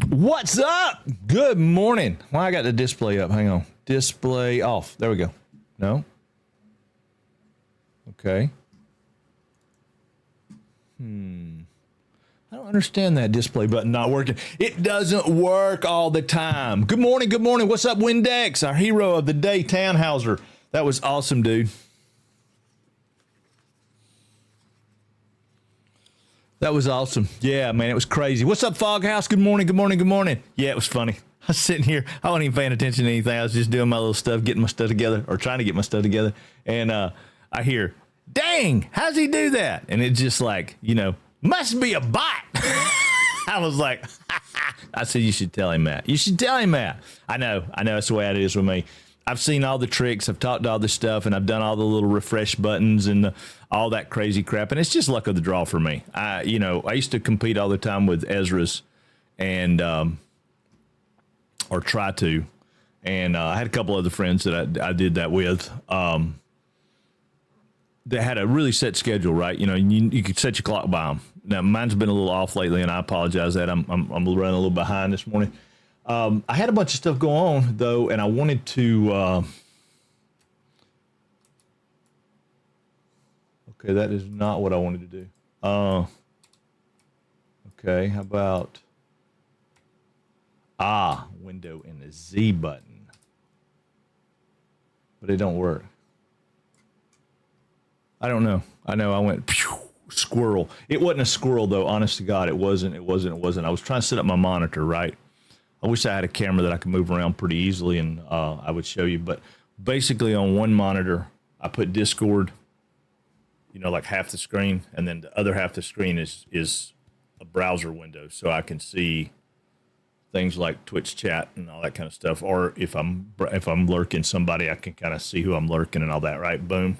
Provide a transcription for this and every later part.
What's up? Good morning. Well, I got the display up. Hang on. Display off. There we go. No? Okay. I don't understand that display button not working. It doesn't work all the time. Good morning. Good morning. What's up, Windex? Our hero of the day, Tannhauser. That was awesome, dude. That was awesome. Yeah, man, it was crazy. What's up, Foghouse? Good morning, good morning, good morning. Yeah, it was funny. I was sitting here. I wasn't even paying attention to anything. I was just doing my little stuff, getting my stuff together, or trying to get my stuff together. And I hear, dang, how's he do that? And it's just like, must be a bot. I was like, I said, you should tell him that. You should tell him that. I know. That's the way it is with me. I've seen all the tricks. I've talked all this stuff, and I've done all the little refresh buttons and all that crazy crap. And it's just luck of the draw for me. I used to compete all the time with Ezra's and, or try to. And I had a couple other friends that I did that with. They had a really set schedule, right? You could set your clock by them. Now, mine's been a little off lately, and I apologize that I'm running a little behind this morning. I had a bunch of stuff go on, though, and I wanted to... okay, that is not what I wanted to do. Okay, how about... window and the Z button. But it don't work. I don't know. I know I went... squirrel. It wasn't a squirrel, though. Honest to God, it wasn't. I was trying to set up my monitor, right? I wish I had a camera that I could move around pretty easily and I would show you. But basically on one monitor, I put Discord, like half the screen. And then the other half the screen is a browser window. So I can see things like Twitch chat and all that kind of stuff. Or if I'm lurking somebody, I can kind of see who I'm lurking and all that, right? Boom.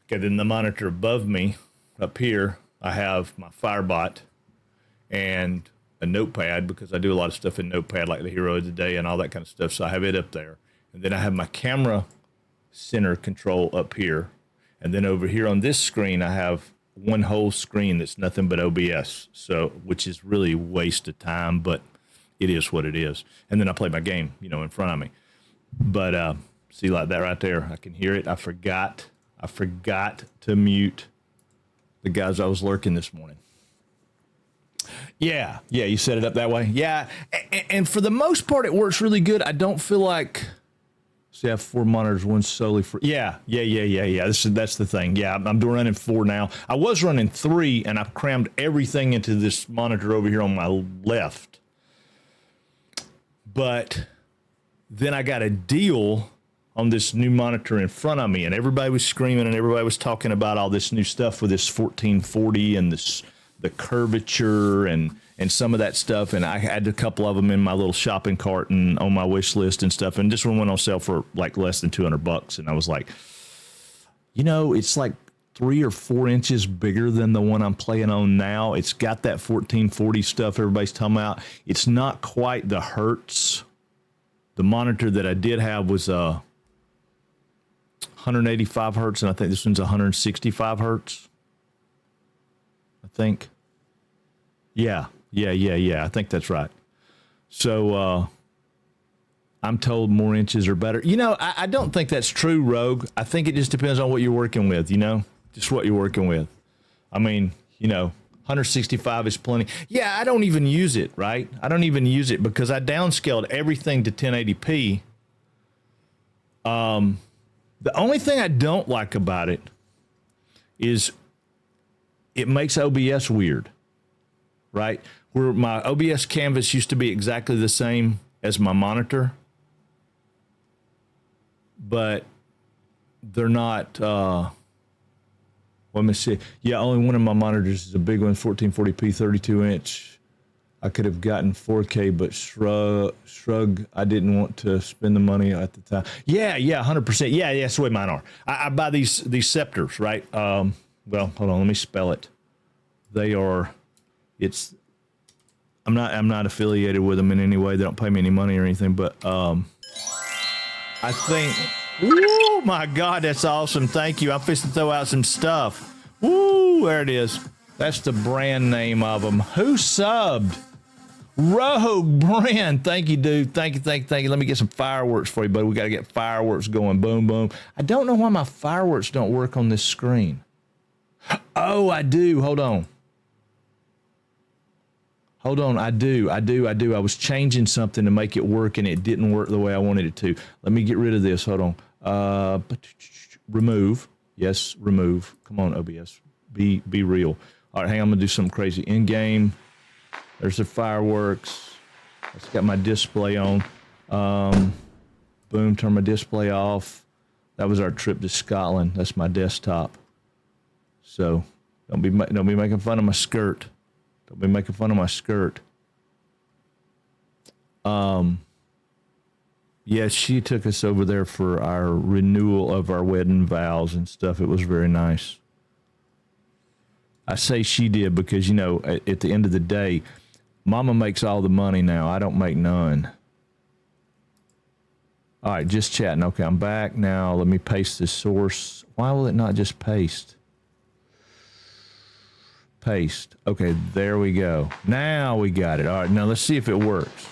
Okay, then the monitor above me up here, I have my Firebot and a notepad because I do a lot of stuff in notepad like the hero of the day and all that kind of stuff. So I have it up there. And then I have my camera center control up here. And then over here on this screen, I have one whole screen that's nothing but OBS. So, which is really a waste of time, but it is what it is. And then I play my game, in front of me. But see like that right there, I can hear it. I forgot to mute the guys I was lurking this morning. Yeah, you set it up that way. Yeah, and for the most part, it works really good. I don't feel like... See, I have 4 monitors, one solely for... Yeah. That's the thing. Yeah, I'm running 4 now. I was running 3, and I've crammed everything into this monitor over here on my left. But then I got a deal on this new monitor in front of me, and everybody was screaming, and everybody was talking about all this new stuff with this 1440 and the curvature and some of that stuff. And I had a couple of them in my little shopping cart and on my wish list and stuff. And this one went on sale for like less than $200. And I was like, it's like 3 or 4 inches bigger than the one I'm playing on now. It's got that 1440 stuff everybody's talking about. It's not quite the hertz. The monitor that I did have was 185 hertz. And I think this one's 165 hertz. I think. Yeah. I think that's right. So I'm told more inches are better. I don't think that's true, Rogue. I think it just depends on what you're working with, just what you're working with. I mean, 165 is plenty. Yeah, I don't even use it, right? I don't even use it because I downscaled everything to 1080p. The only thing I don't like about it is it makes OBS weird, right? Where my OBS canvas used to be exactly the same as my monitor, but they're not, let me see. Yeah, only one of my monitors is a big one, 1440p, 32 inch. I could have gotten 4K, but shrug, I didn't want to spend the money at the time. Yeah, 100%. Yeah, that's the way mine are. I buy these scepters, right? Well, hold on, let me spell it. I'm not affiliated with them in any way. They don't pay me any money or anything, but I think, oh my God, that's awesome. Thank you. I'm fixing to throw out some stuff. Woo, there it is. That's the brand name of them. Who subbed? Rogue Brand, thank you, dude. Thank you. Let me get some fireworks for you, buddy. We got to get fireworks going. Boom, boom. I don't know why my fireworks don't work on this screen. Oh, I do. Hold on. I do. I was changing something to make it work, and it didn't work the way I wanted it to. Let me get rid of this. Hold on. Remove. Yes, remove. Come on, OBS. Be real. All right, hang on. I'm going to do something crazy. In-game. There's the fireworks. It's got my display on. Boom, turn my display off. That was our trip to Scotland. That's my desktop. So don't be making fun of my skirt. Don't be making fun of my skirt. Yeah, she took us over there for our renewal of our wedding vows and stuff. It was very nice. I say she did because, you know, at the end of the day, Mama makes all the money now. I don't make none. All right, just chatting. Okay, I'm back now. Let me paste this source. Why will it not just paste? Paste. Okay, there we go. Now we got it. All right, now let's see if it works.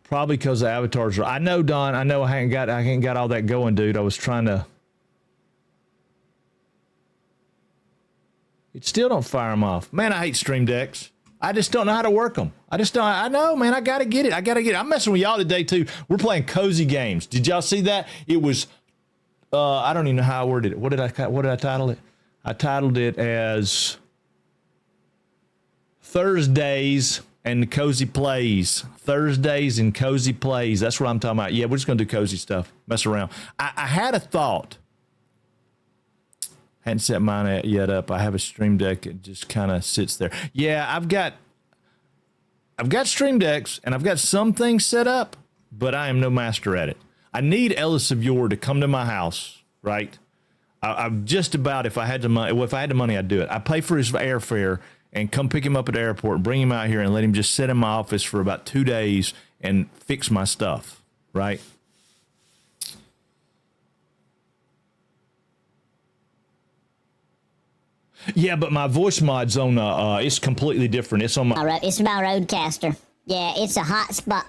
Probably because the avatars are. I know, Don. I know I ain't got all that going, dude. I was trying to. It still don't fire them off. Man, I hate Stream Decks. I just don't know how to work them. I know, man. I got to get it. I'm messing with y'all today, too. We're playing cozy games. Did y'all see that? It was, I don't even know how I worded it. What did I title it? I titled it as Thursdaze and Cozy Plays. Thursdays and Cozy Plays. That's what I'm talking about. Yeah, we're just going to do cozy stuff. Mess around. I had a thought. Hadn't set mine yet up. I have a Stream Deck. It just kind of sits there. Yeah, I've got Stream Decks, and I've got some things set up, but I am no master at it. I need Ellis of Yore to come to my house, right? I'm just about, if I had the money, I'd do it. I pay for his airfare and come pick him up at the airport, bring him out here, and let him just sit in my office for about 2 days and fix my stuff, right? Yeah, but my voice mod's on. It's completely different. It's on my. It's my Roadcaster. Yeah, it's a hot spot.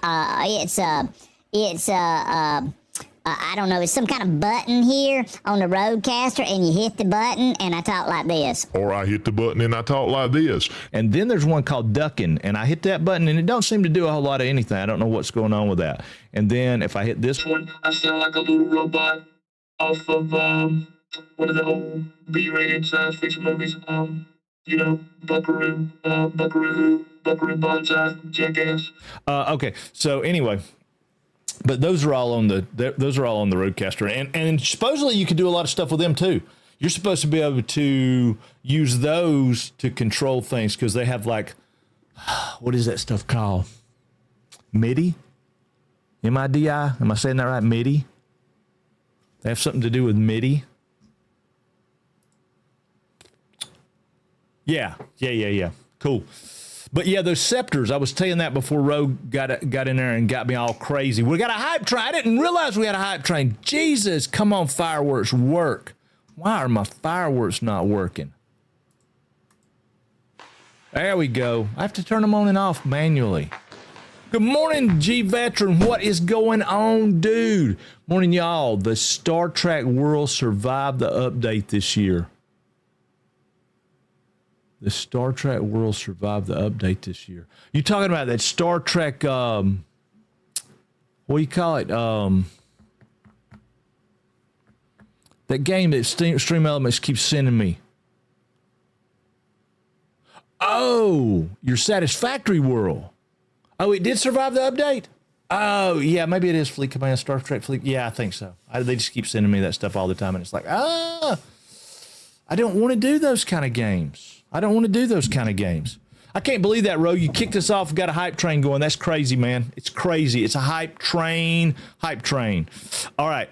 I don't know. It's some kind of button here on the Roadcaster, and you hit the button, and I talk like this. Or I hit the button and I talk like this. And then there's one called ducking, and I hit that button, and it don't seem to do a whole lot of anything. I don't know what's going on with that. And then if I hit this one, I sound like a little robot off of one of the old B-rated science fiction movies. You know, Buckaroo, Banzai, Jackass. Okay, so anyway. But those are all on the Roadcaster, and supposedly you can do a lot of stuff with them too. You're supposed to be able to use those to control things because they have like, what is that stuff called? MIDI, M-I-D-I. Am I saying that right? MIDI. They have something to do with MIDI. Yeah. Cool. But yeah, those scepters, I was telling that before Rogue got in there and got me all crazy. We got a hype train. I didn't realize we had a hype train. Jesus, come on, fireworks, work. Why are my fireworks not working? There we go. I have to turn them on and off manually. Good morning, G-Veteran. What is going on, dude? Morning, y'all. The Star Trek world survived the update this year. The Star Trek world survived the update this year. You talking about that Star Trek, what do you call it? That game that Stream Elements keeps sending me. Oh, your Satisfactory World. Oh, it did survive the update? Oh, yeah, maybe it is Fleet Command, Star Trek Fleet. Yeah, I think so. They just keep sending me that stuff all the time, and it's like, I don't want to do those kind of games. I can't believe that, Ro. You kicked us off, got a hype train going. That's crazy, man. It's crazy. It's a hype train. All right.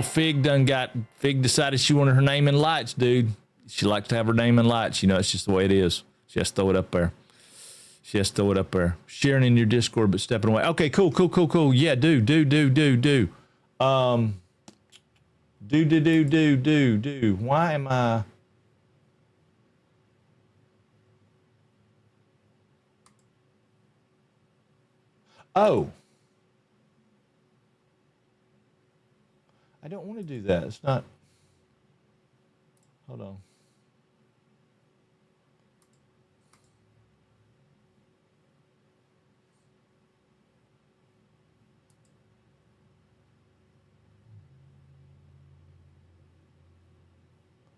Fig decided she wanted her name in lights, dude. She likes to have her name in lights. You know, it's just the way it is. She has to throw it up there. Sharing in your Discord, but stepping away. Okay, cool. Yeah, do. Do. Why am I? Oh. I don't want to do that. It's not. Hold on.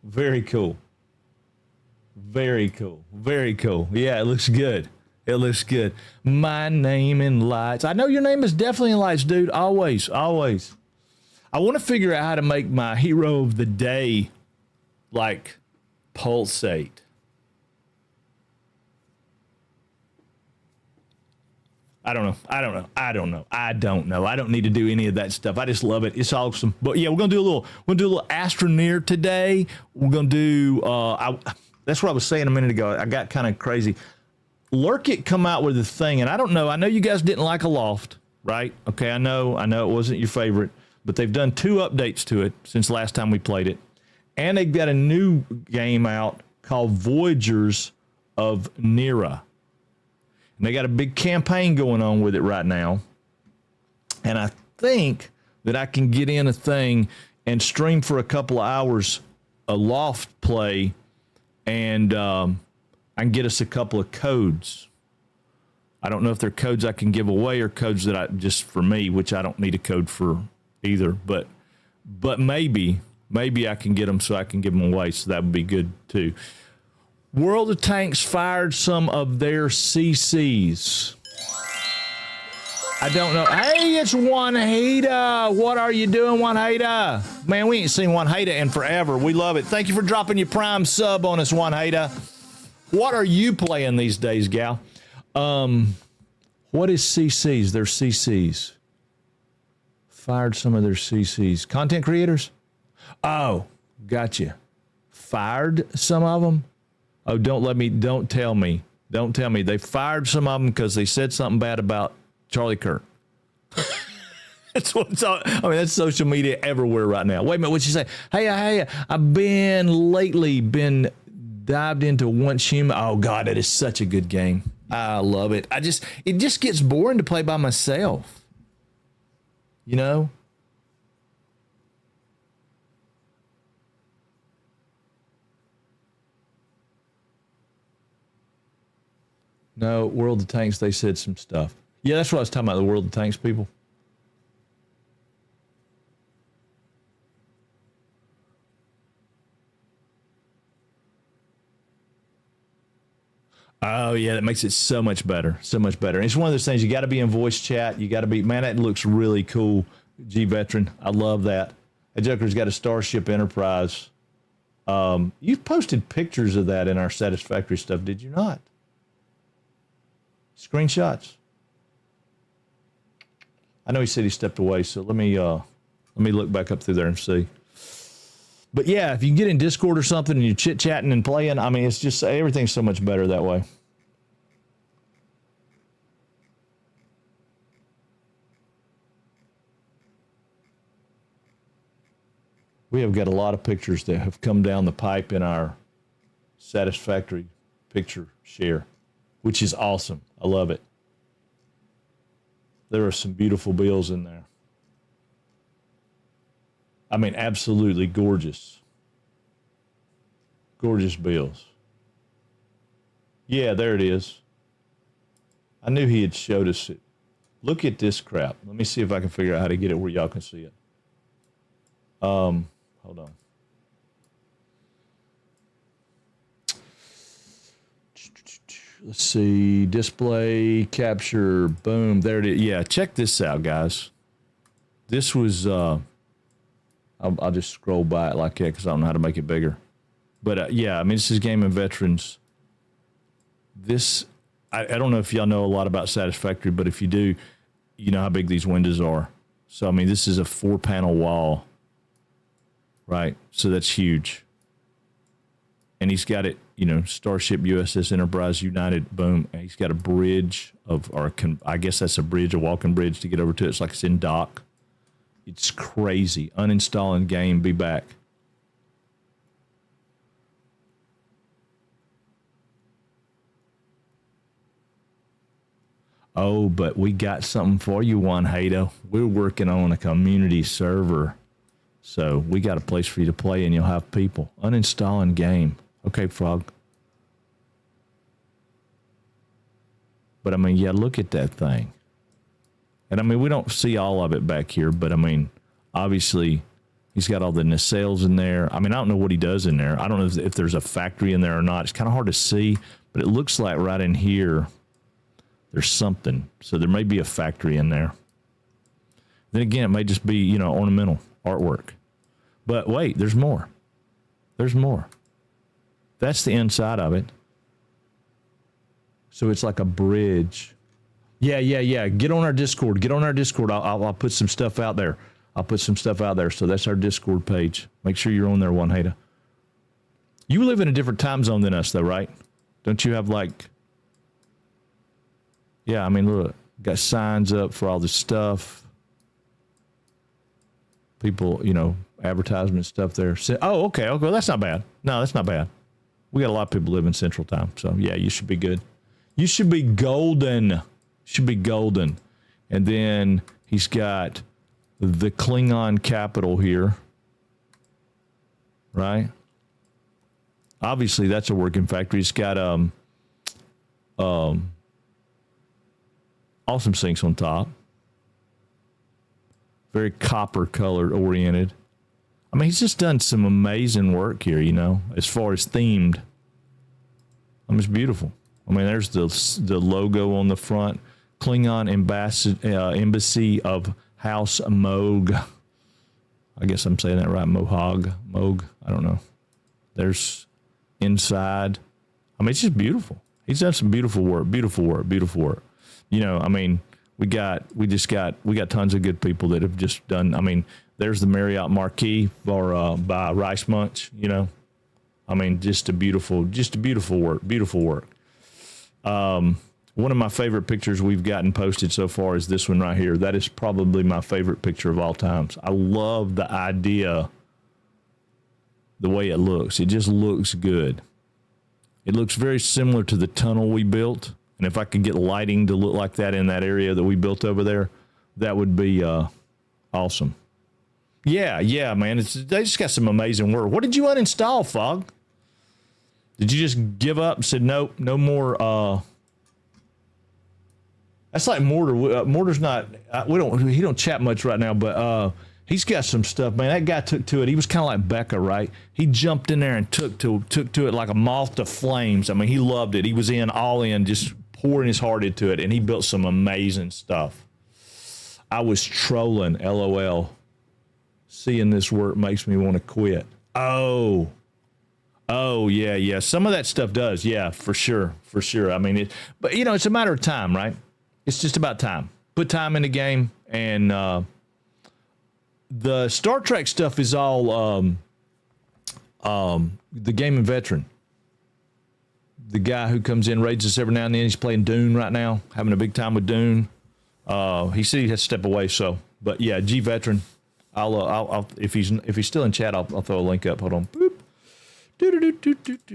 Very cool. Very cool. Very cool. Yeah, it looks good. It looks good. My name in lights. I know your name is definitely in lights, dude. Always, always. I want to figure out how to make my hero of the day like pulsate. I don't know. I don't need to do any of that stuff. I just love it. It's awesome. But yeah, we're gonna do a little Astroneer today. We're gonna do that's what I was saying a minute ago. I got kind of crazy. Lurkit come out with a thing, and I don't know. I know you guys didn't like Aloft, right? Okay, I know it wasn't your favorite, but they've done 2 updates to it since last time we played it. And they've got a new game out called Voyagers of Nera. And they got a big campaign going on with it right now. And I think that I can get in a thing and stream for a couple of hours a Loft play, and I can get us a couple of codes. I don't know if they're codes I can give away or codes that I just for me, which I don't need a code for either. But maybe I can get them so I can give them away. So that would be good too. World of Tanks fired some of their CCs. I don't know. Hey, it's Juanita. What are you doing, Juanita? Man, we ain't seen Juanita in forever. We love it. Thank you for dropping your Prime sub on us, Juanita. What are you playing these days, gal? What is CCs? They're CCs. Fired some of their CCs. Content creators? Oh, gotcha. Fired some of them? Oh, don't tell me. Don't tell me. They fired some of them because they said something bad about Charlie Kirk. That's what's on. I mean, that's social media everywhere right now. Wait a minute, what'd you say? Hey, I've been dived into Once Human. Oh, God, that is such a good game. I love it. It just gets boring to play by myself. You know? No, World of Tanks, they said some stuff. Yeah, that's what I was talking about, the World of Tanks people. Oh, yeah, that makes it so much better. So much better. And it's one of those things, you got to be in voice chat. You got to be, man, that looks really cool, G-Veteran. I love that. That Joker's got a Starship Enterprise. You posted pictures of that in our Satisfactory stuff, did you not? Screenshots. I know he said he stepped away, so let me look back up through there and see. But yeah, if you can get in Discord or something and you're chit-chatting and playing, I mean, it's just, everything's so much better that way. We have got a lot of pictures that have come down the pipe in our Satisfactory picture share, which is awesome. I love it. There are some beautiful bills in there. I mean, absolutely gorgeous. Gorgeous bills. Yeah, there it is. I knew he had showed us it. Look at this crap. Let me see if I can figure out how to get it where y'all can see it. Hold on. Let's see. Display, capture, boom. There it is. Yeah, check this out, guys. This was... I'll just scroll by it like that because I don't know how to make it bigger. But yeah, I mean, this is Gaming Veterans. This, I don't know if y'all know a lot about Satisfactory, but if you do, you know how big these windows are. So, I mean, this is a 4-panel wall, right? So that's huge. And he's got it, you know, Starship USS Enterprise United, boom. And he's got a bridge I guess that's a bridge, a walking bridge to get over to it. It's like it's in dock. It's crazy. Uninstalling game, be back. Oh, but we got something for you, Juan Hato. We're working on a community server. So we got a place for you to play, and you'll have people. Uninstalling game. Okay, Frog. But, I mean, yeah, look at that thing. And, I mean, we don't see all of it back here, but, I mean, obviously he's got all the nacelles in there. I mean, I don't know what he does in there. I don't know if there's a factory in there or not. It's kind of hard to see, but it looks like right in here there's something. So there may be a factory in there. Then again, it may just be, you know, ornamental artwork. But wait, there's more. There's more. That's the inside of it. So it's like a bridge. Yeah. Get on our Discord. I'll put some stuff out there. So that's our Discord page. Make sure you're on there, Juan Hato. You live in a different time zone than us, though, right? Don't you have like... Yeah, I mean, look, got signs up for all this stuff. People, you know, advertisement stuff there. Oh, okay. Well, that's not bad. No, that's not bad. We got a lot of people live in Central Time. So, yeah, you should be good. You should be golden. And then he's got the Klingon capital here. Right? Obviously, that's a working factory. It's got awesome sinks on top. Very copper color oriented. I mean, he's just done some amazing work here, you know, as far as themed. I mean, it's beautiful. I mean, there's the logo on the front. Klingon Embassy of House Moog. I guess I'm saying that right. Moog. I don't know. There's inside. I mean, it's just beautiful. He's done some beautiful work. You know, I mean, we got tons of good people that have just done. I mean, there's the Marriott Marquis by Rice Munch. You know, I mean, just a beautiful work. One of my favorite pictures we've gotten posted so far is this one right here. That is probably my favorite picture of all times. I love the idea, the way it looks. It just looks good. It looks very similar to the tunnel we built. And if I could get lighting to look like that in that area that we built over there, that would be awesome. Yeah, man. They just got some amazing work. What did you uninstall, Fog? Did you just give up and said, nope, no more? That's like Mortar. Mortar's not. He don't chat much right now, but he's got some stuff, man. That guy took to it. He was kind of like Becca, right? He jumped in there and took to it like a moth to flames. I mean, he loved it. He was all in, just pouring his heart into it, and he built some amazing stuff. I was trolling, LOL. Seeing this work makes me want to quit. Oh, yeah. Some of that stuff does, yeah, for sure. I mean, but you know, it's a matter of time, right? It's just about time. Put time in the game, and the Star Trek stuff is all the gaming veteran. The guy who comes in, raids us every now and then. He's playing Dune right now, having a big time with Dune. He said he has to step away, so. But yeah, G veteran. I'll if he's still in chat, I'll throw a link up. Hold on. Boop.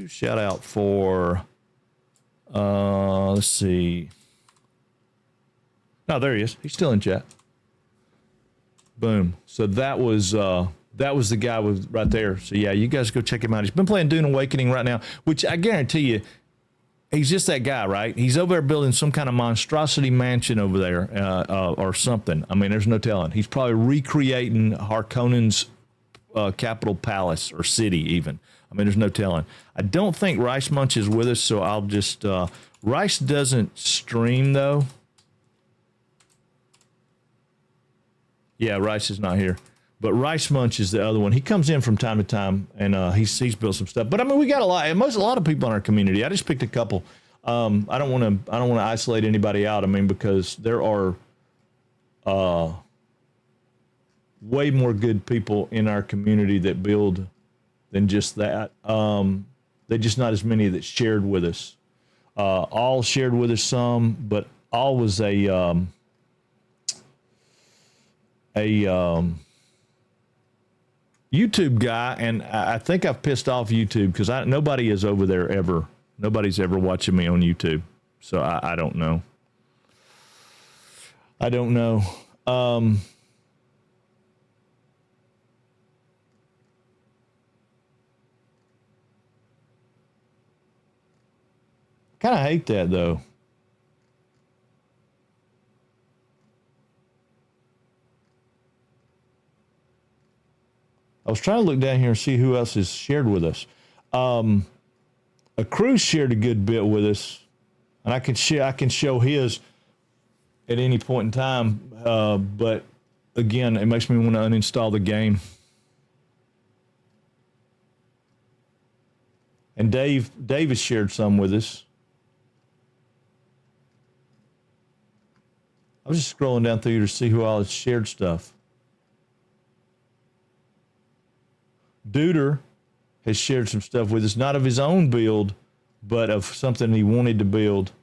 Shout out for. Let's see. No, there he is. He's still in chat. Boom. So that was the guy with right there. So yeah, you guys go check him out. He's been playing Dune Awakening right now, which I guarantee you, he's just that guy, right? He's over there building some kind of monstrosity mansion over there, or something. I mean, there's no telling. He's probably recreating Harkonnen's capital palace or city, even. I mean, there's no telling. I don't think Rice Munch is with us, so I'll just. Rice doesn't stream though. Yeah, Rice is not here. But Rice Munch is the other one. He comes in from time to time, and he's built some stuff. But I mean, we got a lot of people in our community. I just picked a couple. I don't want to isolate anybody out. I mean, because there are way more good people in our community that build than just that. They're just not as many that shared with us. All shared with us some, but All was a YouTube guy, and I think I've pissed off YouTube because nobody is over there ever. Nobody's ever watching me on YouTube, so I don't know. I don't know. Kind of hate that though. I was trying to look down here and see who else has shared with us. A crew shared a good bit with us, and I can show his at any point in time. But again, it makes me want to uninstall the game. And Dave has shared some with us. I was just scrolling down through here to see who all has shared stuff. Duder has shared some stuff with us, not of his own build, but of something he wanted to build.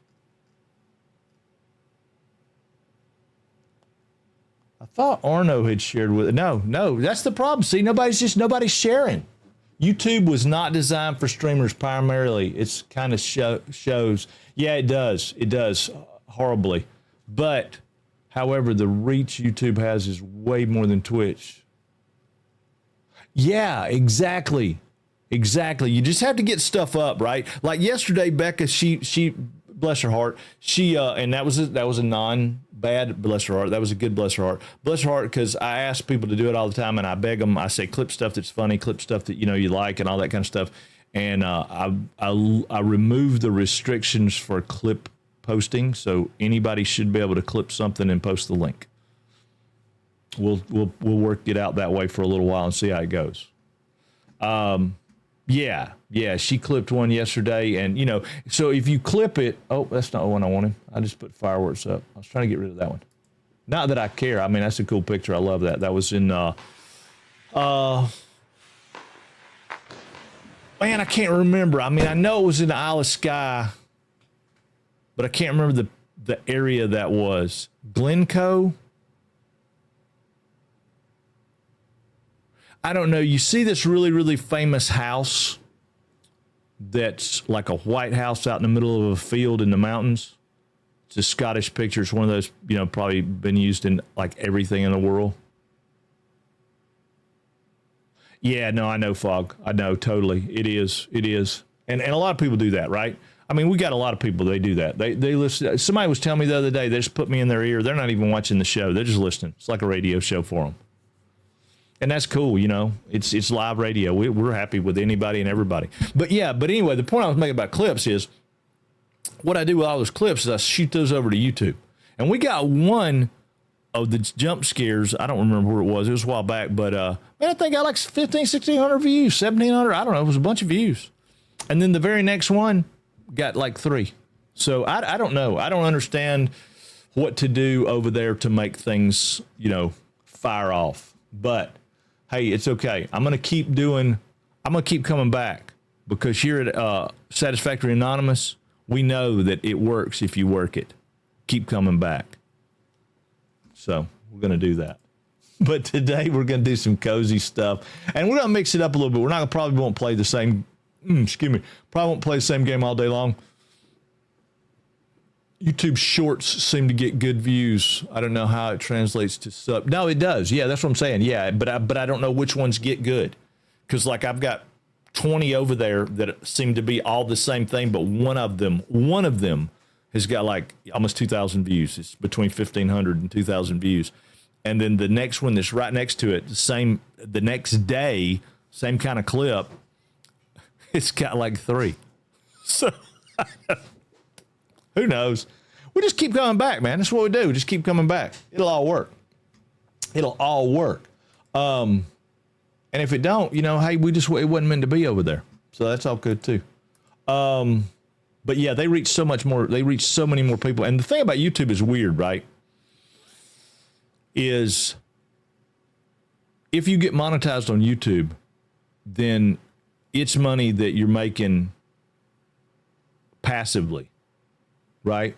I thought Arno had shared with it. No, that's the problem. See, nobody's sharing. YouTube was not designed for streamers primarily. It's kind of shows. Yeah, it does. It does horribly. But, however, the reach YouTube has is way more than Twitch. Yeah, exactly. You just have to get stuff up, right? Like yesterday, Becca, she bless her heart, she and that was a non-bad bless her heart. That was a good bless her heart. Bless her heart, because I ask people to do it all the time, and I beg them. I say clip stuff that's funny, clip stuff that you like, and all that kind of stuff. And I removed the restrictions for clip posting, so anybody should be able to clip something and post the link. We'll work it out that way for a little while and see how it goes. Yeah, she clipped one yesterday, and so if you clip it, oh, that's not the one I wanted. I just put fireworks up. I was trying to get rid of that one. Not that I care. I mean, that's a cool picture. I love that. That was in man, I can't remember. I mean, I know it was in the Isle of Skye, but I can't remember the area that was. Glencoe? I don't know. You see this really, really famous house that's like a white house out in the middle of a field in the mountains? It's a Scottish picture. It's one of those, probably been used in like everything in the world. Yeah, no, I know, Fog. I know, totally. It is. And a lot of people do that, right? I mean, we got a lot of people, they do that. They listen. Somebody was telling me the other day, they just put me in their ear. They're not even watching the show. They're just listening. It's like a radio show for them. And that's cool, It's live radio. We're happy with anybody and everybody. But anyway, the point I was making about clips is what I do with all those clips is I shoot those over to YouTube. And we got one of the jump scares. I don't remember where it was. It was a while back. But, man, I think I got like 1,600 views, 1,700. I don't know. It was a bunch of views. And then the very next one got like 3. So I don't know. I don't understand what to do over there to make things, fire off. But hey, it's okay. I'm going to keep coming back, because here at Satisfactory Anonymous, we know that it works if you work it. Keep coming back. So we're going to do that. But today we're going to do some cozy stuff, and we're going to mix it up a little bit. We're not probably won't play the same, probably won't play the same game all day long. YouTube Shorts seem to get good views. I don't know how it translates to sub. No, it does. Yeah, that's what I'm saying. Yeah, but I don't know which ones get good, because like I've got 20 over there that seem to be all the same thing, but one of them has got like almost 2,000 views. It's between 1,500 and 2,000 views, and then the next one that's right next to it, the next day, same kind of clip, it's got like 3. So. Who knows? We just keep coming back, man. That's what we do. Just keep coming back. It'll all work. And if it don't, hey, it wasn't meant to be over there. So that's all good too. But yeah, they reach so much more. They reach so many more people. And the thing about YouTube is weird, right? Is if you get monetized on YouTube, then it's money that you're making passively. Right?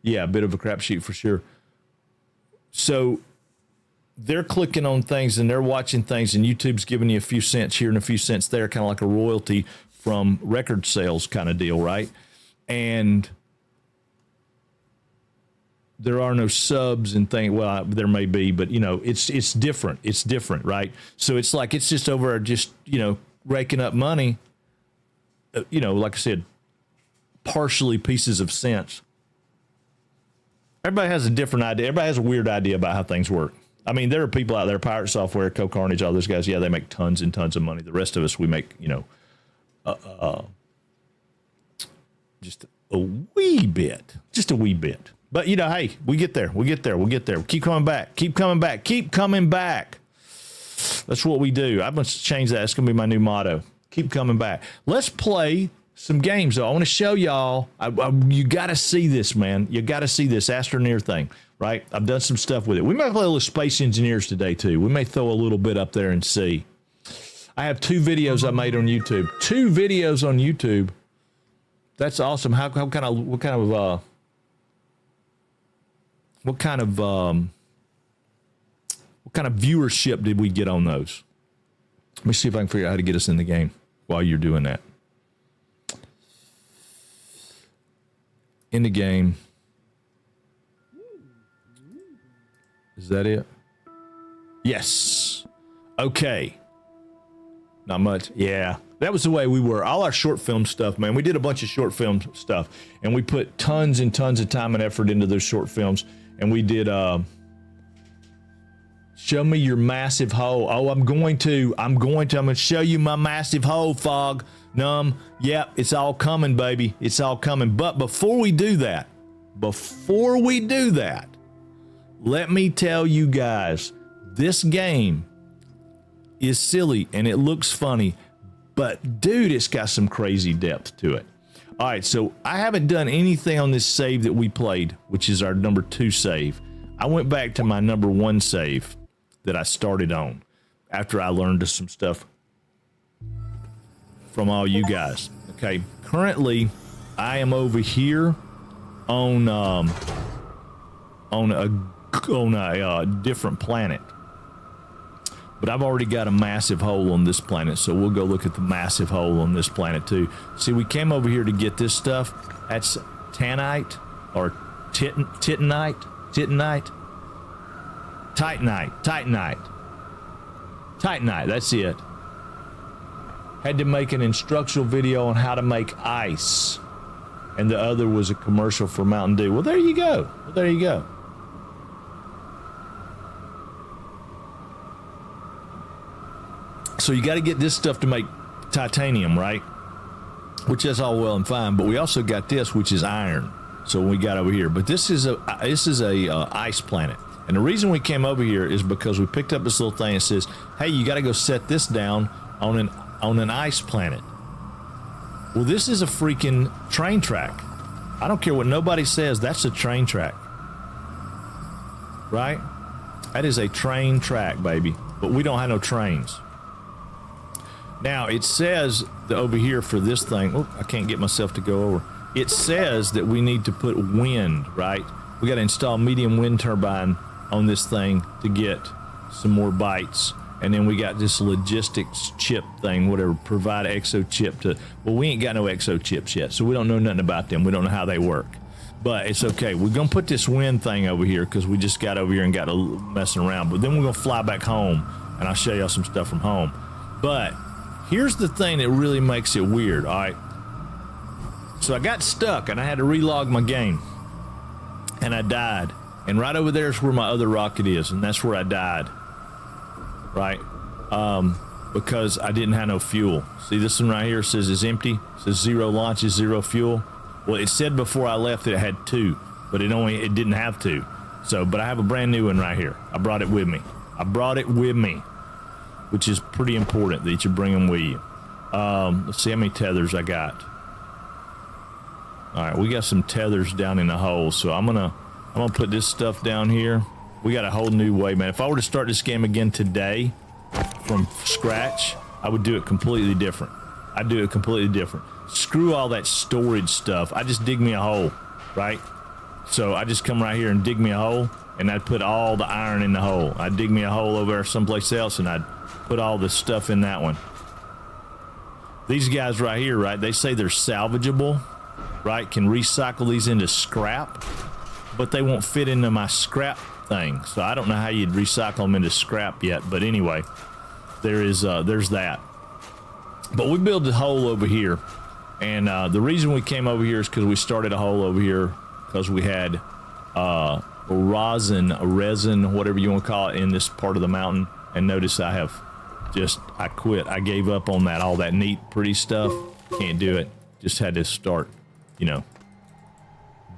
Yeah, a bit of a crapshoot for sure. So they're clicking on things and they're watching things, and YouTube's giving you a few cents here and a few cents there, kind of like a royalty from record sales kind of deal, right? And there are no subs and things. Well, there may be, but you know, it's different. It's different, right? So it's like it's just over just, you know, raking up money. You know, like I said, partially pieces of sense. Everybody has a different idea. Everybody has a weird idea about how things work. I mean, there are people out there, Pirate Software, Co Carnage, all those guys. Yeah, they make tons and tons of money. The rest of us, we make, you know, just a wee bit, just a wee bit. But you know, hey, we get there. We get there. We'll get there. Keep coming back. Keep coming back. Keep coming back. That's what we do. I'm going to change that. It's going to be my new motto. Keep coming back. Let's play some games, though. I want to show y'all. You got to see this, man. You got to see this Astroneer thing, right? I've done some stuff with it. We may play a little Space Engineers today, too. We may throw a little bit up there and see. I have 2 videos I made on YouTube. 2 videos on YouTube. That's awesome. What kind of viewership did we get on those? Let me see if I can figure out how to get us in the game while you're doing that. In the game. Is that it? Yes. Okay. Not much. Yeah. That was the way we were. All our short film stuff, man. We did a bunch of short film stuff, and we put tons and tons of time and effort into those short films. And we did, show me your massive hole. Oh, I'm going to show you my massive hole, Fog. Numb. Yep, it's all coming, baby. It's all coming. But before we do that, let me tell you guys, this game is silly and it looks funny, but dude, it's got some crazy depth to it. All right, so I haven't done anything on this save that we played, which is our number 2 save. I went back to my number 1 save that I started on after I learned some stuff from all you guys. Okay, currently I am over here on a different planet, but I've already got a massive hole on this planet, so we'll go look at the massive hole on this planet too. See, we came over here to get this stuff. That's titanite, that's it. Had to make an instructional video on how to make ice, and the other was a commercial for Mountain Dew. Well, there you go. So you got to get this stuff to make titanium, right? Which is all well and fine, but we also got this, which is iron. So we got over here, but this is a ice planet. And the reason we came over here is because we picked up this little thing that says, hey, you got to go set this down on an ice planet. Well, this is a freaking train track. I don't care what nobody says, that's a train track. Right? That is a train track, baby. But we don't have no trains. Now, it says that over here for this thing, oh, I can't get myself to go over. It says that we need to put wind, right? We got to install medium wind turbine on this thing to get some more bytes. And then we got this logistics chip thing, whatever, provide exo chip to, well, we ain't got no exo chips yet, so we don't know nothing about them. We don't know how they work. But it's okay. We're going to put this wind thing over here because we just got over here and got a messing around. But then we're going to fly back home, and I'll show y'all some stuff from home. But here's the thing that really makes it weird, all right? So I got stuck, and I had to relog my game, and I died. And right over there is where my other rocket is, and that's where I died. Right? Because I didn't have no fuel. See, this one right here says it's empty. It says 0 launches, 0 fuel. Well, it said before I left that it had 2, but it didn't have 2. So, but I have a brand new one right here. I brought it with me. Which is pretty important that you bring them with you. Let's see how many tethers I got. All right, we got some tethers down in the hole, so I'm gonna put this stuff down here. We got a whole new way, man. If I were to start this game again today from scratch, I would do it completely different. I'd do it completely different. Screw all that storage stuff. I just dig me a hole, right? So I just come right here and dig me a hole, and I'd put all the iron in the hole. I'd dig me a hole over there someplace else, and I'd put all the stuff in that one. These guys right here, right, they say they're salvageable, right? Can recycle these into scrap. but they won't fit into my scrap thing. So I don't know how you'd recycle them into scrap yet. But anyway, there's that. But we built a hole over here. And the reason we came over here is because we started a hole over here because we had resin, whatever you want to call it, in this part of the mountain. And notice I quit. I gave up on that, all that neat, pretty stuff. Can't do it. Just had to start,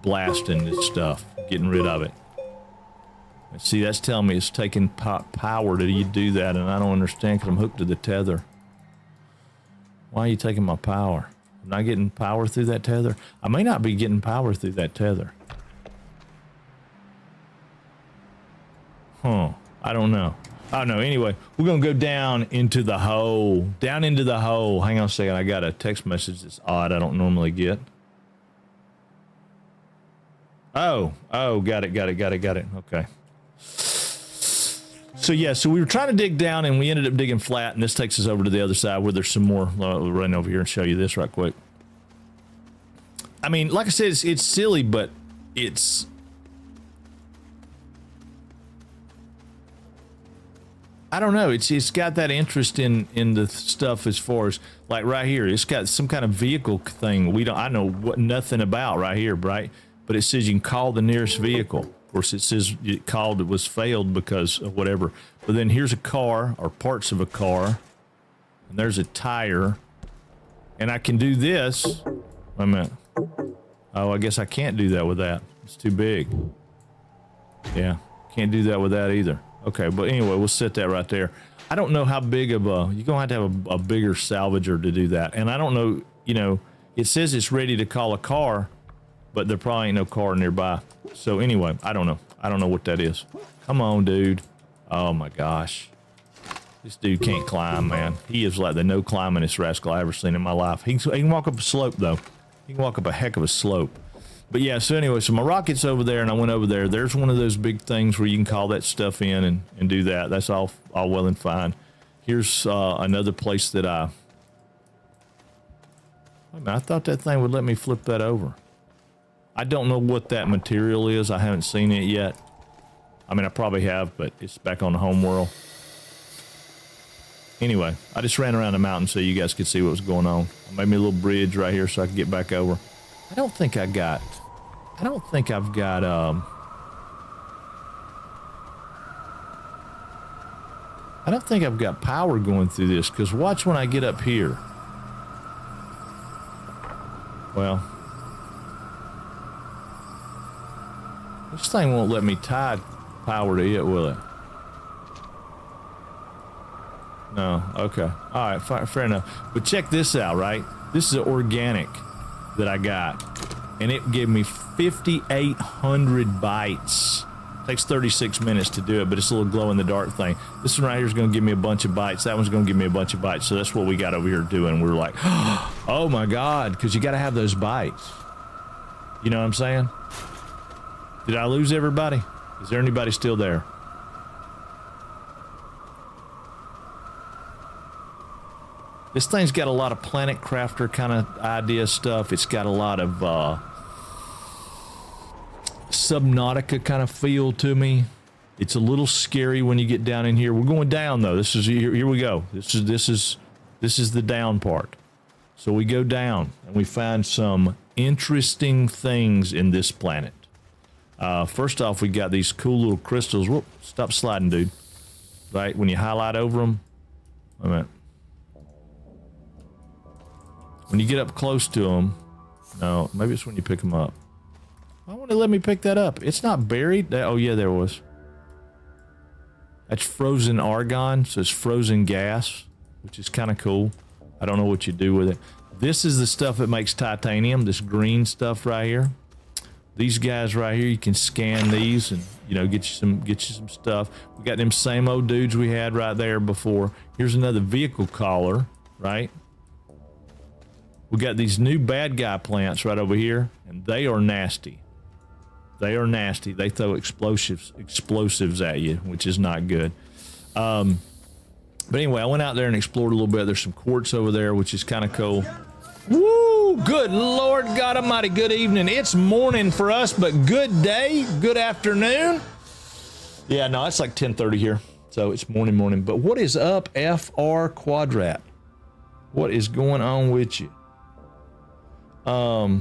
blasting this stuff, getting rid of it. And see, that's telling me it's taking power to do that, and I don't understand because I'm hooked to the tether. Why are you taking my power? Am I getting power through that tether? I may not be getting power through that tether. Huh. I don't know. I don't know. Anyway, we're going to go down into the hole. Down into the hole. Hang on a second. I got a text message that's odd I don't normally get. Oh, got it. Okay. So yeah, so we were trying to dig down and we ended up digging flat, and this takes us over to the other side where there's some more. We'll run over here and show you this right quick. I mean, like I said, it's silly, but it's... I don't know. It's got that interest in the stuff as far as, like right here, it's got some kind of vehicle thing. I know nothing about right here, right? But it says you can call the nearest vehicle. Of course, it says it was failed because of whatever. But then here's a car or parts of a car, and there's a tire, and I can do this. Wait a minute. Oh, I guess I can't do that with that. It's too big. Yeah, can't do that with that either. Okay, but anyway, we'll set that right there. I don't know how big of you're gonna have to have a bigger salvager to do that, and I don't know. It says it's ready to call a car, but there probably ain't no car nearby. So anyway, I don't know. I don't know what that is. Come on, dude. Oh my gosh. This dude can't climb, man. He is like the no climbingest rascal I ever seen in my life. He can walk up a slope, though. He can walk up a heck of a slope. But yeah, so anyway, so my rocket's over there, and I went over there. There's one of those big things where you can call that stuff in and do that. That's all well and fine. Here's another place that I thought that thing would let me flip that over. I don't know what that material is. I haven't seen it yet. I mean, I probably have, but it's back on the home world. Anyway, I just ran around the mountain so you guys could see what was going on. I made me a little bridge right here so I could get back over. I don't think I've got power going through this, because watch when I get up here. Well, this thing won't let me tie power to it, will it? No. Okay. All right. Fair enough. But check this out, right? This is an organic that I got, and it gave me 5,800 bytes. Takes 36 minutes to do it, but it's a little glow-in-the-dark thing. This one right here is going to give me a bunch of bytes. That one's going to give me a bunch of bytes. So that's what we got over here doing. We're like, oh my God, because you got to have those bytes. You know what I'm saying? Did I lose everybody? Is there anybody still there? This thing's got a lot of Planet Crafter kind of idea stuff. It's got a lot of Subnautica kind of feel to me. It's a little scary when you get down in here. We're going down though. This is here we go. This is the down part. So we go down and we find some interesting things in this planet. First off, we got these cool little crystals. Whoop, stop sliding, dude. Right, when you highlight over them. Wait a minute. When you get up close to them, no, maybe it's when you pick them up. Why won't it let me pick that up? It's not buried. Oh yeah, there was. That's frozen argon, so it's frozen gas, which is kind of cool. I don't know what you do with it. This is the stuff that makes titanium, this green stuff right here. These guys right here, you can scan these and, you know, get you some stuff. We got them same old dudes we had right there before. Here's another vehicle collar, right? We got these new bad guy plants right over here, and they are nasty. They are nasty. They throw explosives at you, which is not good. But anyway, I went out there and explored a little bit. There's some quartz over there, which is kind of cool. Woo! Woo! Good Lord God Almighty. Good evening. It's morning for us, but good day, good afternoon. Yeah, no, it's like 10:30 here, so it's morning. But what is up, FR Quadrat? What is going on with you? Oh,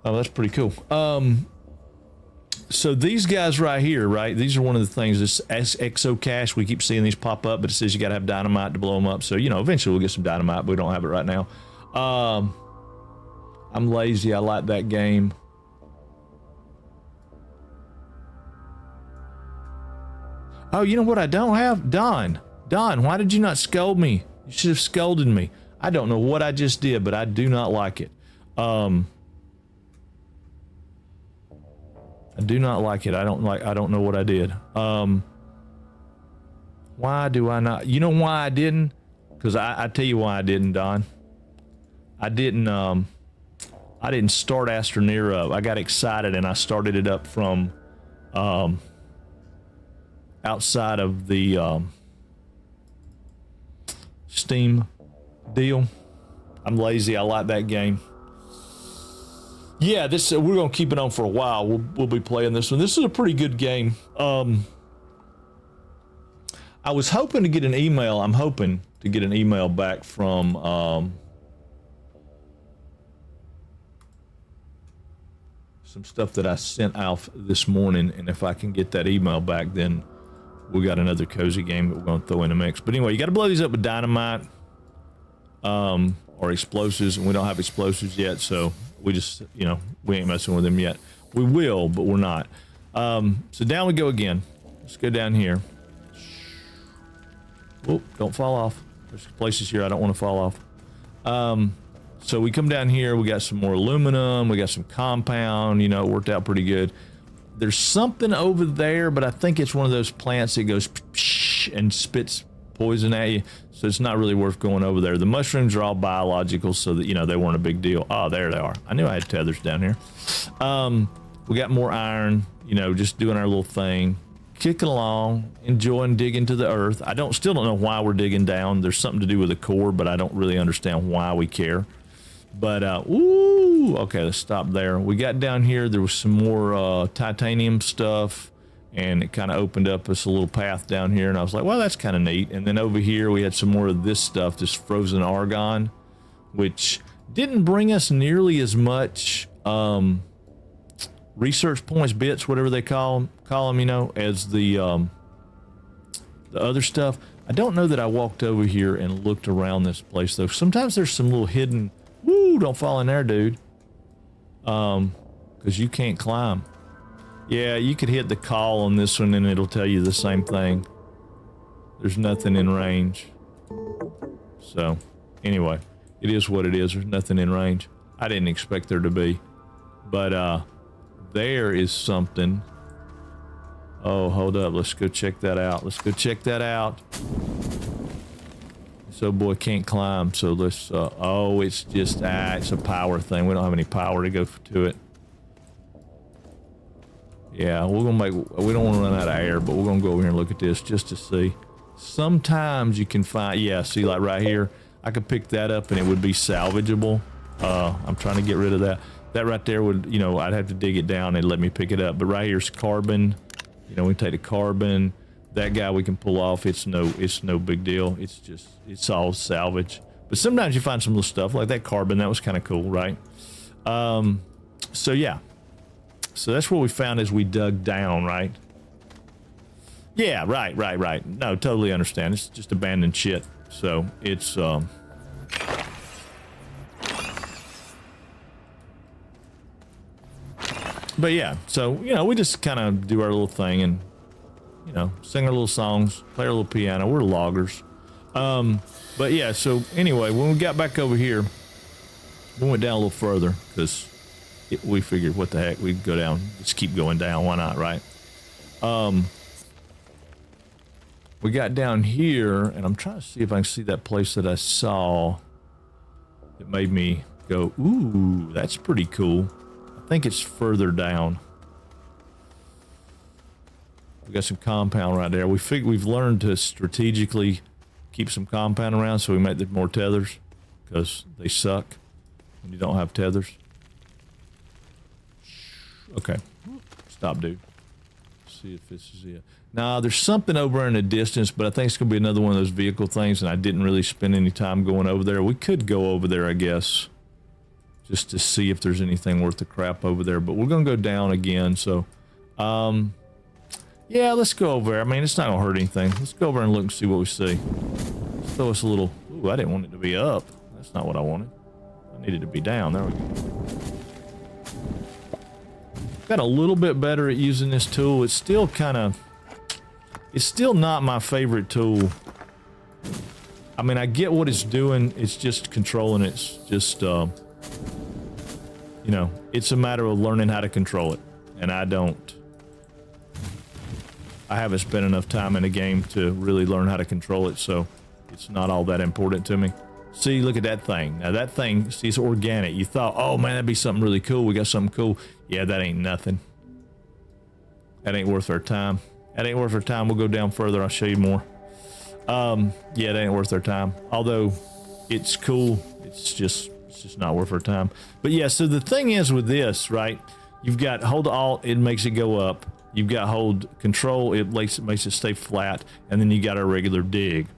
that's pretty cool. So these guys right here, right? These are one of the things, this XO cache, we keep seeing these pop up, but it says you got to have dynamite to blow them up. So, you know, eventually we'll get some dynamite, but we don't have it right now. I'm lazy. I like that game. Oh, you know what I don't have? Don, why did you not scold me? You should have scolded me. I don't know what I just did, but I do not like it. I do not like it. I don't know what I did. Why do I not? You know why I didn't? Because I tell you why I didn't, Don. I didn't start Astroneer up. I got excited and I started it up from outside of the Steam deal. I'm lazy. I like that game. Yeah, this we're gonna keep it on for a while. We'll be playing this one. This is a pretty good game. I was hoping to get an email. I'm hoping to get an email back from some stuff that I sent out this morning, and if I can get that email back, then we got another cozy game that we're gonna throw in the mix. But anyway, you got to blow these up with dynamite or explosives, and we don't have explosives yet, so we just, you know, we ain't messing with them yet. We will, but we're not. So down we go again. Let's go down here. Whoop, don't fall off. There's places here I don't want to fall off. So we come down here, we got some more aluminum, we got some compound, you know, it worked out pretty good. There's something over there, but I think it's one of those plants that goes and spits poison at you, so it's not really worth going over there. The mushrooms are all biological, so that, you know, they weren't a big deal. Oh, there they are. I knew I had tethers down here. We got more iron, you know, just doing our little thing, kicking along, enjoying digging to the earth. Still don't know why we're digging down. There's something to do with the core, but I don't really understand why we care. But ooh, okay, let's stop there. We got down here, there was some more titanium stuff, and it kind of opened up us a little path down here, and I was like, well, that's kind of neat. And then over here we had some more of this stuff, this frozen argon, which didn't bring us nearly as much research points, bits, whatever they call them, you know, as the other stuff. I don't know that I walked over here and looked around this place, though. Sometimes there's some little hidden, woo, don't fall in there, dude, because you can't climb. Yeah, you could hit the call on this one and it'll tell you the same thing. There's nothing in range. So, anyway, it is what it is. There's nothing in range. I didn't expect there to be. But, there is something. Oh, hold up. Let's go check that out. Let's go check that out. So, boy can't climb. So, let's, oh, it's just, it's a power thing. We don't have any power to go to it. Yeah, we don't want to run out of air, but we're going to go over here and look at this just to see. Sometimes you can find, yeah, see, like right here, I could pick that up and it would be salvageable. I'm trying to get rid of that. That right there would, you know, I'd have to dig it down and let me pick it up. But right here's carbon. You know, we take the carbon. That guy we can pull off. It's no big deal. It's all salvage. But sometimes you find some little stuff like that carbon. That was kind of cool, right? So yeah. So that's what we found as we dug down, right? Yeah, right. No, totally understand. It's just abandoned shit. So it's, but yeah, so, you know, we just kind of do our little thing and, you know, sing our little songs, play our little piano. We're loggers. But yeah, so anyway, when we got back over here, we went down a little further because we figured, what the heck, we'd go down, just keep going down. Why not, right? We got down here, and I'm trying to see if I can see that place that I saw that made me go, ooh, that's pretty cool. I think it's further down. We got some compound right there. We've learned to strategically keep some compound around so we make the more tethers because they suck when you don't have tethers. Okay. Stop, dude. Let's see if this is it. Now, there's something over in the distance, but I think it's going to be another one of those vehicle things, and I didn't really spend any time going over there. We could go over there, I guess, just to see if there's anything worth the crap over there, but we're going to go down again, so, yeah, let's go over there. I mean, it's not going to hurt anything. Let's go over and look and see what we see. Let's throw us a little, ooh, I didn't want it to be up. That's not what I wanted. I needed it to be down. There we go. Got a little bit better at using this tool. It's still kind of, it's still not my favorite tool. I mean, I get what it's doing. It's just controlling. It's just, you know, it's a matter of learning how to control it. And I haven't spent enough time in a game to really learn how to control it. So it's not all that important to me. See, look at that thing. Now that thing, see, it's organic. You thought, oh man, that'd be something really cool. We got something cool. Yeah, that ain't nothing. That ain't worth our time. That ain't worth our time. We'll go down further. I'll show you more. Yeah, that ain't worth our time. Although it's cool, it's just not worth our time. But yeah, so the thing is with this, right? You've got hold Alt, it makes it go up. You've got hold Control, it makes it stay flat, and then you got our regular dig.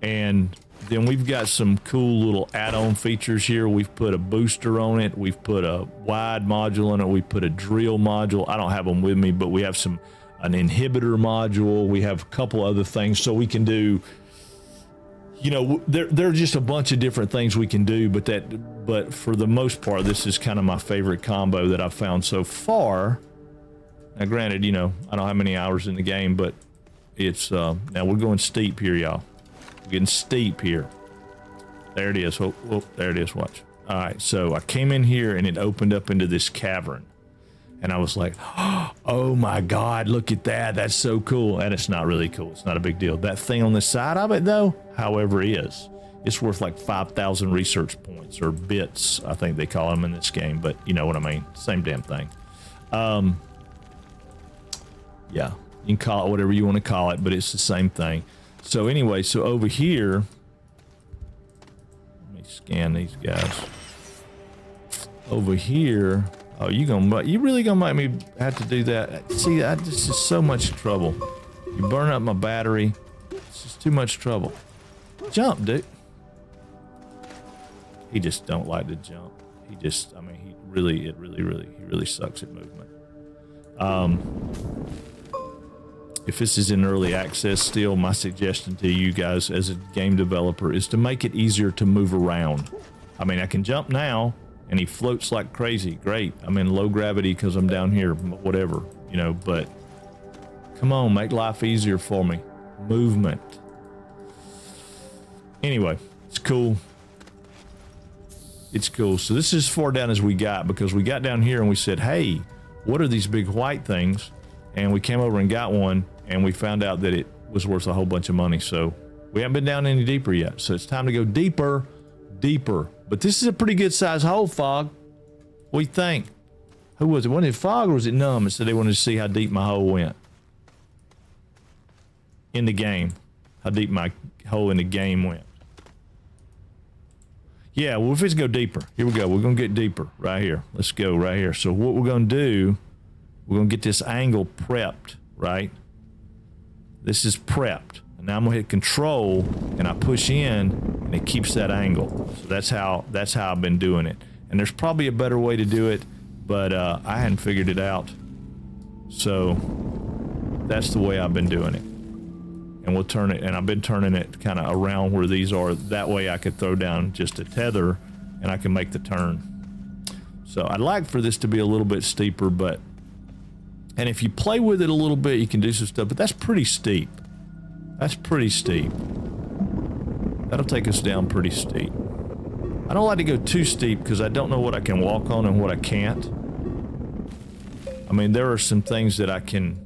And then we've got some cool little add-on features here. We've put a booster on it. We've put a wide module on it. We put a drill module. I don't have them with me, but we have an inhibitor module. We have a couple other things so we can do, you know, there are just a bunch of different things we can do, but for the most part, this is kind of my favorite combo that I've found so far. Now, granted, you know, I don't have many hours in the game, but it's, now we're going steep here, y'all. We're getting steep here. There it is. Oh, there it is. Watch. All right. So I came in here and it opened up into this cavern. And I was like, oh my God, look at that. That's so cool. And it's not really cool. It's not a big deal. That thing on the side of it, though, however, is. It's worth like 5,000 research points or bits, I think they call them in this game. But you know what I mean. Same damn thing. Yeah, you can call it whatever you want to call it, but it's the same thing. So anyway, so over here, let me scan these guys. Over here, oh, you really gonna make me have to do that? See, this is so much trouble. You burn up my battery. It's just too much trouble. Jump, dude. He just don't like to jump. He just, I mean, he really sucks at movement. If this is in early access still, my suggestion to you guys as a game developer is to make it easier to move around. I mean, I can jump now and he floats like crazy. Great. I'm in low gravity because I'm down here, whatever, you know, but come on, make life easier for me. Movement. Anyway, it's cool. It's cool. So this is as far down as we got because we got down here and we said, hey, what are these big white things? And we came over and got one and we found out that it was worth a whole bunch of money. So we haven't been down any deeper yet. So it's time to go deeper. But this is a pretty good sized hole, Fog. What do you think? Who was it? Was it Fog or was it Numb? It said they wanted to see how deep my hole went. In the game. How deep my hole in the game went. Yeah, well, if it's go deeper. Here we go. We're going to get deeper right here. Let's go right here. So what we're going to do, we're going to get this angle prepped, right? This is prepped. And now I'm going to hit control and I push in and it keeps that angle. So that's how I've been doing it. And there's probably a better way to do it, but I hadn't figured it out. So that's the way I've been doing it. And we'll turn it, and I've been turning it kind of around where these are. That way I could throw down just a tether and I can make the turn. So I'd like for this to be a little bit steeper, but, and if you play with it a little bit, you can do some stuff, but that's pretty steep. That's pretty steep. That'll take us down pretty steep. I don't like to go too steep because I don't know what I can walk on and what I can't. I mean, there are some things that I can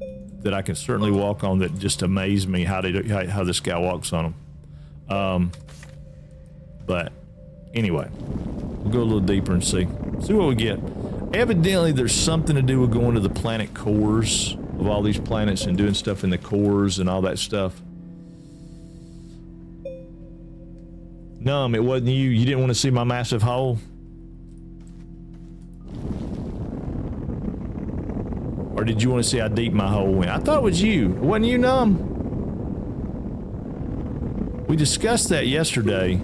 certainly walk on that just amaze me how this guy walks on them. But anyway, we'll go a little deeper and see what we get. Evidently, there's something to do with going to the planet cores of all these planets and doing stuff in the cores and all that stuff. Numb, it wasn't you. You didn't want to see my massive hole? Or did you want to see how deep my hole went? I thought it was you. It wasn't you, Numb? We discussed that yesterday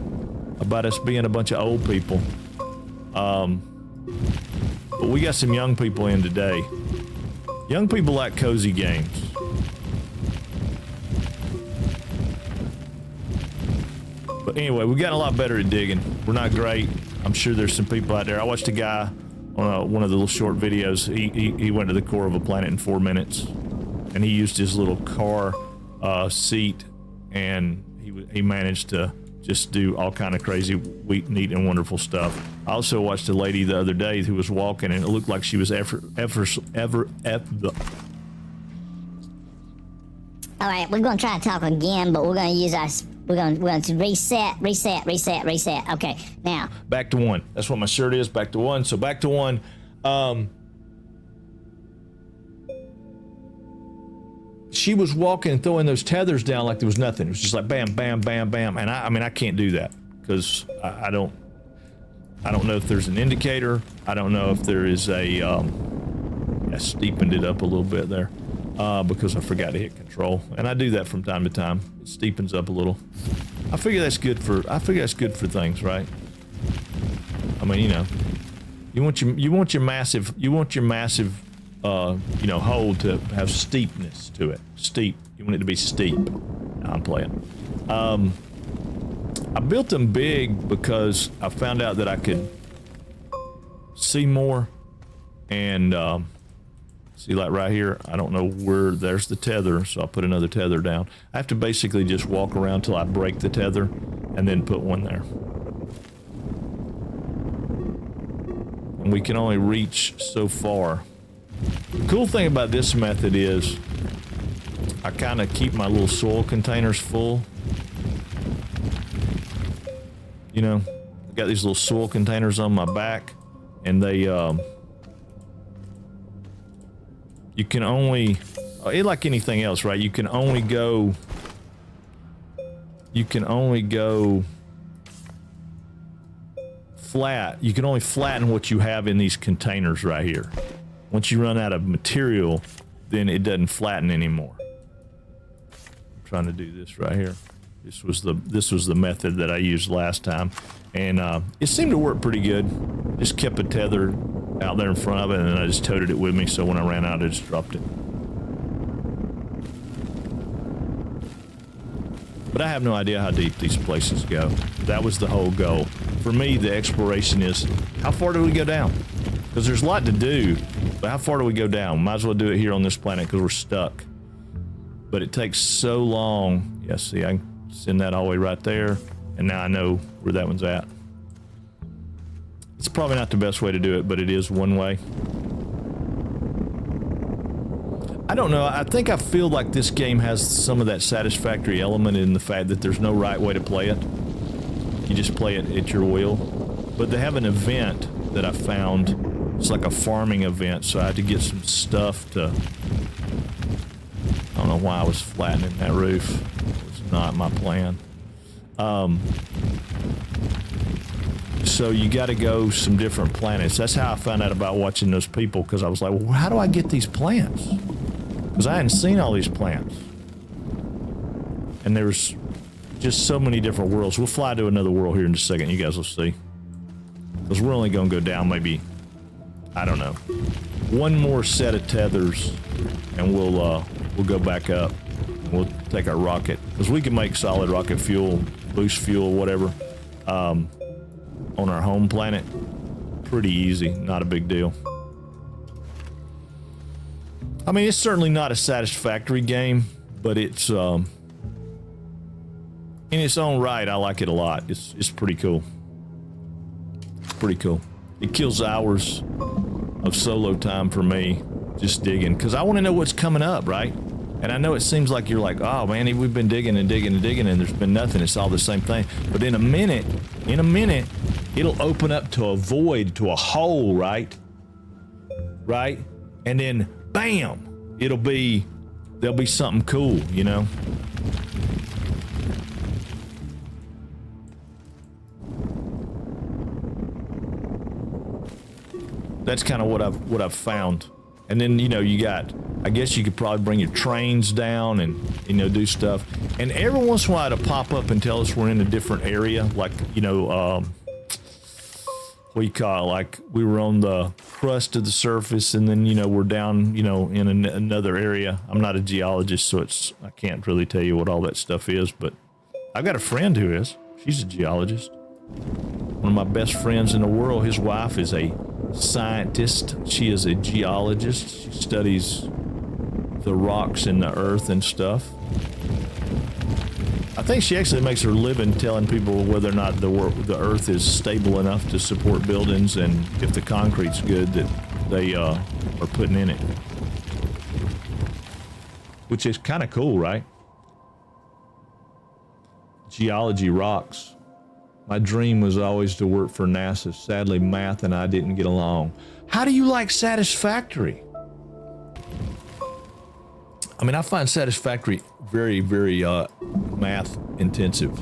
about us being a bunch of old people. But we got some young people in today. Young people like cozy games. But anyway, we've gotten a lot better at digging. We're not great. I'm sure there's some people out there. I watched a guy on one of the little short videos. He went to the core of a planet in 4 minutes, and he used his little car seat, and he managed to just do all kind of crazy, neat, and wonderful stuff. I also watched a lady the other day who was walking, and it looked like she was All right, we're gonna try to talk again, but we're gonna use our. We're going to reset. Okay, now. Back to one. That's what my shirt is, back to one. So back to one. She was walking and throwing those tethers down like there was nothing. It was just like bam, bam, bam, bam. And I mean, I can't do that because I don't know if there's an indicator. I don't know if there is a, I steepened it up a little bit there. Because I forgot to hit control, and I do that from time to time. It steepens up a little. I figure that's good for things, right? I mean, you know, you want your massive hole to have steepness to it. Steep. You want it to be steep. No, I'm playing. I built them big because I found out that I could see more, and see, like right here, I don't know where, there's the tether, so I'll put another tether down. I have to basically just walk around till I break the tether and then put one there. And we can only reach so far. The cool thing about this method is I kind of keep my little soil containers full. You know, I've got these little soil containers on my back, and they, you can only, like anything else, right? You can only go flat. You can only flatten what you have in these containers right here. Once you run out of material, then it doesn't flatten anymore. I'm trying to do this right here. This was the method that I used last time, and it seemed to work pretty good. Just kept a tether out there in front of it, and then I just toted it with me, so when I ran out, I just dropped it. But I have no idea how deep these places go. That was the whole goal. For me, the exploration is, how far do we go down? Because there's a lot to do, but how far do we go down? Might as well do it here on this planet because we're stuck. But it takes so long. Yeah, see, I can send that all the way right there, and now I know where that one's at. It's probably not the best way to do it, but it is one way. I don't know. I think I feel like this game has some of that satisfactory element in the fact that there's no right way to play it. You just play it at your will. But they have an event that I found. It's like a farming event, so I had to get some stuff to... I don't know why I was flattening that roof. It was not my plan. So you got to go some different planets. That's how I found out about watching those people, because I was like, well, how do I get these plants? Because I hadn't seen all these plants. And there's just so many different worlds. We'll fly to another world here in just a second. You guys will see. Because we're only going to go down maybe, I don't know, one more set of tethers, and we'll go back up. We'll take our rocket, because we can make solid rocket fuel, boost fuel, whatever. On our home planet, pretty easy, not a big deal. I mean, it's certainly not a satisfactory game, but it's in its own right, I like it a lot. It's pretty cool. Pretty cool. It kills hours of solo time for me, just digging, because I want to know what's coming up, right? And I know it seems like you're like, oh man, we've been digging and digging and digging, and there's been nothing. It's all the same thing. But in a minute, it'll open up to a void, to a hole, right? Right? And then, bam, there'll be something cool, you know? That's kind of what I've found. And then, you know, you got, I guess you could probably bring your trains down and, you know, do stuff. And every once in a while it'll pop up and tell us we're in a different area. Like, you know, what do you call it? Like we were on the crust of the surface and then, you know, we're down, you know, in another area. I'm not a geologist, so I can't really tell you what all that stuff is, but I've got a friend who is. She's a geologist. One of my best friends in the world, his wife is a scientist. She is a geologist. She studies the rocks in the earth and stuff. I think she actually makes her living telling people whether or not the earth is stable enough to support buildings and if the concrete's good that they are putting in it. Which is kind of cool, right? Geology rocks. My dream was always to work for NASA. Sadly, math and I didn't get along. How do you like Satisfactory? I mean, I find Satisfactory very, very math intensive.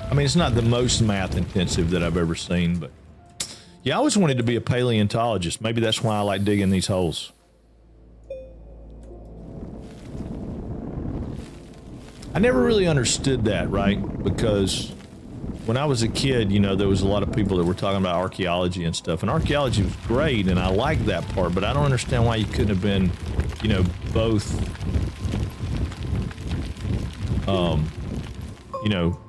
I mean, it's not the most math intensive that I've ever seen, but yeah, I always wanted to be a paleontologist. Maybe that's why I like digging these holes. I never really understood that, right? Because when I was a kid, you know, there was a lot of people that were talking about archaeology and stuff, and archaeology was great, and I liked that part, but I don't understand why you couldn't have been, you know, both, you know,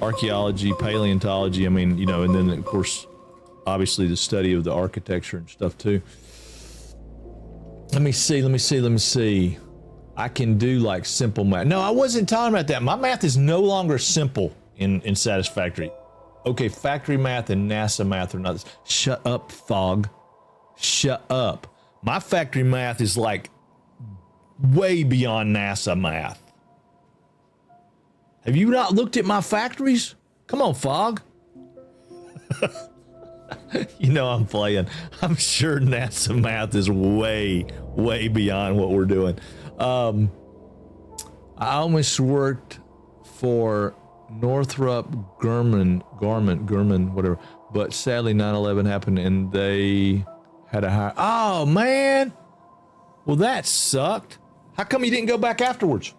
archaeology, paleontology, I mean, you know, and then, of course, obviously the study of the architecture and stuff, too. Let me see. I can do like simple math. No, I wasn't talking about that. My math is no longer simple in Satisfactory. Okay, factory math and NASA math are not. Shut up, Fog. Shut up. My factory math is like way beyond NASA math. Have you not looked at my factories? Come on, Fog. You know I'm playing. I'm sure NASA math is way, way beyond what we're doing. I almost worked for Northrop Grumman, whatever. But sadly, 9/11 happened and they had a hire. Oh, man. Well, that sucked. How come you didn't go back afterwards?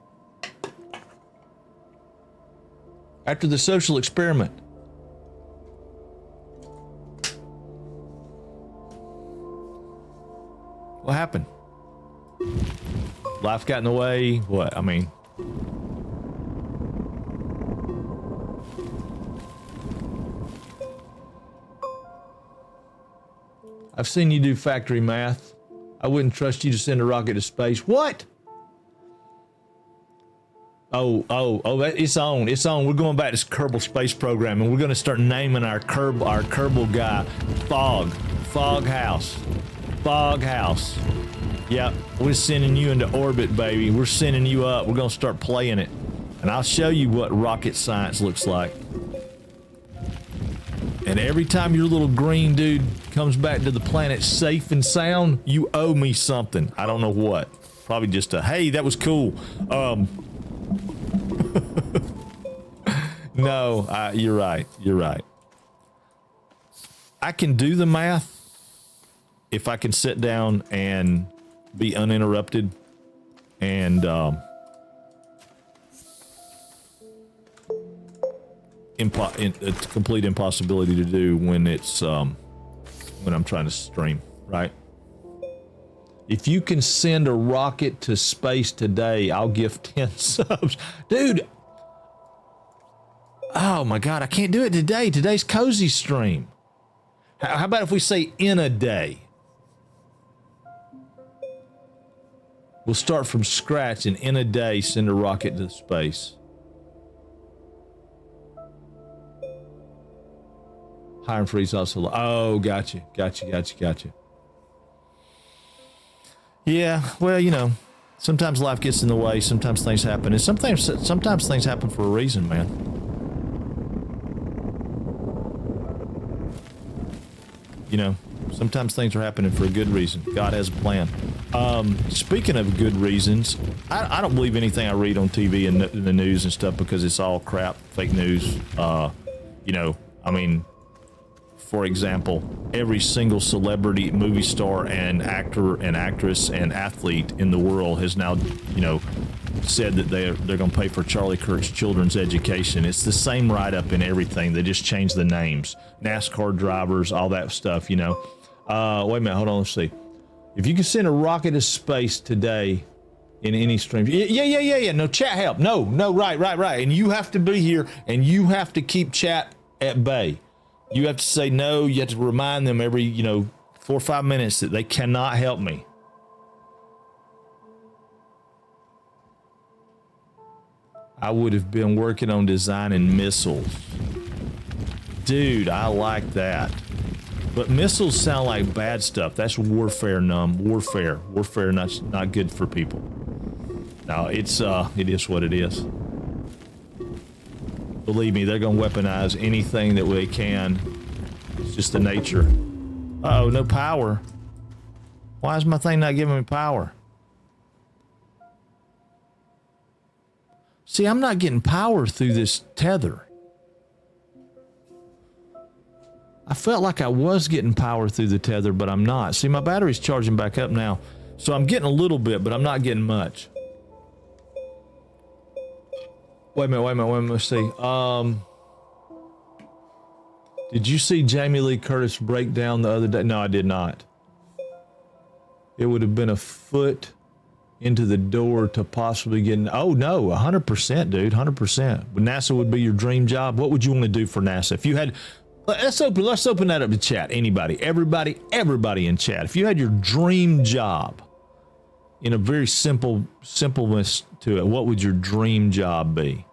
After the social experiment? What happened? Life got in the way? What? I mean... I've seen you do factory math. I wouldn't trust you to send a rocket to space. What? Oh, it's on. It's on. We're going back to Kerbal Space Program, and we're going to start naming our Kerbal guy Fog House. Yep, we're sending you into orbit, baby. We're sending you up. We're going to start playing it. And I'll show you what rocket science looks like. And every time your little green dude comes back to the planet safe and sound, you owe me something. I don't know what. Probably just a, hey, that was cool. No, you're right. You're right. I can do the math if I can sit down and be uninterrupted and it's a complete impossibility to do when it's when I'm trying to stream, right? If you can send a rocket to space today, I'll give 10 subs. Dude, oh my God, I can't do it today. Today's cozy stream. How about if we say in a day? We'll start from scratch and in a day send a rocket to space. Hire and freeze also. Oh, gotcha. Yeah, well, you know, sometimes life gets in the way. Sometimes things happen, and sometimes things happen for a reason, man. You know, Sometimes things are happening for a good reason. God has a plan. Speaking of good reasons, I don't believe anything I read on TV and the news and stuff because it's all crap, fake news. You know, I mean, for example, every single celebrity, movie star, and actor and actress and athlete in the world has now, you know, said that they're going to pay for Charlie Kirk's children's education. It's the same write-up in everything. They just change the names. NASCAR drivers, all that stuff, you know. Wait a minute, hold on, let's see. If you can send a rocket to space today in any stream. Yeah. No, chat help. No, right. And you have to be here, and you have to keep chat at bay. You have to say no. You have to remind them every, 4 or 5 minutes that they cannot help me. I would have been working on designing missiles. Dude, I like that. But missiles sound like bad stuff. That's warfare, warfare. Warfare not good for people. No, it is what it is. Believe me, they're gonna weaponize anything that they can. It's just the nature. Uh-oh, no power. Why is my thing not giving me power? See, I'm not getting power through this tether. I felt like I was getting power through the tether, but I'm not. See, my battery's charging back up now. So I'm getting a little bit, but I'm not getting much. Wait a minute, let's see. Did you see Jamie Lee Curtis break down the other day? No, I did not. It would have been a foot into the door to possibly getting, oh no, 100%, dude, 100%. But NASA would be your dream job. What would you want to do for NASA? If you had, let's open that up to chat. Anybody, everybody in chat. If you had your dream job, in a very simpleness to it, what would your dream job be?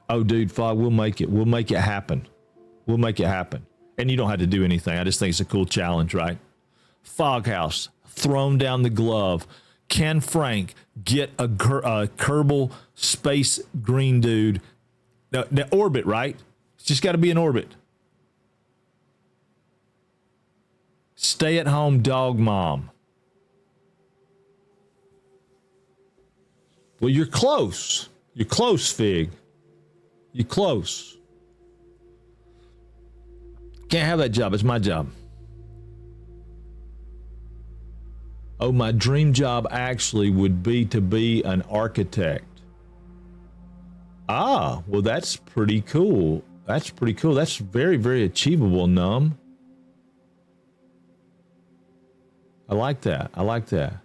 Oh, dude, Fog, we'll make it. We'll make it happen. We'll make it happen. And you don't have to do anything. I just think it's a cool challenge, right? Foghouse, thrown down the glove. Ken Frank, get a Kerbal space green dude. Now, orbit, right? It's just got to be in orbit. Stay at home dog mom. Well, you're close. You're close, Fig. You're close. Can't have that job. It's my job. Oh, my dream job actually would be to be an architect. Ah, well, that's pretty cool. That's pretty cool. That's very, very achievable, Num. I like that. I like that.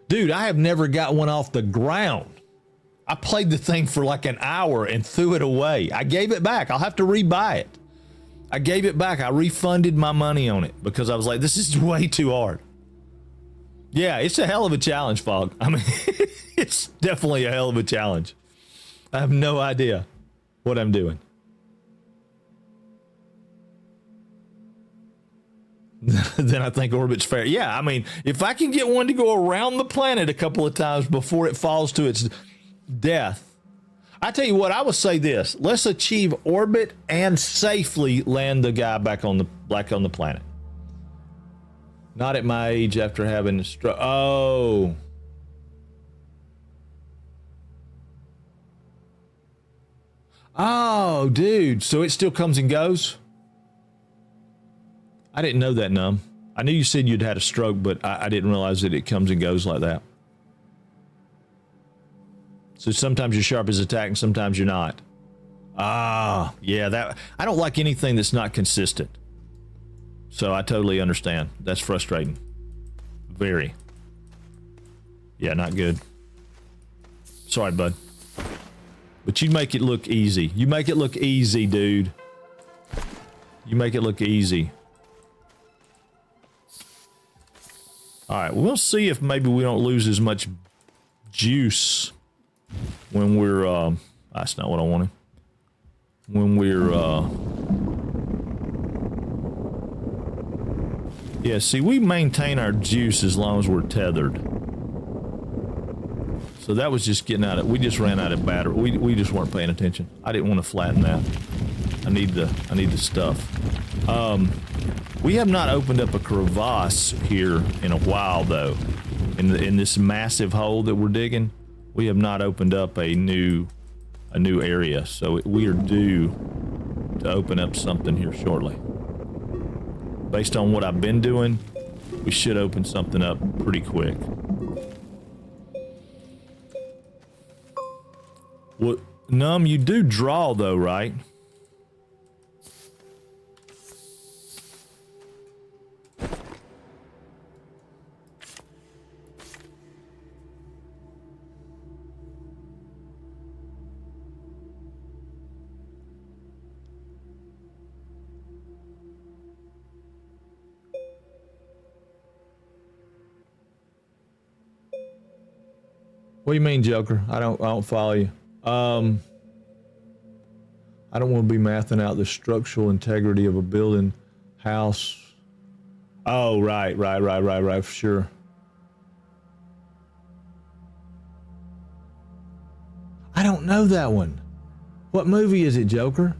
Dude, I have never got one off the ground. I played the thing for like an hour and threw it away. I gave it back. I'll have to rebuy it. I gave it back. I refunded my money on it because I was like, this is way too hard. Yeah, it's a hell of a challenge, Fog. I mean, it's definitely a hell of a challenge. I have no idea what I'm doing. Then I think orbit's fair. Yeah, I mean, if I can get one to go around the planet a couple of times before it falls to its death, I tell you what, I would say this: let's achieve orbit and safely land the guy back on the planet. Not at my age after having a stroke. Oh, dude. So it still comes and goes? I didn't know that, Num. I knew you said you'd had a stroke, but I didn't realize that it comes and goes like that. So sometimes you're sharp as a tack and sometimes you're not. Ah, yeah, that I don't like anything that's not consistent. So I totally understand. That's frustrating. Very. Yeah, not good. Sorry, bud. But you make it look easy. You make it look easy, dude. You make it look easy. All right, we'll see if maybe we don't lose as much juice when we're, that's not what I wanted. When we're, yeah, see, we maintain our juice as long as we're tethered. So that was just getting out of, we just ran out of battery. We just weren't paying attention. I didn't want to flatten that. I need the stuff. We have not opened up a crevasse here in a while though. In this massive hole that we're digging, we have not opened up a new area. So we are due to open up something here shortly. Based on what I've been doing, we should open something up pretty quick. What, Num, you do draw though, right? What do you mean, Joker? I don't follow you. I don't want to be mathing out the structural integrity of a building, house. Oh, right, for sure. I don't know that one. What movie is it, Joker?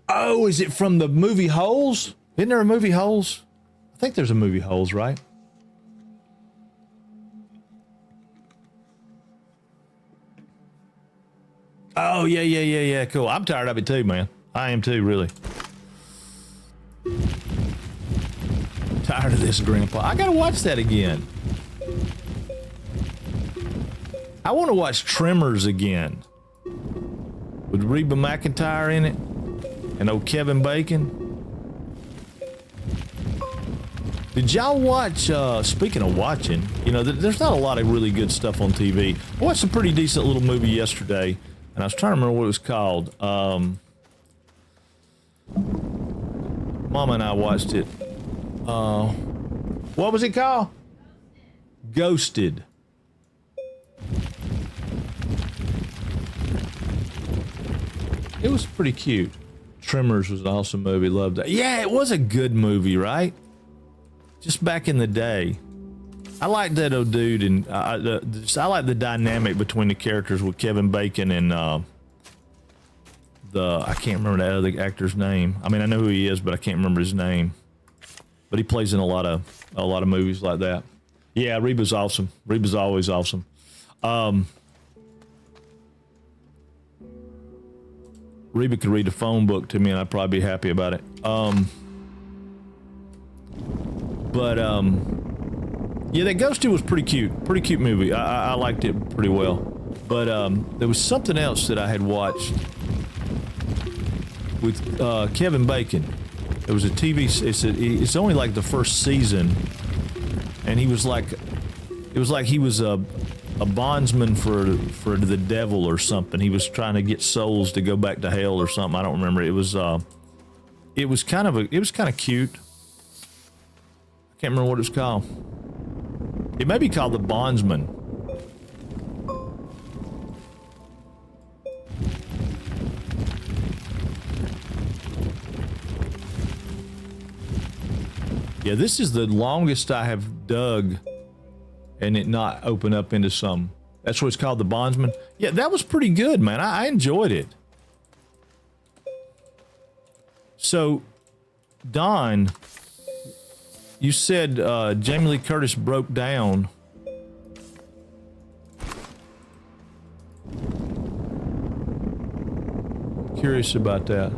Oh, is it from the movie Holes? Isn't there a movie Holes? I think there's a movie Holes, right? Oh, yeah, cool. I'm tired of it too, man. I am too, really. Tired of this, Grandpa. I gotta watch that again. I want to watch Tremors again. With Reba McEntire in it. And old Kevin Bacon. Did y'all watch, speaking of watching, you know, there's not a lot of really good stuff on TV. I watched a pretty decent little movie yesterday, and I was trying to remember what it was called. Mama and I watched it. What was it called? Ghosted. It was pretty cute. Tremors was an awesome movie. Loved it. Yeah, it was a good movie, right? Just back in the day. I like that old dude, and I like the dynamic between the characters with Kevin Bacon and I can't remember that other actor's name. I mean, I know who he is, but I can't remember his name. But he plays in a lot of movies like that. Yeah, Reba's awesome. Reba's always awesome. Reba could read a phone book to me, and I'd probably be happy about it. Yeah, that Ghosted was pretty cute movie. I liked it pretty well. But there was something else that I had watched with Kevin Bacon. It was a TV. It's only like the first season, and he was like, it was like he was a bondsman for the devil or something. He was trying to get souls to go back to hell or something. I don't remember. It was kind of cute. I can't remember what it was called. It may be called The Bondsman. Yeah, this is the longest I have dug and it not open up into some. That's what it's called, The Bondsman. Yeah, that was pretty good, man. I enjoyed it. So, Don, you said Jamie Lee Curtis broke down. Curious about that.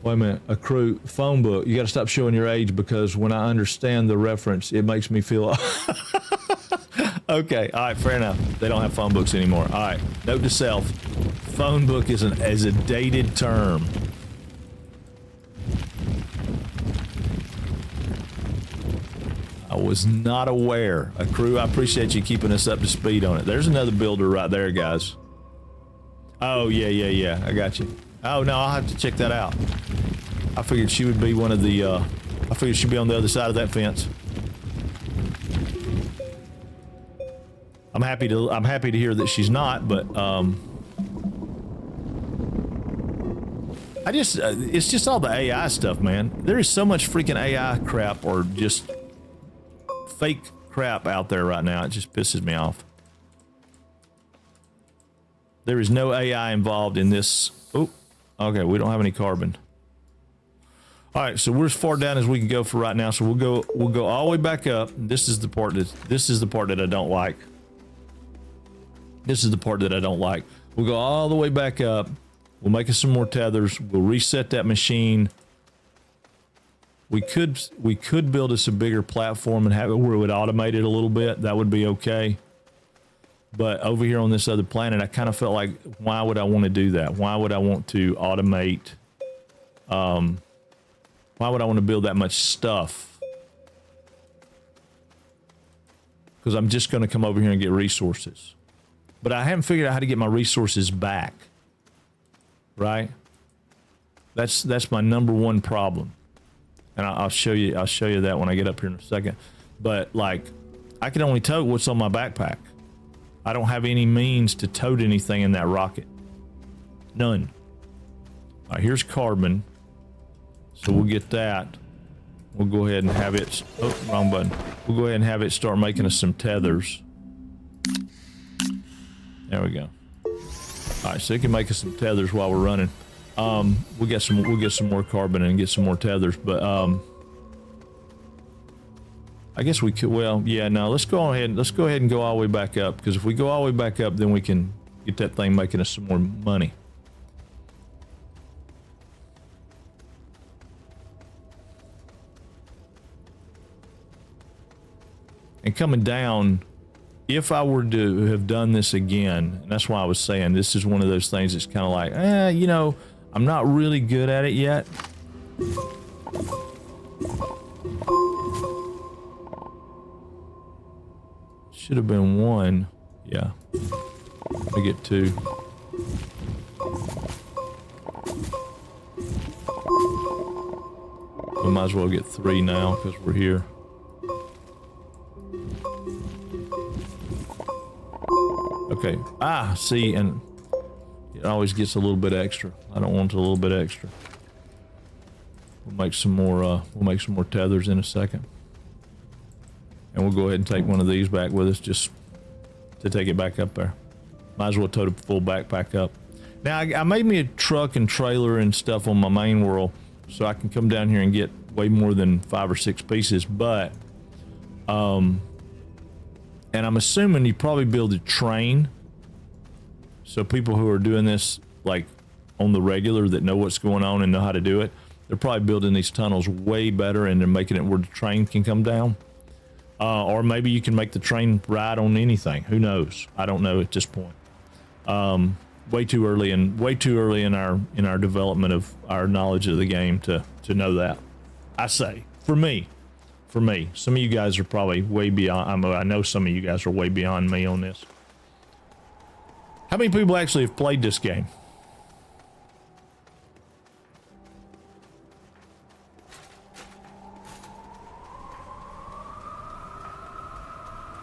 Wait a minute, a crew phone book. You got to stop showing your age because when I understand the reference, it makes me feel. Okay, all right, fair enough. They don't have phone books anymore. All right, note to self: phone book is a dated term. I was not aware. A crew, I appreciate you keeping us up to speed on it. There's another builder right there, guys. Oh yeah. I got you. Oh no, I'll have to check that out. I figured she would be one of the. I figured she'd be on the other side of that fence. I'm happy to hear that she's not, but it's just all the AI stuff, man. There is so much freaking AI crap or just fake crap out there right now. It just pisses me off. There is no AI involved in this. Oh, okay. We don't have any carbon. All right, so we're as far down as we can go for right now. So we'll go all the way back up. This is the part that I don't like. This is the part that I don't like. We'll go all the way back up. We'll make us some more tethers. We'll reset that machine. We could build us a bigger platform and have it where it would automate it a little bit. That would be okay. But over here on this other planet, I kind of felt like, why would I want to do that? Why would I want to automate? Why would I want to build that much stuff? Because I'm just going to come over here and get resources. But I haven't figured out how to get my resources back. Right? That's my number one problem. And I'll show you that when I get up here in a second. But like, I can only tote what's on my backpack. I don't have any means to tote anything in that rocket. None. All right, here's carbon. So we'll get that. We'll go ahead and have it. Oh, wrong button. We'll go ahead and have it start making us some tethers. There we go. All right, so it can make us some tethers while we're running. We'll get some more carbon and get some more tethers, but I guess we could. Well, yeah, no. Let's go ahead and go all the way back up, because if we go all the way back up, then we can get that thing making us some more money. And coming down, if I were to have done this again, and that's why I was saying this is one of those things that's kind of like, you know, I'm not really good at it yet. Should have been one. Yeah. I get two. We might as well get three now because we're here. Okay. Ah, see, and it always gets a little bit extra. I don't want a little bit extra. We'll make some more. We'll make some more tethers in a second, and we'll go ahead and take one of these back with us just to take it back up there. Might as well tote a full backpack up. Now I made me a truck and trailer and stuff on my main world, so I can come down here and get way more than 5 or 6 pieces. But and I'm assuming you probably build a train. So people who are doing this like on the regular that know what's going on and know how to do it, they're probably building these tunnels way better, and they're making it where the train can come down. Or maybe you can make the train ride on anything. Who knows? I don't know at this point. Way too early in our development of our knowledge of the game to know that. I say, for me. Some of you guys are probably way beyond. I know some of you guys are way beyond me on this. How many people actually have played this game?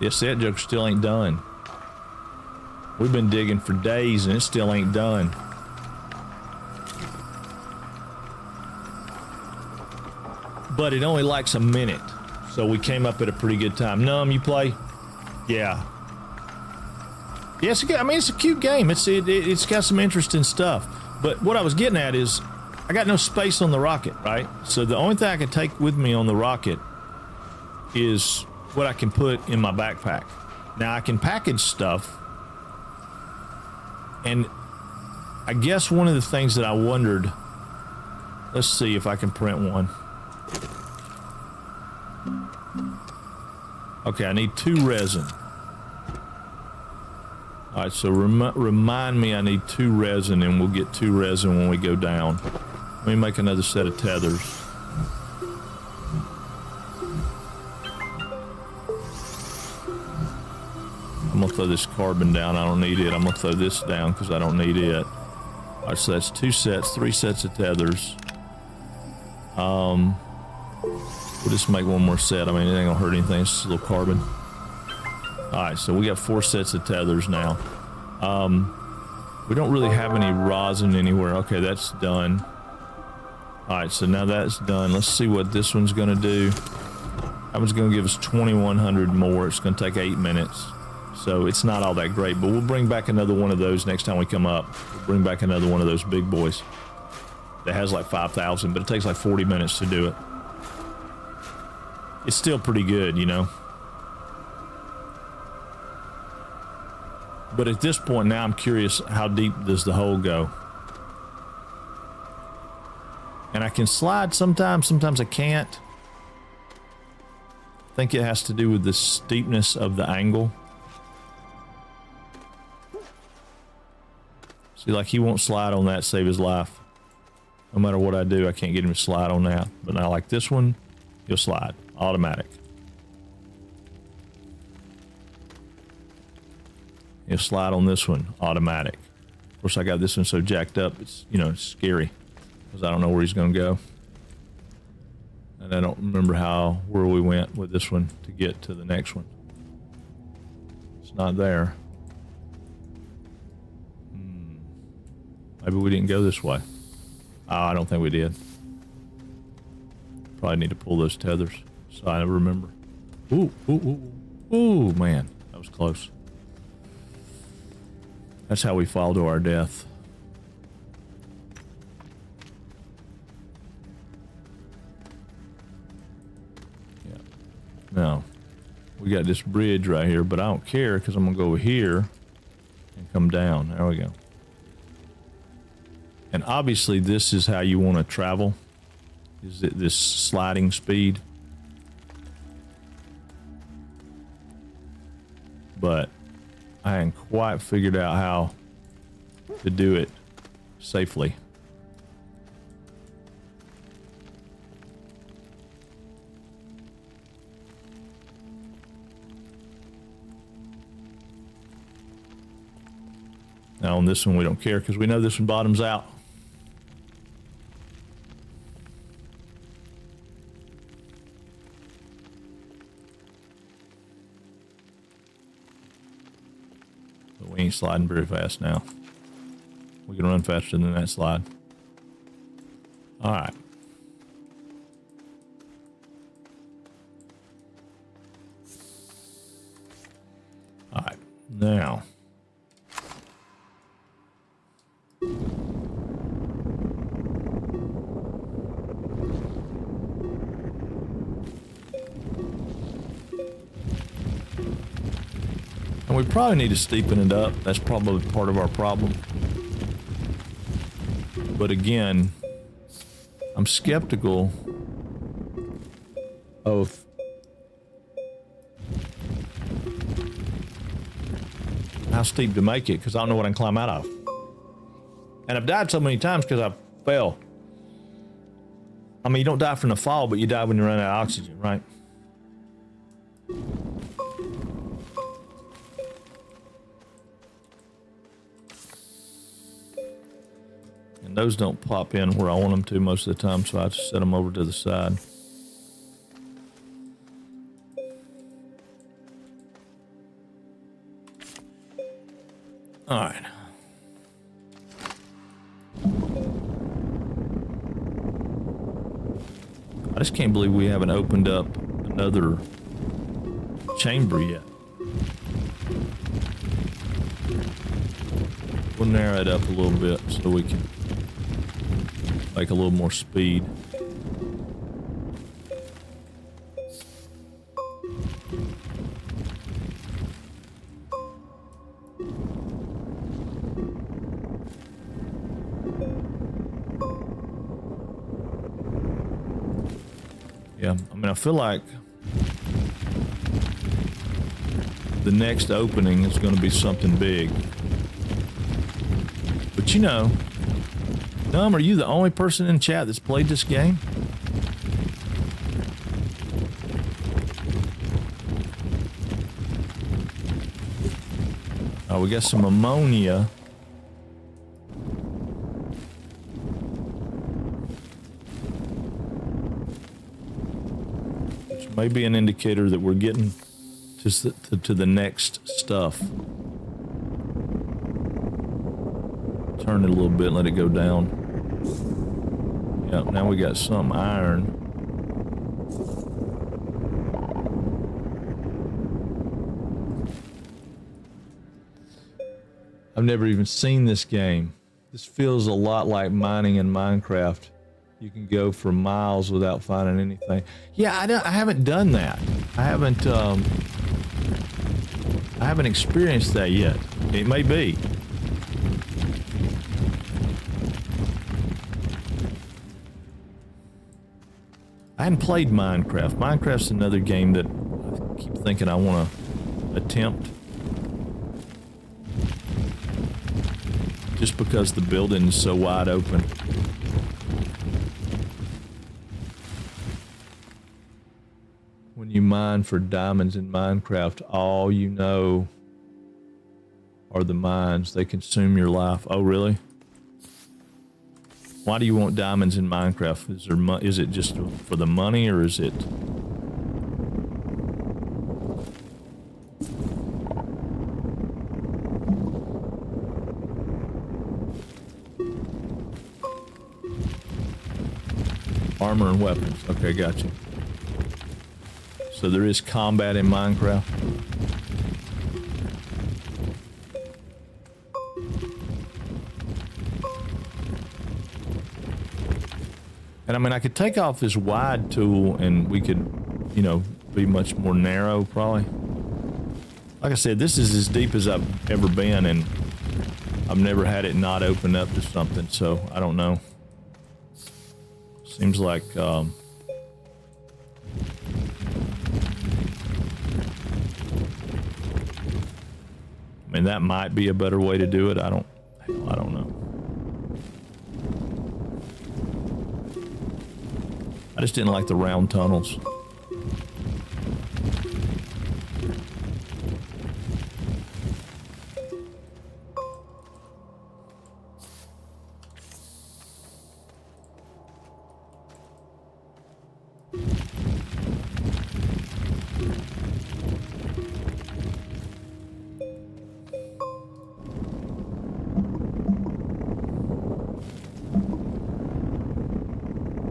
Yes, that joke still ain't done. We've been digging for days and it still ain't done. But it only likes a minute. So we came up at a pretty good time. Num, you play? Yeah. Yeah, it's a good, I mean, it's a cute game. It's got some interesting stuff. But what I was getting at is, I got no space on the rocket, right? So the only thing I can take with me on the rocket is what I can put in my backpack. Now I can package stuff, and I guess one of the things that I wondered, let's see if I can print one. Okay, I need 2 resin. All right, so remind me I need 2 resin, and we'll get 2 resin when we go down. Let me make another set of tethers. I'm gonna throw this carbon down. I don't need it. I'm gonna throw this down because I don't need it. All right, so that's 2 sets, 3 sets of tethers. We'll just make one more set. I mean, it ain't gonna hurt anything. It's just a little carbon. All right, so we got 4 sets of tethers now. We don't really have any rosin anywhere. Okay, that's done. All right, so now that's done. Let's see what this one's going to do. That one's going to give us 2,100 more. It's going to take 8 minutes. So it's not all that great, but we'll bring back another one of those next time we come up. We'll bring back another one of those big boys that has like 5,000, but it takes like 40 minutes to do it. It's still pretty good, you know. But at this point now, I'm curious, how deep does the hole go? And I can slide sometimes I can't. I think it has to do with the steepness of the angle. See, like he won't slide on that, save his life. No matter what I do, I can't get him to slide on that. But now like this one, he'll slide, automatic. He'll slide on this one, automatic. Of course, I got this one so jacked up, it's, you know, it's scary. Because I don't know where he's going to go. And I don't remember where we went with this one to get to the next one. It's not there. Maybe we didn't go this way. Oh, I don't think we did. Probably need to pull those tethers. So I remember. Ooh, ooh, ooh. Ooh, man. That was close. That's how we fall to our death. Yeah. Now, we got this bridge right here, but I don't care because I'm going to go over here and come down. There we go. And obviously this is how you want to travel. Is it this sliding speed? But I hadn't quite figured out how to do it safely. Now on this one we don't care because we know this one bottoms out. We ain't sliding very fast now. We can run faster than that slide. All right. All right. Now. And we probably need to steepen it up. That's probably part of our problem. But again, I'm skeptical of how steep to make it because I don't know what I can climb out of. And I've died so many times because I fell. I mean, you don't die from the fall, but you die when you run out of oxygen, right? Those don't pop in where I want them to most of the time, so I just set them over to the side. All right. I just can't believe we haven't opened up another chamber yet. We'll narrow it up a little bit so we can make a little more speed. Yeah, I mean, I feel like the next opening is going to be something big. But you know, Dumb, are you the only person in chat that's played this game? Oh, we got some ammonia. Which may be an indicator that we're getting to the next stuff. Turn it a little bit, let it go down. Yep, now we got some iron. I've never even seen this game. This feels a lot like mining in Minecraft. You can go for miles without finding anything. Yeah, I haven't done that. I haven't experienced that yet. It may be. I hadn't played Minecraft. Minecraft's another game that I keep thinking I want to attempt. Just because the building is so wide open. When you mine for diamonds in Minecraft, all you know are the mines. They consume your life. Oh, really? Why do you want diamonds in Minecraft? Is it just for the money, or is it... Armor and weapons. Okay, gotcha. So there is combat in Minecraft. And I mean, I could take off this wide tool and we could, you know, be much more narrow probably. Like I said, this is as deep as I've ever been, and I've never had it not open up to something, so I don't know. Seems like I mean, that might be a better way to do it. I don't know. I just didn't like the round tunnels.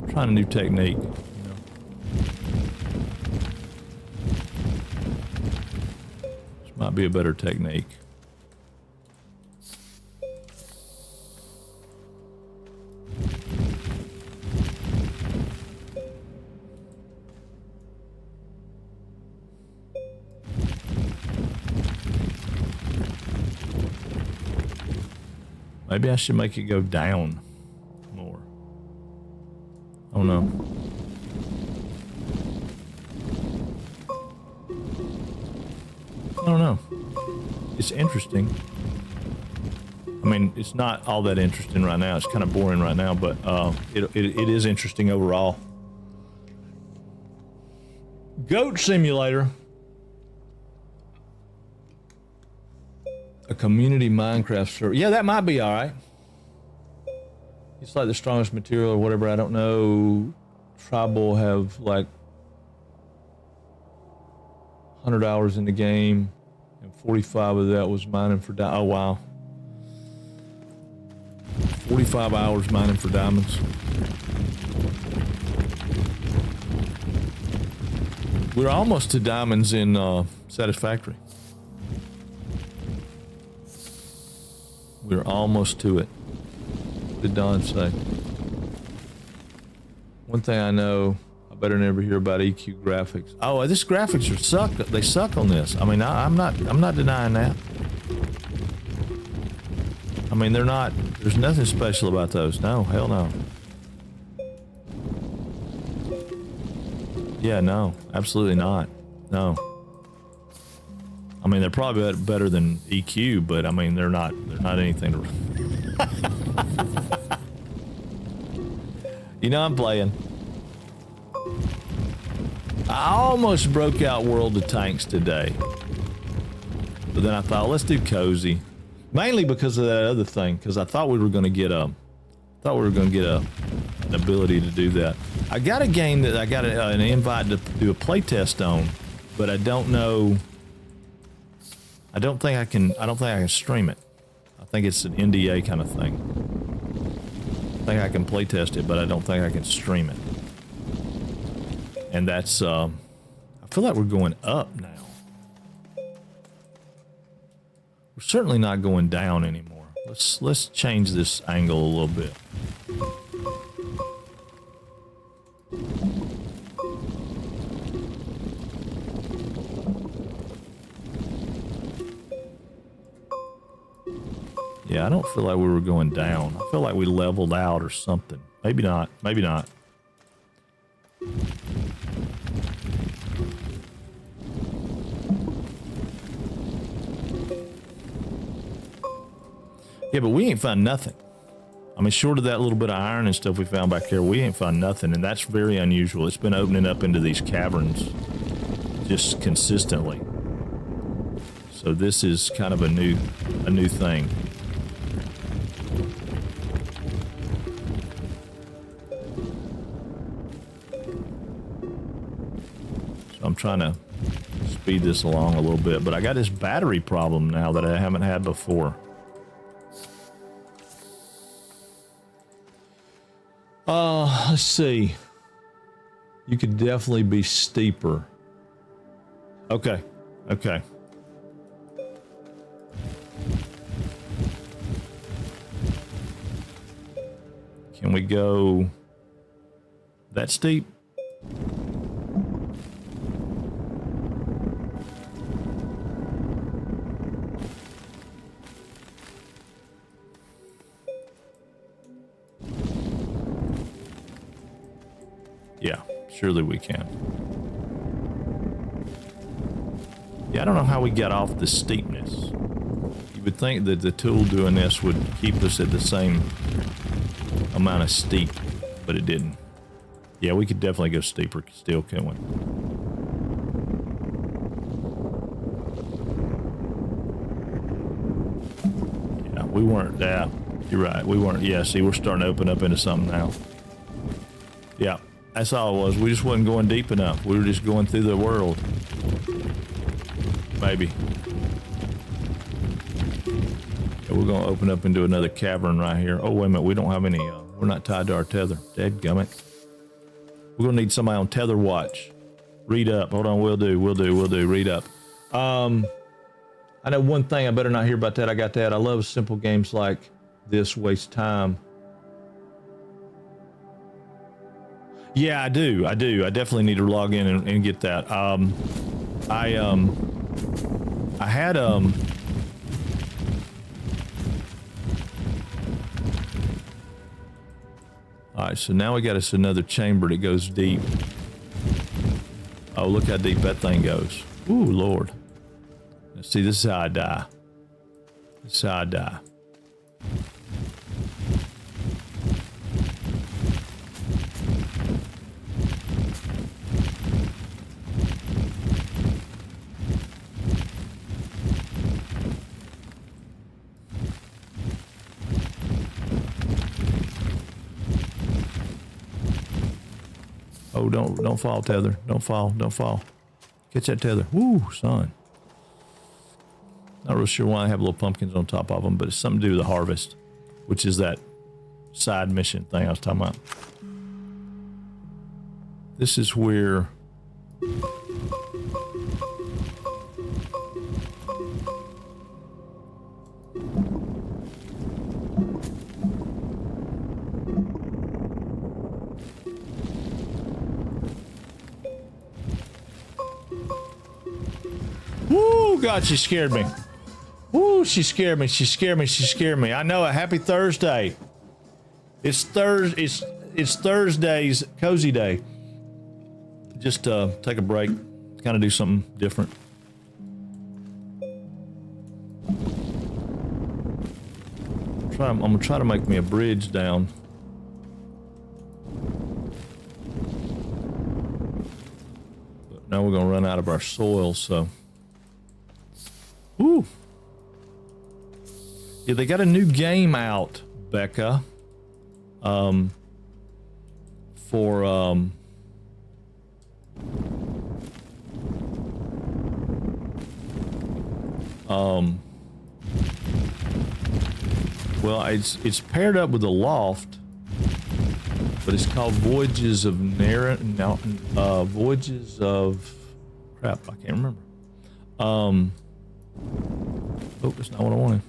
Trying a new technique, you know. This might be a better technique. Maybe I should make it go down more. Oh no. I don't know. It's interesting. I mean, it's not all that interesting right now. It's kind of boring right now, but it is interesting overall. Goat Simulator. A community Minecraft server. Yeah, that might be all right. It's like the strongest material or whatever. I don't know. Tribal have like 100 hours in the game, and 45 of that was mining for diamonds. Oh wow. 45 hours mining for diamonds. We're almost to diamonds in Satisfactory. We're almost to it. What did Don say? One thing I know, I better never hear about EQ graphics. Oh, this graphics are suck. They suck on this. I mean, I'm not denying that. I mean, they're not. There's nothing special about those. No, hell no. Yeah, no, absolutely not. No. I mean, they're probably better than EQ, but I mean, they're not anything to... You know, I'm playing. I almost broke out World of Tanks today, but then I thought, let's do Cozy, mainly because of that other thing. Because I thought we were going to get an ability to do that. I got a game that I got an invite to do a playtest on, but I don't know. I don't think I can stream it. I think it's an NDA kind of thing. think I can play test it, but I don't think I can stream it. And that's, I feel like we're going up now. We're certainly not going down anymore. Let's change this angle a little bit. Yeah, I don't feel like we were going down. I feel like we leveled out or something. Maybe not. Maybe not. Yeah, but we ain't found nothing. I mean, short of that little bit of iron and stuff we found back there, we ain't found nothing, and that's very unusual. It's been opening up into these caverns just consistently. So this is kind of a new thing. So I'm trying to speed this along a little bit, but I got this battery problem now that I haven't had before. Let's see. You could definitely be steeper. Okay. Okay. Can we go that steep? Yeah, surely we can. Yeah, I don't know how we got off the steepness. You would think that the tool doing this would keep us at the same amount of steep, but it didn't. Yeah, we could definitely go steeper still, couldn't we? Yeah, we weren't. Yeah, you're right. We weren't. Yeah, see, we're starting to open up into something now. Yeah. That's all it was. We just wasn't going deep enough. We were just going through the world. Maybe. Yeah, we're going to open up into another cavern right here. Oh, wait a minute. We don't have any, we're not tied to our tether. Dadgummit. We're going to need somebody on tether watch. Read up. Hold on. We'll do. Read up. I know one thing. I better not hear about that. I got that. I love simple games like this. Waste time. Yeah, I do. I definitely need to log in and get that. I had all right, so now we got us another chamber that goes deep. Oh, look how deep that thing goes. Ooh, Lord. Let's see, this is how I die. This is how I die. Oh, don't fall, tether. Don't fall. Catch that tether. Woo, son. Not real sure why I have little pumpkins on top of them, but it's something to do with the harvest, which is that side mission thing I was talking about. This is where... Woo, God, she scared me. Woo, she scared me. I know. A happy Thursday. It's Thursday's cozy day. Just take a break, kind of do something different. I'm gonna try to make me a bridge down. But now we're gonna run out of our soil, so. Ooh. Yeah, they got a new game out, Becca. Well, it's paired up with the loft, but it's called Voyages of Voyages of crap. I can't remember. Oh, that's not what I wanted.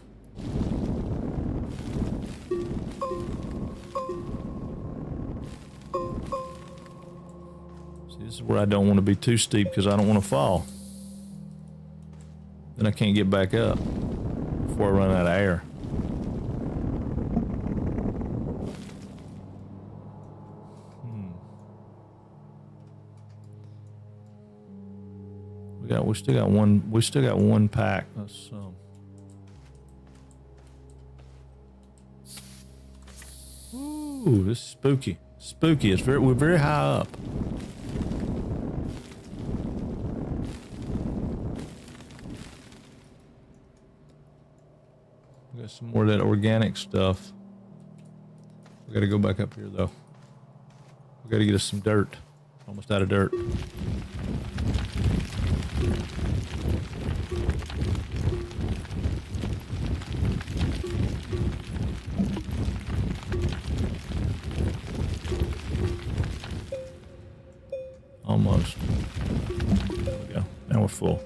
See, this is where I don't want to be too steep because I don't want to fall. Then I can't get back up before I run out of air. We still got one pack. Let's ooh, this is spooky. Spooky. We're very high up. We got some more of that organic stuff. We got to go back up here though. We got to get us some dirt. Almost out of dirt. Almost. There we go. Now we're full.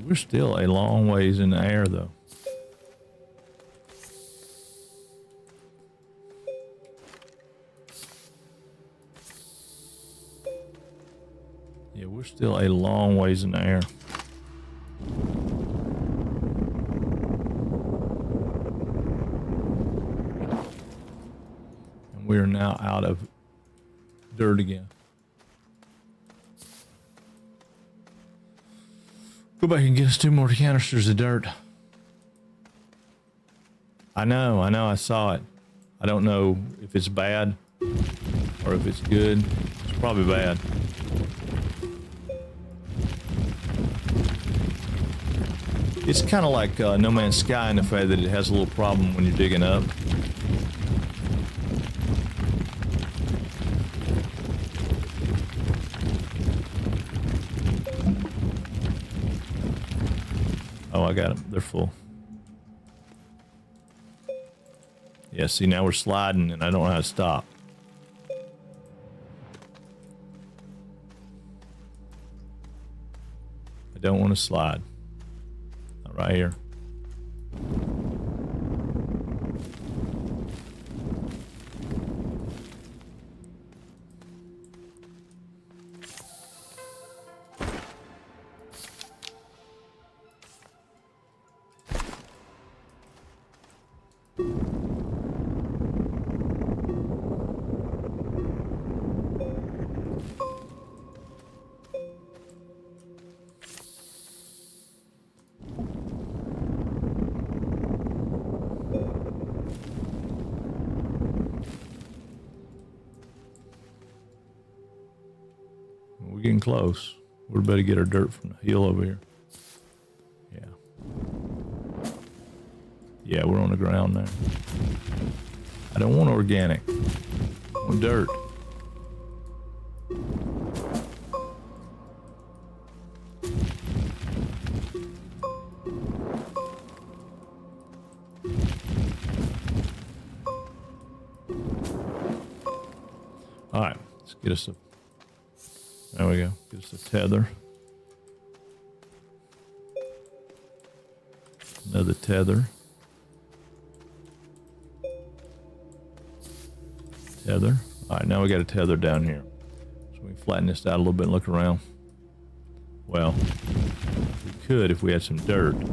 We're still a long ways in the air, though. Yeah, we're still a long ways in the air. And we are now out of dirt again. Go back and get us 2 more canisters of dirt. I know, I saw it. I don't know if it's bad or if it's good. It's probably bad. It's kind of like No Man's Sky in the fact that it has a little problem when you're digging up. Oh, I got them. They're full. Yeah, see, now we're sliding and I don't know how to stop. I don't want to slide. Not right here. We're getting close. We're about to get our dirt from the hill over here. Yeah. Yeah, we're on the ground now. I don't want organic. I want dirt. All right, let's get us a, there we go, get us a tether. Another tether. Tether. All right, now we got a tether down here. So we can flatten this out a little bit and look around. Well, we could if we had some dirt. Yeah,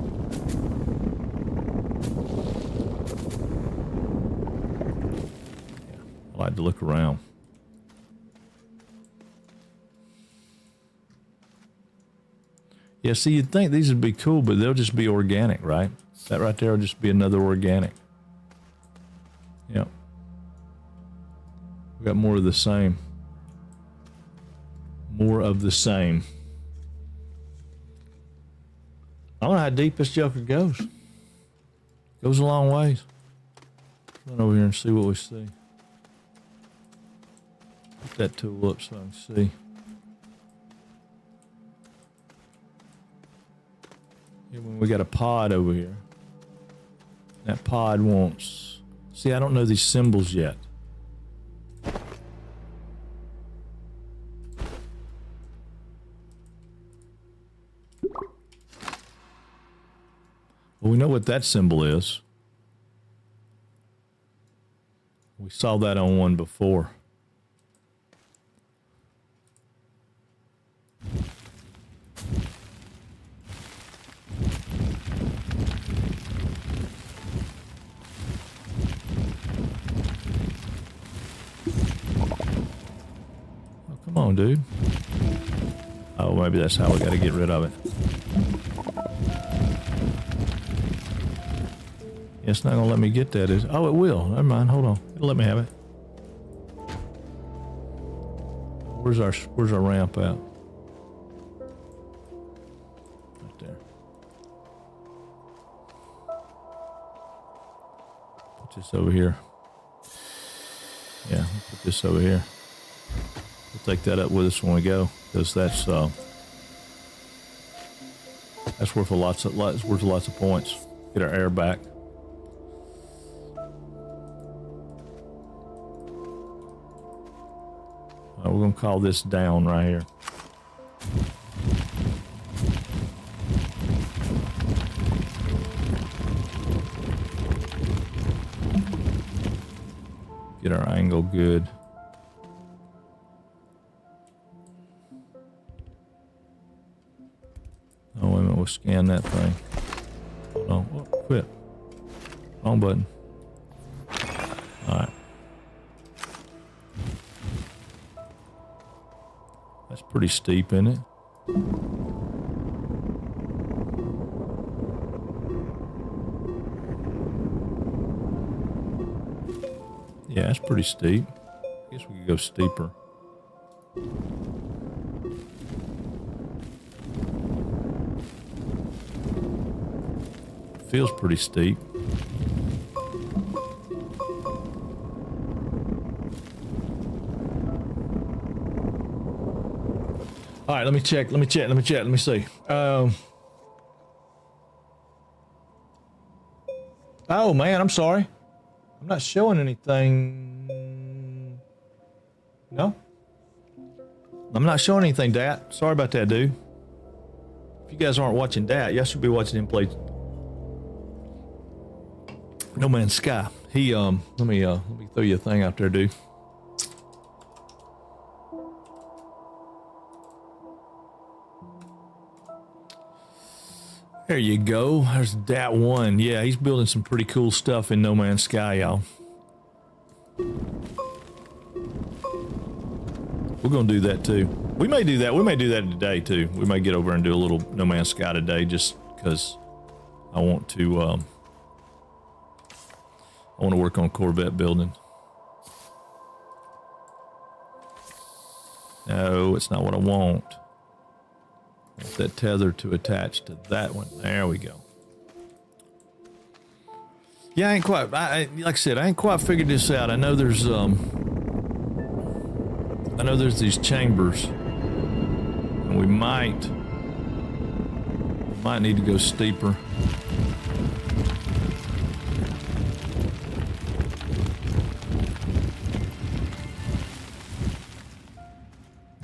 I like to look around. Yeah, see, you'd think these would be cool, but they'll just be organic, right? That right there will just be another organic. Yep. We got more of the same. More of the same. I don't know how deep this joker goes. Goes a long ways. Run over here and see what we see. Put that tool up so I can see. Here, when we got a pod over here. That pod wants... See, I don't know these symbols yet. Well, we know what that symbol is. We saw that on one before. Oh, come on, dude. Oh, maybe that's how we got to get rid of it. It's not gonna let me get that, is it? Oh, it will. Never mind. Hold on. It'll let me have it. Where's our ramp at? Right there. Put this over here. Yeah, we'll put this over here. We'll take that up with us when we go, because that's worth lots of points. Get our air back. We're going to call this down right here. Get our angle good. Oh, wait a minute. We'll scan that thing. Hold on. Oh, quit. Wrong button. All right. That's pretty steep, isn't it? Yeah, that's pretty steep. I guess we could go steeper. Feels pretty steep. All right, let me check. Let me see. Oh, man, I'm sorry. I'm not showing anything. No? I'm not showing anything, Dat. Sorry about that, dude. If you guys aren't watching Dat, y'all should be watching him play No Man's Sky. He, let me throw you a thing out there, dude. There you go. There's Dat 1. Yeah, he's building some pretty cool stuff in No Man's Sky, y'all. We're going to do that, too. We may do that. We may do that today, too. We may get over and do a little No Man's Sky today just because I want to, work on Corvette building. No, it's not what I want. That tether to attach to that one. There we go. Yeah, I ain't quite. Like I said, I ain't quite figured this out. I know there's these chambers, and we might need to go steeper.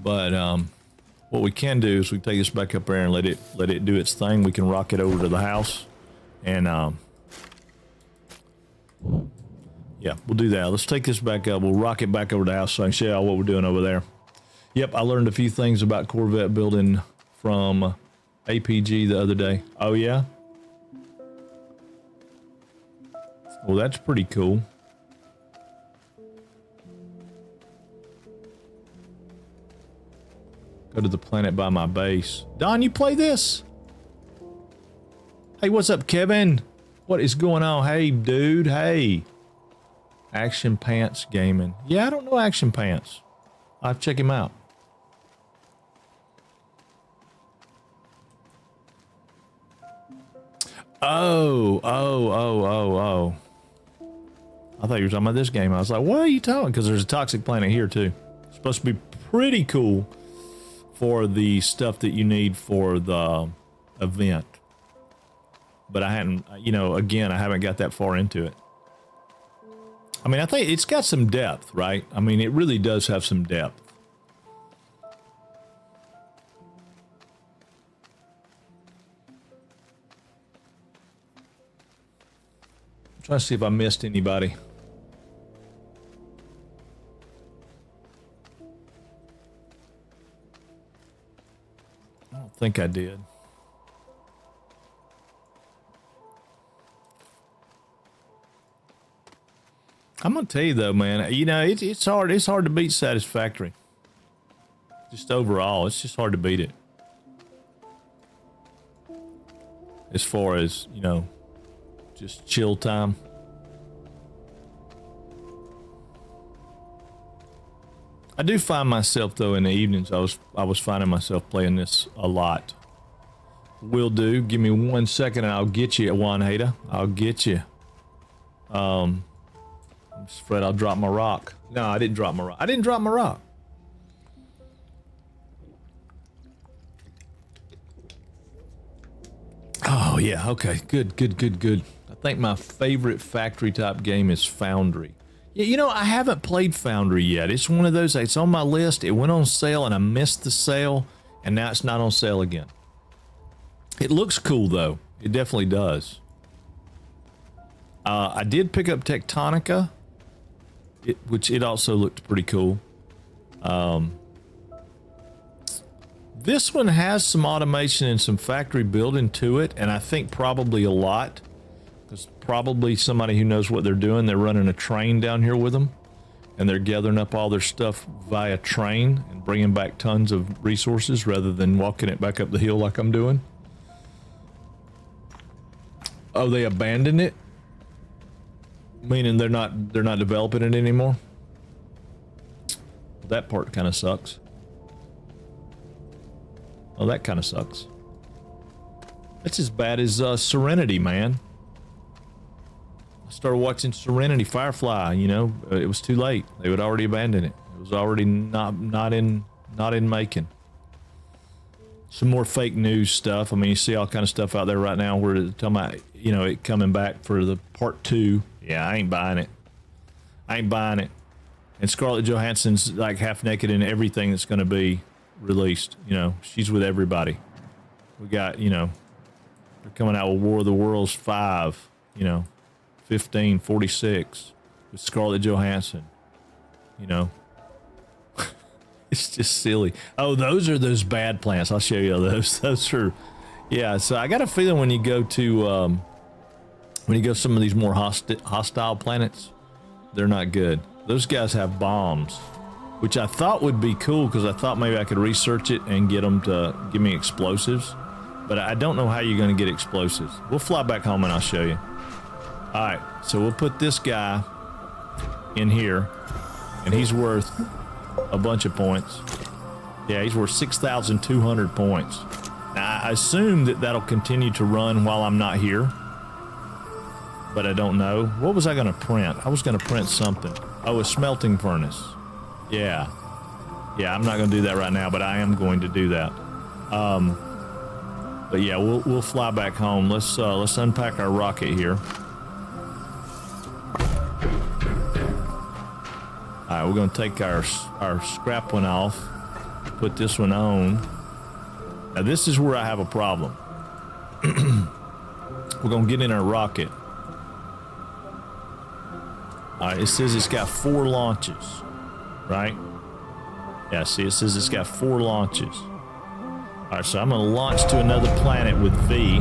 But what we can do is we take this back up there and let it do its thing. We can rock it over to the house, and yeah, we'll do that. Let's take this back up. We'll rock it back over to the house so I can show y'all what we're doing over there. Yep, I learned a few things about Corvette building from APG the other day. Oh yeah? Well, that's pretty cool. Go to the planet by my base. Don, you play this? Hey, what's up, Kevin? What is going on? Hey, dude. Hey. Action Pants Gaming. Yeah, I don't know Action Pants. I'll have to check him out. Oh. I thought you were talking about this game. I was like, what are you talking? Because there's a Toxic Planet here too. It's supposed to be pretty cool for the stuff that you need for the event. But I hadn't, you know, again, I haven't got that far into it. I mean, I think it's got some depth, right? I mean, it really does have some depth. I'm trying to see if I missed anybody. I don't think I did. I'm gonna tell you though, man. You know, it's hard. It's hard to beat Satisfactory. Just overall, it's just hard to beat it. As far as, you know, just chill time. I do find myself though in the evenings. I was finding myself playing this a lot. Will do. Give me 1 second and I'll get you, Juan Hader. I'll get you. I'm just afraid I'll drop my rock. No, I didn't drop my rock. I didn't drop my rock. Oh yeah, okay, good. I think my favorite factory type game is Foundry. Yeah, you know, I haven't played Foundry yet. It's one of those, it's on my list. It went on sale and I missed the sale and now it's not on sale again. It looks cool though. It definitely does. I did pick up Tectonica, which it also looked pretty cool. This one has some automation and some factory building to it, and I think probably a lot. There's probably somebody who knows what they're doing. They're running a train down here with them, and they're gathering up all their stuff via train and bringing back tons of resources rather than walking it back up the hill like I'm doing. Oh, they abandoned it? Meaning they're not developing it anymore? That part kind of sucks. Oh, that kind of sucks. That's as bad as Serenity, man. I started watching Serenity, Firefly, you know, it was too late. They would already abandon it. It was already not in making. Some more fake news stuff. I mean, you see all kind of stuff out there right now where they're talking about, you know, it coming back for the part 2. Yeah, I ain't buying it. I ain't buying it. And Scarlett Johansson's like half naked in everything that's going to be released. You know, she's with everybody. We got, you know, they're coming out with War of the Worlds 5, you know, 1546 with Scarlett Johansson, you know. It's just silly. Oh, those are those bad plants. I'll show you those. Those are, yeah. So I got a feeling when you go to some of these more hostile planets, they're not good. Those guys have bombs, which I thought would be cool because I thought maybe I could research it and get them to give me explosives. But I don't know how you're going to get explosives. We'll fly back home and I'll show you. All right, so we'll put this guy in here, and he's worth a bunch of points. Yeah, he's worth 6,200 points. Now, I assume that that'll continue to run while I'm not here, but I don't know. What was I going to print? I was going to print something. Oh, a smelting furnace. Yeah, I'm not going to do that right now, but I am going to do that. But yeah, we'll fly back home. Let's unpack our rocket here. All right, we're going to take our scrap one off, put this one on. Now, this is where I have a problem. We're going to get in our rocket. All right, it says it's got 4 launches, right? Yeah, see, it says it's got 4 launches. All right, so I'm going to launch to another planet with V.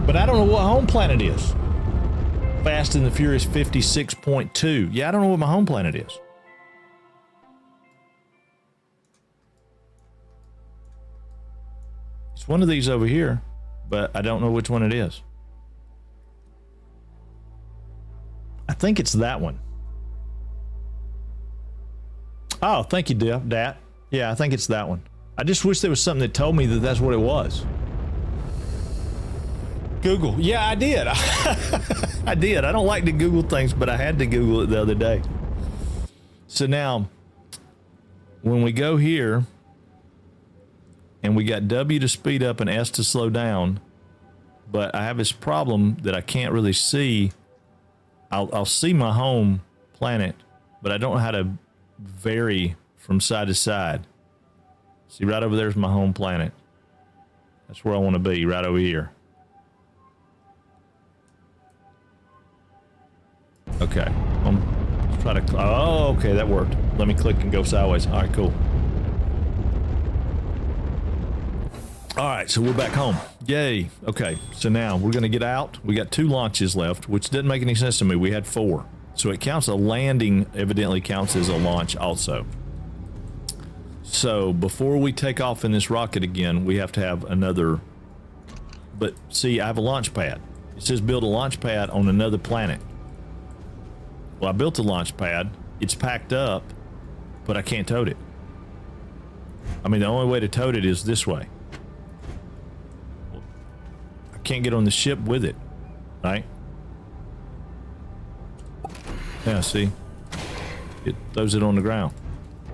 But I don't know what home planet is. Fast and the Furious 56.2. Yeah, I don't know what my home planet is. It's one of these over here, but I don't know which one it is. think it's that one. Oh, thank you, Dat. Yeah, I think it's that one. I just wish there was something that told me that that's what it was. Google. Yeah, I did. I did. I don't like to Google things, but I had to Google it the other day. So now, when we go here, and we got W to speed up and S to slow down, but I have this problem that I can't really see. I'll see my home planet, but I don't know how to vary from side to side. See, right over there's my home planet. That's where I want to be, right over here. Okay. Let's try to... Oh, okay, that worked. Let me click and go sideways. All right, cool. All right, so we're back home. Yay. Okay, so now we're going to get out. We got 2 launches left, which didn't make any sense to me. We had 4. So it counts, a landing evidently counts as a launch also. So before we take off in this rocket again, we have to have another... But see, I have a launch pad. It says build a launch pad on another planet. Well, I built a launch pad. It's packed up, but I can't tote it. I mean, the only way to tote it is this way. I can't get on the ship with it, right? Yeah, see? It throws it on the ground.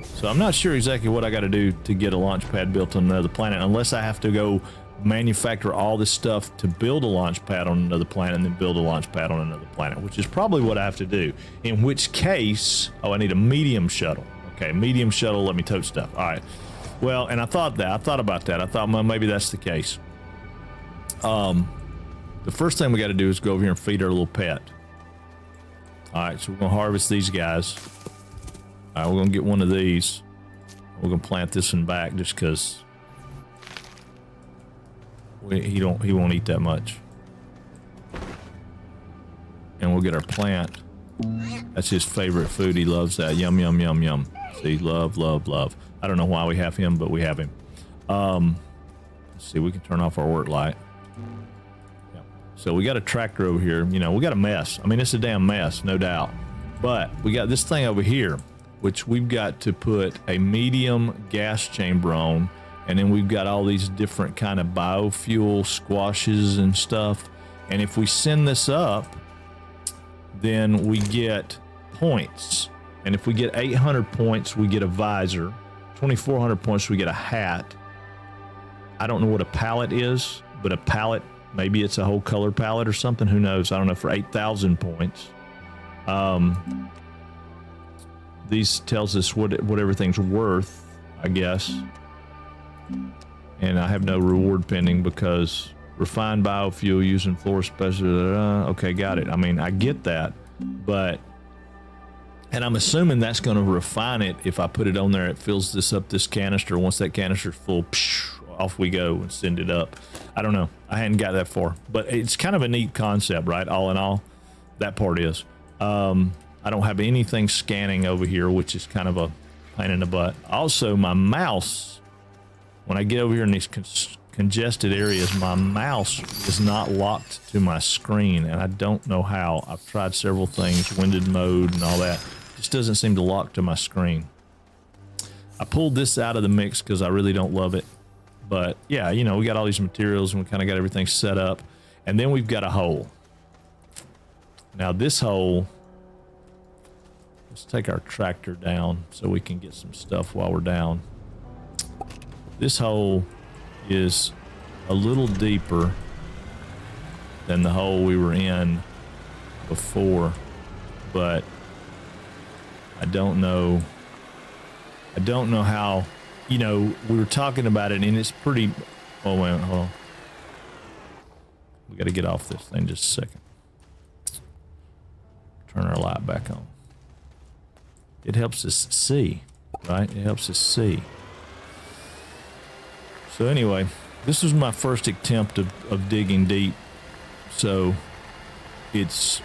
So I'm not sure exactly what I got to do to get a launch pad built on another planet, unless I have to go manufacture all this stuff to build a launch pad on another planet and then build a launch pad on another planet, which is probably what I have to do. In which case, oh, I need a medium shuttle. Okay, medium shuttle, let me tote stuff. All right. Well, and I thought about that. I thought, well, maybe that's the case. The first thing we got to do is go over here and feed our little pet. All right, so we're gonna harvest these guys. All right, we're gonna get one of these. We're gonna plant this one back just because he won't eat that much. And we'll get our plant. That's his favorite food. He loves that. Yum, yum, yum, yum. See, love, love, love. I don't know why we have him, but we have him. Let's see, we can turn off our work light. Yep. So we got a tractor over here. You know, we got a mess. I mean, it's a damn mess, no doubt. But we got this thing over here, which we've got to put a medium gas chamber on. And then we've got all these different kind of biofuel squashes and stuff. And if we send this up, then we get points. And if we get 800 points, we get a visor. 2,400 points, we get a hat. I don't know what a palette is, but a palette, maybe it's a whole color palette or something. Who knows? I don't know, for 8,000 points. These tells us what everything's worth, I guess. And I have no reward pending because refined biofuel using floor special. Okay, got it. I mean, I get that, but, and I'm assuming that's going to refine it. If I put it on there, it fills this canister. Once that canister's full, off we go and send it up. I don't know. I hadn't got that far, but it's kind of a neat concept, right? All in all, that part is. I don't have anything scanning over here, which is kind of a pain in the butt. Also, my mouse, when I get over here in these congested areas, my mouse is not locked to my screen, and I don't know how. I've tried several things, winded mode and all that. It just doesn't seem to lock to my screen. I pulled this out of the mix because I really don't love it. But yeah, you know, we got all these materials and we kind of got everything set up. And then we've got a hole. Now this hole, let's take our tractor down so we can get some stuff while we're down. This hole is a little deeper than the hole we were in before, but I don't know how, you know, we were talking about it and it's pretty, oh wait, hold on. We got to get off this thing just a second. Turn our light back on. It helps us see, right? It helps us see. So anyway, this was my first attempt of digging deep. So it's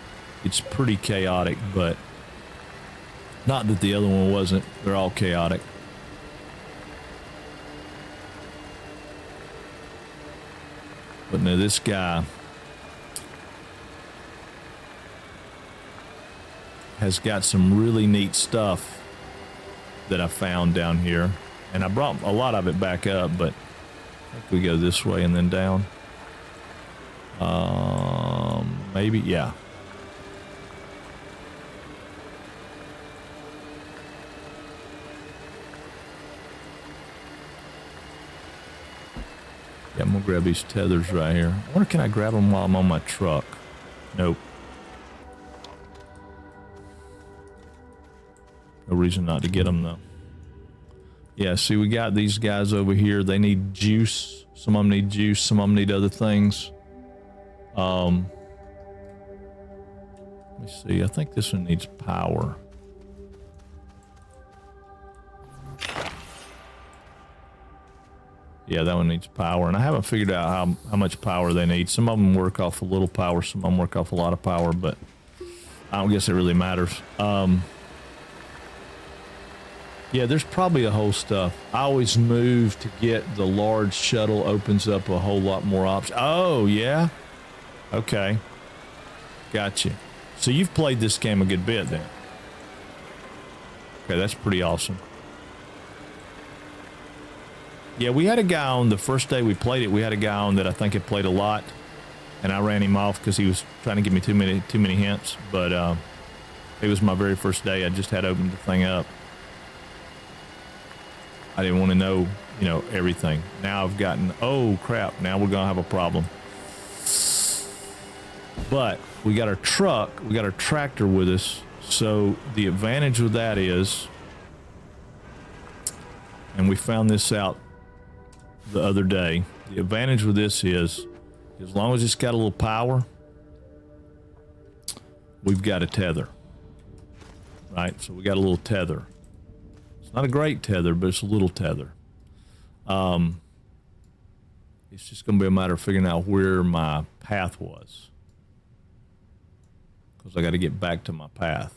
pretty chaotic, but not that the other one wasn't. They're all chaotic. But no, this guy, has got some really neat stuff that I found down here. And I brought a lot of it back up, but I think we go this way and then down. Maybe, yeah. Yeah, I'm gonna grab these tethers right here. I wonder, can I grab them while I'm on my truck? Nope. No reason not to get them though. Yeah, see, we got these guys over here. They need juice. Some of them need juice. Some of them need other things. Let me see. I think this one needs power. Yeah, that one needs power, and I haven't figured out how much power they need. Some of them work off a little power, some of them work off a lot of power, but I don't guess it really matters. Yeah, there's probably a whole stuff. I always move to get the large shuttle, opens up a whole lot more options. Oh, yeah? Okay. Gotcha. So you've played this game a good bit then. Okay, that's pretty awesome. Yeah, we had a guy on the first day we played it. We had a guy on that I think had played a lot, and I ran him off because he was trying to give me too many hints. But it was my very first day. I just had opened the thing up. I didn't want to know, you know, everything. Now I've gotten, oh crap! Now we're gonna have a problem. But we got our truck, we got our tractor with us. So the advantage with that is, and we found this out the other day, the advantage with this is, as long as it's got a little power, we've got a tether, right? So we got a little tether. It's not a great tether, but it's a little tether. It's just going to be a matter of figuring out where my path was, because I got to get back to my path.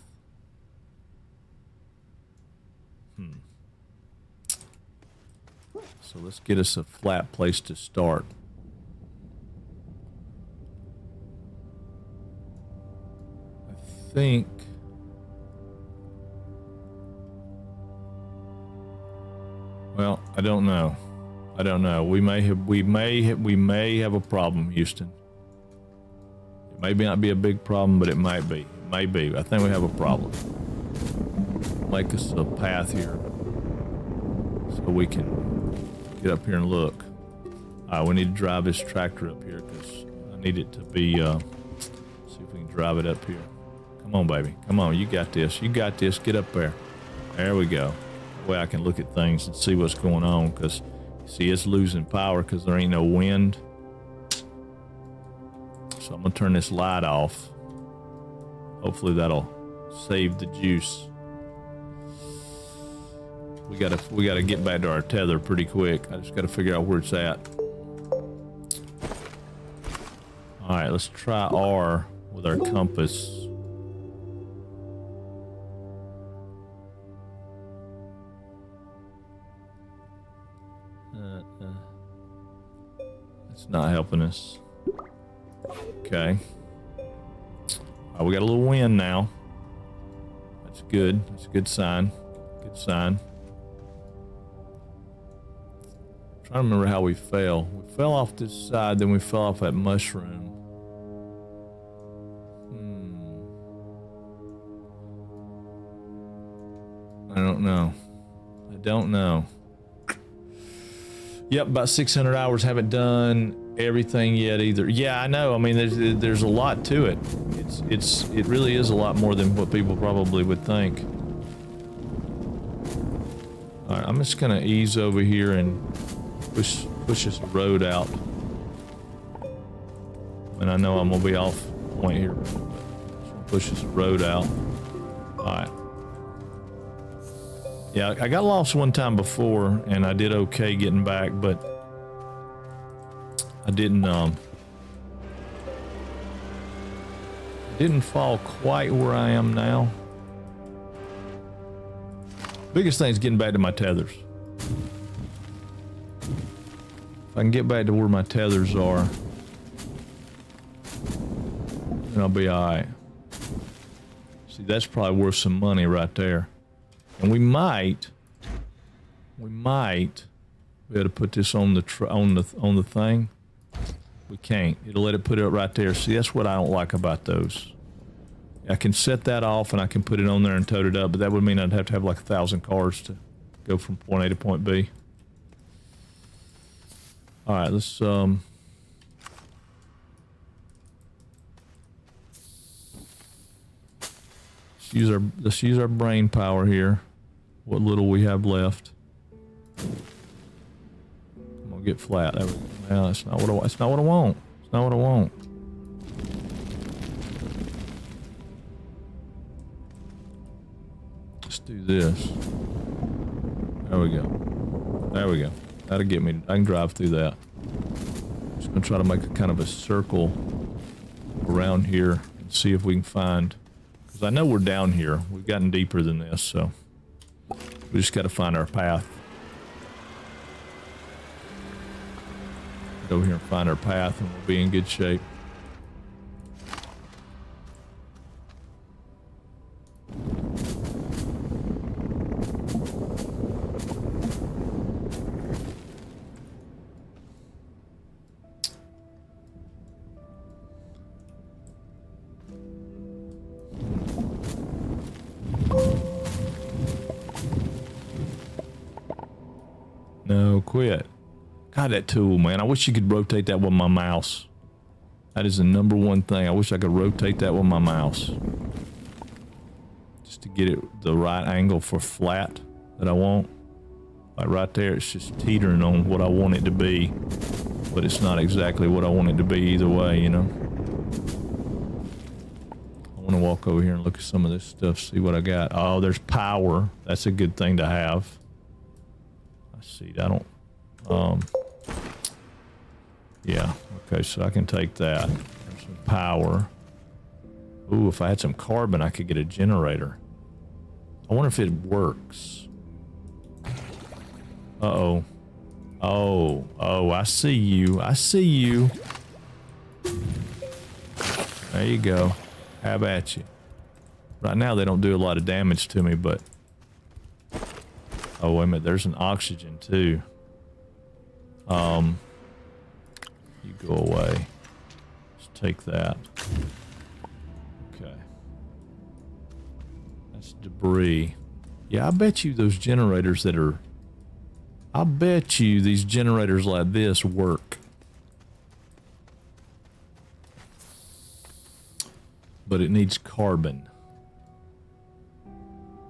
So let's get us a flat place to start. I think well, I don't know. I don't know. We may have a problem, Houston. It may not be a big problem, but it might be. It may be. I think we have a problem. Make us a path here so we can get up here and look. We need to drive this tractor up here because I need it to be, see if we can drive it up here. Come on, baby. Come on. You got this. You got this. Get up there. There we go. That way I can look at things and see what's going on, because, see, it's losing power because there ain't no wind. So I'm going to turn this light off. Hopefully that'll save the juice. We gotta get back to our tether pretty quick. I just gotta figure out where it's at. All right, let's try R with our compass. It's not helping us. Okay. We got a little wind now. That's good. That's a good sign. Good sign. Trying to remember how we fell. We fell off this side, then we fell off that mushroom. I don't know. I don't know. Yep, about 600 hours. Haven't done everything yet either. Yeah, I know. I mean, there's a lot to it. It really is a lot more than what people probably would think. All right, I'm just gonna ease over here and push this road out. And I know I'm gonna be off point here, but just gonna push this road out. All right. Yeah, I got lost one time before, and I did okay getting back, but I didn't fall quite where I am now. Biggest thing is getting back to my tethers. If I can get back to where my tethers are, then I'll be all right. See, that's probably worth some money right there. And we might be able to put this on the thing. We can't. It'll let it put it right there. See, that's what I don't like about those. I can set that off and I can put it on there and tote it up, but that would mean I'd have to have like 1,000 cars to go from point A to point B. All right, let's use our brain power here. What little we have left. I'm gonna get flat. There we go. No, that's not what I want. It's not what I want. It's not what I want. Let's do this. There we go. There we go. That'll get me. I can drive through that. Just gonna try to make a kind of a circle around here and see if we can find. Because I know we're down here. We've gotten deeper than this, so we just got to find our path. Go here and find our path, and we'll be in good shape. No, quit. God, that tool, man. I wish you could rotate that with my mouse. That is the number one thing. I wish I could rotate that with my mouse. Just to get it the right angle for flat that I want. Like right there, it's just teetering on what I want it to be. But it's not exactly what I want it to be either way, you know? I want to walk over here and look at some of this stuff, see what I got. Oh, there's power. That's a good thing to have. I see. I don't... yeah, okay, so I can take that. There's some power. Ooh, if I had some carbon, I could get a generator. I wonder if it works. Uh-oh. Oh, I see you. I see you. There you go. Have at you. Right now, they don't do a lot of damage to me, but... Oh, wait a minute. There's an oxygen, too. You go away. Let's take that. Okay. That's debris. Yeah, I bet you those generators that are... I bet you these generators like this work. But it needs carbon.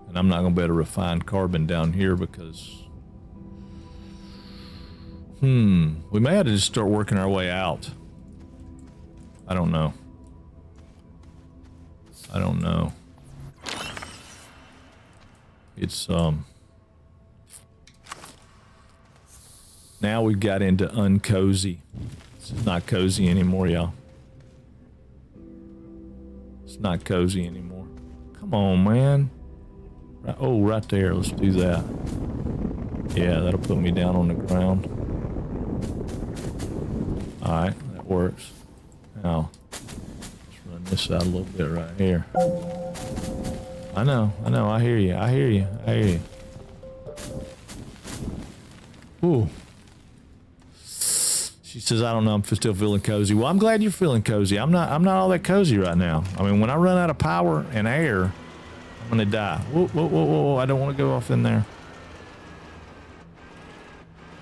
And I'm not going to be able to refine carbon down here because... we may have to just start working our way out. I don't know. I don't know. It's, now we've got into uncozy. It's not cozy anymore, y'all. It's not cozy anymore. Come on, man. Oh, right there. Let's do that. Yeah, that'll put me down on the ground. Alright, that works. Now, let's run this out a little bit right here. I know, I hear you, I hear you. Ooh. She says, I don't know, I'm still feeling cozy. Well, I'm glad you're feeling cozy. I'm not all that cozy right now. I mean, when I run out of power and air, I'm gonna die. Whoa, I don't want to go off in there.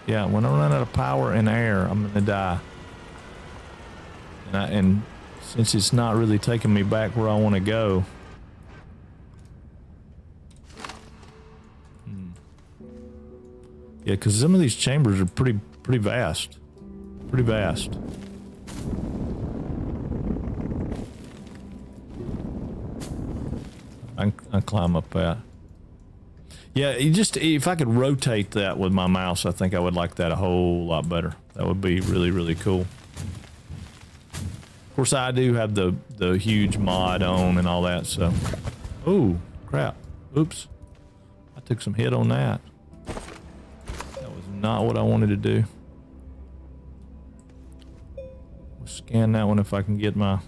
Yeah, when I run out of power and air, I'm gonna die. And since it's not really taking me back where I want to go. Yeah, because some of these chambers are pretty vast. Pretty vast. I climb up that. Yeah, if I could rotate that with my mouse, I think I would like that a whole lot better. That would be really, really cool. Of course, I do have the huge mod on and all that, so... Oh, crap. Oops. I took some hit on that. That was not what I wanted to do. I'll scan that one if I can get my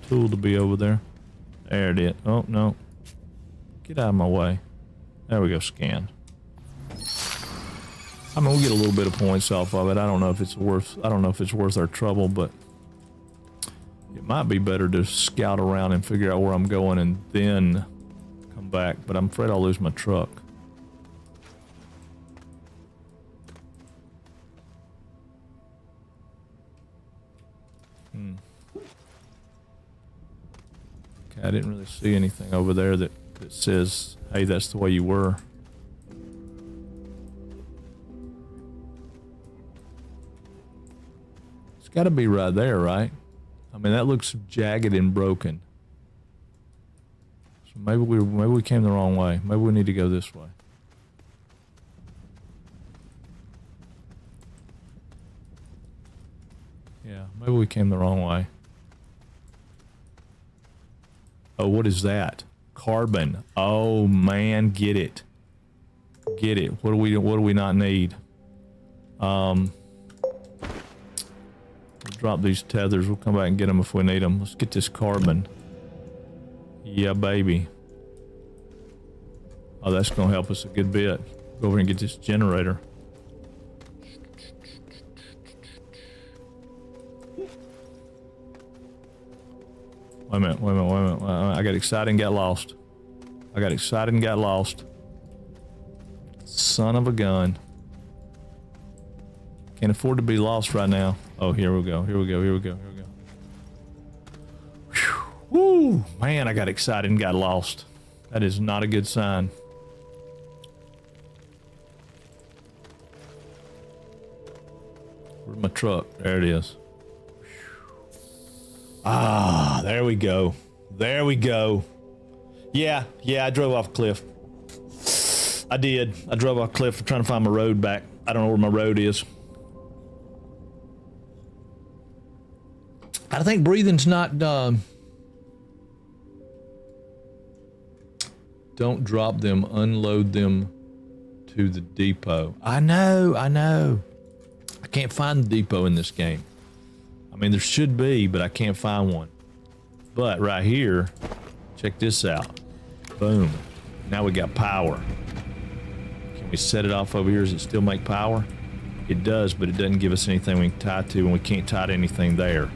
tool to be over there. There it is. Oh, no. Get out of my way. There we go, scan. I mean, we'll get a little bit of points off of it. I don't know if it's worth our trouble, but it might be better to scout around and figure out where I'm going and then come back, but I'm afraid I'll lose my truck. Okay, I didn't really see anything over there that says, hey, that's the way you were. It's got to be right there, right? I mean, that looks jagged and broken. So maybe we came the wrong way. Maybe we need to go this way. Yeah, maybe we came the wrong way. Oh, what is that? Carbon. Oh man, get it. Get it. What do we not need? We'll drop these tethers. We'll come back and get them if we need them. Let's get this carbon. Yeah, baby. Oh, that's going to help us a good bit. Go over and get this generator. Wait a minute. I got excited and got lost. Son of a gun. Can't afford to be lost right now. Oh, here we go. Whew. Woo! Man, I got excited and got lost. That is not a good sign. Where's my truck? There it is. Ah, there we go. Yeah, I drove off a cliff. I did. I drove off a cliff trying to find my road back. I don't know where my road is. I think breathing's not done. Don't drop them, unload them to the depot. I know. I can't find the depot in this game. I mean, there should be, but I can't find one. But right here, check this out. Boom. Now we got power. Can we set it off over here? Does it still make power? It does, but it doesn't give us anything we can tie to, and we can't tie to anything there.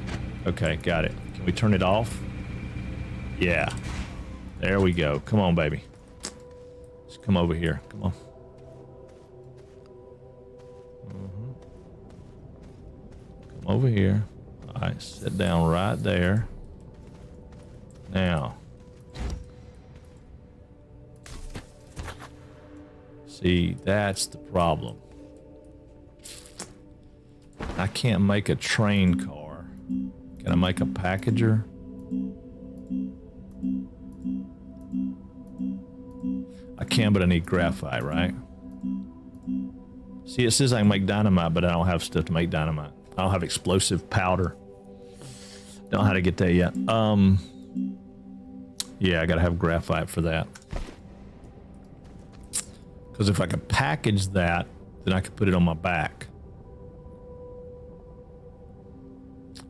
Okay, got it. Can we turn it off? Yeah. There we go. Come on, baby. Let's come over here. Come on. Come over here. All right, sit down right there. Now. See, that's the problem. I can't make a train car. Can I make a packager? I can, but I need graphite, right? See, it says I can make dynamite, but I don't have stuff to make dynamite. I don't have explosive powder. Don't know how to get that yet. Yeah, I gotta have graphite for that. Because if I could package that, then I could put it on my back.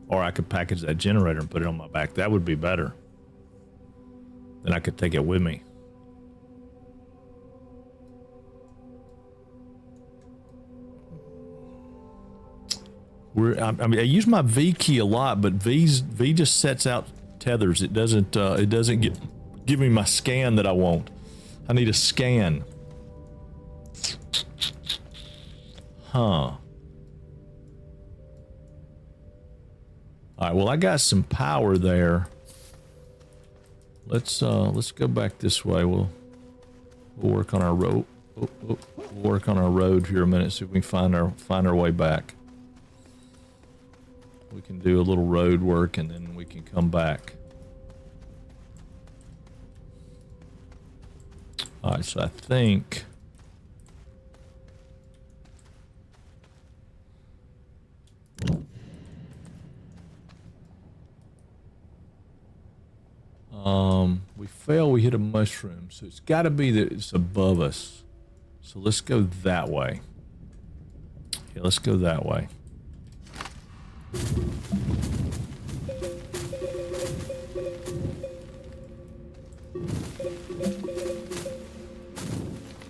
Or I could package that generator and put it on my back. That would be better. Then I could take it with me. I mean, I use my V key a lot, but V just sets out tethers. It doesn't give me my scan that I want. I need a scan. Huh. All right, well, I got some power there. Let's go back this way. We'll work on our road. We'll work on our road here a minute, see if we can find our way back. We can do a little road work and then we can come back. All right, so I think we fail, we hit a mushroom, so it's got to be that it's above us. So let's go that way. Yeah, let's go that way.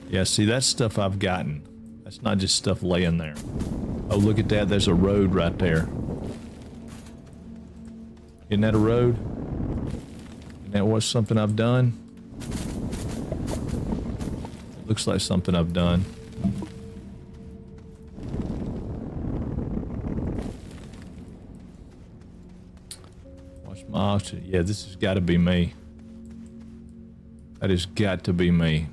Yeah, see, that's stuff I've gotten. That's not just stuff laying there. Oh, look at that. There's a road right there. Isn't that a road? Isn't that what something I've done? It looks like something I've done. Watch my option. Yeah, this has got to be me. That has got to be me.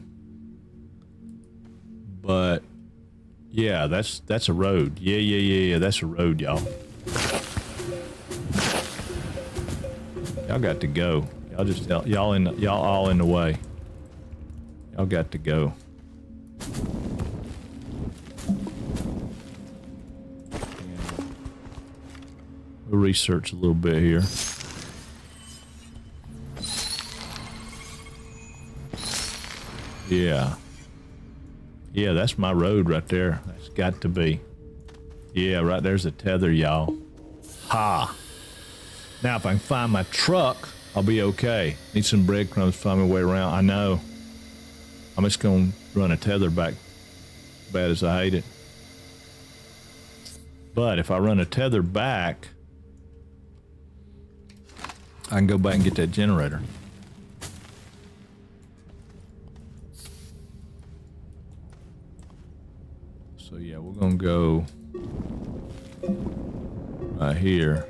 But yeah, that's a road. Yeah, that's a road, y'all. Y'all got to go. Y'all all in the way. Y'all got to go. We'll research a little bit here. Yeah. Yeah, that's my road right there. That's got to be. Yeah, right there's a tether, y'all. Ha! Now, if I can find my truck, I'll be okay. Need some breadcrumbs to find my way around. I know. I'm just going to run a tether back as bad as I hate it. But if I run a tether back, I can go back and get that generator. So yeah, we're gonna go right here.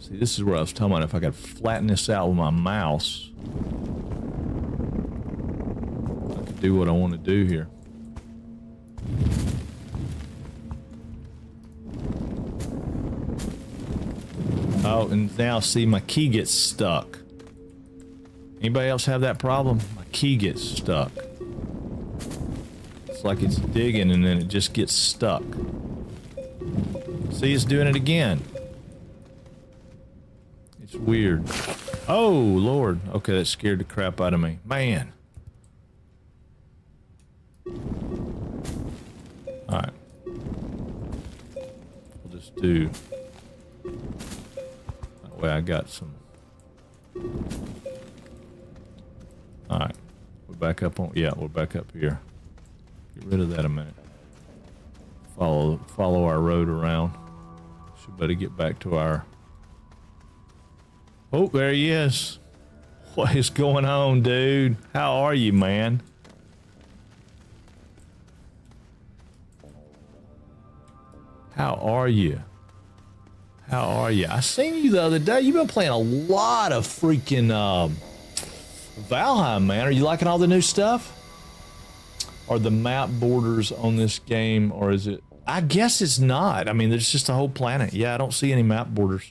See, this is where I was talking about if I could flatten this out with my mouse, I could do what I want to do here. Oh, and now see my key gets stuck. Anybody else have that problem? My key gets stuck. It's like it's digging and then it just gets stuck. See, it's doing it again. It's weird. Oh, Lord. Okay, that scared the crap out of me. Man. Alright. We'll just do... That way I got some... Alright. We're back up on... Yeah, we're back up here. Get rid of that a minute. Follow our road around. Should better get back to our... Oh, there he is. What is going on, dude? How are you, man? How are you? How are you? I seen you the other day. You've been playing a lot of freaking Valheim, man. Are you liking all the new stuff? Are the map borders on this game, or is it... I guess it's not. I mean, there's just a whole planet. Yeah, I don't see any map borders.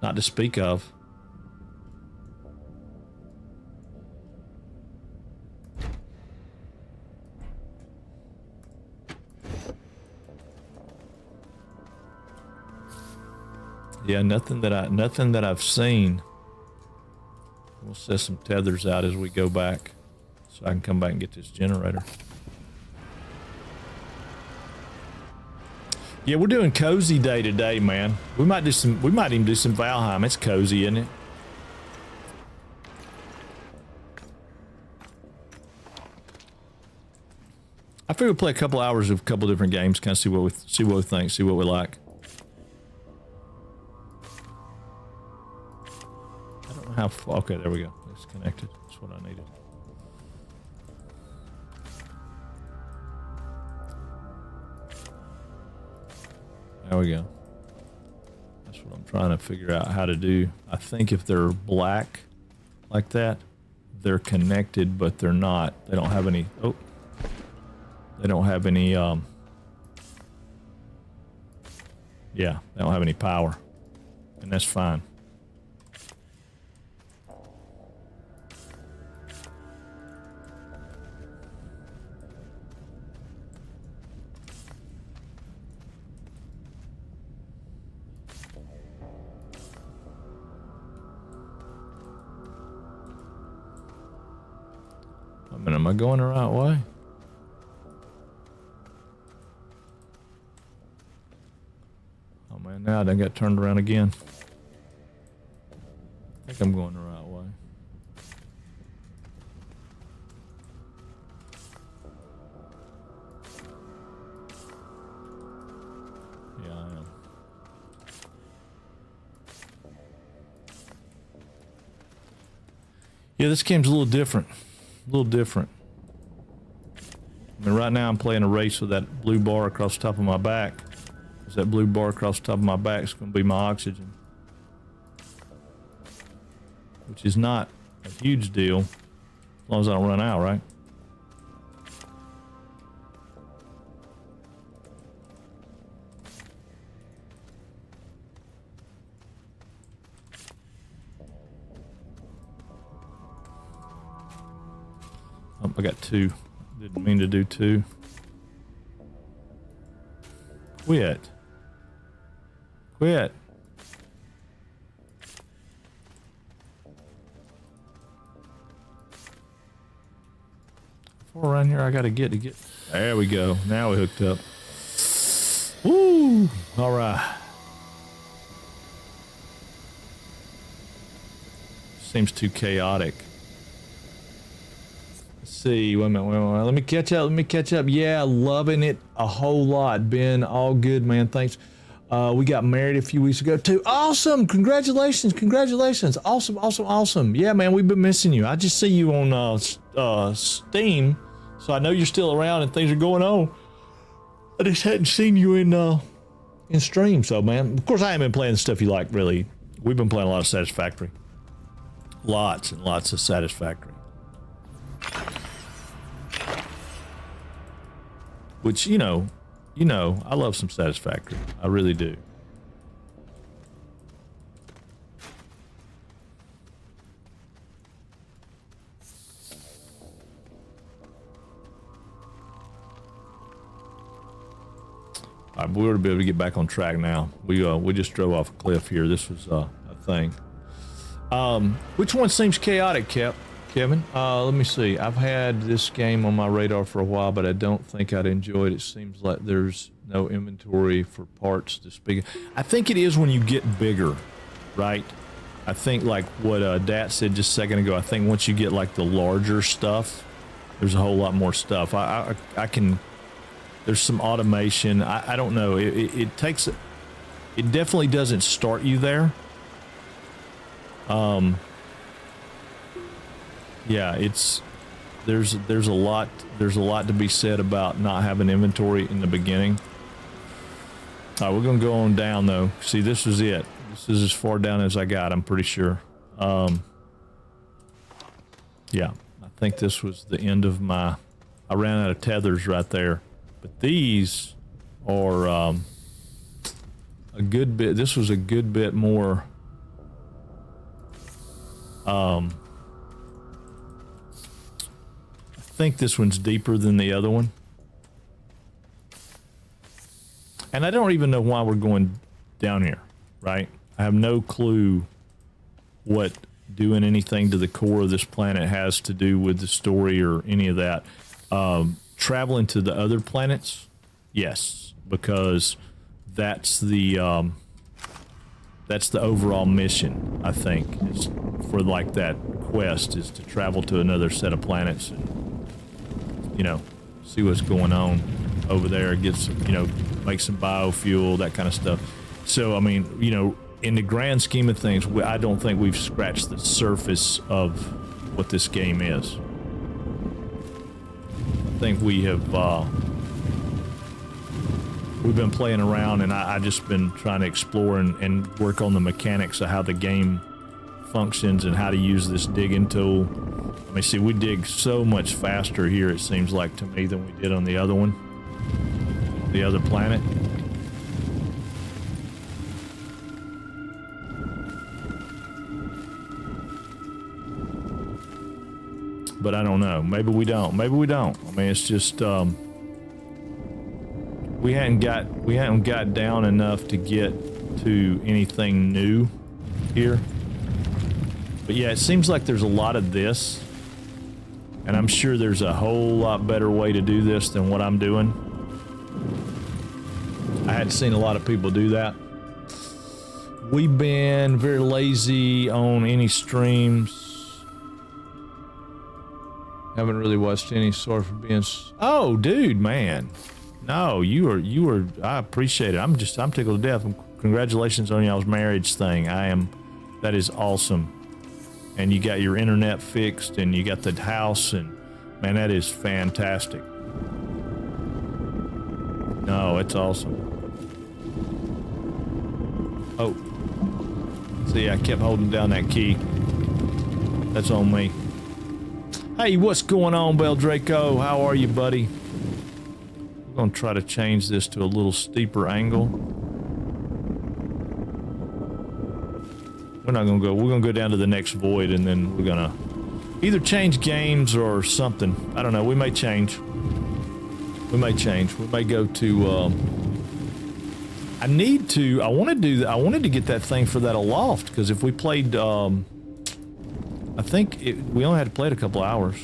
Not to speak of. Yeah, nothing that I've seen. We'll set some tethers out as we go back, so I can come back and get this generator. Yeah, we're doing cozy day today, man. We might even do some Valheim. It's cozy, isn't it? I figure we'll play a couple hours of a couple different games, kind of see what we think, see what we like. I don't know how far. Okay, there we go. It's connected. That's what I needed. There we go. That's what I'm trying to figure out how to do. I think if they're black like that, they're connected, but they're not. They don't have any... Oh. They don't have any... Yeah, they don't have any power. And that's fine. I mean, am I going the right way? man. Now I done got turned around again. I think I'm going the right way. Yeah, I am. Yeah, this game's a little different. A little different. I mean, right now I'm playing a race with that blue bar across the top of my back. Because that blue bar across the top of my back is going to be my oxygen. Which is not a huge deal, as long as I don't run out, right? Oh, I got 2. Didn't mean to do 2. Quit. Quit. Before around here, I gotta get. There we go. Now we hooked up. Woo! All right. Seems too chaotic. See, wait a minute. Let me catch up. Yeah, loving it a whole lot. Ben, all good, man. Thanks. We got married a few weeks ago too. Awesome. Congratulations. Awesome. Yeah, man, we've been missing you. I just see you on Steam, so I know you're still around and things are going on. I just hadn't seen you in stream. So, man, of course I haven't been playing the stuff you like, really. We've been playing a lot of Satisfactory. Lots and lots of Satisfactory. Which, you know, I love some Satisfactory. I really do. All right, we ought to be able to get back on track now. We just drove off a cliff here. This was a thing. Which one seems chaotic, Kevin? Let me see. I've had this game on my radar for a while, but I don't think I'd enjoy it. It seems like there's no inventory for parts to speak. I think it is when you get bigger, right? I think like what Dat said just a second ago, I think once you get like the larger stuff, there's a whole lot more stuff. I can, there's some automation. I don't know. It definitely doesn't start you there. Yeah, there's a lot to be said about not having inventory in the beginning. All right, we're gonna go on down though. See, this is it. This is as far down as I got, I'm pretty sure. Yeah, I think this was the end of I ran out of tethers right there. But these are a good bit, this was a good bit more I think this one's deeper than the other one. And I don't even know why we're going down here, right? I have no clue what doing anything to the core of this planet has to do with the story or any of that. Traveling to the other planets, yes, because that's the overall mission, I think, is for like that quest is to travel to another set of planets and, you know, see what's going on over there, get some, you know, make some biofuel, that kind of stuff. So, I mean, you know, in the grand scheme of things, I don't think we've scratched the surface of what this game is. I think we have, we've been playing around, and I just been trying to explore and work on the mechanics of how the game functions and how to use this digging tool. I mean, see, we dig so much faster here, it seems like to me, than we did on the other one, the other planet. But I don't know. Maybe we don't. Maybe we don't. I mean, it's just we hadn't got down enough to get to anything new here. But yeah, it seems like there's a lot of this, and I'm sure there's a whole lot better way to do this than what I'm doing. I hadn't seen a lot of people do that. We've been very lazy on any streams. Haven't really watched any. Sorry for being. Oh, dude, man. No, you were. I appreciate it. I'm tickled to death. Congratulations on y'all's marriage thing. That is awesome. And you got your internet fixed, and you got the house, and man, that is fantastic. No, it's awesome. Oh. See, I kept holding down that key. That's on me. Hey, what's going on, Bel Draco? How are you, buddy? We're gonna try to change this to a little steeper angle. We're gonna go down to the next void, and then we're gonna either change games or something. I don't know. We may change. We may go to, I wanted to get that thing for that aloft, because if we played, I think we only had to play it a couple hours.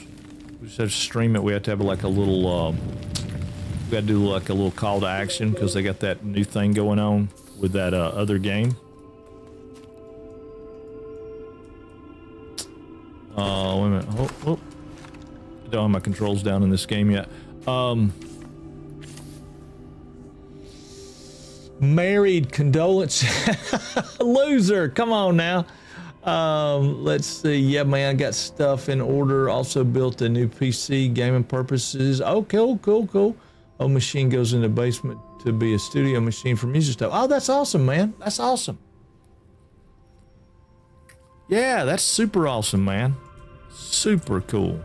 We just had to stream it. We had to have like a little, we got to do like a little call to action, because they got that new thing going on with that other game. Wait a minute. Oh. I don't have my controls down in this game yet. Married condolence. Loser, come on now. Let's see. Yeah, man, I got stuff in order. Also built a new PC, gaming purposes. Oh, cool. Oh, machine goes in the basement to be a studio machine for music stuff. Oh, that's awesome, man. That's awesome. Yeah, that's super awesome, man. Super cool.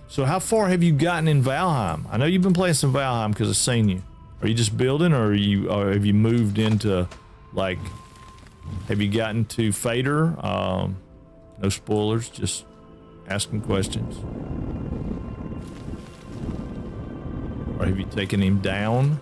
So how far have you gotten in Valheim? I know you've been playing some Valheim because I've seen you. Are you just building, or have you moved into, like, have you gotten to Fader? No spoilers, just asking questions. Or have you taken him down?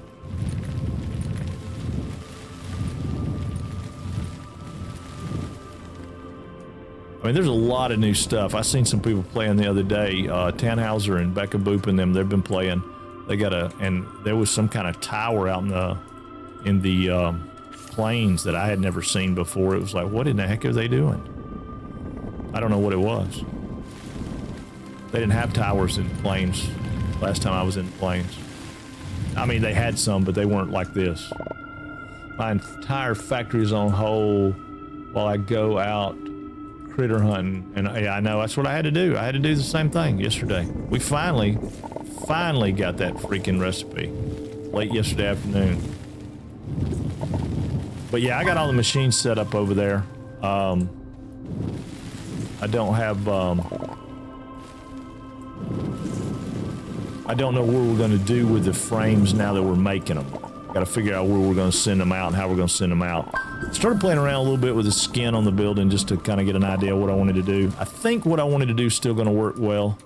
I mean, there's a lot of new stuff. I seen some people playing the other day. Tannhauser and Becca Boop and them, they've been playing. They got and there was some kind of tower out in the plains that I had never seen before. It was like, what in the heck are they doing? I don't know what it was. They didn't have towers in the plains last time I was in the plains. I mean, they had some, but they weren't like this. My entire factory is on hold while I go out critter hunting, and yeah, I know that's what I had to do. I had to do the same thing yesterday. We finally got that freaking recipe late yesterday afternoon. But yeah, I got all the machines set up over there. I don't have I don't know what we're going to do with the frames now that we're making them. Got to figure out where we're going to send them out and how we're going to send them out. Started playing around a little bit with the skin on the building just to kind of get an idea of what I wanted to do. I think what I wanted to do is still going to work well,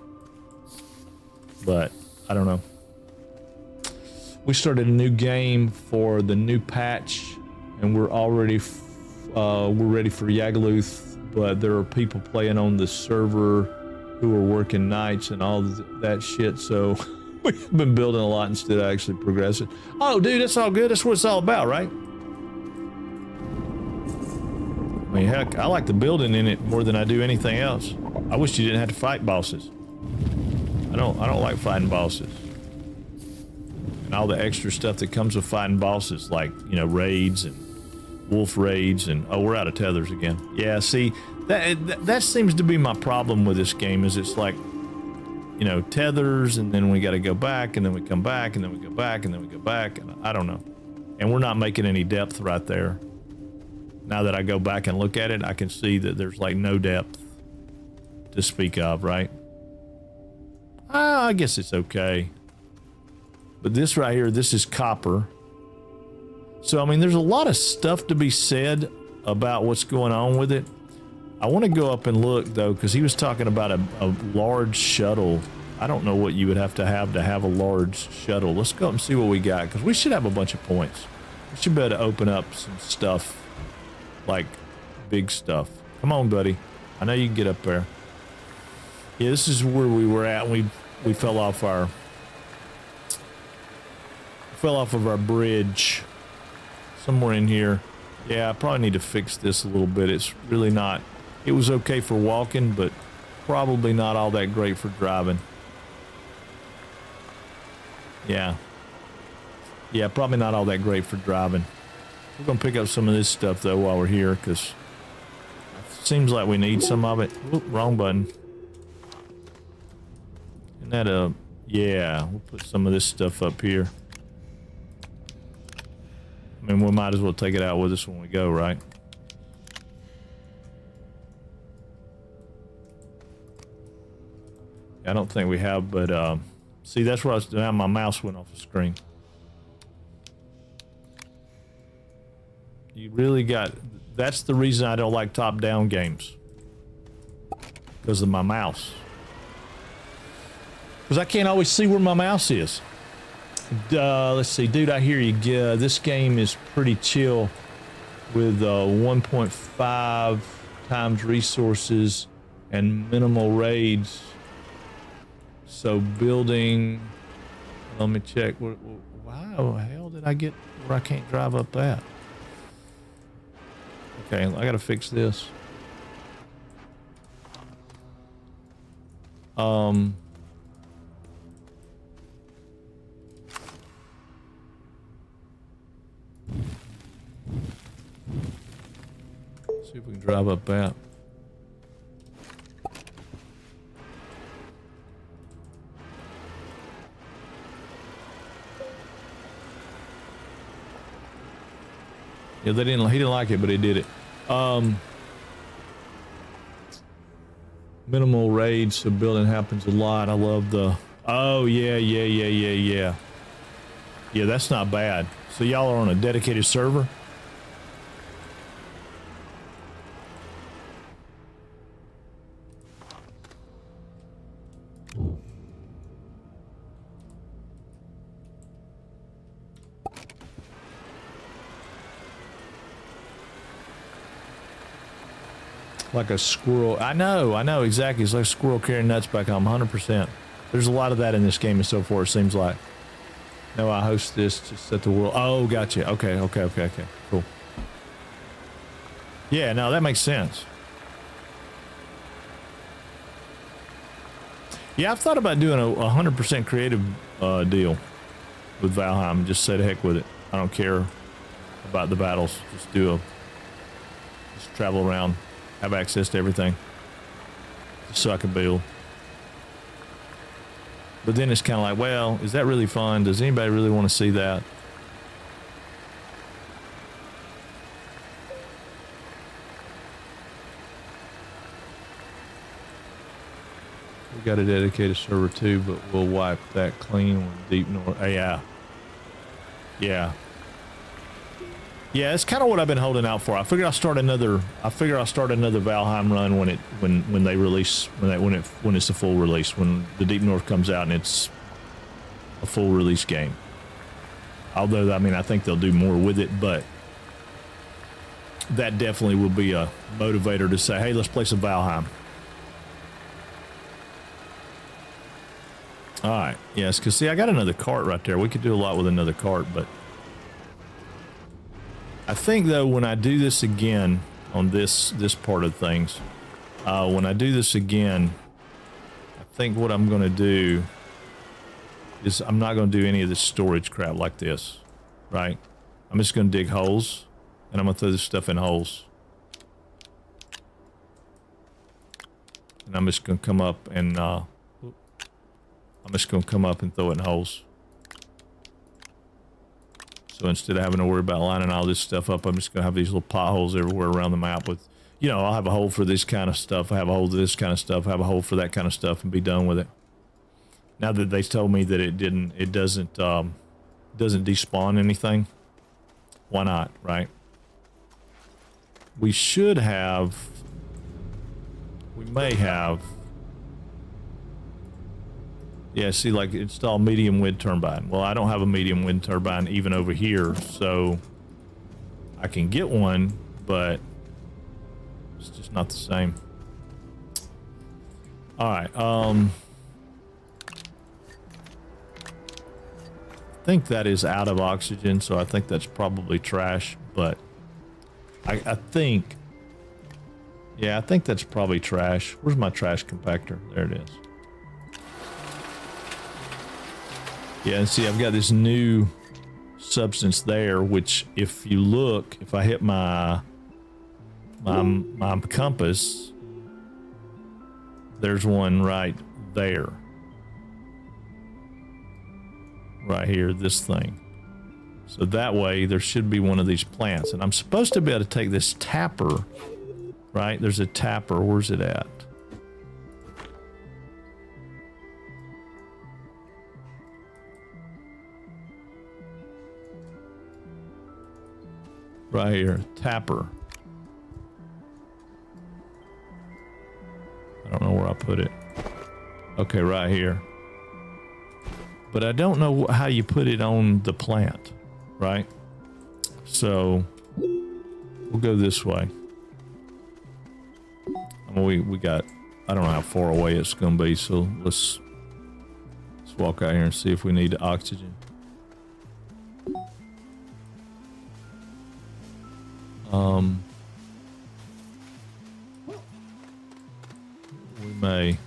but I don't know. We started a new game for the new patch, and we're already we're ready for Yagaluth, but there are people playing on the server who are working nights and all that shit, so we've been building a lot instead of actually progressing. Oh, dude, that's all good. That's what it's all about, right? I mean, heck, I like the building in it more than I do anything else. I wish you didn't have to fight bosses. I don't like fighting bosses. And all the extra stuff that comes with fighting bosses, like, you know, raids and wolf raids, and oh, we're out of tethers again. Yeah, see, that seems to be my problem with this game, is it's like, you know, tethers, and then we got to go back, and then we come back, and then we go back, and then we go back, and I don't know. And we're not making any depth right there. Now that I go back and look at it, I can see that there's like no depth to speak of, right? I guess it's okay. But this right here, this is copper. So, I mean, there's a lot of stuff to be said about what's going on with it. I want to go up and look, though, because he was talking about a large shuttle. I don't know what you would have a large shuttle. Let's go up and see what we got, because we should have a bunch of points. We should be able to open up some stuff, like big stuff. Come on, buddy. I know you can get up there. Yeah, this is where we were at. We fell off of our bridge somewhere in here. Yeah, I probably need to fix this a little bit. It's really not. It was okay for walking, but probably not all that great for driving. Yeah. Yeah, probably not all that great for driving. We're going to pick up some of this stuff, though, while we're here, because it seems like we need some of it. Oop, wrong button. Isn't that a... Yeah, we'll put some of this stuff up here. I mean, we might as well take it out with us when we go, right? I don't think we have, but see, that's where I was doing. My mouse went off the screen. You really got... That's the reason I don't like top-down games. Because of my mouse. Because I can't always see where my mouse is. Let's see, dude, I hear you. This game is pretty chill with 1.5 times resources and minimal raids. So building, let me check. Why the hell did I get where I can't drive up that? Okay, I gotta fix this. See if we can drive up that. Yeah, he didn't like it, but he did it. Minimal raids, so building happens a lot. I love the... Oh, yeah. Yeah, that's not bad. So y'all are on a dedicated server? Like a squirrel. I know exactly. It's like a squirrel carrying nuts back home. 100%. There's a lot of that in this game and so forth, it seems like. No, I host this to set the world. Oh, gotcha. Okay. Cool. Yeah, no, that makes sense. Yeah, I've thought about doing a 100% creative deal with Valheim. Just say the heck with it. I don't care about the battles. Just travel around. Have access to everything just so I can build. But then it's kind of like, well, is that really fun? Does anybody really want to see that? We got a dedicated server too, but we'll wipe that clean with Deep North. Yeah. Yeah, it's kind of what I've been holding out for. I figure I'll start another Valheim run when they release when it's a full release, when the Deep North comes out and it's a full release game. Although I mean I think they'll do more with it, but that definitely will be a motivator to say, hey, let's play some Valheim. All right, yes, because see, I got another cart right there. We could do a lot with another cart, but I think though when I do this again on this part of things, when I do this again, I think what I'm going to do is I'm not going to do any of this storage crap like this, right? I'm just going to dig holes and I'm going to throw this stuff in holes. And I'm just going to come up and throw it in holes. So instead of having to worry about lining all this stuff up, I'm just going to have these little potholes everywhere around the map with, you know, I'll have a hole for this kind of stuff. I have a hole for this kind of stuff. I have a hole for that kind of stuff and be done with it. Now that they told me that it doesn't despawn anything, why not, right? We may have, yeah, see, like install medium wind turbine. Well, I don't have a medium wind turbine even over here, so I can get one, but it's just not the same. All right, I think that is out of oxygen, so I think that's probably trash, but I think. Yeah, I think that's probably trash. Where's my trash compactor? There it is. Yeah, and see, I've got this new substance there, which if you look, if I hit my compass, there's one right there. Right here, this thing. So that way there should be one of these plants. And I'm supposed to be able to take this tapper, right? There's a tapper. Where's it at? Right here, tapper. I don't know where I put it. Okay, right here. But I don't know how you put it on the plant, right? So we'll go this way. I mean, we got, I don't know how far away it's gonna be, so let's walk out here and see if we need oxygen. We may.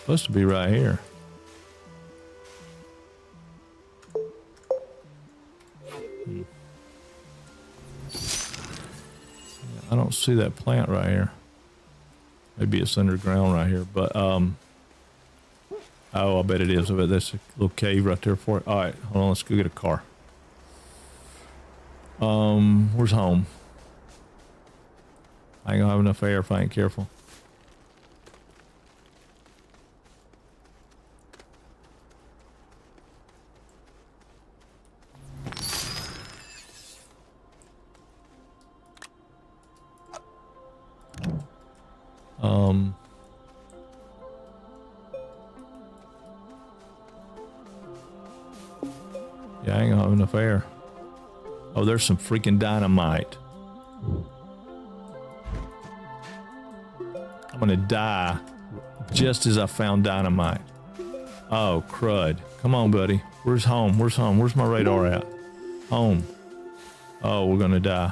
Supposed to be right here. I don't see that plant right here. Maybe it's underground right here, but oh, I bet it is. I bet that's a little cave right there for it. All right, hold on. Let's go get a car. Where's home? I ain't gonna have enough air if I ain't careful. Yeah, I ain't gonna have enough air. Oh, there's some freaking dynamite. I'm gonna die just as I found dynamite. Oh, crud. Come on, buddy. Where's home? Where's home? Where's my radar at? Home. Oh, we're gonna die.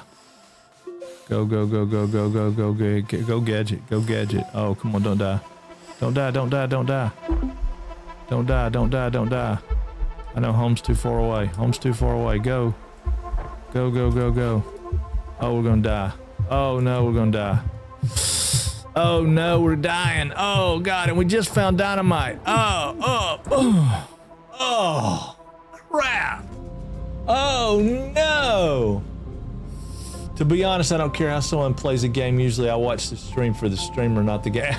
Go, go, go, go, go, go, go, go, go, gadget. Go, gadget. Oh, come on, don't die. Don't die, don't die, don't die. Don't die, don't die, don't die. I know home's too far away. Home's too far away. Go. Go, go, go, go. Oh, we're gonna die. Oh, no, we're gonna die. Oh, no, we're dying. Oh, God, and we just found dynamite. Oh, crap. Oh, no. To be honest, I don't care how someone plays a game. Usually I watch the stream for the streamer, not the game.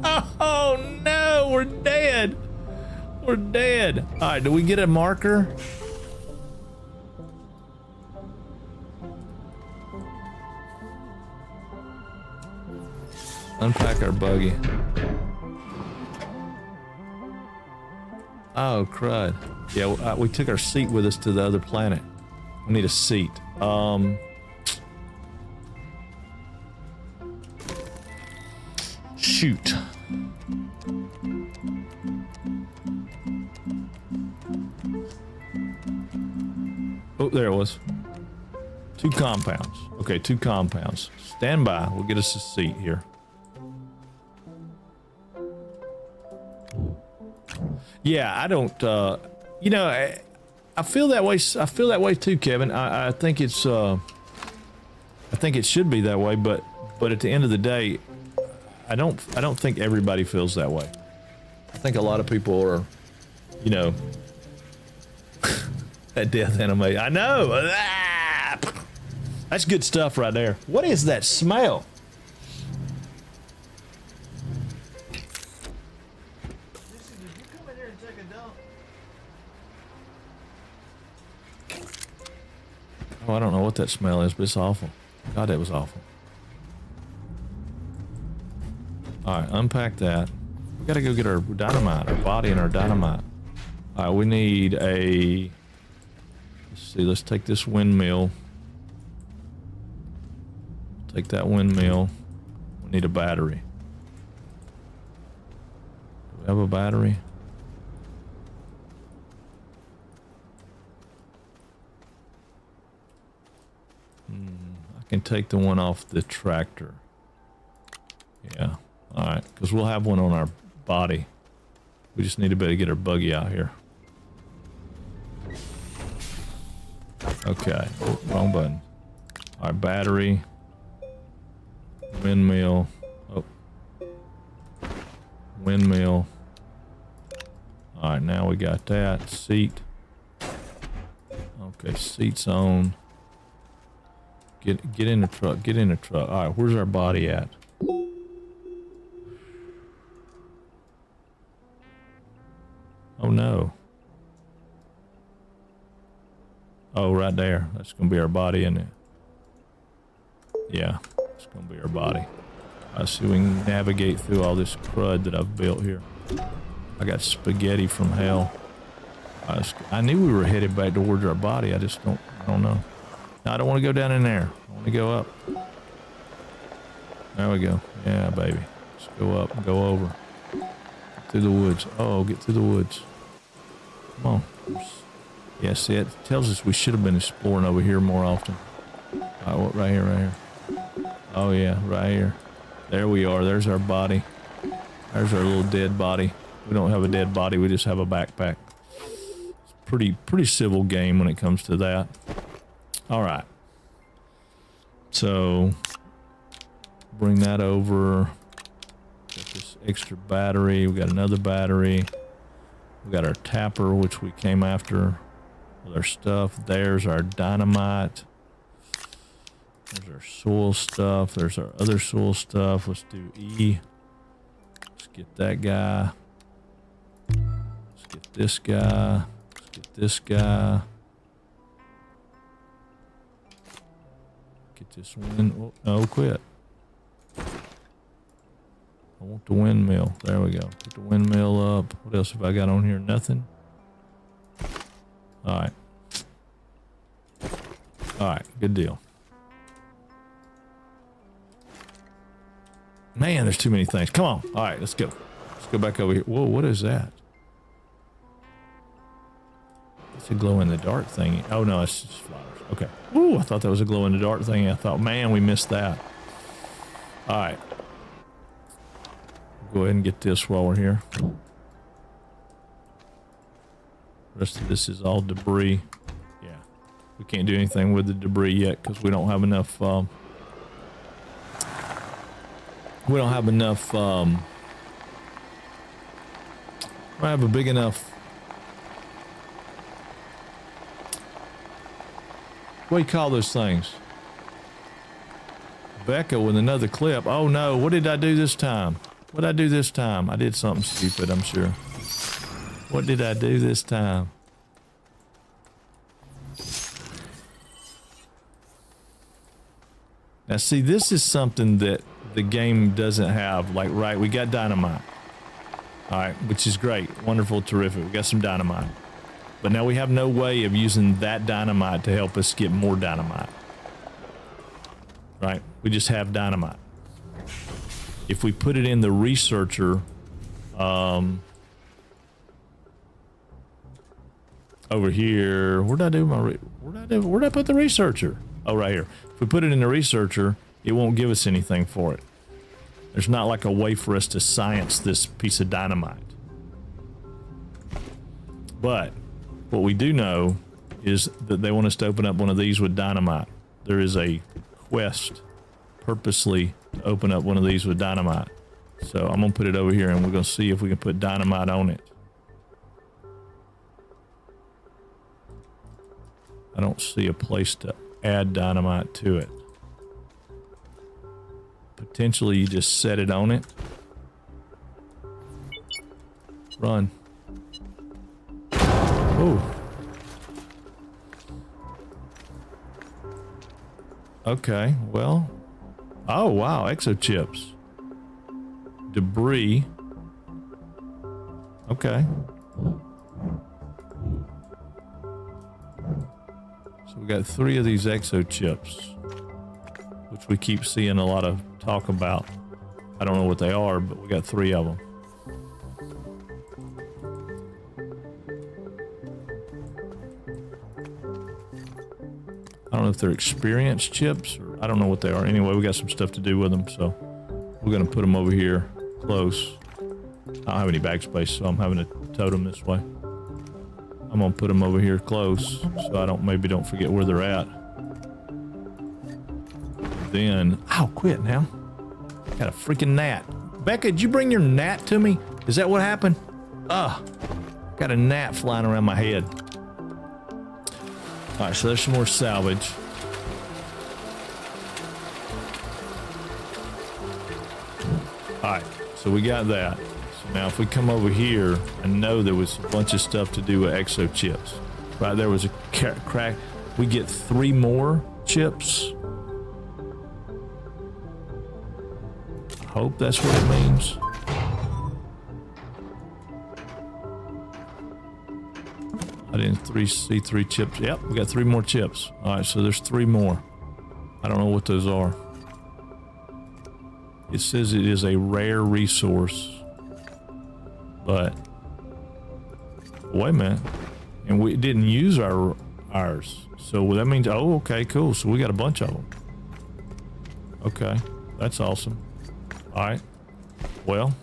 Oh, no, we're dead. We're dead. All right, do we get a marker? Unpack our buggy. Oh, crud. Yeah, we took our seat with us to the other planet. We need a seat. Shoot. Oh, there it was. 2 compounds. Okay, 2 compounds. Stand by. We'll get us a seat here. Yeah, I don't, you know, I feel that way. I feel that way too, Kevin. I think it's, I think it should be that way, but at the end of the day, I don't think everybody feels that way. I think a lot of people are, you know, that death animation. I know. Ah! That's good stuff right there. What is that smell? Oh, I don't know what that smell is, but it's awful. God, that was awful. All right, unpack that. We gotta go get our dynamite, our body and our dynamite. All right, we need a, let's see, let's take this windmill. take that windmill. We need a battery. Do we have a battery? I can take the one off the tractor. Yeah. All right. Because we'll have one on our body. We just need to better get our buggy out here. Okay. Oh, wrong button. All right. Battery. Windmill. Oh. Windmill. All right. Now we got that. Seat. Okay. Seat's on. Get in the truck. Get in the truck. All right. Where's our body at? Oh no. Oh, right there. That's gonna be our body, isn't it? Yeah, it's gonna be our body. I see we can navigate through all this crud that I've built here. I got spaghetti from hell. I knew we were headed back towards our body. I don't know. No, I don't want to go down in there. I want to go up. There we go. Yeah, baby. Let's go up and go over. Get through the woods. Oh, get through the woods. Come on. Yeah, see, it tells us we should have been exploring over here more often. All right, right here, right here. Oh, yeah, right here. There we are. There's our body. There's our little dead body. We don't have a dead body. We just have a backpack. It's pretty civil game when it comes to that. All right. So, bring that over. Got this extra battery. We got another battery. We got our tapper, which we came after with our stuff. There's our dynamite. There's our soil stuff. There's our other soil stuff. Let's do E. Let's get that guy. Let's get this guy. Let's get this guy. Get this wind. Oh, no, quit. I want the windmill. There we go. Put the windmill up. What else have I got on here? Nothing. All right. All right. Good deal. Man, there's too many things. Come on. All right, let's go. Let's go back over here. Whoa, what is that? It's a glow-in-the-dark thing. Oh, no, it's just flowers. Okay. Ooh, I thought that was a glow-in-the-dark thing. I thought, man, we missed that. All right. Go ahead and get this while we're here. The rest of this is all debris. Yeah. We can't do anything with the debris yet because we don't have enough, we don't have a big enough. What do you call those things? Becca with another clip. Oh no, what did I do this time? What did I do this time? I did something stupid, I'm sure. What did I do this time? Now see, this is something that the game doesn't have. Like, right, we got dynamite. All right, which is great. Wonderful, terrific. We got some dynamite. But now we have no way of using that dynamite to help us get more dynamite. Right? We just have dynamite. If we put it in the researcher, over here, where'd I put the researcher? Oh, right here. If we put it in the researcher, it won't give us anything for it. There's not like a way for us to science this piece of dynamite. But what we do know is that they want us to open up one of these with dynamite. There is a quest purposely to open up one of these with dynamite. So I'm gonna put it over here and we're gonna see if we can put dynamite on it. I don't see a place to add dynamite to it. Potentially you just set it on it. Run. Oh. Okay, well. Oh, wow, exochips. Debris. Okay. So we got 3 of these exochips, which which we keep seeing a lot of talk about. I don't know what they are, but we got 3 of them. I don't know if they're experience chips or I don't know what they are. Anyway, we got some stuff to do with them, so we're gonna put them over here close. I don't have any bag space, so I'm having to tote them this way. I'm gonna put them over here close so I don't forget where they're at. Then, quit now. Got a freaking gnat. Becca, did you bring your gnat to me? Is that what happened? Got a gnat flying around my head. All right, so there's some more salvage. All right, so we got that. So now if we come over here, I know there was a bunch of stuff to do with exo chips. Right, there was a crack. We get 3 more chips. I hope that's what it means. I didn't see 3 chips. Yep, we got 3 more chips. All right, so there's 3 more. I don't know what those are. It says it is a rare resource, but wait a minute. And we didn't use ours. So that means, oh, okay, cool. So we got a bunch of them. Okay, that's awesome. All right. Well,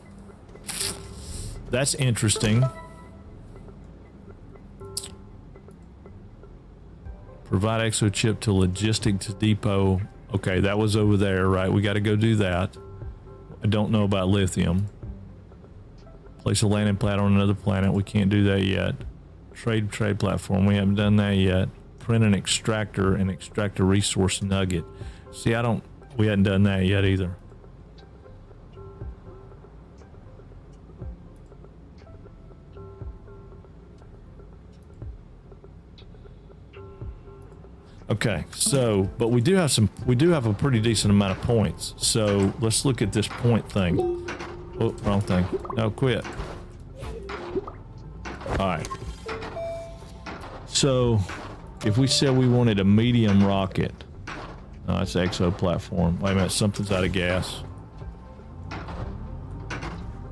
that's interesting. Provide exo chip to logistics depot. Okay, that was over there, right? We got to go do that. I don't know about lithium. Place a landing pad on another planet. We can't do that yet. Trade platform. We haven't done that yet. Print an extractor and extract a resource nugget. See, we hadn't done that yet either. Okay, so, but we do have a pretty decent amount of points. So let's look at this point thing. Oh, wrong thing. No, quit. All right. So if we said we wanted a medium rocket, no, it's exo platform. Wait a minute, something's out of gas.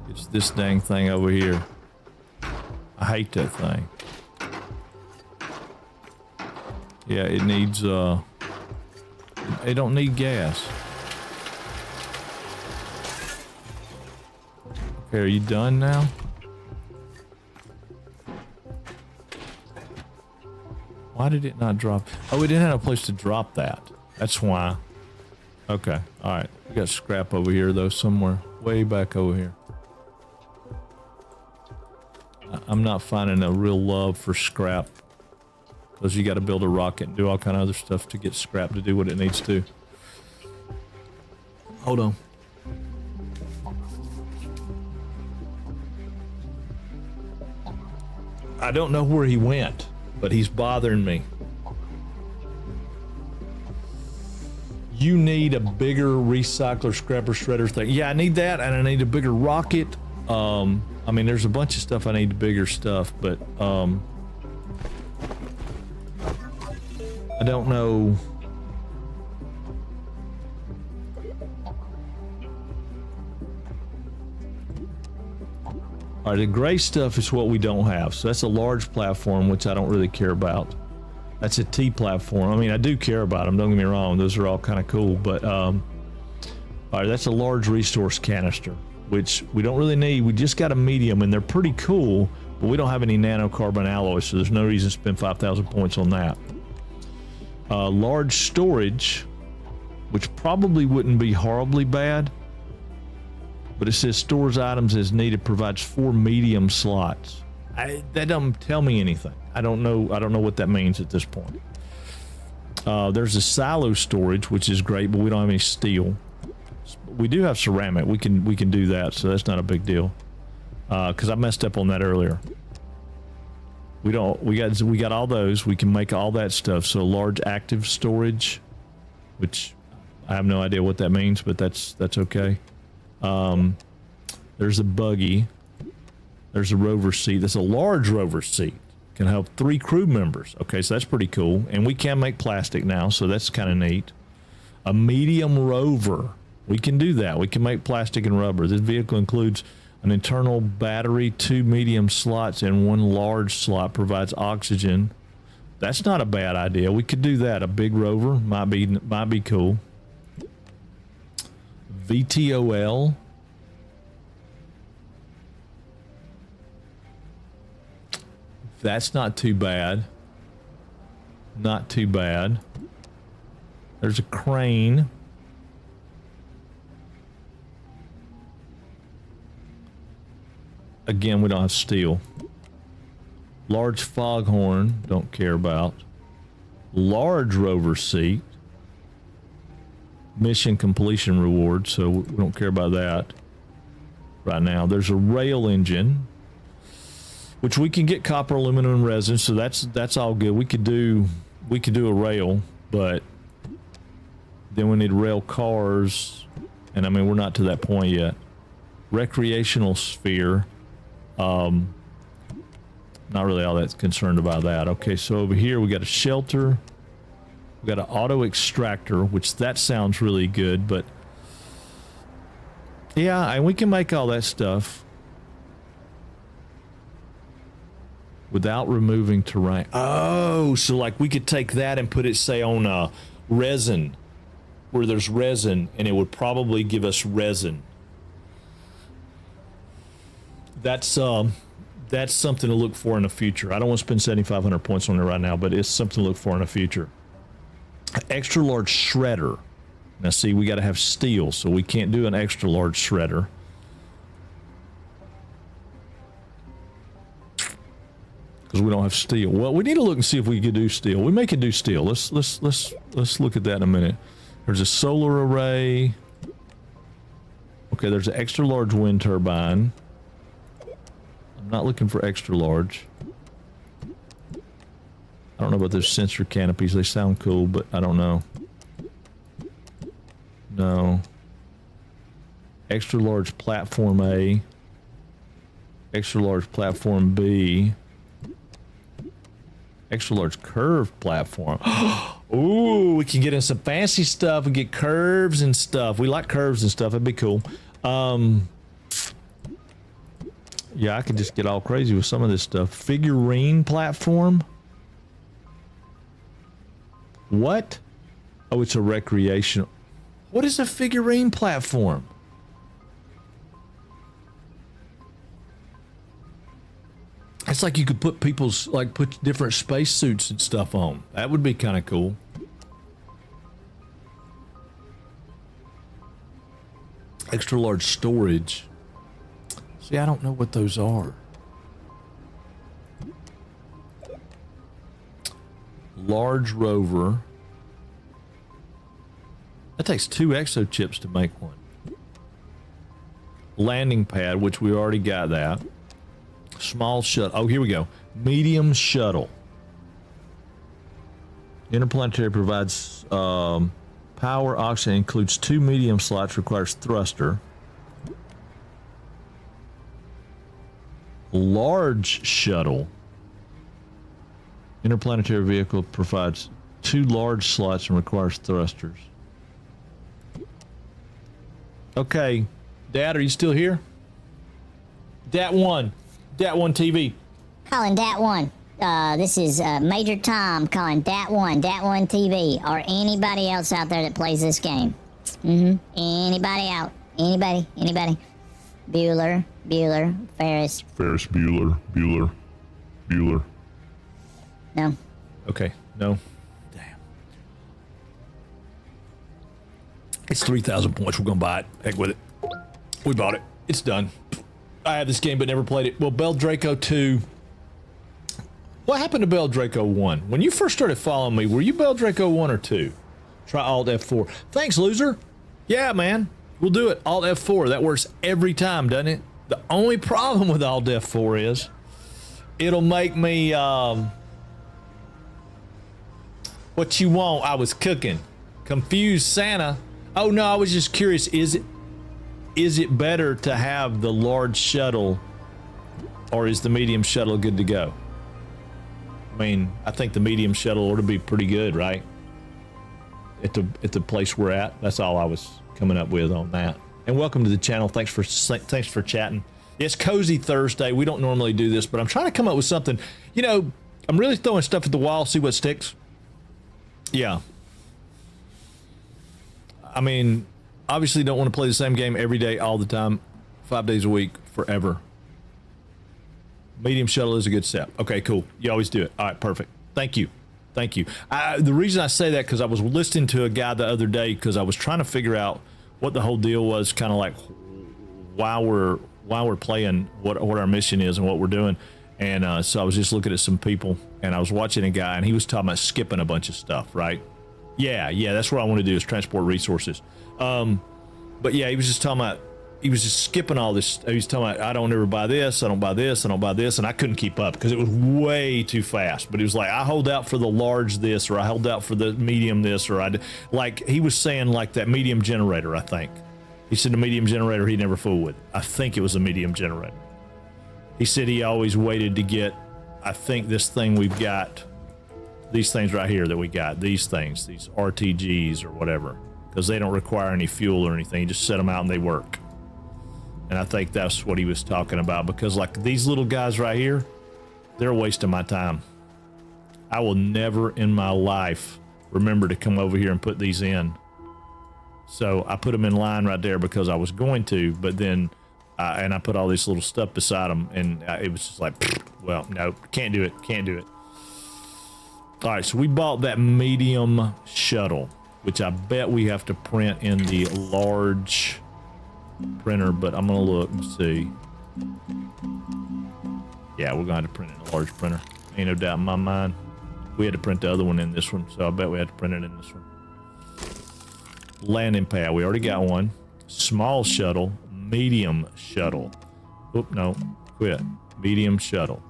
It's this dang thing over here. I hate that thing. Yeah, it needs, it don't need gas. Okay, are you done now? Why did it not drop? Oh, we didn't have a place to drop that. That's why. Okay, alright. We got scrap over here, though, somewhere. Way back over here. I'm not finding a real love for scrap. Because you got to build a rocket and do all kind of other stuff to get scrap to do what it needs to. Hold on. I don't know where he went, but he's bothering me. You need a bigger recycler, scrapper, shredder thing. Yeah, I need that, and I need a bigger rocket. I mean, there's a bunch of stuff I need, bigger stuff, but I don't know. All right, the gray stuff is what we don't have. So that's a large platform, which I don't really care about. That's a T platform. I mean, I do care about them. Don't get me wrong. Those are all kind of cool. But all right, that's a large resource canister, which we don't really need. We just got a medium, and they're pretty cool, but we don't have any nanocarbon alloys, so there's no reason to spend 5,000 points on that. Large storage, which probably wouldn't be horribly bad, but it says stores items as needed, provides 4 medium slots. That doesn't tell me anything. I don't know what that means at this point. There's a silo storage, which is great, but we don't have any steel. We do have ceramic. We can do that, so that's not a big deal. Because I messed up on that earlier. We got all those. We can make all that stuff. So large active storage, which I have no idea what that means, but that's okay. There's a buggy. There's a rover seat. That's a large rover seat. Can help 3 crew members. Okay, so that's pretty cool. And we can make plastic now, so that's kind of neat. A medium rover. We can do that. We can make plastic and rubber. This vehicle includes an internal battery, 2 medium slots, and 1 large slot. Provides oxygen. That's not a bad idea. We could do that. A big rover might be cool. VTOL. That's not too bad. Not too bad. There's a crane. Again, we don't have steel. Large foghorn, don't care about. Large rover seat. Mission completion reward, so we don't care about that right now. There's a rail engine, which we can get copper, aluminum, and resin, so that's all good. We could do a rail, but then we need rail cars, and I mean, we're not to that point yet. Recreational sphere. Not really all that concerned about that. Okay, so over here we got a shelter. We got an auto extractor, which that sounds really good, but yeah, and we can make all that stuff without removing terrain. Oh, so like we could take that and put it, say, on resin, where there's resin, and it would probably give us resin. That's something to look for in the future. I don't want to spend 7,500 points on it right now, but it's something to look for in the future. Extra large shredder. Now see, we got to have steel, so we can't do an extra large shredder. Because we don't have steel. Well, we need to look and see if we can do steel. We may can do steel. Let's look at that in a minute. There's a solar array. Okay, there's an extra large wind turbine. I'm not looking for extra large. I don't know about those sensor canopies. They sound cool, but I don't know. No. Extra large platform A. Extra large platform B. Extra large curved platform. Ooh, we can get in some fancy stuff and get curves and stuff. We like curves and stuff. That'd be cool. Yeah, I could just get all crazy with some of this stuff. Figurine platform. What? Oh, it's a recreational. What is a figurine platform? It's like you could put people's, like, put different space suits and stuff on. That would be kind of cool. Extra large storage. See, I don't know what those are. Large rover. That takes 2 exo chips to make one. Landing pad, which we already got that. Small shuttle. Oh, here we go. Medium shuttle. Interplanetary provides power, oxygen, includes 2 medium slots, requires thruster. Large shuttle. Interplanetary vehicle provides 2 large slots and requires thrusters. Okay, Dad, are you still here? Dat1 TV. Calling Dat1. This is Major Tom calling Dat1 TV, or anybody else out there that plays this game. Anybody out? Anybody? Bueller, Ferris. Ferris Bueller. No. Okay, no. Damn. It's 3,000 points. We're gonna buy it. Heck with it. We bought it. It's done. I have this game but never played it. Well, Bell Draco 2. What happened to Bell Draco 1? When you first started following me, were you Bell Draco 1 or 2? Try Alt F4. Thanks, loser. Yeah, man. We'll do it. Alt F4. That works every time, doesn't it? The only problem with Alt F4 is it'll make me what you want. I was cooking. Confused Santa. Oh no, I was just curious. Is it better to have the large shuttle, or is the medium shuttle good to go? I mean, I think the medium shuttle ought to be pretty good, right? at the place we're at. That's all I was coming up with on that. And welcome to the channel. Thanks for chatting. It's Cozy Thursday. We don't normally do this, but I'm trying to come up with something. You know, I'm really throwing stuff at the wall, see what sticks. Yeah. I mean, obviously don't want to play the same game every day, all the time, 5 days a week, forever. Medium shuttle is a good step. Okay, cool. You always do it. All right, perfect. Thank you. Thank you. The reason I say that, because I was listening to a guy the other day, because I was trying to figure out what the whole deal was, kind of like why we're playing, what our mission is and what we're doing. And so I was just looking at some people, and I was watching a guy, and he was talking about skipping a bunch of stuff, right? Yeah, that's what I want to do, is transport resources. But yeah, he was just talking about, he was just skipping all this. He was talking about, I don't ever buy this, I don't buy this, I don't buy this, and I couldn't keep up because it was way too fast. But he was like, I hold out for the large this, or I hold out for the medium this, or like he was saying, like that medium generator, I think. He said the medium generator he never fooled with. I think it was a medium generator. He said he always waited to get, I think this thing we've got, these things right here that we got, these things, these RTGs or whatever, because they don't require any fuel or anything. You just set them out and they work. And I think that's what he was talking about, because like these little guys right here, they're a waste of my time. I will never in my life remember to come over here and put these in. So I put them in line right there because I was going to, but then, and I put all this little stuff beside them, and it was just like, well, no, can't do it, can't do it. All right, so we bought that medium shuttle, which I bet we have to print in the large printer, but I'm gonna look and see. Yeah, we're gonna have to print it in a large printer. Ain't no doubt in my mind. We had to print the other one in this one, so I bet we had to print it in this one. Landing pad, we already got one. Small shuttle, medium shuttle. Oop, no, quit. Medium shuttle.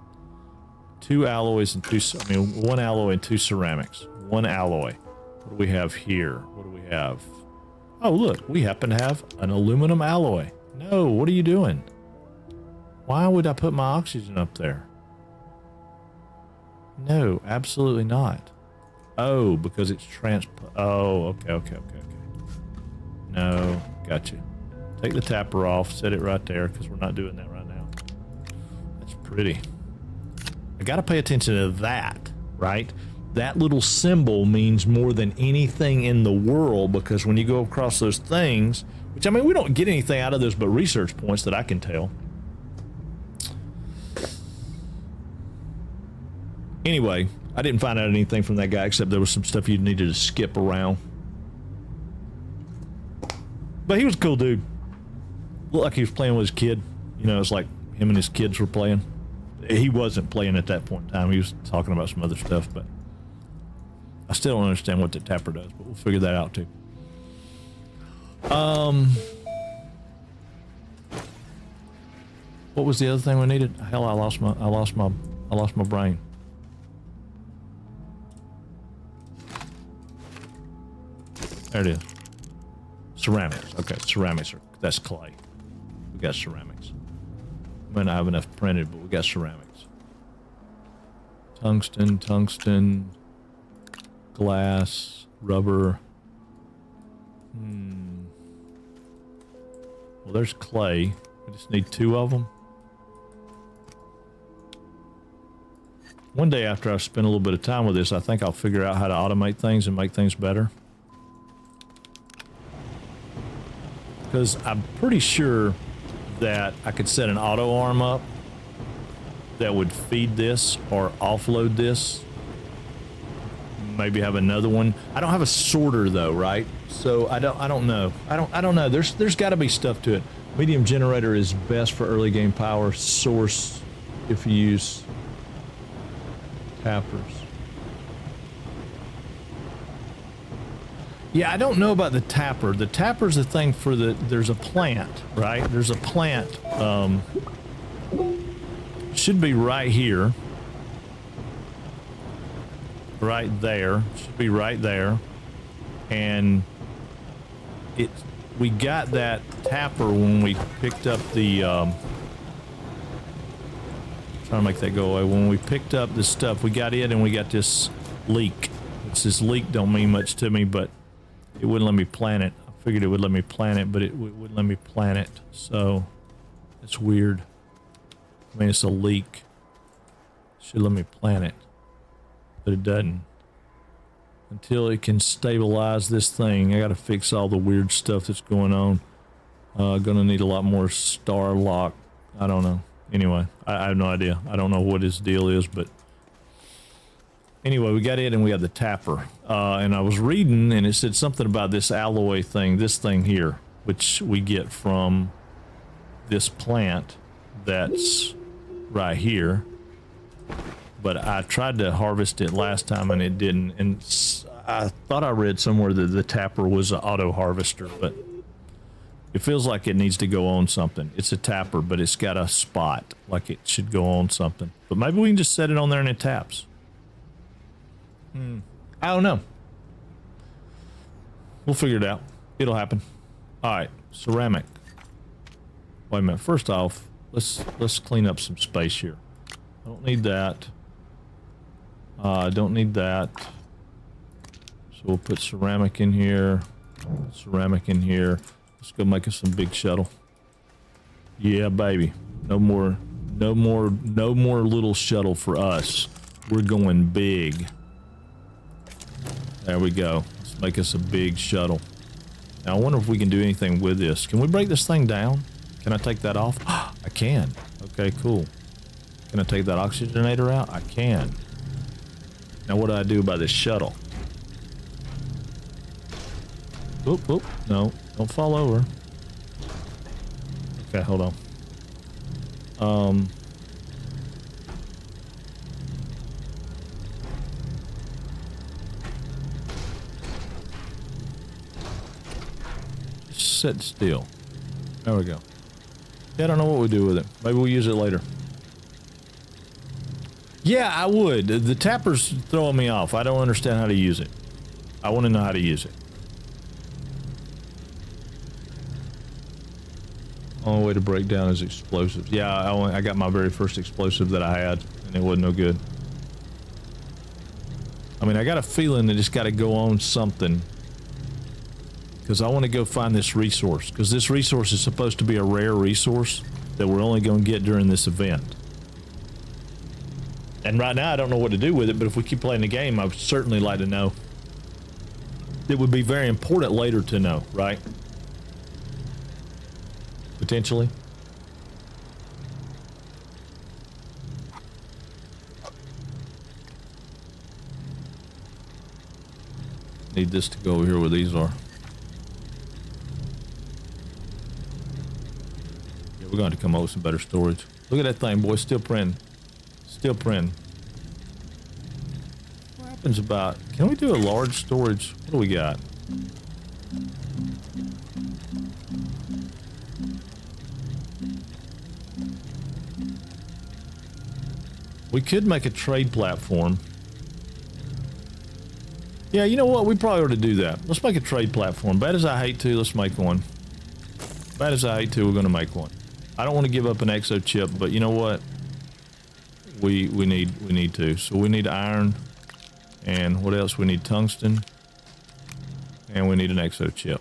2 alloys and 2, I mean, 1 alloy and 2 ceramics. 1 alloy. What do we have here? What do we have? Oh, look, we happen to have an aluminum alloy. No, what are you doing? Why would I put my oxygen up there? No, absolutely not. Oh, because it's oh, okay. No, gotcha. Take the tapper off, set it right there, because we're not doing that right now. That's pretty. I got to pay attention to that, right? That little symbol means more than anything in the world, because when you go across those things, which I mean, we don't get anything out of those but research points that I can tell. Anyway, I didn't find out anything from that guy except there was some stuff you needed to skip around. But he was a cool dude. Looked like he was playing with his kid. You know, it's like him and his kids were playing. He wasn't playing at that point in time. He was talking about some other stuff, but I still don't understand what the tapper does, but we'll figure that out too. What was the other thing we needed? Hell, I lost my brain. There it is. Ceramics. Okay, ceramics that's clay. We got ceramics. We might not have enough printed, but we got ceramics. Tungsten, glass, rubber. Well, there's clay. We just need 2 of them. One day after I've spent a little bit of time with this, I think I'll figure out how to automate things and make things better. Because I'm pretty sure that I could set an auto arm up that would feed this or offload this. Maybe have another one. I don't have a sorter though, right? So I don't know. I don't know. There's got to be stuff to it. Medium generator is best for early game power source if you use tappers. Yeah, I don't know about the tapper. The tapper's the thing for there's a plant, right? There's a plant, should be right here. Right there, should be right there. And we got that tapper when we picked up the, trying to make that go away. When we picked up this stuff, we got it and we got this leak. This leak don't mean much to me, but it wouldn't let me plant it. I figured it would let me plant it, but it wouldn't let me plant it. So it's weird. I mean, it's a leak. It should let me plant it, but it doesn't. Until it can stabilize this thing, I got to fix all the weird stuff that's going on. Gonna need a lot more star lock. I don't know. Anyway, I have no idea. I don't know what his deal is, but anyway, we got it and we have the tapper. And I was reading and it said something about this alloy thing, this thing here, which we get from this plant that's right here. But I tried to harvest it last time and it didn't. And I thought I read somewhere that the tapper was an auto harvester, but it feels like it needs to go on something. It's a tapper, but it's got a spot like it should go on something. But maybe we can just set it on there and it taps. I don't know. We'll figure it out. It'll happen. All right, ceramic. Wait a minute. First off, let's clean up some space here. I don't need that. I don't need that. So we'll put ceramic in here. Ceramic in here. Let's go make us some big shuttle. Yeah, baby. No more little shuttle for us. We're going big. There we go. Let's make us a big shuttle. Now I wonder if we can do anything with this. Can we break this thing down? Can I take that off? I can. Okay, cool. Can I take that oxygenator out? I can. Now what do I do about this shuttle? Oop, oop. No, don't fall over. Okay, hold on. Just sit still. There we go. Yeah, I don't know what we do with it. Maybe we'll use it later. Yeah, I would. The tapper's throwing me off. I don't understand how to use it. I want to know how to use it. Only way to break down is explosives. Yeah, I got my very first explosive that I had, and it wasn't no good. I mean, I got a feeling that it's got to go on something. Because I want to go find this resource. Because this resource is supposed to be a rare resource that we're only going to get during this event. And right now, I don't know what to do with it, but if we keep playing the game, I would certainly like to know. It would be very important later to know, right? Potentially. Need this to go over here where these are. Yeah, we're going to come up with some better storage. Look at that thing, boy. Still printing. Still printing. What happens about... Can we do a large storage? What do we got? We could make a trade platform. Yeah, you know what? We probably ought to do that. Let's make a trade platform. Bad as I hate to, let's make one. Bad as I hate to, we're going to make one. I don't want to give up an exo chip, but you know what? We need to. So we need iron, and what else? We need tungsten, and we need an exo chip.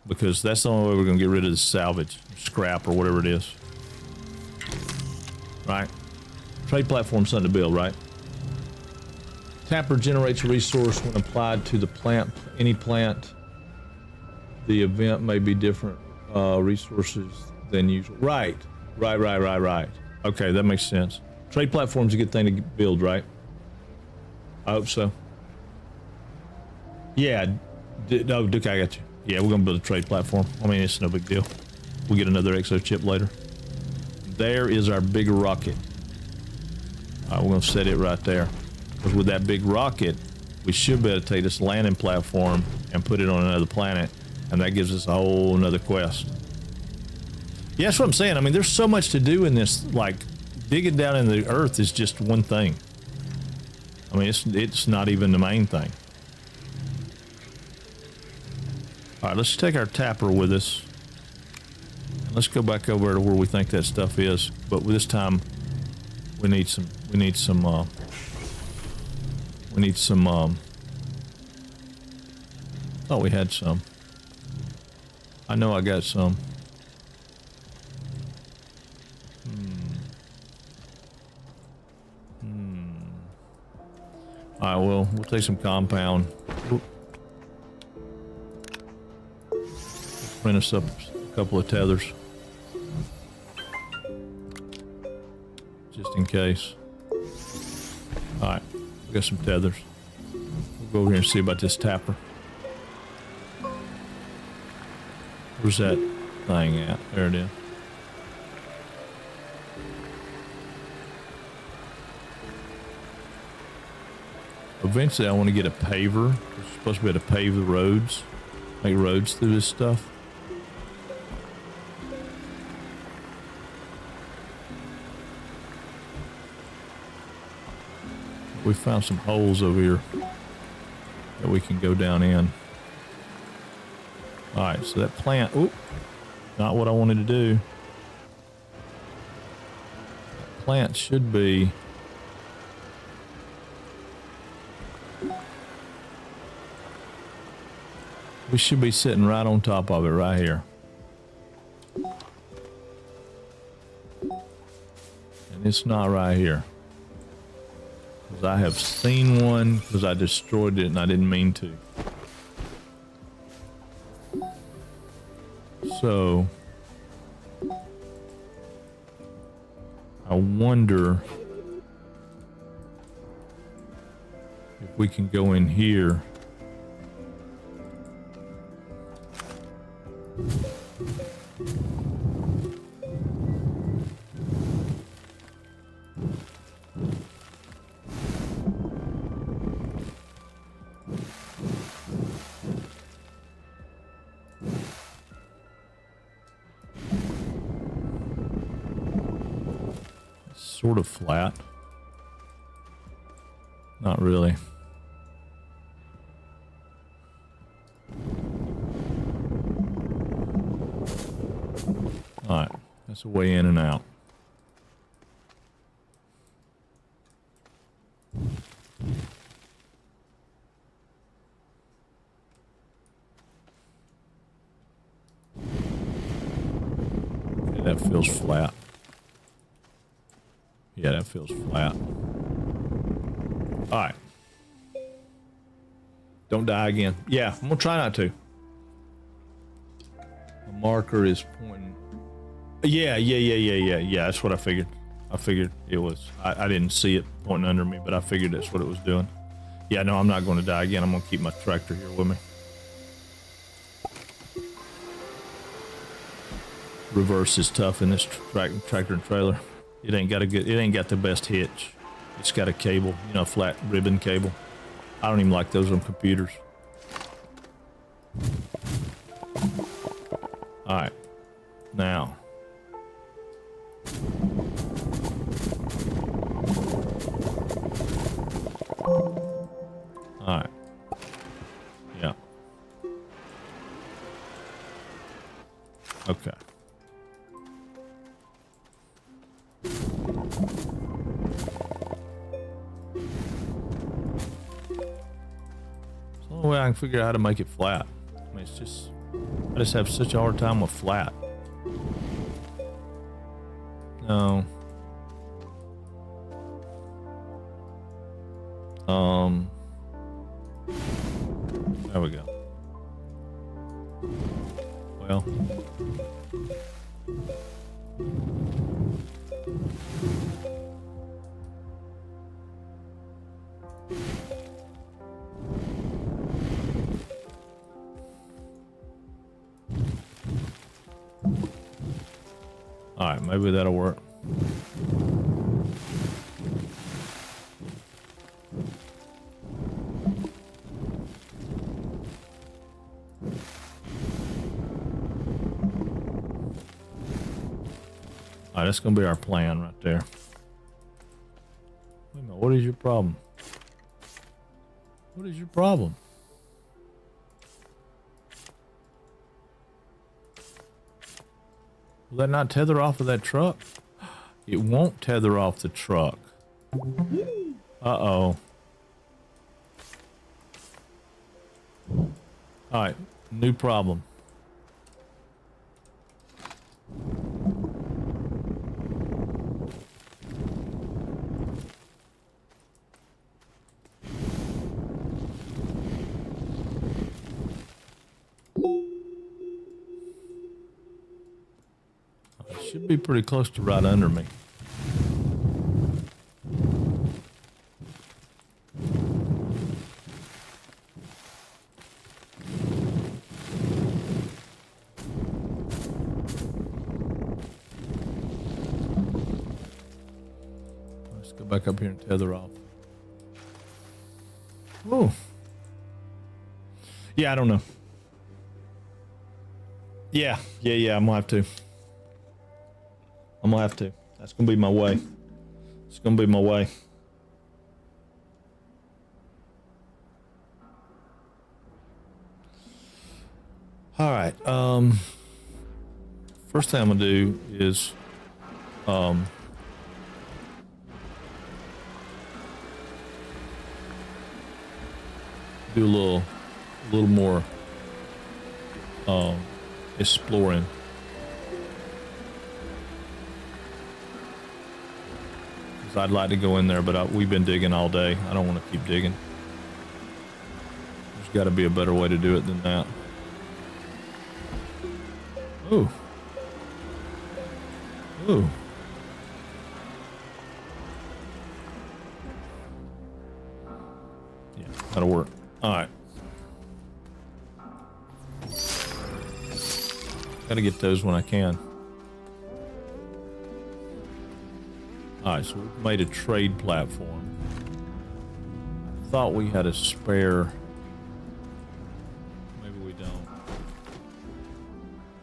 Because that's the only way we're going to get rid of the salvage, scrap, or whatever it is. Right? Trade platform, something to build, right? Tapper generates a resource when applied to the plant, any plant. The event may be different resources than usual. Right. Okay, that makes sense. Trade platform's a good thing to build, right? I hope so. Yeah. No, Duke, I got you. Yeah, we're gonna build a trade platform. I mean, it's no big deal. We'll get another exo chip later. There is our big rocket. All right, we're gonna set it right there. Because with that big rocket, we should be able to take this landing platform and put it on another planet, and that gives us a whole another quest. Yeah, that's what I'm saying. I mean, there's so much to do in this. Like, digging down in the earth is just one thing. I mean, it's not even the main thing. All right, let's take our tapper with us. Let's go back over to where we think that stuff is, but this time we need some Thought we had some. I know I got some. All right, well, we'll take some compound. Oop. Print us up a couple of tethers. Just in case. All right, we got some tethers. We'll go over here and see about this tapper. Where's that thing at? There it is. Eventually, I want to get a paver. We're supposed to be able to pave the roads, make roads through this stuff. We found some holes over here that we can go down in. All right, so that plant, oop, not what I wanted to do. That plant should be we should be sitting right on top of it right here. And it's not right here. Because I have seen one because I destroyed it and I didn't mean to. So I wonder if we can go in here. Sort of flat. Not really. All right, that's a way in and out. Okay, that feels flat. Yeah, that feels flat. All right. Don't die again. Yeah, I'm gonna try not to. The marker is pointing. Yeah. That's what I figured. I figured it was. I didn't see it pointing under me, but I figured that's what it was doing. Yeah, no, I'm not going to die again. I'm going to keep my tractor here with me. Reverse is tough in this tractor and trailer. It ain't got the best hitch. It's got a cable, you know, flat ribbon cable. I don't even like those on computers. All right, now. All right. Yeah. Okay. It's the only way I can figure out how to make it flat. I mean, I just have such a hard time with flat. No. There we go. Well. All right, maybe that'll work. All right, that's gonna be our plan right there. Wait a minute, what is your problem? What is your problem? Will that not tether off of that truck? It won't tether off the truck. Uh-oh. All right, new problem. It should be pretty close to right under me. Let's go back up here and tether off. Oh. Yeah, I don't know. Yeah, I'm gonna have to. I'm gonna have to. That's gonna be my way. It's gonna be my way. All right. First thing I'm gonna do is do a little more exploring. I'd like to go in there, but we've been digging all day. I don't want to keep digging. There's got to be a better way to do it than that. Ooh. Ooh. Yeah, that'll work. All right. Got to get those when I can. Alright, so we've made a trade platform. I thought we had a spare. Maybe we don't.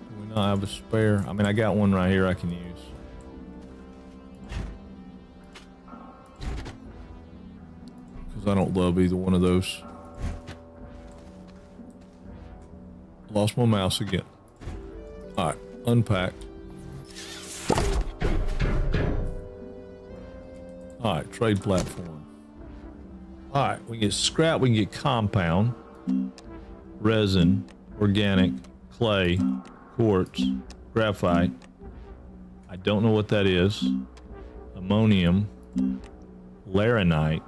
Do we not have a spare? I mean, I got one right here I can use. Because I don't love either one of those. Lost my mouse again. Alright, unpacked. All right, trade platform. All right, we can get scrap, we can get compound, resin, organic, clay, quartz, graphite. I don't know what that is. Ammonium, laranite,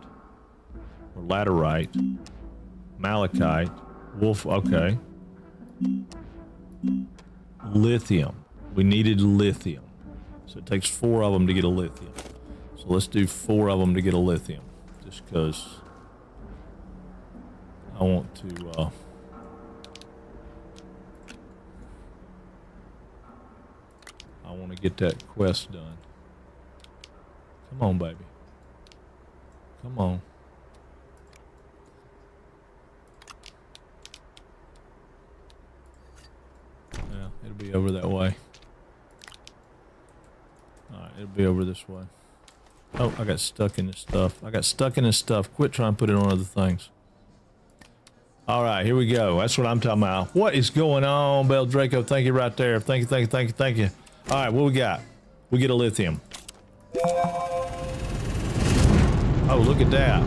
or laterite, malachite, wolf, okay. Lithium. We needed lithium. So it takes 4 of them to get a lithium. So let's do 4 of them to get a lithium, just because I want to. I want to get that quest done. Come on, baby. Come on. Yeah, it'll be over that way. All right, it'll be over this way. Oh, I got stuck in this stuff. Quit trying to put it on other things. All right, here we go. That's what I'm talking about. What is going on, Bell Draco? Thank you right there. Thank you. All right, what we got? We get a lithium. Oh, look at that.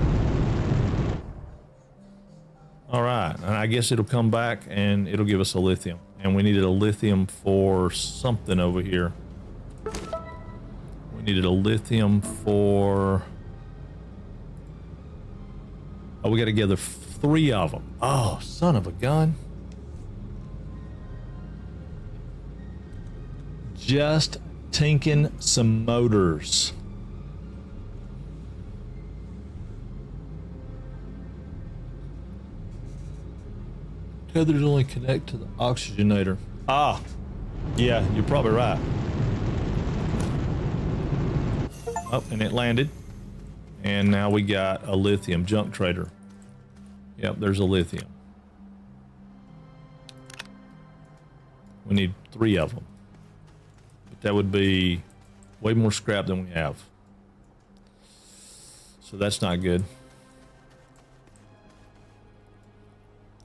All right, and I guess it'll come back and it'll give us a lithium. And we needed a lithium for something over here. We needed a lithium for... Oh, we got to gather 3 of them. Oh, son of a gun. Just tinking some motors. Tethers only connect to the oxygenator. Ah, yeah, you're probably right. Oh, and it landed. And now we got a lithium junk trader. Yep, there's a lithium. We need 3 of them. But that would be way more scrap than we have. So that's not good.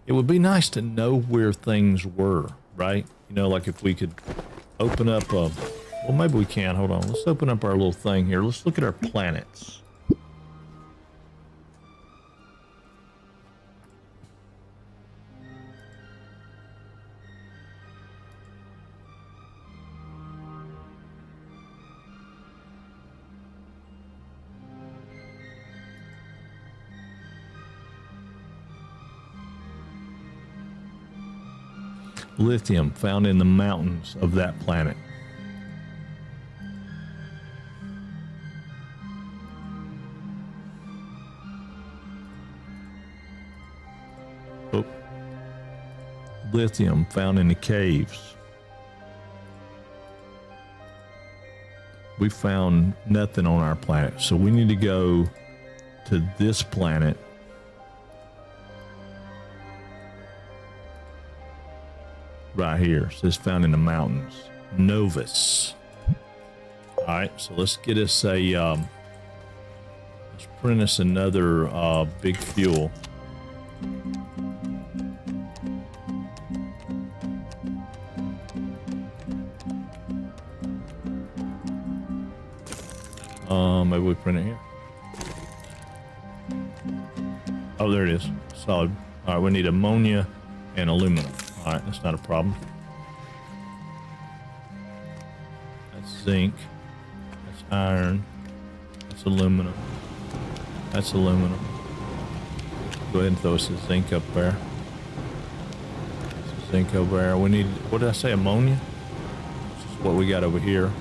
It would be nice to know where things were, right? You know, like if we could open up a... Well, maybe we can. Hold on. Let's open up our little thing here. Let's look at our planets. Lithium found in the mountains of that planet. Oh. Lithium found in the caves. We found nothing on our planet, so we need to go to this planet. Right here. It says found in the mountains. Novus. Alright, so let's get us a let's print us another big fuel. Maybe we print it here. Oh, there it is. Solid. All right, we need ammonia and aluminum. All right, that's not a problem. That's zinc. That's iron. That's aluminum. That's aluminum. Go ahead and throw us the zinc up there. Zinc over there. We need, what did I say, ammonia? This is what we got over here.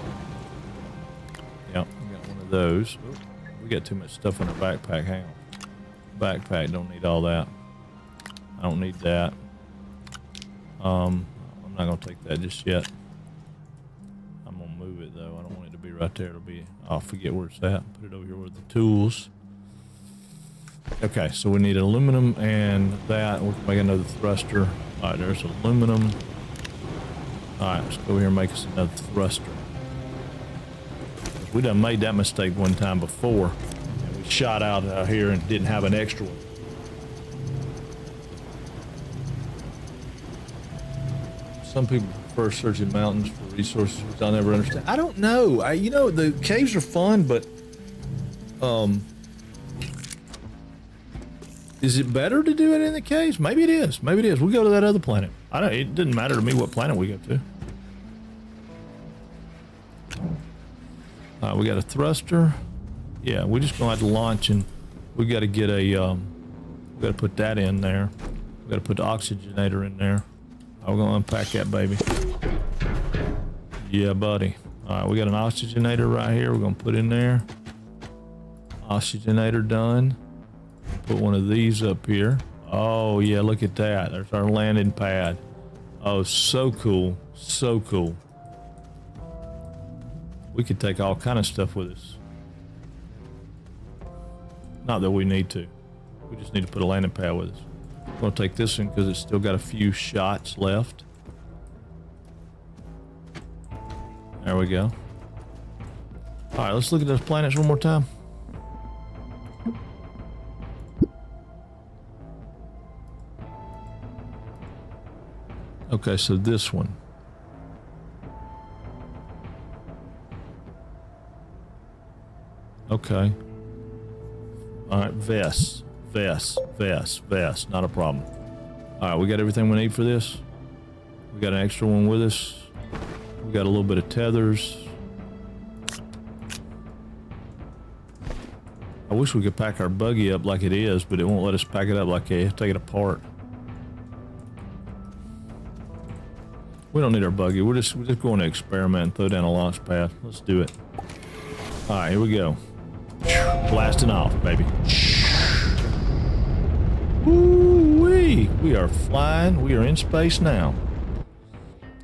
Yep, we got one of those. Ooh, we got too much stuff in our backpack. Hang on. Backpack, don't need all that. I don't need that. I'm not gonna take that just yet. I'm gonna move it though. I don't want it to be right there. It'll be, I'll forget where it's at. Put it over here with the tools. Okay, so we need aluminum and that. We'll make another thruster. All right, there's aluminum. All right, let's go over here and make us another thruster. We done made that mistake one time before. And we shot out here and didn't have an extra one. Some people prefer searching mountains for resources, which I'll never understand. I don't know. You know, the caves are fun, but is it better to do it in the caves? Maybe it is. Maybe it is. We'll go to that other planet. It doesn't matter to me what planet we go to. We got a thruster. Yeah, we're just gonna have to launch, and we got to get a. We got to put that in there. We got to put the oxygenator in there. We're gonna unpack that baby. Yeah, buddy. All right, we got an oxygenator right here. We're gonna put in there. Oxygenator done. Put one of these up here. Oh yeah, look at that. There's our landing pad. Oh, so cool. So cool. We could take all kind of stuff with us. Not that we need to. We just need to put a landing pad with us. I'm gonna take this one because it's still got a few shots left. There we go. All right, let's look at those planets one more time. Okay, so this one. Okay. All right, vests. Not a problem. All right, we got everything we need for this. We got an extra one with us. We got a little bit of tethers. I wish we could pack our buggy up like it is, but it won't let us pack it up like it. Take it apart. We don't need our buggy. We're just going to experiment and throw down a launch pad. Let's do it. All right, here we go. Blasting off, baby. Woo-wee! We are flying. We are in space now.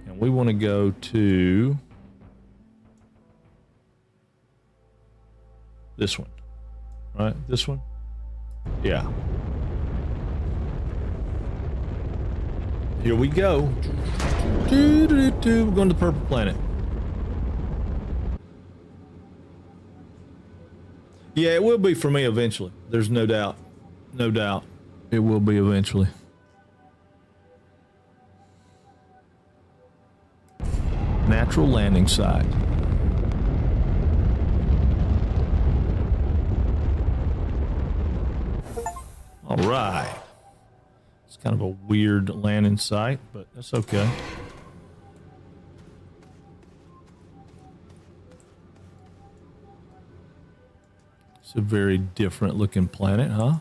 And we want to go to this one. Right? This one? Yeah. Here we go. We're going to the purple planet. Yeah, it will be for me eventually. There's no doubt. No doubt. It will be eventually. Natural landing site. All right. It's kind of a weird landing site, but that's okay. It's a very different looking planet, huh?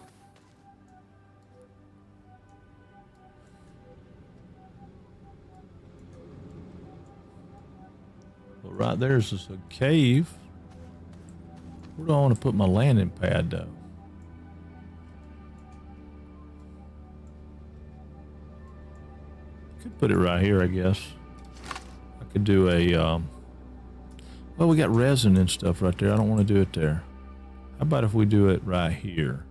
right there's a cave. Where do I want to put my landing pad though? Could put it right here, I guess. I could do a, well, we got resin and stuff right there. I don't want to do it there. How about if we do it right here?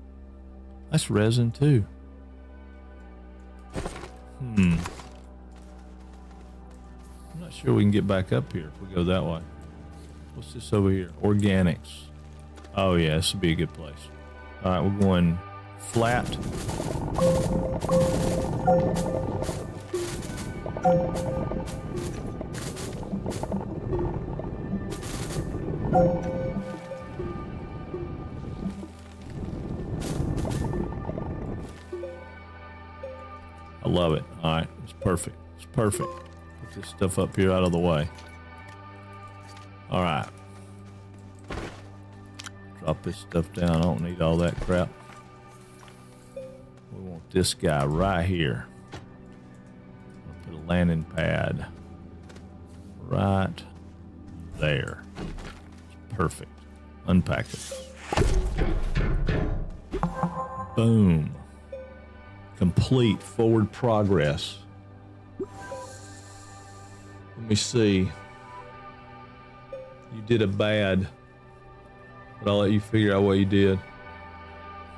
That's resin too. I'm not sure we can get back up here if we go that way. What's this over here? Organics. Oh yeah, this would be a good place. All right, we're going flat. I love it. All right, it's perfect. It's perfect. Put this stuff up here out of the way. All right. Drop this stuff down. I don't need all that crap. We want this guy right here. Put a landing pad right there. It's perfect. Unpack it. Boom. Complete forward progress. Let me see. You did a bad, but I'll let you figure out what you did.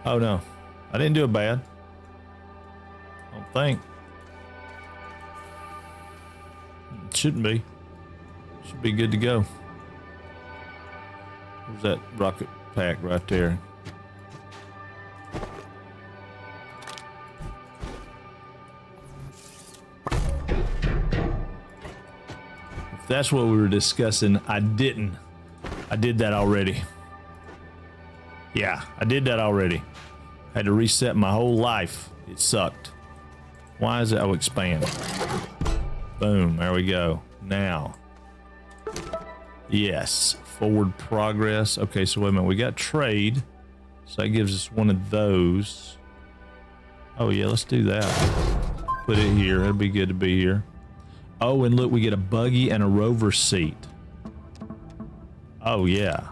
Oh no, I didn't do a bad. I don't think. It shouldn't be. Should be good to go. Where's that rocket pack right there? That's what we were discussing. I didn't. I did that already. Yeah, I did that already. Had to reset my whole life. It sucked. Why is it? I'll expand. Boom. There we go. Now. Yes. Forward progress. Okay, so wait a minute. We got trade. So that gives us one of those. Oh, yeah, let's do that. Put it here. It'll be good to be here. Oh, and look, we get a buggy and a rover seat. Oh, yeah.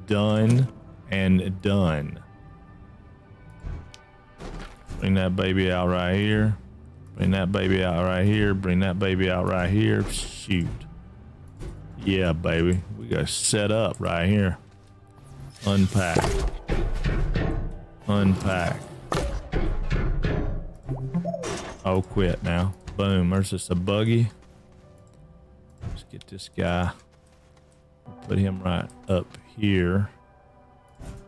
Done and done. Bring that baby out right here. Bring that baby out right here. Bring that baby out right here. Shoot. Yeah, baby. We got set up right here. Unpack. Unpack. Oh, quit now. Boom. There's just a buggy. Let's get this guy. Put him right up here.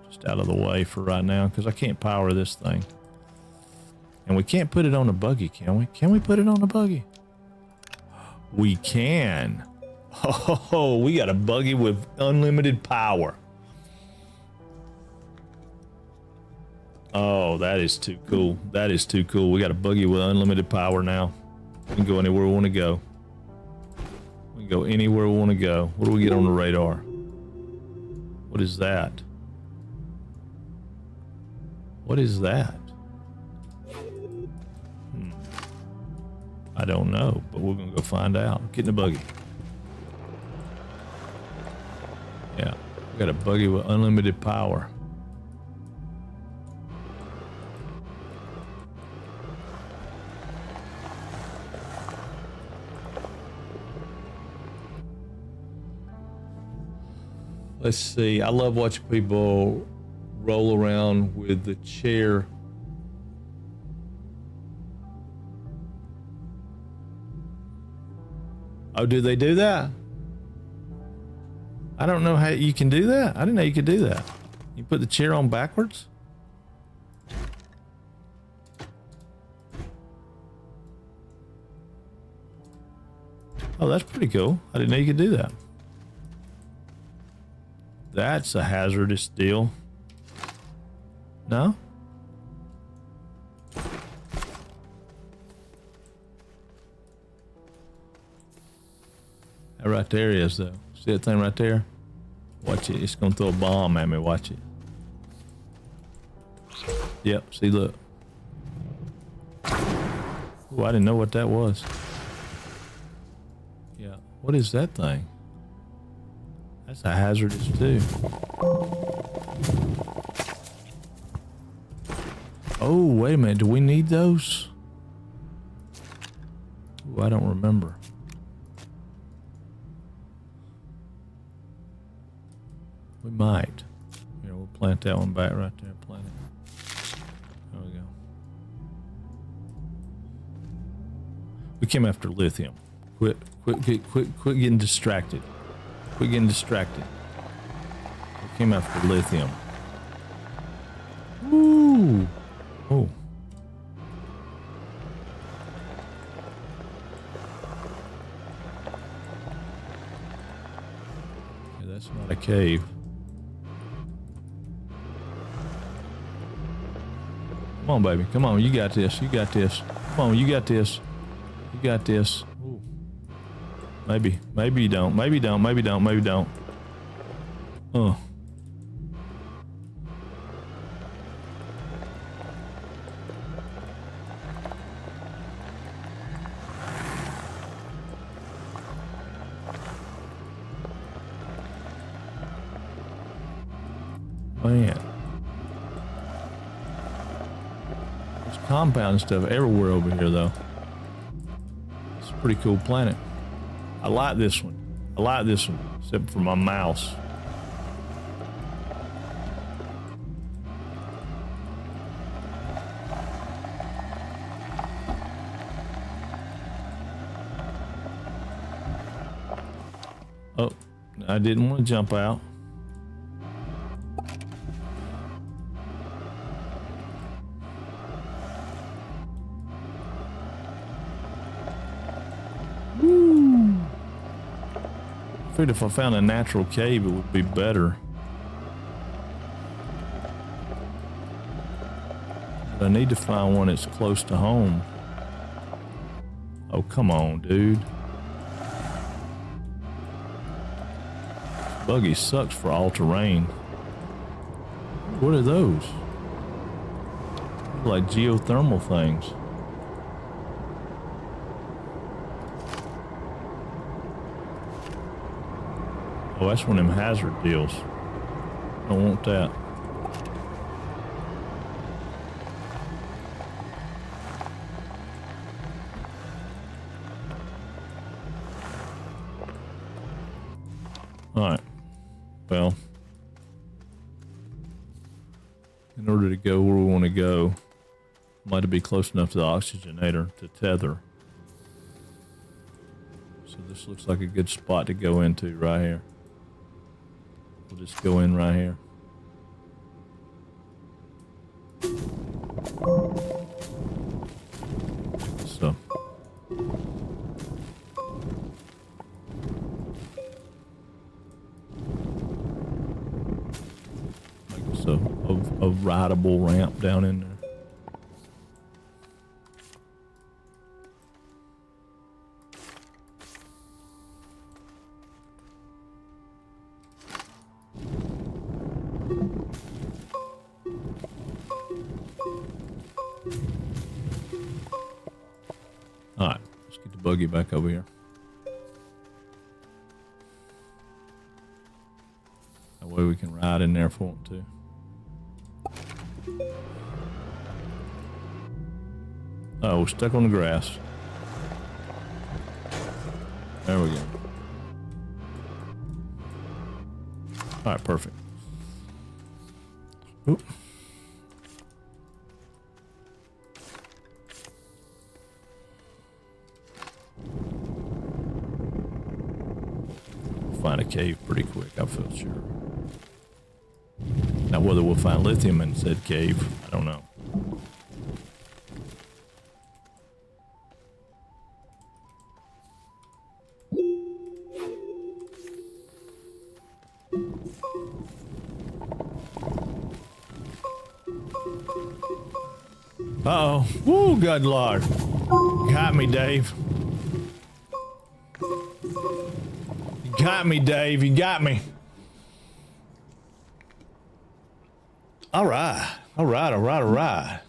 Just out of the way for right now because I can't power this thing. And we can't put it on a buggy, can we? Can we put it on a buggy? We can. Oh, we got a buggy with unlimited power. Oh, that is too cool. That is too cool. We got a buggy with unlimited power now. We can go anywhere we want to go. We can go anywhere we want to go. What do we get on the radar? What is that? What is that? I don't know, but we're going to go find out. Get in the buggy. Yeah, we got a buggy with unlimited power. Let's see. I love watching people roll around with the chair. Oh, do they do that? I don't know how you can do that. I didn't know you could do that. You put the chair on backwards? Oh, that's pretty cool. I didn't know you could do that. That's a hazardous deal. No? That right there is though. See that thing right there? Watch it. It's gonna throw a bomb at me. Watch it. Yep. See, look. Oh, I didn't know what that was. What is that thing? That's a hazardous too. Oh, wait a minute. Do we need those? Ooh, I don't remember. We might. Here, we'll plant that one back right there. Plant it. There we go. We came after lithium. Quit getting distracted. Quit getting distracted. We came after lithium. Woo! Oh. Okay, that's not a cave. Come on, baby. Come on. You got this. You got this. Come on. You got this. You got this. Ooh. Maybe. Maybe you don't. Maybe you don't. Maybe you don't. Maybe you don't. Oh. Man. There's compound and stuff everywhere over here, though. It's a pretty cool planet. I like this one. I like this one, except for my mouse. Oh, I didn't want to jump out. I figured if I found a natural cave, it would be better. But I need to find one that's close to home. Oh, come on, dude. This buggy sucks for all terrain. What are those? Like geothermal things. Oh, that's one of them hazard deals. Don't want that. Alright. Well, in order to go where we want to go, might be close enough to the oxygenator to tether. So this looks like a good spot to go into right here. We'll just go in right here. So. Like so, a rideable ramp down in there. Alright, let's get the buggy back over here. That way we can ride in there if we want to. Oh, we're stuck on the grass. There we go. Alright, perfect. Oop. Find a cave pretty quick, I feel sure. Now whether we'll find lithium in said cave, I don't know. Uh-oh. Woo, good Lord. Got me, Dave. You got me, Dave. You got me. All right. All right, all right, all right.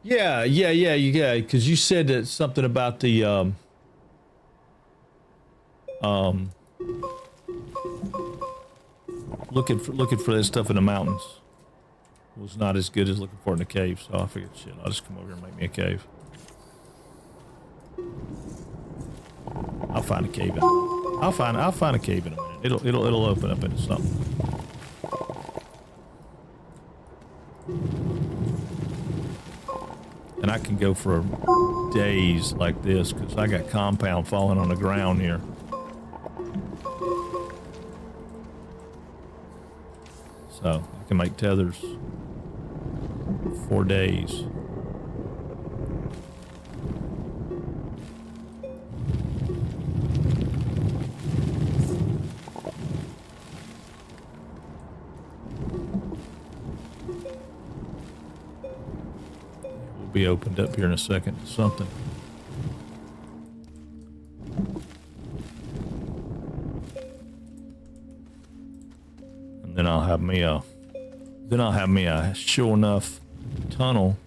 Yeah. Because you said that something about the um, looking for that stuff in the mountains was not as good as looking for it in the cave. So I figured, shit, I'll just come over here and make me a cave. I'll find a cave. I'll find a cave in a minute. It'll open up into something. And I can go for days like this because I got compound falling on the ground here. So I can make tethers for days. Be opened up here in a second to something. And then I'll have me a sure enough tunnel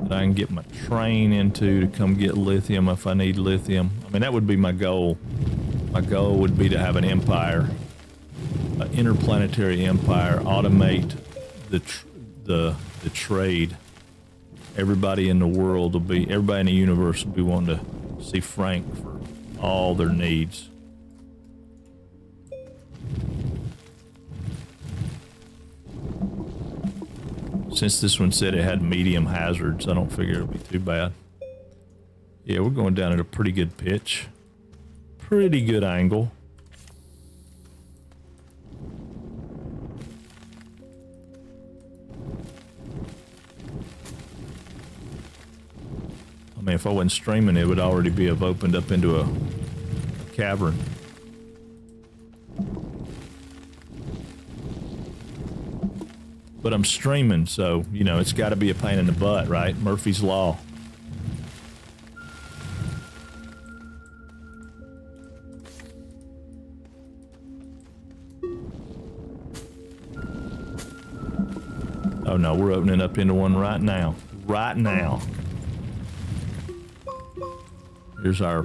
that I can get my train into to come get lithium if I need lithium. I mean, that would be my goal. My goal would be to have an empire, an interplanetary empire, automate the trade. Everybody in the world everybody in the universe will be wanting to see Frank for all their needs. Since this one said it had medium hazards, I don't figure it'll be too bad. Yeah, we're going down at a pretty good pitch. Pretty good angle. I mean, if I wasn't streaming, it would already have opened up into a cavern. But I'm streaming, so, you know, it's got to be a pain in the butt, right? Murphy's Law. Oh no, we're opening up into one right now. Right now. Here's our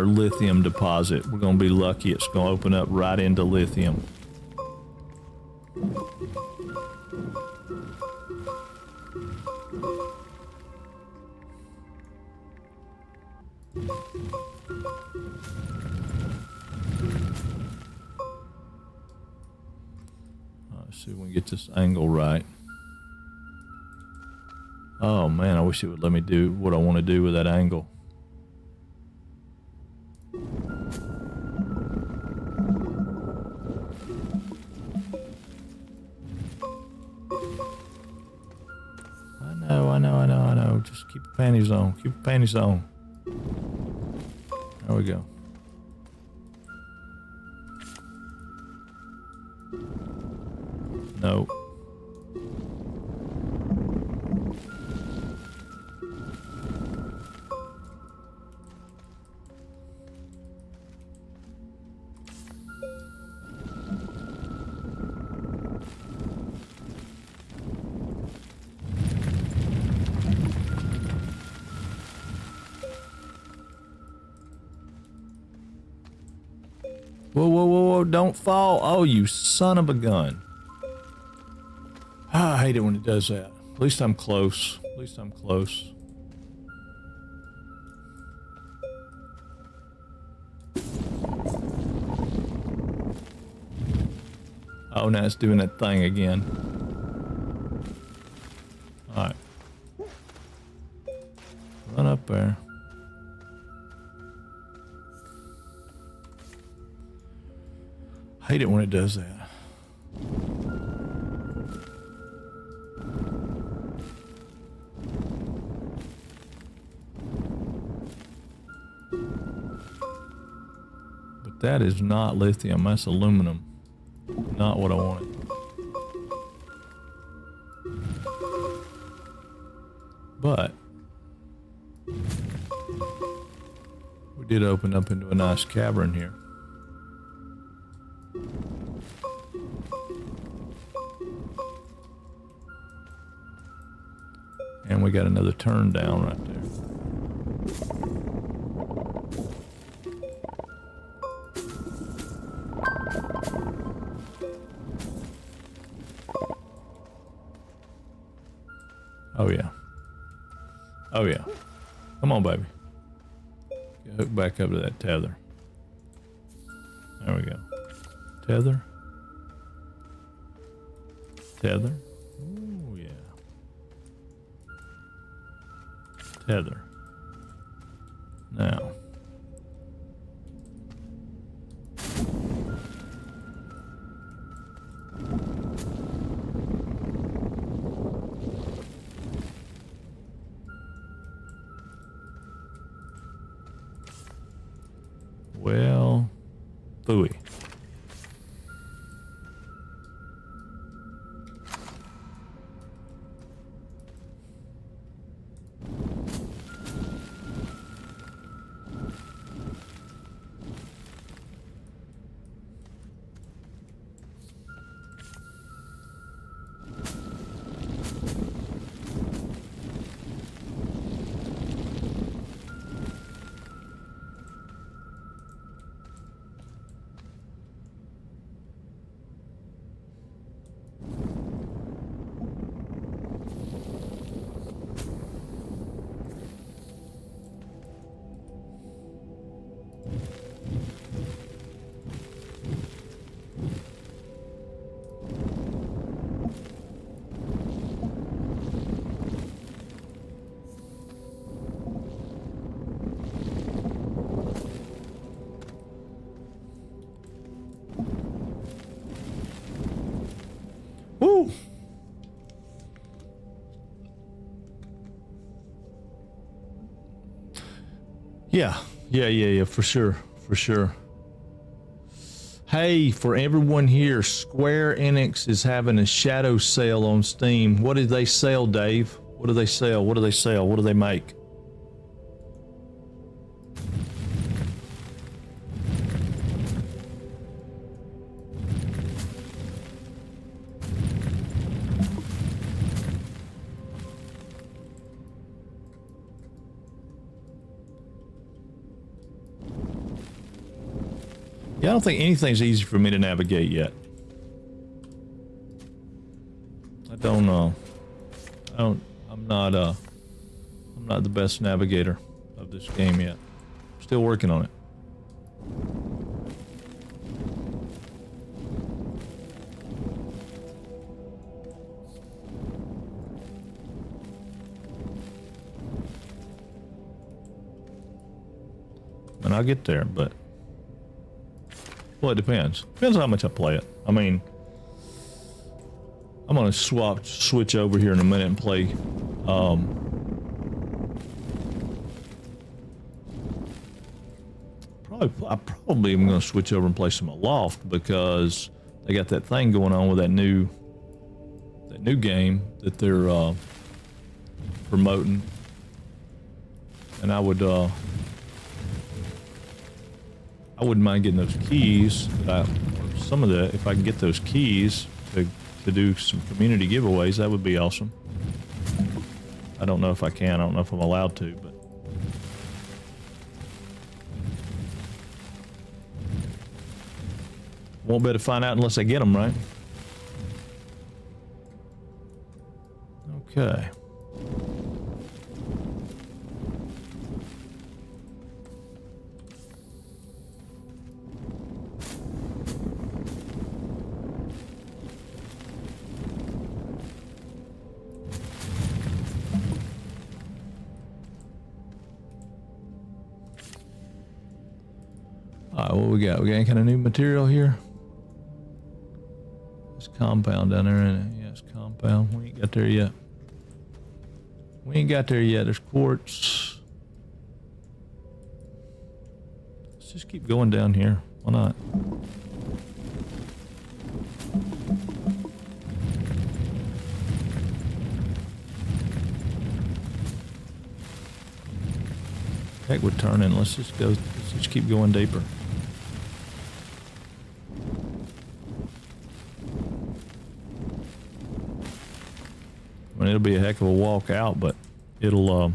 lithium deposit. We're gonna be lucky it's gonna open up right into lithium. Let's see if we can get this angle right. Oh man, I wish it would let me do what I want to do with that angle. I know. Just keep your panties on. Keep your panties on. There we go. No. Whoa, don't fall. Oh, you son of a gun. I hate it when it does that. At least I'm close. Oh, now it's doing that thing again. Alright. Run up there. I hate it when it does that. But that is not lithium, that's aluminum. Not what I wanted. But we did open up into a nice cavern here. we got another turn down right there. Oh yeah. Oh yeah. Come on, baby. Get hooked back up to that tether. There we go. Tether. Tether. Oh yeah. Tether. Now. Well, phooey. Woo! Yeah, for sure, for sure. Hey, for everyone here, Square Enix is having a shadow sale on Steam. What did they sell, Dave? What do they sell? What do they sell? What do they make? Yeah, I don't think anything's easy for me to navigate yet. I don't know. I'm not the best navigator of this game yet. Still working on it. And I'll get there, but well, it depends. Depends on how much I play it. I mean, I'm gonna switch over here in a minute and play. I probably am gonna switch over and play some Aloft because they got that thing going on with that new game that they're promoting, and I wouldn't mind getting those keys. If I can get those keys to do some community giveaways, that would be awesome. I don't know if I can. I don't know if I'm allowed to, but won't be able to find out unless I get them, right? Okay. Alright, what we got? We got any kind of new material here? It's compound down there, isn't it? Yeah, it's compound. We ain't got there yet. There's quartz. Let's just keep going down here. Why not? Heck with turning. Let's just keep going deeper. I mean, it'll be a heck of a walk out, but it'll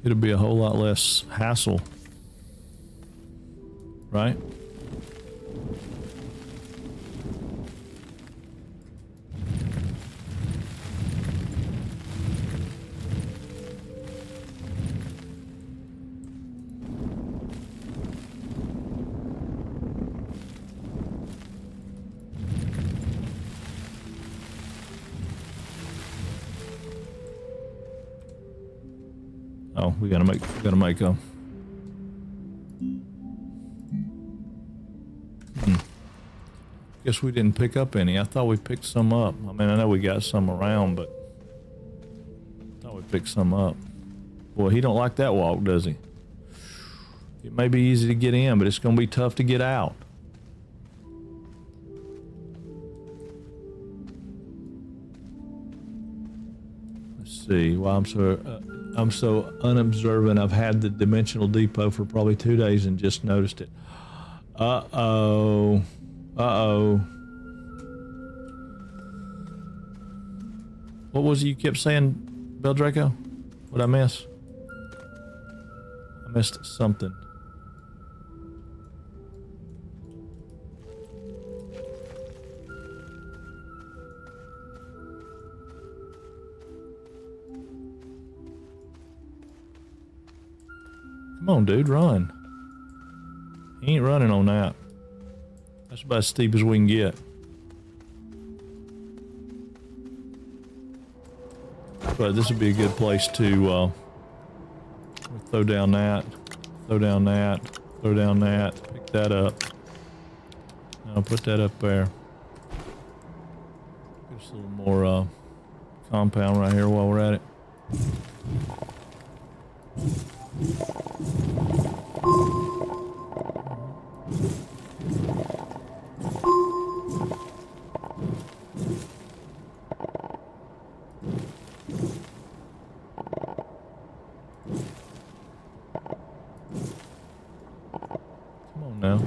it'll be a whole lot less hassle, right? Oh, we gotta make a. Guess we didn't pick up any. I thought we picked some up. I mean, I know we got some around, but I thought we picked some up. Boy, he don't like that walk, does he? It may be easy to get in, but it's gonna be tough to get out. Let's see. Well, I'm so unobservant. I've had the Dimensional Depot for probably 2 days and just noticed it. Uh-oh. Uh-oh. What was it you kept saying, Bel Draco? What'd I miss? I missed something. Come on, dude, run. He ain't running on that. That's about as steep as we can get. But this would be a good place to throw down that, throw down that, throw down that, pick that up. Now put that up there. Just a little more compound right here while we're at it. Come on now.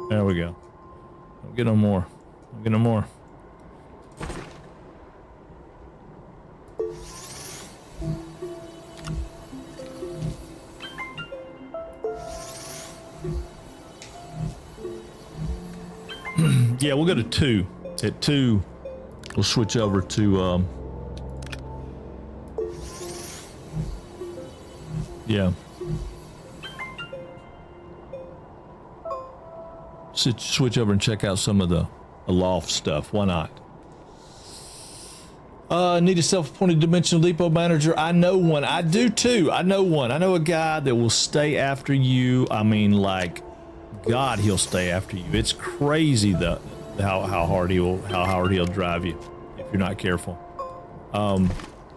There we go. Don't get no more. Don't get no more. Yeah, we'll go to 2. At 2, we'll switch over to, yeah. Switch over and check out some of the loft stuff. Why not? Need a self-appointed Dimensional Depot manager. I know one. I do too. I know one. I know a guy that will stay after you. I mean, like, God, he'll stay after you. It's crazy how hard he'll drive you if you're not careful.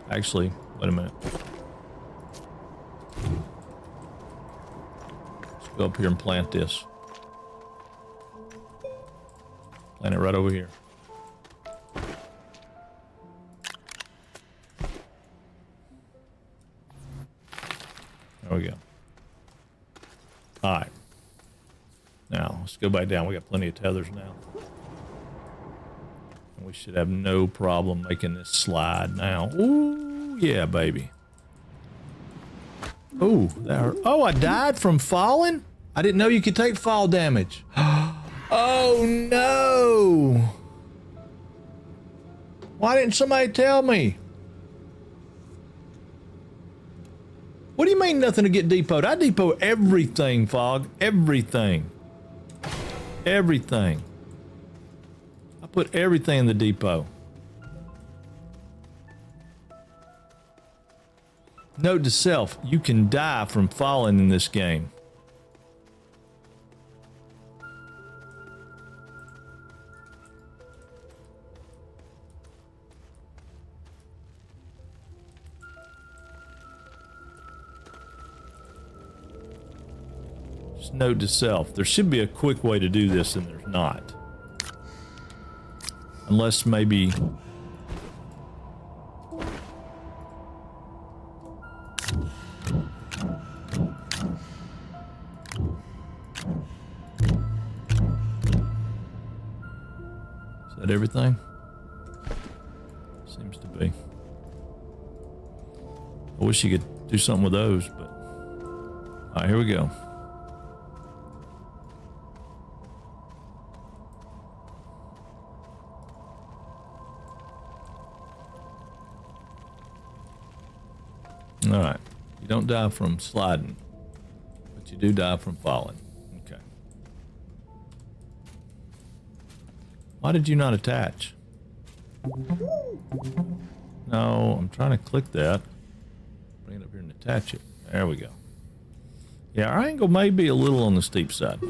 Actually, wait a minute. Let's go up here and plant this. Plant it right over here. There we go. All right. Now, let's go back down. We got plenty of tethers now. And we should have no problem making this slide now. Ooh, yeah, baby. Ooh, that hurt. Oh, I died from falling? I didn't know you could take fall damage. Oh, no. Why didn't somebody tell me? What do you mean nothing to get depoted? I depot everything, Fog. Everything. Everything. I put everything in the depot. Note to self, you can die from falling in this game. Just note to self, there should be a quick way to do this and there's not. that everything? Seems to be. I wish you could do something with those, but... Alright, here we go. Alright. You don't die from sliding, but you do die from falling. Okay. Why did you not attach? No, I'm trying to click that. Bring it up here and attach it. There we go. Yeah, our angle may be a little on the steep side. I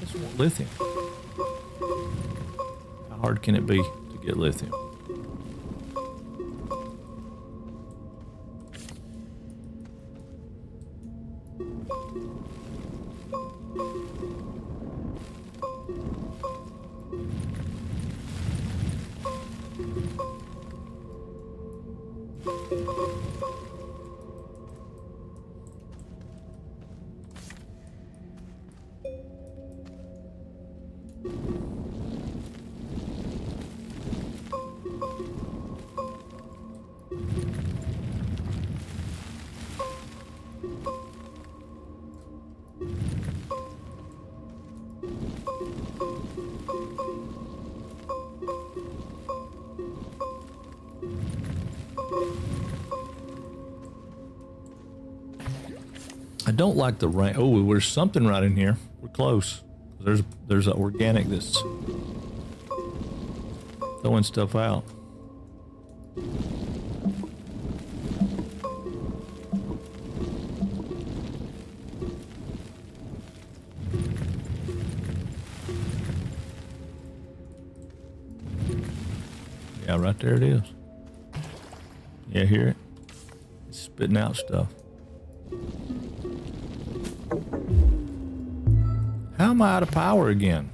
just want lithium. How hard can it be to get lithium? I don't like the rain. Oh, there's something right in here. We're close. There's an organic that's throwing stuff out. Yeah, right there it is. Yeah, hear it? It's spitting out stuff. How am I out of power again?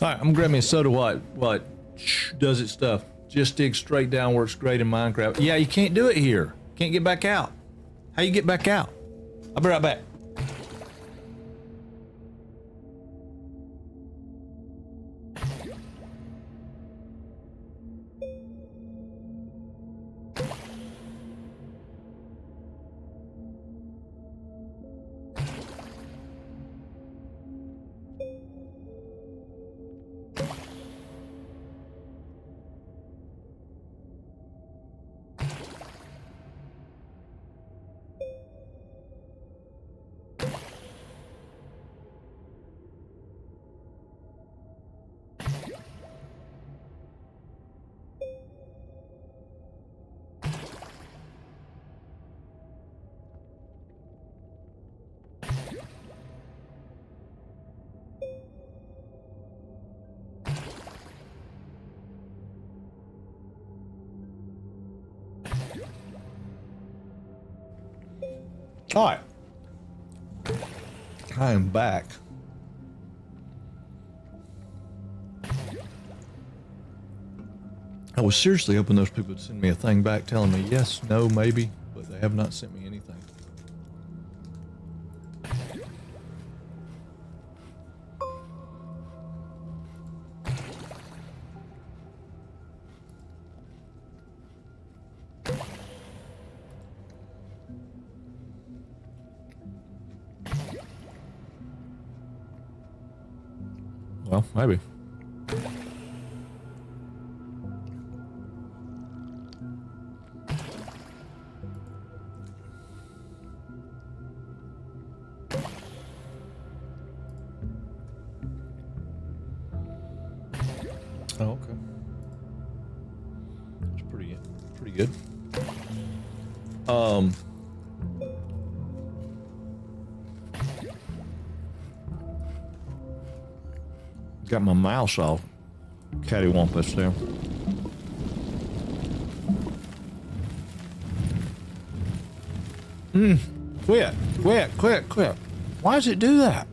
All right, I'm gonna grab me a soda. What does its stuff? Just dig straight down, works great in Minecraft. Yeah, you can't do it here. Can't get back out. How you get back out? I'll be right back. All right, I am back. I was seriously hoping those people would send me a thing back telling me yes, no, maybe, but they have not sent me anything. Well, maybe. Oh, okay. That's pretty good. Got my mouse all cattywampus there. Quit. Why does it do that?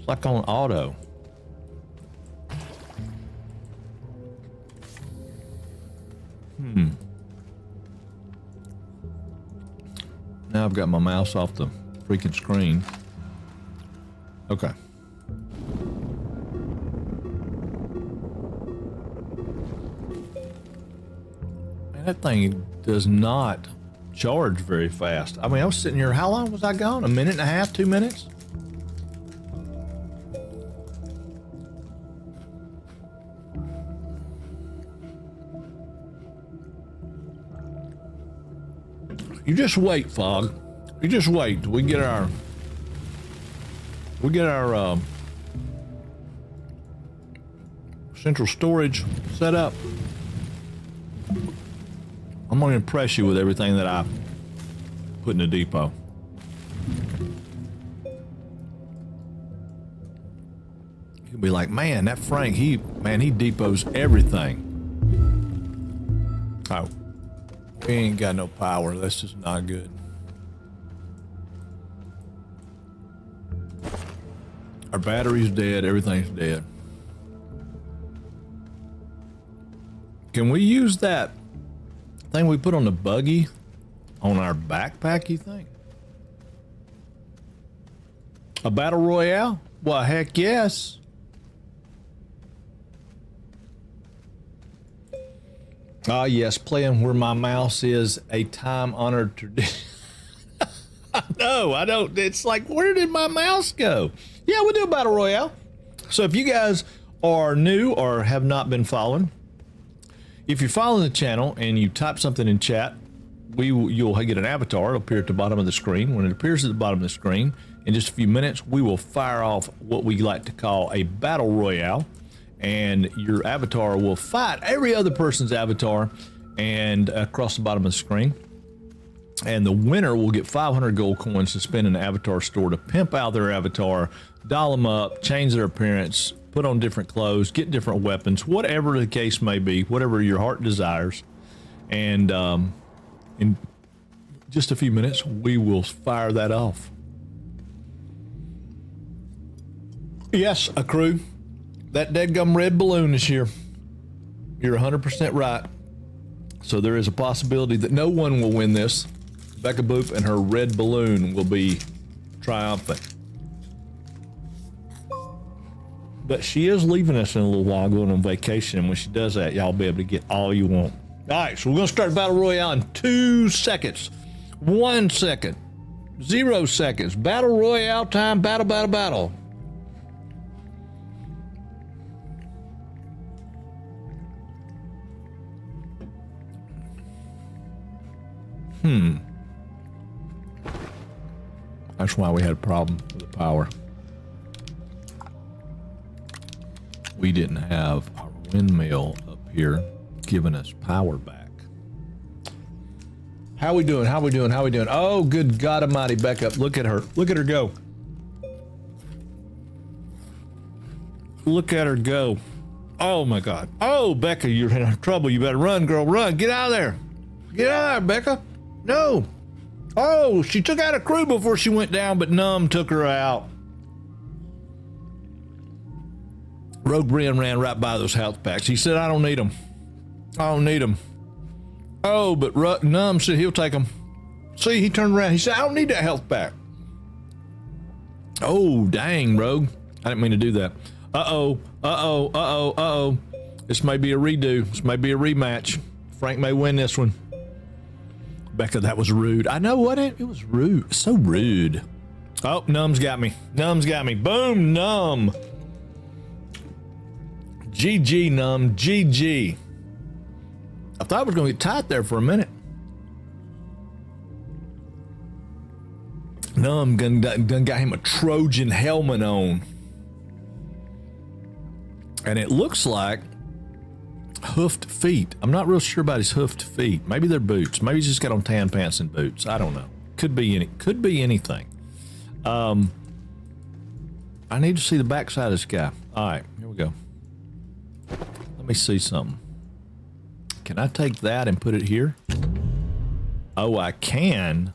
It's like on auto. Now I've got my mouse off the freaking screen. Okay. Man, that thing does not charge very fast. I mean, I was sitting here, how long was I gone? A minute and a half, 2 minutes? You just wait, Fog. You just wait till we get our central storage set up. I'm gonna impress you with everything that I put in the depot. You'll be like, man, that Frank, he depots everything. Oh. We ain't got no power. That's just not good. Our battery's dead. Everything's dead. Can we use that thing we put on the buggy on our backpack, you think? A battle royale? Well, heck yes. Ah, yes, playing where my mouse is a time-honored tradition. No, I don't. It's like, where did my mouse go? Yeah, we'll do a battle royale. So if you guys are new or have not been following, if you're following the channel and you type something in chat, you'll get an avatar. It'll appear at the bottom of the screen. When it appears at the bottom of the screen, in just a few minutes, we will fire off what we like to call a battle royale. And your avatar will fight every other person's avatar and across the bottom of the screen. And the winner will get 500 gold coins to spend in the avatar store to pimp out their avatar, doll them up, change their appearance, put on different clothes, get different weapons, whatever the case may be, whatever your heart desires. And in just a few minutes, we will fire that off. Yes, a crew. That deadgum red balloon is here. You're 100% right. So there is a possibility that no one will win this. Becca Boop and her red balloon will be triumphant. But she is leaving us in a little while, going on vacation. And when she does that, y'all be able to get all you want. All right, so we're going to start Battle Royale in 2 seconds. 1 second. 0 seconds. Battle Royale time. Battle, battle, battle. That's why we had a problem with the power. We didn't have our windmill up here giving us power back. How we doing? How we doing? How we doing? Oh, good God Almighty, Becca. Look at her. Look at her go. Look at her go. Oh my God. Oh, Becca, you're in trouble. You better run, girl. Run. Get out of there. Get out of there, Becca. No. Oh, she took out a crew before she went down, but Numb took her out. Rogue Brian ran right by those health packs. He said, I don't need them. I don't need them. Oh, but Numb said he'll take them. See, he turned around. He said, I don't need that health pack. Oh, dang, Rogue. I didn't mean to do that. Uh-oh. Uh-oh. Uh-oh. Uh-oh. This may be a redo. This may be a rematch. Frank may win this one. Becca, that was rude. I know what it was rude. So rude. Oh, Numb's got me. Numb's got me. Boom, Numb. GG, Numb. GG. I thought I was going to get tight there for a minute. Numb done got him a Trojan helmet on. And it looks like hoofed feet. I'm not real sure about his hoofed feet. Maybe they're boots. Maybe he's just got on tan pants and boots. I don't know. Could be anything. I need to see the backside of this guy. All right, here we go. Let me see something. Can I take that and put it here? Oh, I can.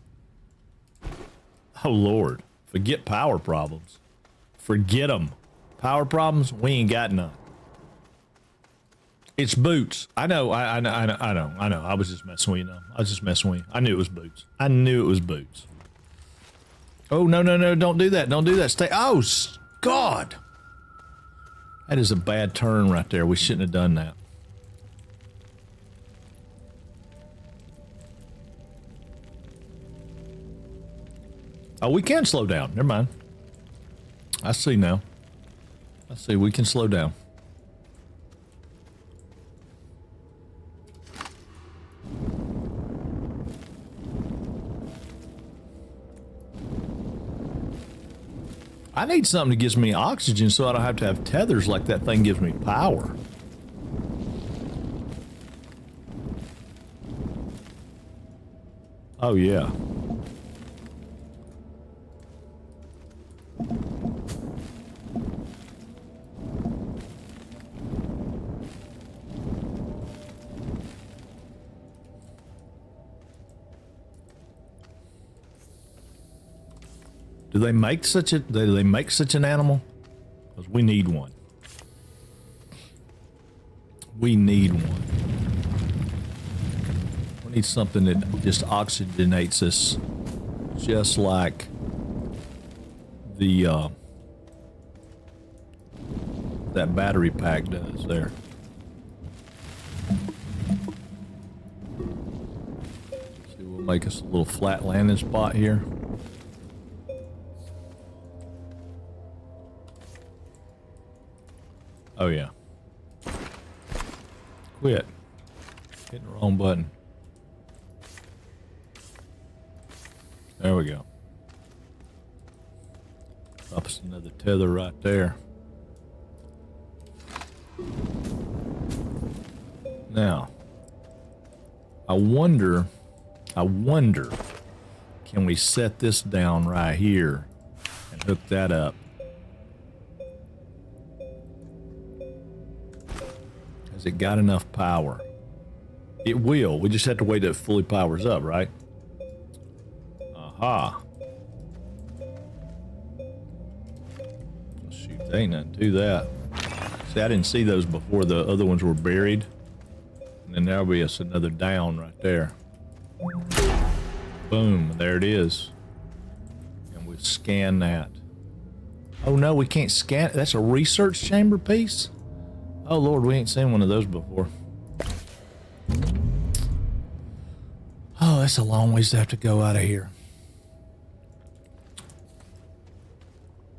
Oh, Lord. Forget power problems. Forget them. Power problems? We ain't got none. It's boots. I know. I know. I was just messing with you. I was just messing with you. I knew it was boots. I knew it was boots. Oh, no, no, no. Don't do that. Don't do that. Stay. Oh, God. That is a bad turn right there. We shouldn't have done that. Oh, we can slow down. Never mind. I see now. I see. We can slow down. I need something that gives me oxygen so I don't have to have tethers like that thing gives me power. Oh, yeah. Do they make such an animal? Because we need one. We need one. We need something that just oxygenates us, just like the that battery pack does there. See, we'll make us a little flat landing spot here. Oh, yeah. Quit. Hitting the wrong button. There we go. Drop us another tether right there. Now, I wonder, can we set this down right here and hook that up? Has it got enough power? It will. We just have to wait till it fully powers up, right? Aha. Shoot, there ain't nothing to that. See, I didn't see those before the other ones were buried. And then there'll be us another down right there. Boom, there it is. And we scan that. Oh no, we can't scan it. That's a research chamber piece? Oh Lord, we ain't seen one of those before. Oh, that's a long ways to have to go out of here.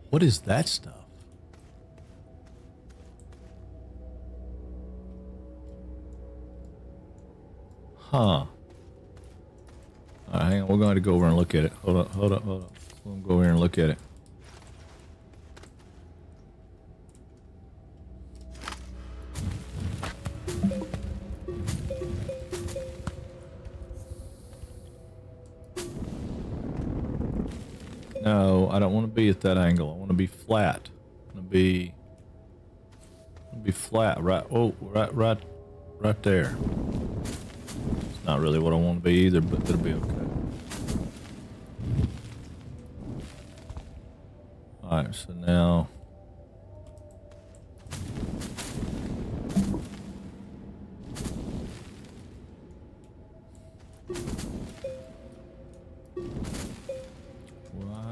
What is that stuff? Huh. All right, hang on. We're going to go over and look at it. Hold up. We're going to go over here and look at it. No, I don't want to be at that angle. I want to be flat. I want to be flat. Right. Oh, right there. It's not really what I want to be either, but it'll be okay. All right. So now.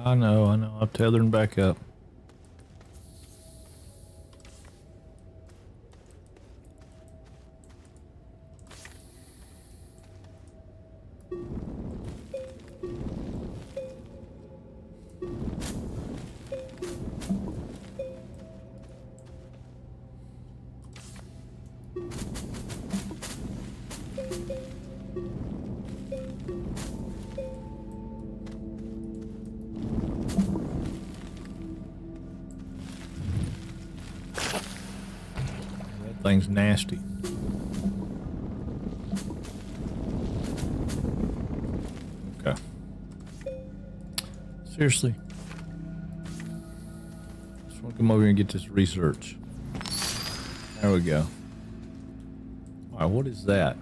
I know, I'm tethering back up. Thing's nasty. Okay. Seriously. Just want to come over here and get this research. There we go. All right, what is that?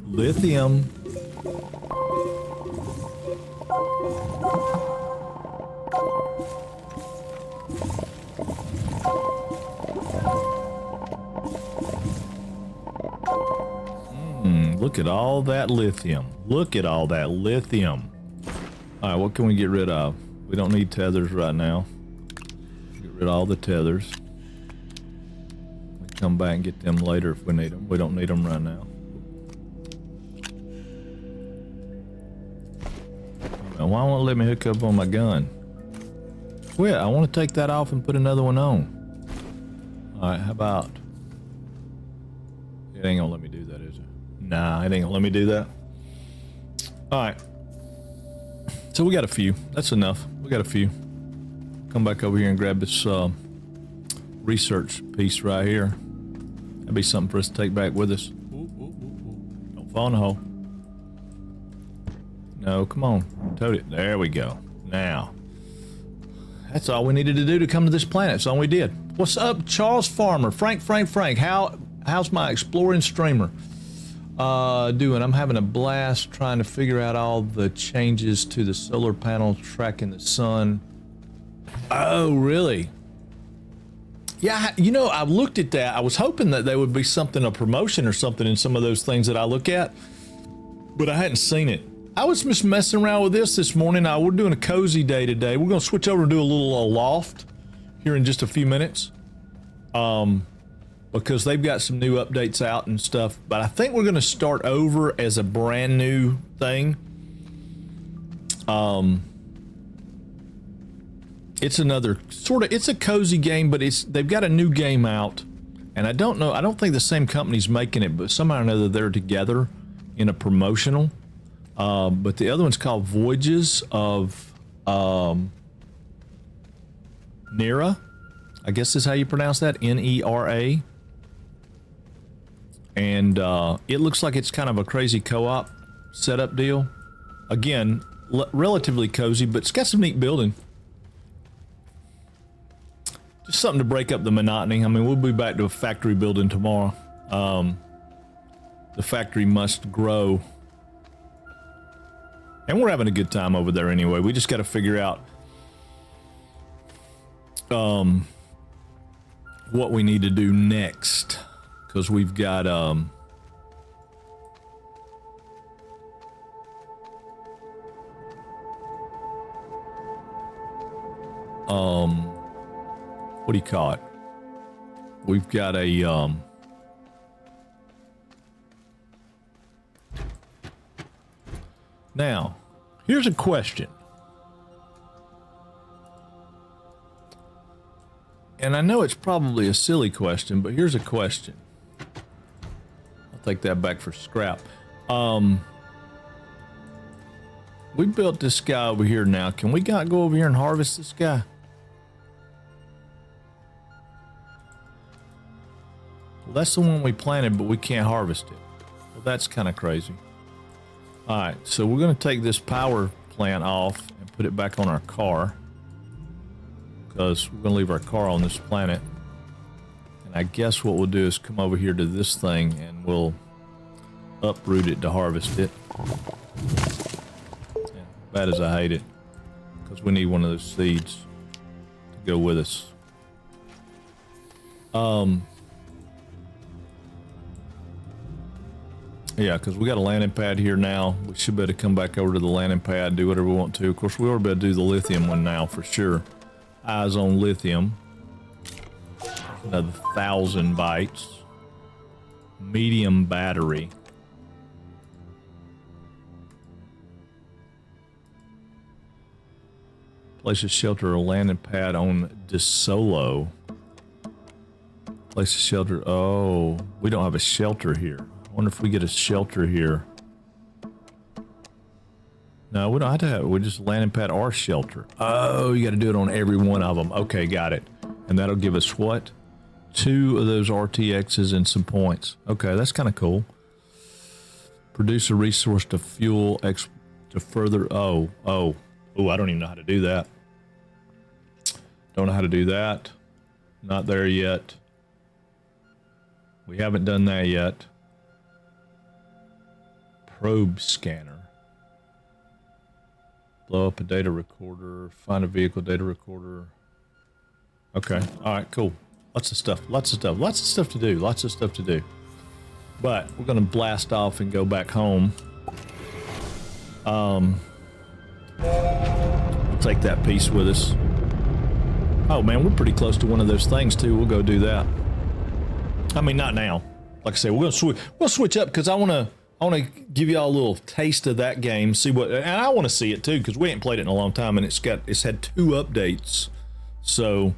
Lithium. Look at all that lithium. Look at all that lithium. All right, what can we get rid of? We don't need tethers right now. Get rid of all the tethers. We come back and get them later if we need them. We don't need them right now. Why won't it let me hook up on my gun? Quit. I want to take that off and put another one on. All right, how about... It ain't gonna let me do that, is it? Nah, it ain't gonna let me do that. All right. So we got a few. That's enough. We got a few. Come back over here and grab this research piece right here. That'd be something for us to take back with us. Don't fall in the hole. No, come on. Tote it. There we go. Now, that's all we needed to do to come to this planet. That's all we did. What's up, Charles Farmer? Frank. How's my exploring streamer doing? I'm having a blast trying to figure out all the changes to the solar panels tracking the sun. Oh, really? Yeah, you know, I looked at that. I was hoping that there would be something, a promotion or something in some of those things that I look at, but I hadn't seen it. I was just messing around with this morning. We're doing a cozy day today. We're going to switch over and do a little loft here in just a few minutes. Because they've got some new updates out and stuff, but I think we're going to start over as a brand new thing. It's another sort of, it's a cozy game, but they've got a new game out, and I don't know, I don't think the same company's making it, but somehow or another they're together in a promotional. But the other one's called Voyages of Nera. I guess is how you pronounce that, N-E-R-A. And it looks like it's kind of a crazy co-op setup deal. Again, relatively cozy, but it's got some neat building. Just something to break up the monotony. I mean, we'll be back to a factory building tomorrow. The factory must grow. And we're having a good time over there anyway. We just got to figure out what we need to do next. Because we've got what do you call it? We've got a now, here's a question. And I know it's probably a silly question, but here's a question. I'll take that back for scrap. We built this guy over here now. Can we go over here and harvest this guy? Well, that's the one we planted, but we can't harvest it. Well, that's kind of crazy. All right, so we're going to take this power plant off and put it back on our car. Because we're going to leave our car on this planet. And I guess what we'll do is come over here to this thing and we'll uproot it to harvest it. Yeah, bad as I hate it. Because we need one of those seeds to go with us. Yeah, because we got a landing pad here now. We should be able to come back over to the landing pad, do whatever we want to. Of course, we ought to be able to do the lithium one now for sure. Eyes on lithium. Another 1,000 bytes. Medium battery. Place a shelter or landing pad on DeSolo. Place a shelter. Oh, we don't have a shelter here. I wonder if we get a shelter here. No, we don't have to have it. We just landing pad or shelter. Oh, you got to do it on every one of them. Okay, got it. And that'll give us what? 2 of those RTXs and some points. Okay, that's kind of cool. Produce a resource to fuel to further. Oh, I don't even know how to do that. Don't know how to do that. Not there yet. We haven't done that yet. Probe scanner. Blow up a data recorder. Find a vehicle data recorder. Okay. All right, cool. Lots of stuff. Lots of stuff. Lots of stuff to do. Lots of stuff to do. But we're going to blast off and go back home. We'll take that piece with us. Oh, man, we're pretty close to one of those things, too. We'll go do that. I mean, not now. Like I said, we'll switch up because I want to give y'all a little taste of that game, see what, and I want to see it too because we ain't played it in a long time, and it's had 2 updates, so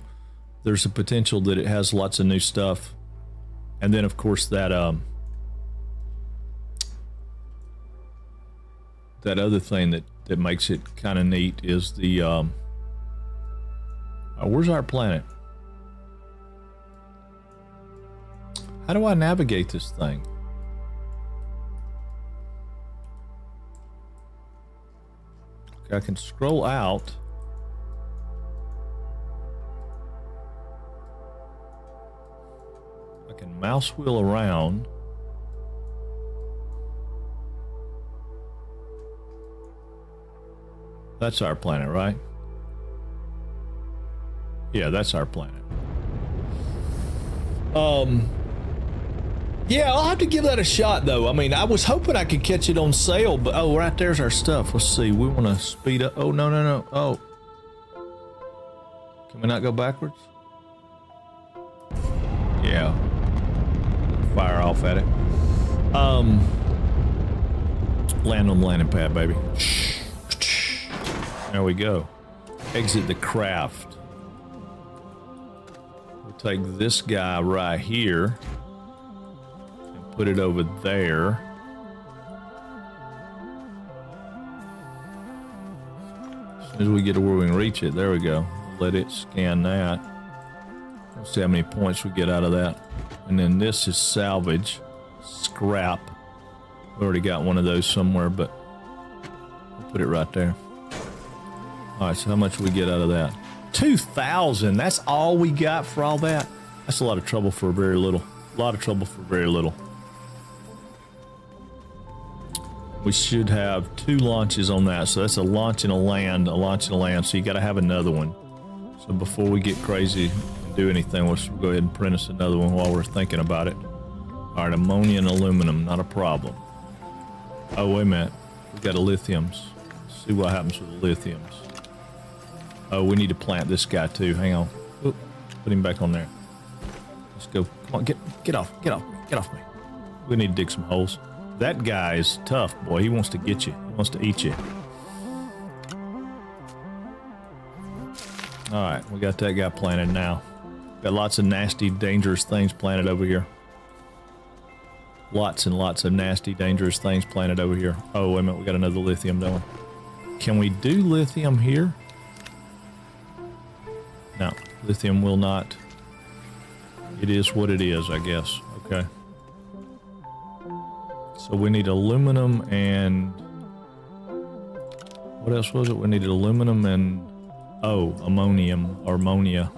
there's a potential that it has lots of new stuff. And then of course that other thing that makes it kind of neat is the where's our planet? How do I navigate this thing? Okay, I can scroll out. I can mouse wheel around. That's our planet, right? Yeah, that's our planet. Yeah, I'll have to give that a shot, though. I mean, I was hoping I could catch it on sale, but oh, right there's our stuff. Let's see. We want to speed up. Oh, no, no, no. Oh. Can we not go backwards? Yeah. Fire off at it. Land on the landing pad, baby. There we go. Exit the craft. We'll take this guy right here. Put it over there. As soon as we get to where we can reach it, there we go. Let it scan that. Let's see how many points we get out of that. And then this is salvage, scrap. We already got one of those somewhere, but we'll put it right there. All right, so how much we get out of that? 2,000. That's all we got for all that. That's a lot of trouble for very little. A lot of trouble for very little. We should have 2 launches on that. So that's a launch and a land, a launch and a land. So you got to have another one. So before we get crazy and do anything, let's go ahead and print us another one while we're thinking about it. All right, ammonia and aluminum, not a problem. Oh, wait a minute. We got a lithiums. Let's see what happens with the lithiums. Oh, we need to plant this guy too. Hang on. Oop, put him back on there. Let's go. Come on, get off me. We need to dig some holes. That guy is tough, boy. He wants to get you. He wants to eat you. All right, we got that guy planted now. Got lots of nasty, dangerous things planted over here. Lots and lots of nasty, dangerous things planted over here. Oh, wait a minute. We got another lithium, don't we? Can we do lithium here? No, lithium will not. It is what it is, I guess. Okay. So we need aluminum and what else was it? We needed aluminum and ammonium or ammonia.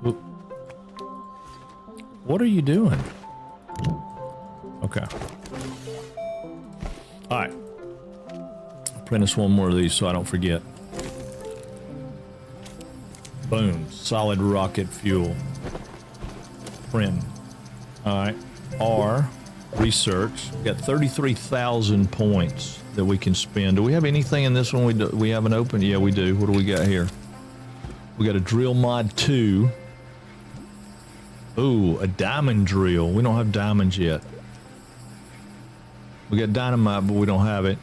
Oop. What are you doing? Okay. All right. Print us one more of these so I don't forget. Boom. Solid rocket fuel. Print. All right. R. Research. We got 33,000 points that we can spend. Do we have anything in this one we haven't opened? Yeah, we do. What do we got here? We got a drill mod 2. Ooh, a diamond drill. We don't have diamonds yet. We got dynamite, but we don't have it.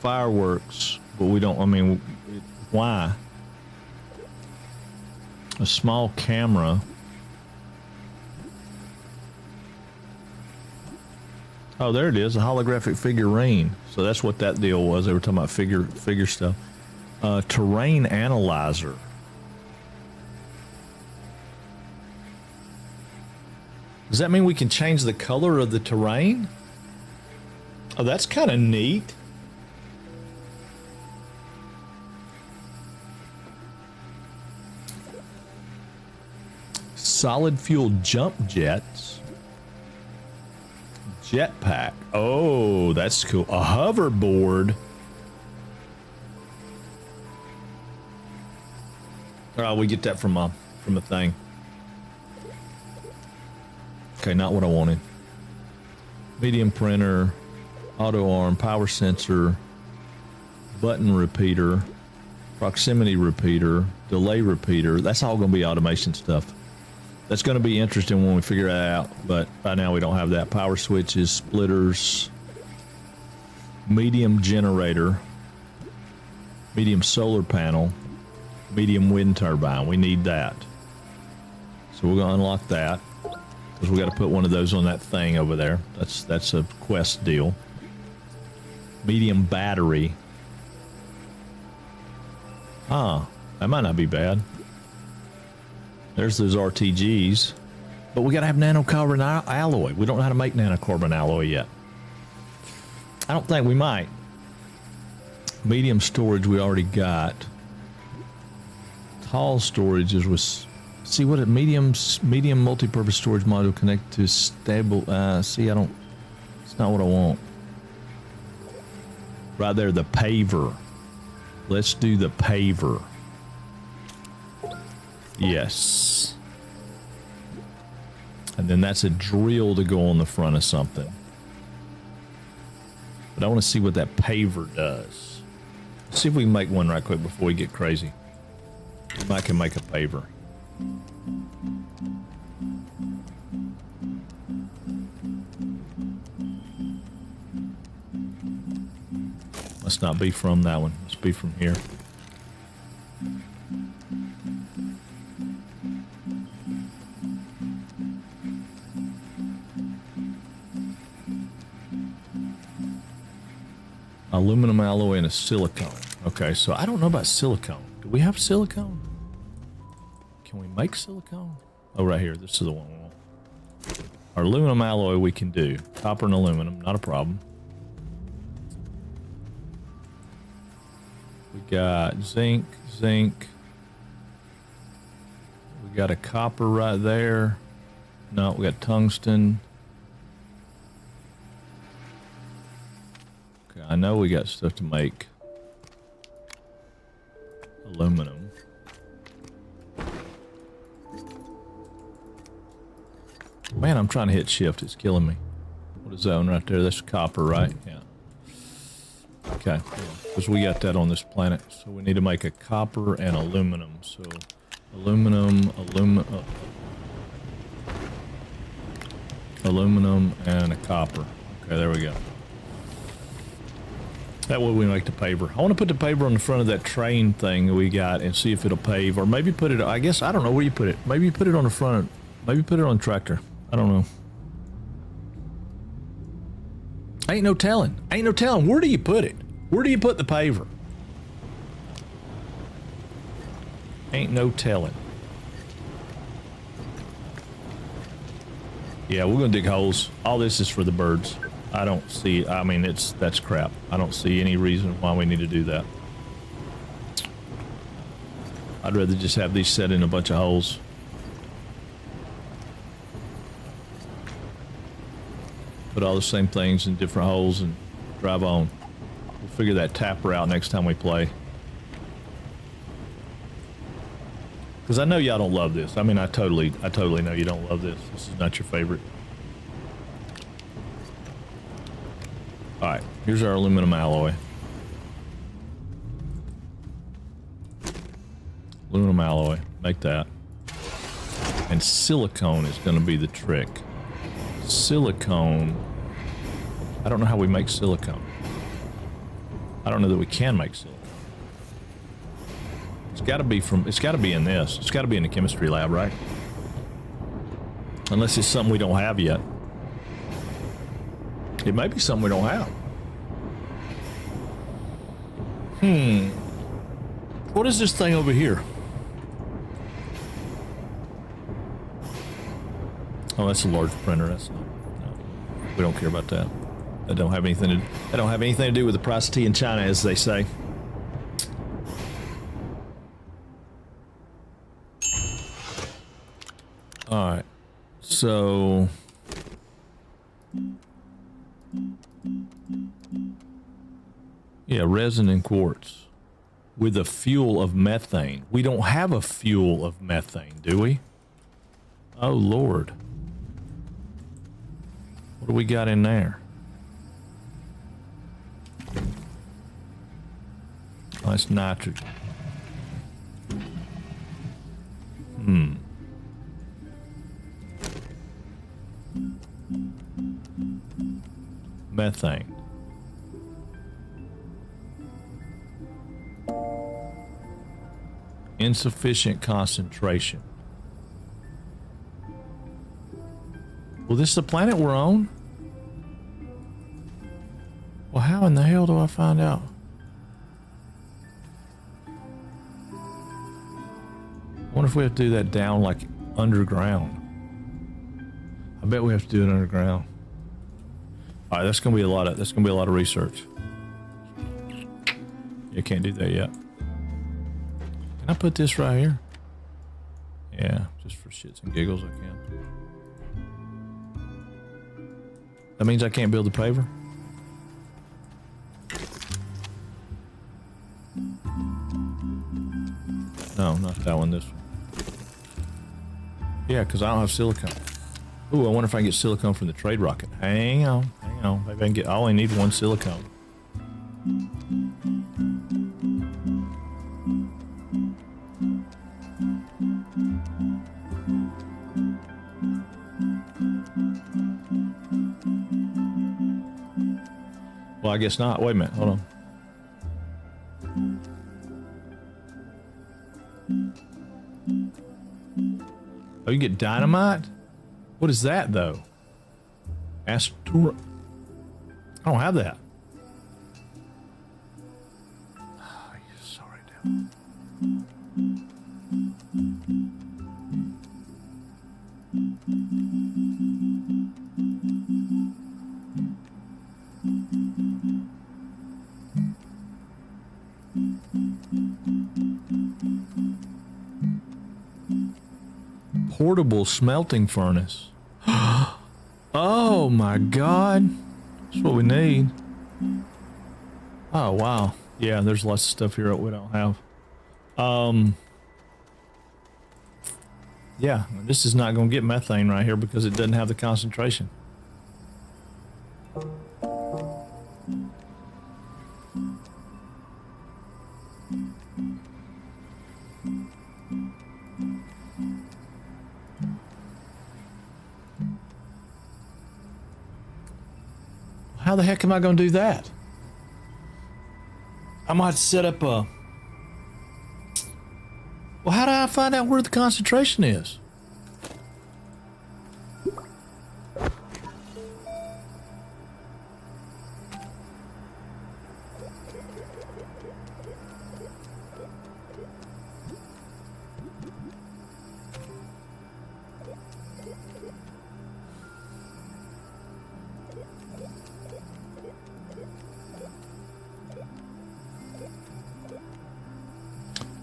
Fireworks, but we don't. I mean, why? A small camera. Oh, there it is, a holographic figurine. So that's what that deal was. They were talking about figure stuff. Terrain analyzer. Does that mean we can change the color of the terrain? Oh, that's kind of neat. Solid fuel jump jets. Jetpack. Oh, that's cool. A hoverboard. We get that from a thing. Okay, not what I wanted. Medium printer, auto arm, power sensor, button repeater, proximity repeater, delay repeater. That's all going to be automation stuff. That's going to be interesting when we figure that out, but right now we don't have that. Power switches, splitters, medium generator, medium solar panel, medium wind turbine. We need that. So we're going to unlock that because we got to put one of those on that thing over there. That's a quest deal. Medium battery. That might not be bad. There's those RTGs. But we got to have nanocarbon alloy. We don't know how to make nanocarbon alloy yet. I don't think we might. Medium storage we already got. Tall storage is with... See what it... Medium multi-purpose storage module connected to stable... see, I don't... It's not what I want. Right there, the paver. Let's do the paver. Yes. And then that's a drill to go on the front of something. But I want to see what that paver does. Let's see if we can make one right quick before we get crazy. I can make a paver. Must not be from that one. Must be from here. Aluminum alloy and a silicone. Okay, so I don't know about silicone. Do we have silicone? Can we make silicone? Oh, right here. This is the one we want. Our aluminum alloy we can do. Copper and aluminum, not a problem. We got zinc. We got a copper right there. No, we got tungsten. Okay, I know we got stuff to make aluminum. Man, I'm trying to hit shift. It's killing me. What is that one right there? That's copper, right? Yeah. Okay. Because we got that on this planet. So we need to make a copper and aluminum. So aluminum, aluminum, and a copper. Okay, there we go. That way we make the paver. I want to put the paver on the front of that train thing that we got and see if it'll pave. Or maybe put it, I guess, I don't know where you put it. Maybe you put it on the front. Maybe put it on the tractor. I don't know. Ain't no telling. Ain't no telling. Where do you put it? Where do you put the paver? Ain't no telling. Yeah, we're gonna dig holes. All this is for the birds. I don't see, I mean, that's crap. I don't see any reason why we need to do that. I'd rather just have these set in a bunch of holes. Put all the same things in different holes and drive on. We'll figure that tapper out next time we play. Because I know y'all don't love this. I mean, I totally know you don't love this. This is not your favorite. Alright, here's our aluminum alloy. Aluminum alloy, make that. And silicone is going to be the trick. Silicone. I don't know how we make silicone. I don't know that we can make silicone. It's got to be from, it's got to be in this. It's got to be in the chemistry lab, right? Unless it's something we don't have yet. It may be something we don't have. What is this thing over here? Oh, that's a large printer. That's not, no, we don't care about that. That don't have anything to do with the price of tea in China, as they say. All right, so yeah, resin and quartz. with a fuel of methane. We don't have a fuel of methane, do we? Oh, Lord. What do we got in there? Oh, that's nitrogen. Methane. Insufficient concentration. Well, this is the planet we're on? Well, how in the hell do I find out? I wonder if we have to do that down like underground. I bet we have to do it underground. All right, that's gonna be a lot of research. You can't do that yet. Can I put this right here? Yeah, just for shits and giggles I can. That means I can't build the paver? No, not that one, this one. Yeah, because I don't have silicone. Ooh, I wonder if I can get silicone from the trade rocket. Hang on. Maybe I can get, I only need one silicone. Well, I guess not. Wait a minute, hold on. Oh, you get dynamite? What is that, though? Astor... I don't have that. Oh, sorry, damn. Portable smelting furnace. Oh my God. That's what we need. Oh wow. Yeah, there's lots of stuff here that we don't have. Yeah, this is not going to get methane right here because it doesn't have the concentration. How the heck am I going to do that? I might set up a... Well, how do I find out where the concentration is?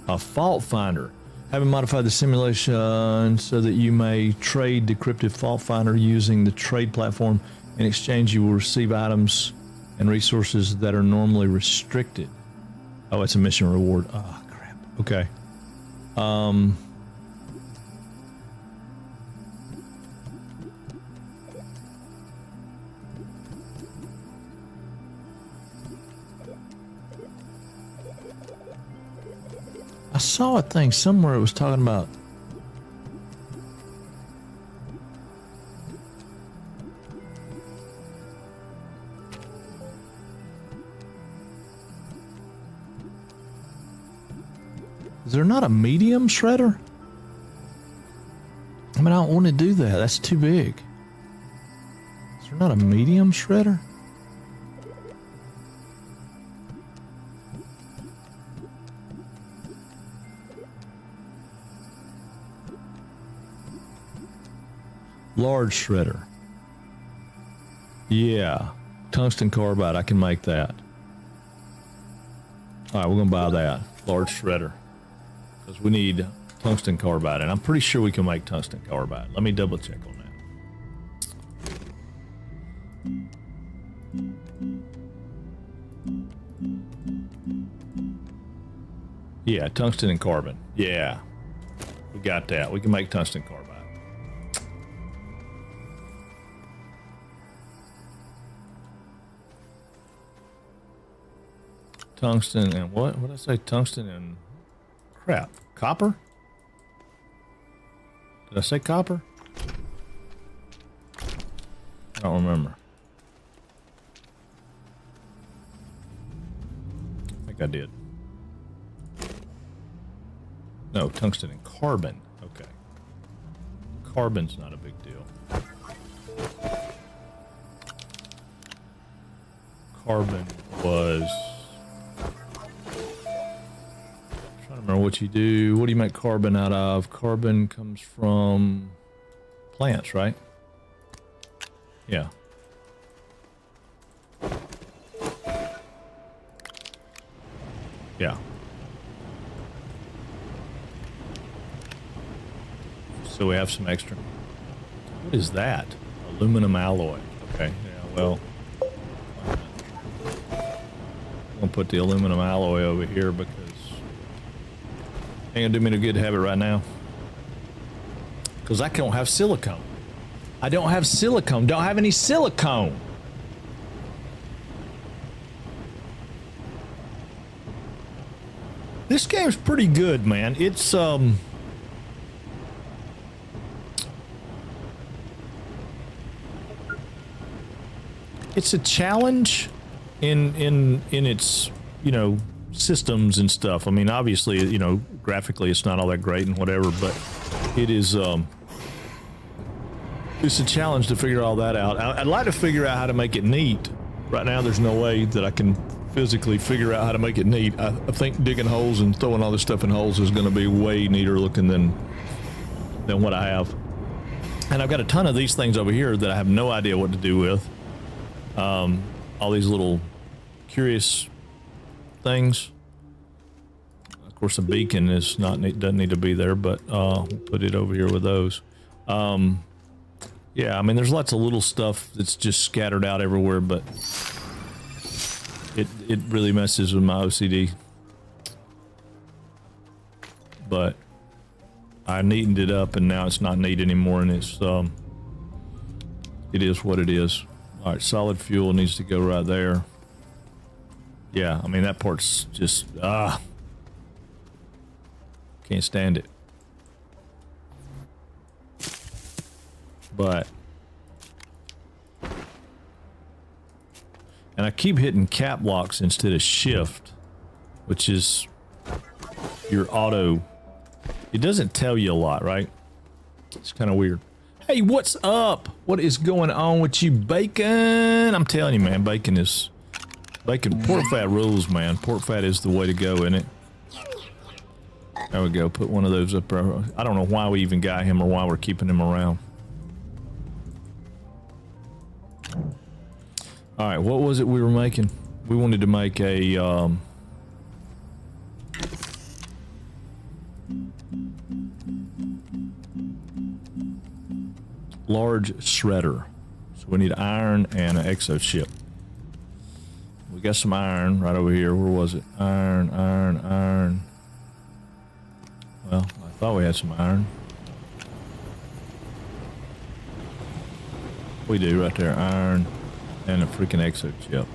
A fault finder. Having modified the simulation so that you may trade decrypted fault finder using the trade platform. In exchange, you will receive items and resources that are normally restricted. Oh, it's a mission reward. Oh, crap. Okay. I saw a thing somewhere it was talking about. Is there not a medium shredder? I mean, I don't want to do that. That's too big. Is there not a medium shredder? Large shredder. Yeah. Tungsten carbide. I can make that. All right, we're going to buy that. Large shredder. Because we need tungsten carbide. And I'm pretty sure we can make tungsten carbide. Let me double check on that. Yeah, tungsten and carbon. Yeah. We got that. We can make tungsten carbide. Tungsten and what? What did I say? Tungsten and crap. Copper? Did I say copper? I don't remember. I think I did. No, tungsten and carbon. Okay. Carbon's not a big deal. Carbon was... I'm trying to remember what you do. What do you make carbon out of? Carbon comes from plants, right? Yeah. Yeah. So we have some extra. What is that? Aluminum alloy. Okay. Yeah, well. I'm going to put the aluminum alloy over here because ain't going to do me no good to have it right now. Because I don't have silicone. I don't have silicone. Don't have any silicone. This game's pretty good, man. It's a challenge in its, you know, systems and stuff. I mean, obviously, you know, graphically it's not all that great and whatever, but it is it's a challenge to figure all that out. I'd like to figure out how to make it neat. Right now, there's no way that I can physically figure out how to make it neat. I think digging holes and throwing all this stuff in holes is going to be way neater looking than what I have. And I've got a ton of these things over here that I have no idea what to do with. All these little curious things. Of course, a beacon is not doesn't need to be there, but we'll put it over here with those. Yeah, I mean, there's lots of little stuff that's just scattered out everywhere, but it really messes with my OCD. But I neatened it up, and now it's not neat anymore, and it's it is what it is. All right, solid fuel needs to go right there. Yeah, I mean, that part's just can't stand it. But and I keep hitting cap locks instead of shift, which is your auto. It doesn't tell you a lot, right? It's kind of weird. Hey, what's up? What is going on with you, bacon? I'm telling you, man, bacon. Pork fat rules, man. Pork fat is the way to go, isn't it? There we go. Put one of those up there. I don't know why we even got him or why we're keeping him around. All right, what was it we were making? We wanted to make a large shredder. So we need iron and an exo chip. We got some iron right over here. Where was it? Iron. Well, I thought we had some iron. We do right there. Iron and a freaking exo chip.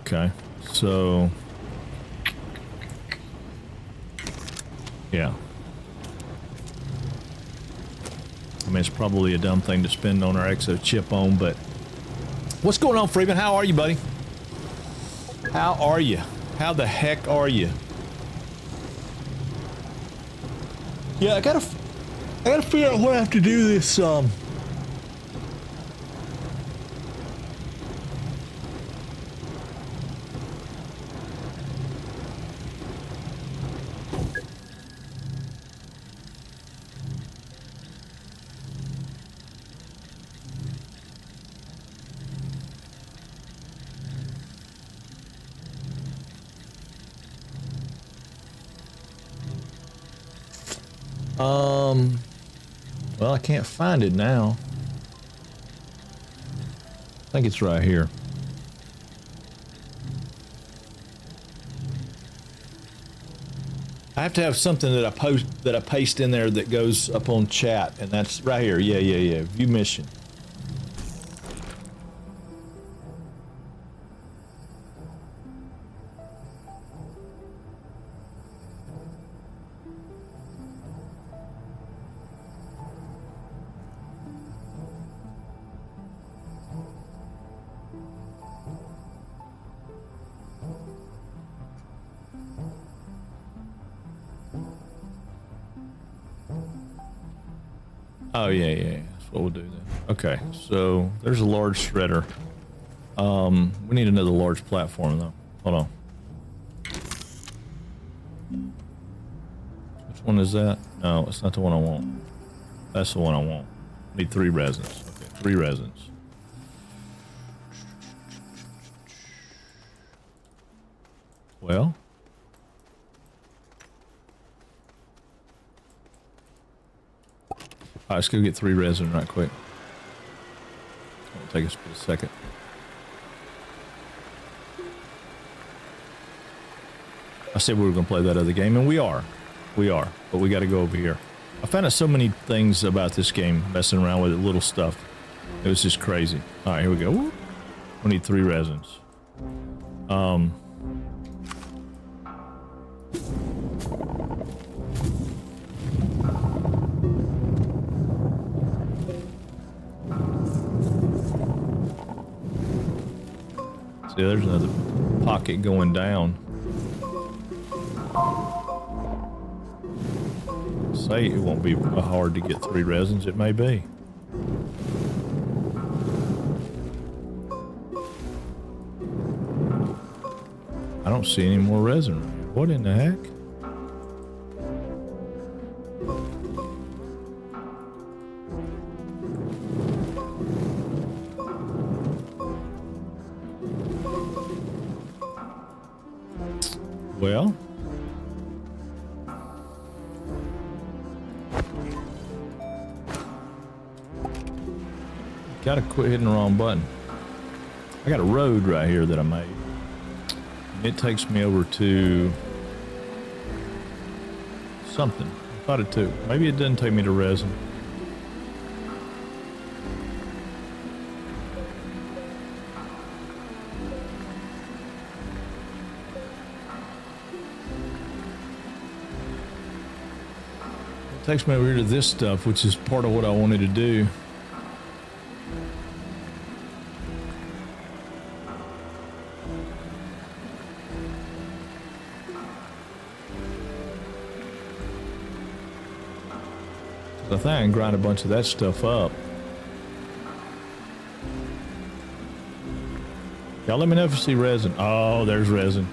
Okay, so yeah. I mean, it's probably a dumb thing to spend on our exo chip on, but what's going on, Freeman? How are you, buddy? How are you? How the heck are you? Yeah, I gotta figure out what I have to do this, well, I can't find it now. I think it's right here. I have to have something that I paste in there that goes up on chat, and that's right here. Yeah. View mission. Oh yeah. That's what we'll do then. Okay, so there's a large shredder. We need another large platform though. Hold on. Which one is that? No, it's not the one I want. That's the one I want. I need 3 resins. Okay, 3 resins. Well. All right, let's go get 3 resin right quick. It'll take us a second. I said we were going to play that other game, and we are. But we got to go over here. I found out so many things about this game, messing around with it, little stuff. It was just crazy. All right, here we go. We need 3 resins. See, there's another pocket going down. Say it won't be hard to get 3 resins. It may be. I don't see any more resin. What in the heck? Well, gotta quit hitting the wrong button. I got a road right here that I made. It takes me over to something. I thought it too. Maybe it doesn't take me to resin. It takes me over here to this stuff, which is part of what I wanted to do. I think I can grind a bunch of that stuff up. Y'all let me know if you see resin. Oh, there's resin.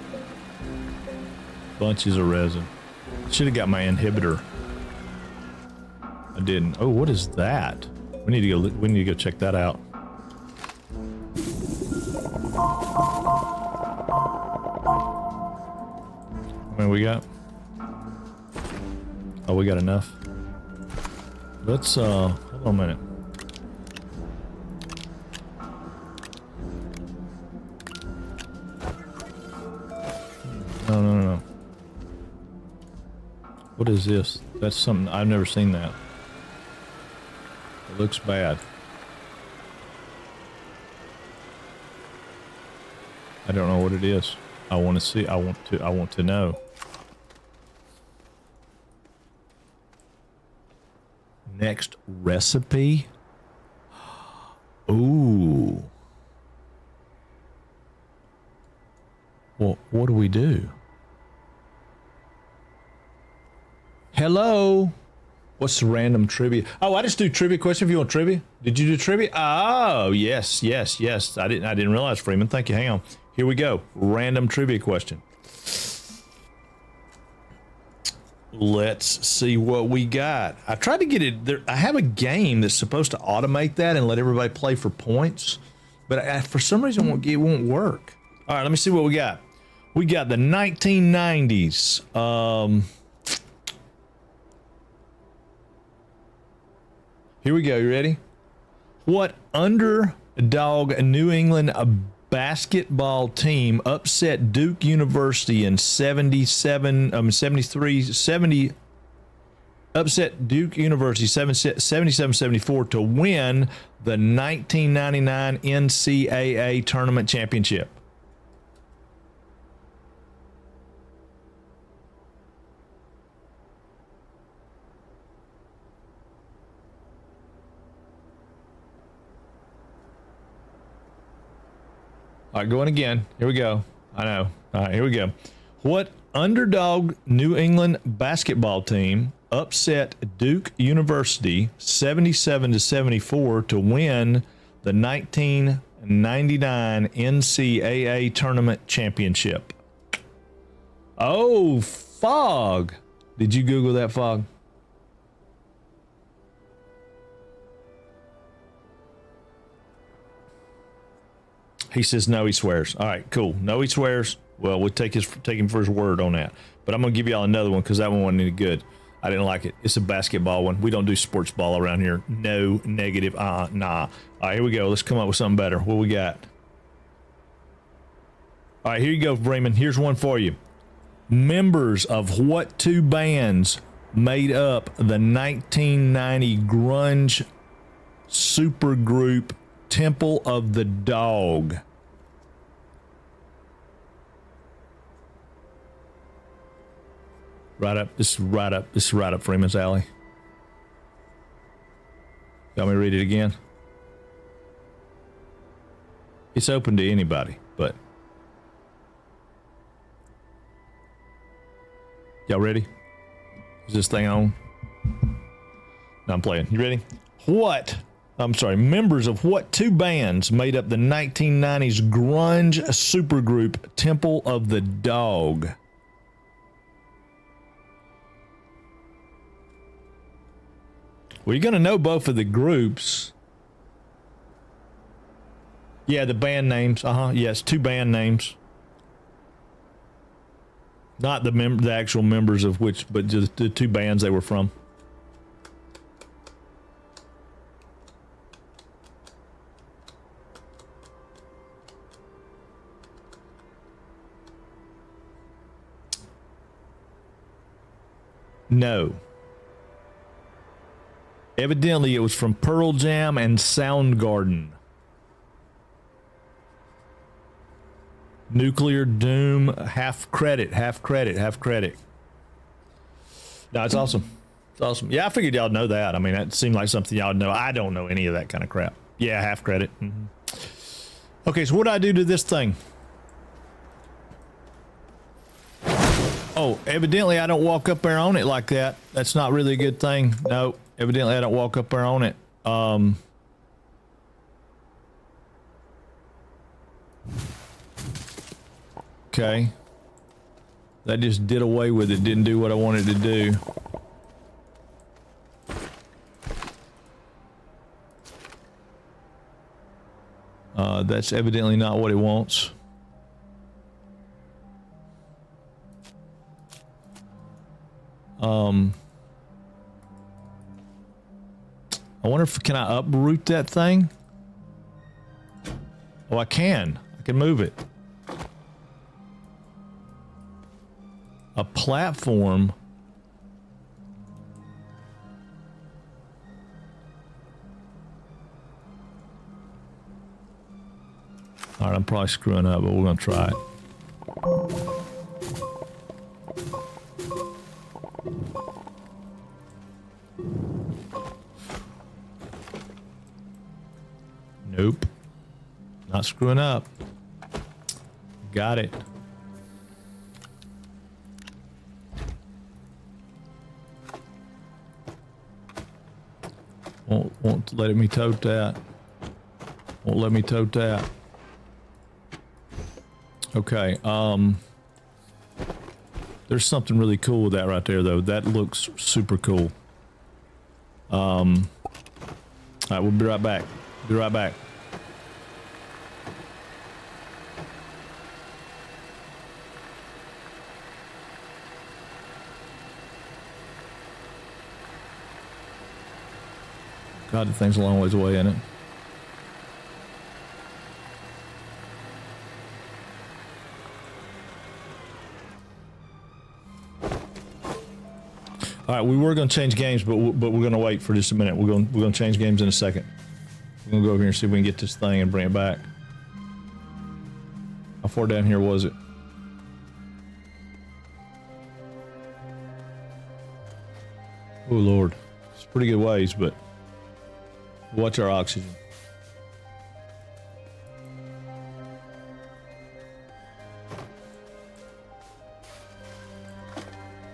Bunches of resin. Should have got my inhibitor. I didn't. Oh, what is that? We need to go check that out. How many we got? Oh, we got enough. Let's hold on a minute. No. What is this? That's something I've never seen that. It looks bad. I don't know what it is. I want to see. I want to know. Next recipe. Ooh. Well, what do we do? Hello. What's the random trivia? Oh, I just do trivia question if you want trivia. Did you do trivia? Oh, yes. I didn't realize, Freeman. Thank you. Hang on. Here we go. Random trivia question. Let's see what we got. I tried to get it there. I have a game that's supposed to automate that and let everybody play for points, but for some reason it won't work. All right, let me see what we got. We got the 1990s. Here we go. You ready? What underdog New England basketball team upset Duke University in 70 upset Duke University 77-74 to win the 1999 NCAA tournament championship? All right, going again. Here we go. I know. All right, here we go. What underdog New England basketball team upset Duke University 77-74 to win the 1999 NCAA tournament championship? Oh, Fog. Did you Google that, Fog? He says no, he swears. All right, cool. No, he swears. Well, we'll take him for his word on that. But I'm going to give y'all another one because that one wasn't any good. I didn't like it. It's a basketball one. We don't do sports ball around here. No, negative. Nah. All right, here we go. Let's come up with something better. What we got? All right, here you go, Raymond. Here's one for you. Members of what two bands made up the 1990 grunge supergroup Temple of the Dog? Right up. This is right up. This is right up Freeman's alley. Got me to read it again? It's open to anybody, but y'all ready? Is this thing on? No, I'm playing. You ready? Members of what two bands made up the 1990s grunge supergroup Temple of the Dog? Well, you're going to know both of the groups. Yeah, the band names. Yes, two band names. Not the actual members of which, but just the two bands they were from. No. Evidently, it was from Pearl Jam and Soundgarden. Nuclear Doom, half credit. No, it's awesome. It's awesome. Yeah, I figured y'all know that. I mean, that seemed like something y'all know. I don't know any of that kind of crap. Yeah, half credit. Mm-hmm. Okay, so what do I do to this thing? Oh, evidently I don't walk up there on it like that. That's not really a good thing. No, evidently I don't walk up there on it. Okay. That just did away with it. Didn't do what I wanted to do. That's evidently not what it wants. I wonder if can I uproot that thing? Oh, I can. I can move it. A platform. All right, I'm probably screwing up, but we're gonna try it. Nope. Not screwing up. Got it. Won't let me tote that. Won't let me tote that. Okay, there's something really cool with that right there, though. That looks super cool. All right, we'll be right back. Be right back. God, the thing's a long ways away, isn't it? All right, we were going to change games, but we're going to wait for just a minute. We're going to change games in a second. We're going to go over here and see if we can get this thing and bring it back. How far down here was it? Oh, Lord. It's pretty good ways, but watch our oxygen.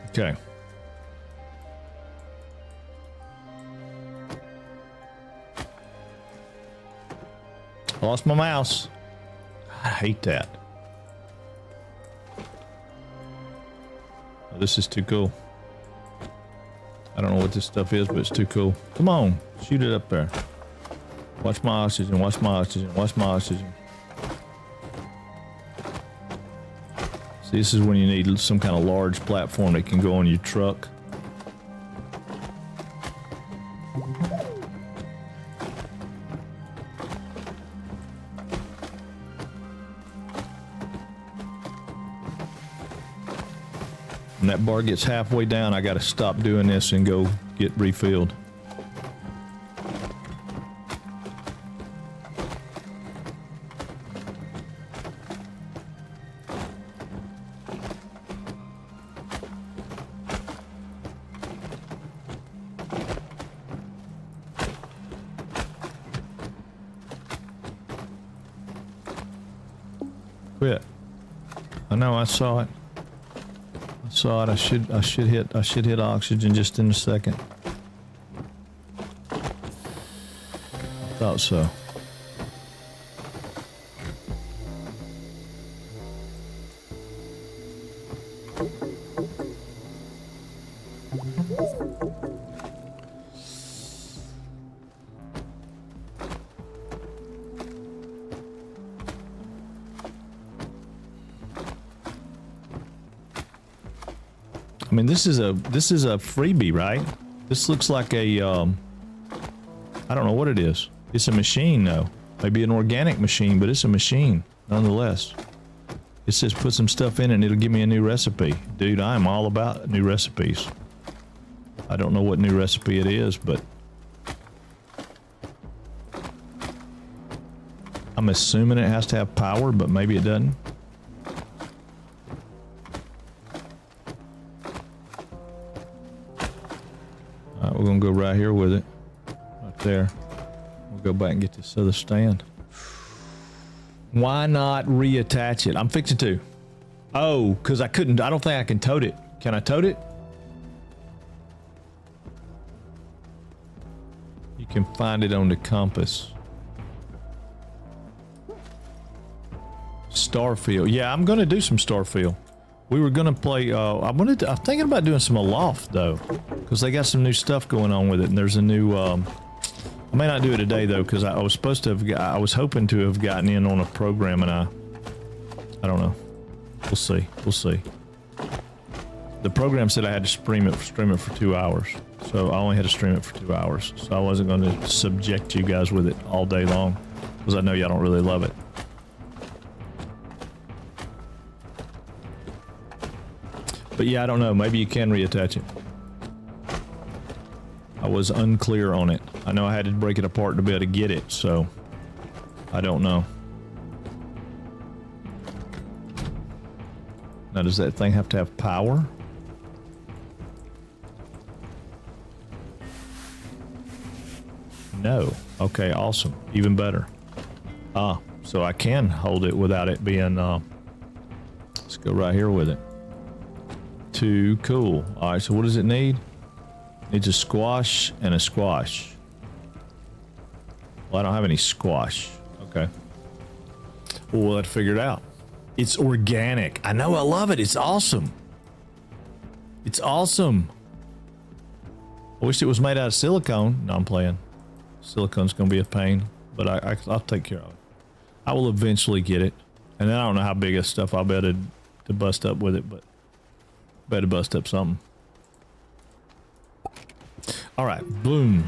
Okay. Lost my mouse. I hate that. Oh, this is too cool. I don't know what this stuff is, but it's too cool. Come on, shoot it up there. Watch my oxygen, watch my oxygen, watch my oxygen. See, this is when you need some kind of large platform that can go on your truck. When that bar gets halfway down, I got to stop doing this and go get refilled. Quit. I know, I saw it. Saw it. I should hit oxygen just in a second. I thought so. I mean, this is a freebie, right? This looks like a I don't know what it is. It's a machine, though. Maybe an organic machine, but it's a machine nonetheless. It says put some stuff in it and it'll give me a new recipe. Dude, I am all about new recipes. I don't know what new recipe it is, but I'm assuming it has to have power, but maybe it doesn't. We're gonna go right here with it, right there. We'll go back and get this other stand. Why not reattach it? I'm fixing to. Oh, because I don't think I can tote it. Can I tote it? You can find it on the compass. Starfield. Yeah, I'm gonna do some Starfield. We were gonna play. I'm thinking about doing some Aloft though, because they got some new stuff going on with it. And there's a new. I may not do it today though, because I was supposed to have. I was hoping to have gotten in on a program, and I don't know. We'll see. We'll see. The program said I had to stream it for 2 hours, so I only had to stream it for 2 hours. So I wasn't going to subject you guys with it all day long, because I know y'all don't really love it. But yeah, I don't know. Maybe you can reattach it. I was unclear on it. I know I had to break it apart to be able to get it, so I don't know. Now, does that thing have to have power? No. Okay, awesome. Even better. So I can hold it without it being, let's go right here with it. Too cool. All right, so what does it need? It needs a squash and a squash. Well, I don't have any squash. Okay. Well, we'll have to figure it out. It's organic. I know, I love it. It's awesome. It's awesome. I wish it was made out of silicone. No, I'm playing. Silicone's going to be a pain, but I'll take care of it. I will eventually get it. And then I don't know how big of stuff I'll be able to bust up with it, but better bust up something. All right, boom.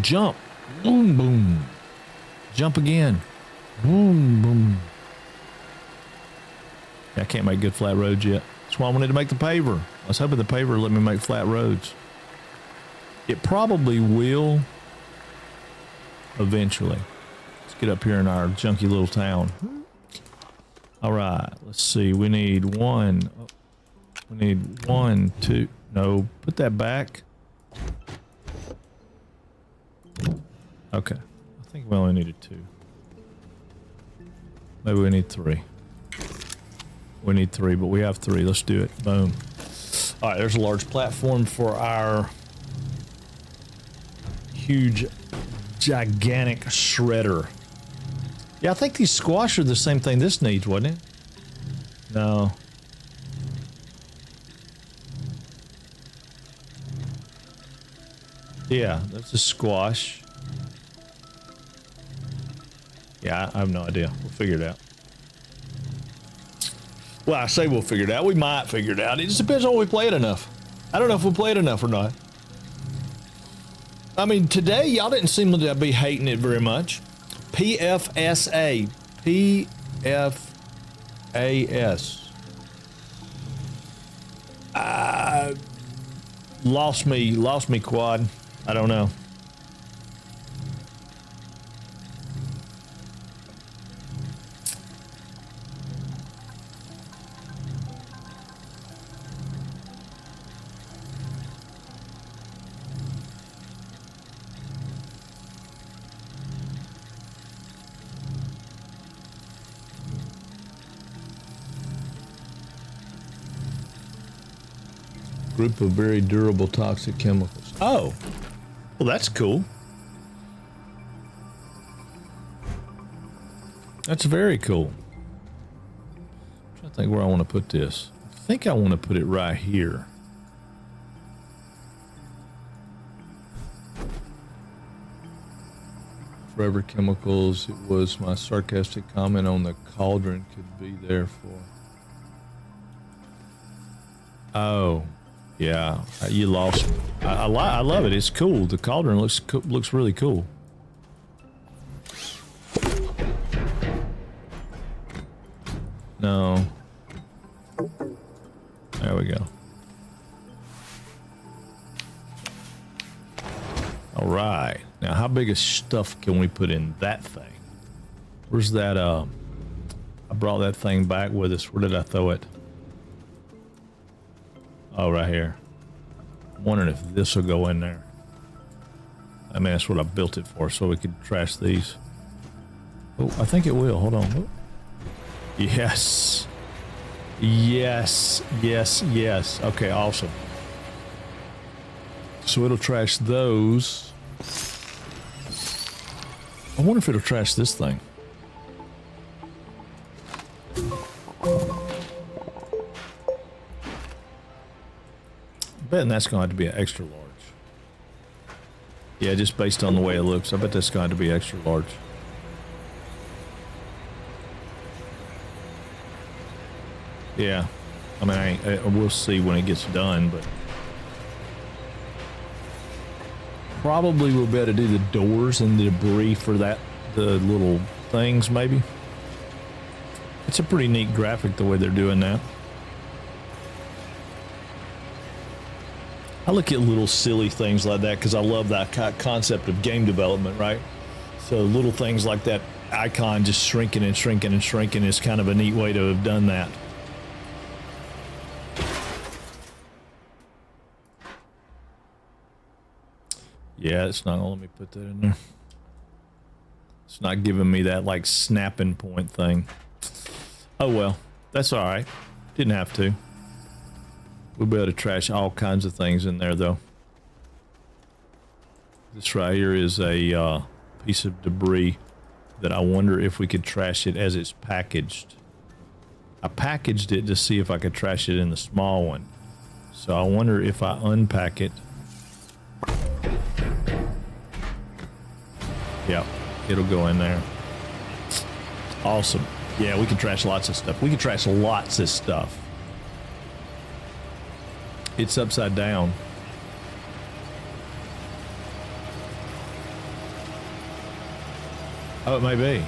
Jump. Boom, boom. Jump again. Boom, boom. I can't make good flat roads yet. That's why I wanted to make the paver. I was hoping the paver would let me make flat roads. It probably will eventually. Let's get up here in our junky little town. All right, let's see. We need one. We need 1, 2. No, put that back. Okay. I think we only needed 2. Maybe we need 3. We need 3, but we have 3. Let's do it. Boom. All right, there's a large platform for our huge, gigantic shredder. Yeah, I think these squash are the same thing this needs, wasn't it? No. Yeah, that's a squash. Yeah, I have no idea. We'll figure it out. Well, I say we'll figure it out. We might figure it out. It just depends on if we play it enough. I don't know if we played enough or not. I mean, today, y'all didn't seem to be hating it very much. PFSA. PFAS. Lost me, quad. I don't know. Group of very durable toxic chemicals. Oh, well, that's cool. That's very cool. I'm trying to think where I want to put this. I think I want to put it right here. Forever chemicals. It was my sarcastic comment on the cauldron could be there for. Oh. Yeah, you lost me. I love it. It's cool. The cauldron looks really cool. No. There we go. All right. Now, how big of stuff can we put in that thing? Where's that? I brought that thing back with us. Where did I throw it? Oh, right here. I'm wondering if this will go in there. I mean, that's what I built it for, so we could trash these. Oh, I think it will. Hold on. Oh. Yes. Yes. Yes. Yes. Okay, awesome. So it'll trash those. I wonder if it'll trash this thing. Betting that's going to have to be an extra large. Yeah, just based on the way it looks, I bet that's going to be extra large. Yeah, I mean, we'll see when it gets done, but probably we'll be able to do the doors and the debris for that, the little things maybe. It's a pretty neat graphic the way they're doing that. I look at little silly things like that because I love that concept of game development, right? So little things like that icon just shrinking and shrinking and shrinking is kind of a neat way to have done that. Yeah, it's not gonna let me put that in there. It's not giving me that like snapping point thing. Oh well, that's all right. Didn't have to. We'll be able to trash all kinds of things in there, though. This right here is a piece of debris that I wonder if we could trash it as it's packaged. I packaged it to see if I could trash it in the small one. So I wonder if I unpack it. Yep, it'll go in there. Awesome. Yeah, we can trash lots of stuff. We can trash lots of stuff. It's upside down. Oh, it may be.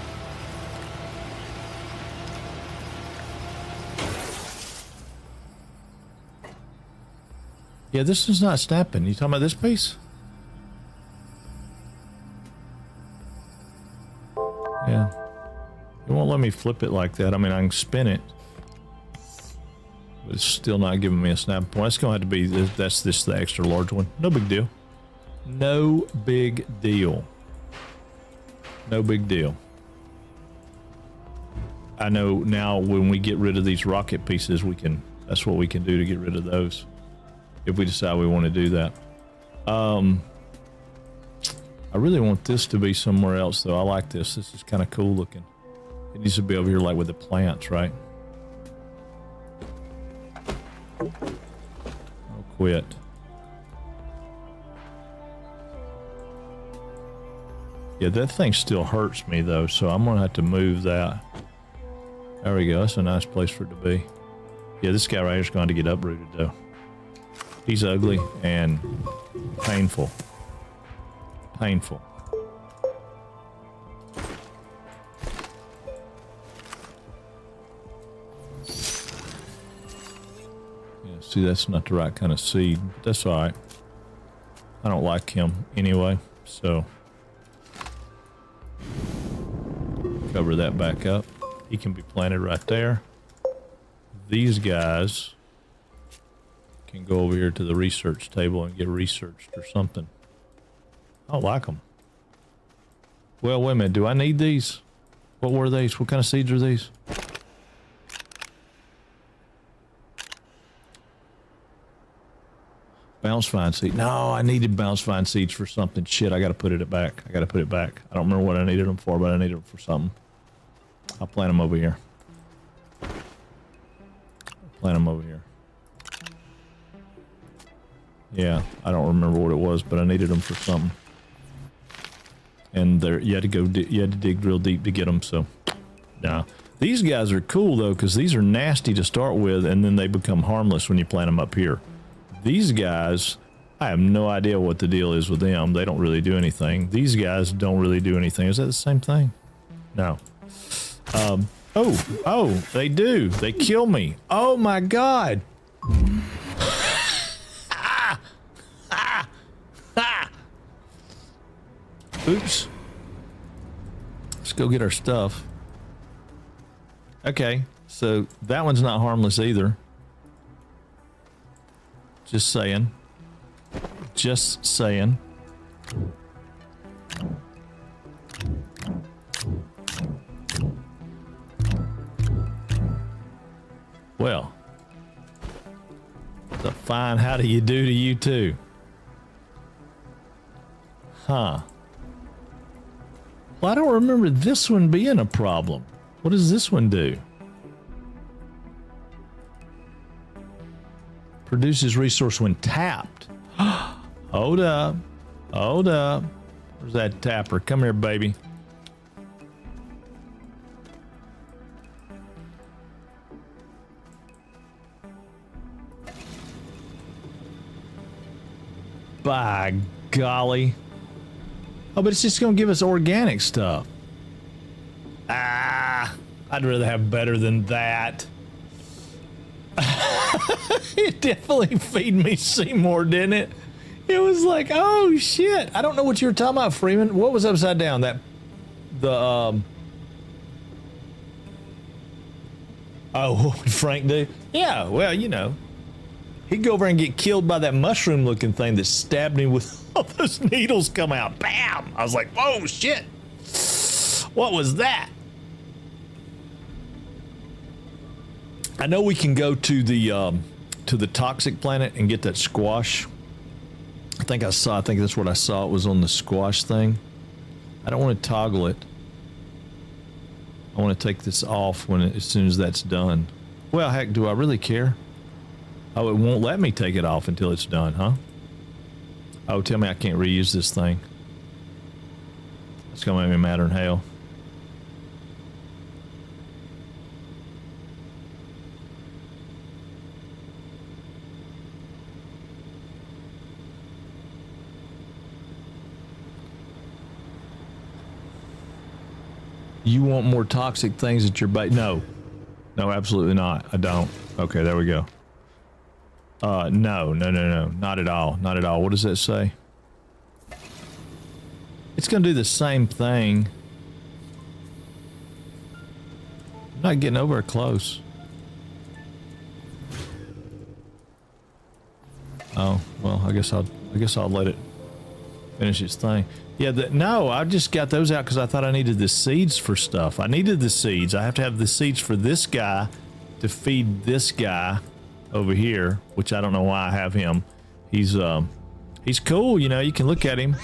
Yeah, this is not snapping. You talking about this piece? Yeah. It won't let me flip it like that. I mean, I can spin it. But it's still not giving me a snap point. It's going to have to be, that's this the extra large one. No big deal. No big deal. No big deal. I know now when we get rid of these rocket pieces, we can, that's what we can do to get rid of those. If we decide we want to do that. I really want this to be somewhere else though. I like this. This is kind of cool looking. It needs to be over here like with the plants, right? I'll quit. Yeah, that thing still hurts me though, so I'm gonna have to move that. There we go. That's a nice place for it to be. Yeah, this guy right here is going to get uprooted though. He's ugly and painful. Painful. Yeah, see, that's not the right kind of seed, but that's all right. I don't like him anyway, so cover that back up. He can be planted right there. These guys can go over here to the research table and get researched or something. I don't like them. Well, wait a minute. Do I need these? What were these? What kind of seeds are these? Bounce vine seed. No, I needed bounce vine seeds for something. Shit, I got to put it back. I got to put it back. I don't remember what I needed them for, but I needed them for something. I'll plant them over here. Plant them over here. Yeah, I don't remember what it was, but I needed them for something. And there, you had to go, you had to dig real deep to get them. So, nah. These guys are cool though, because these are nasty to start with, and then they become harmless when you plant them up here. These guys, I have no idea what the deal is with them. They don't really do anything. These guys don't really do anything. Is that the same thing? No. Oh, they do. They kill me. Oh my God. Oops. Let's go get our stuff. Okay, so that one's not harmless either. Just saying. Just saying. Well, it's a fine how do you do to you too. Huh. Well, I don't remember this one being a problem. What does this one do? Produces resource when tapped. Hold up. Hold up. Where's that tapper? Come here, baby. By golly. Oh, but it's just going to give us organic stuff. Ah, I'd rather have better than that. It definitely feed me Seymour, didn't it? It was like, oh shit. I don't know what you were talking about, Freeman. What was upside down? Oh, what would Frank do? Yeah, well, you know. He'd go over and get killed by that mushroom looking thing that stabbed me with all those needles come out. Bam! I was like, whoa, shit. What was that? I know we can go to the toxic planet and get that squash. I think that's what I saw. It was on the squash thing. I don't want to toggle it. I want to take this off as soon as that's done. Well, heck, do I really care? Oh, it won't let me take it off until it's done, huh? Oh, tell me I can't reuse this thing. It's gonna make me madder than hell. You want more toxic things at your bait? No. No, absolutely not. I don't. Okay, there we go. No, not at all, not at all. What does that say? It's gonna do the same thing. I'm not getting over close. Oh, well, I guess I'll let it finish its thing. Yeah, no, I just got those out because I thought I needed the seeds for stuff. I needed the seeds. I have to have the seeds for this guy to feed this guy over here, which I don't know why I have him. He's cool, you know. You can look at him,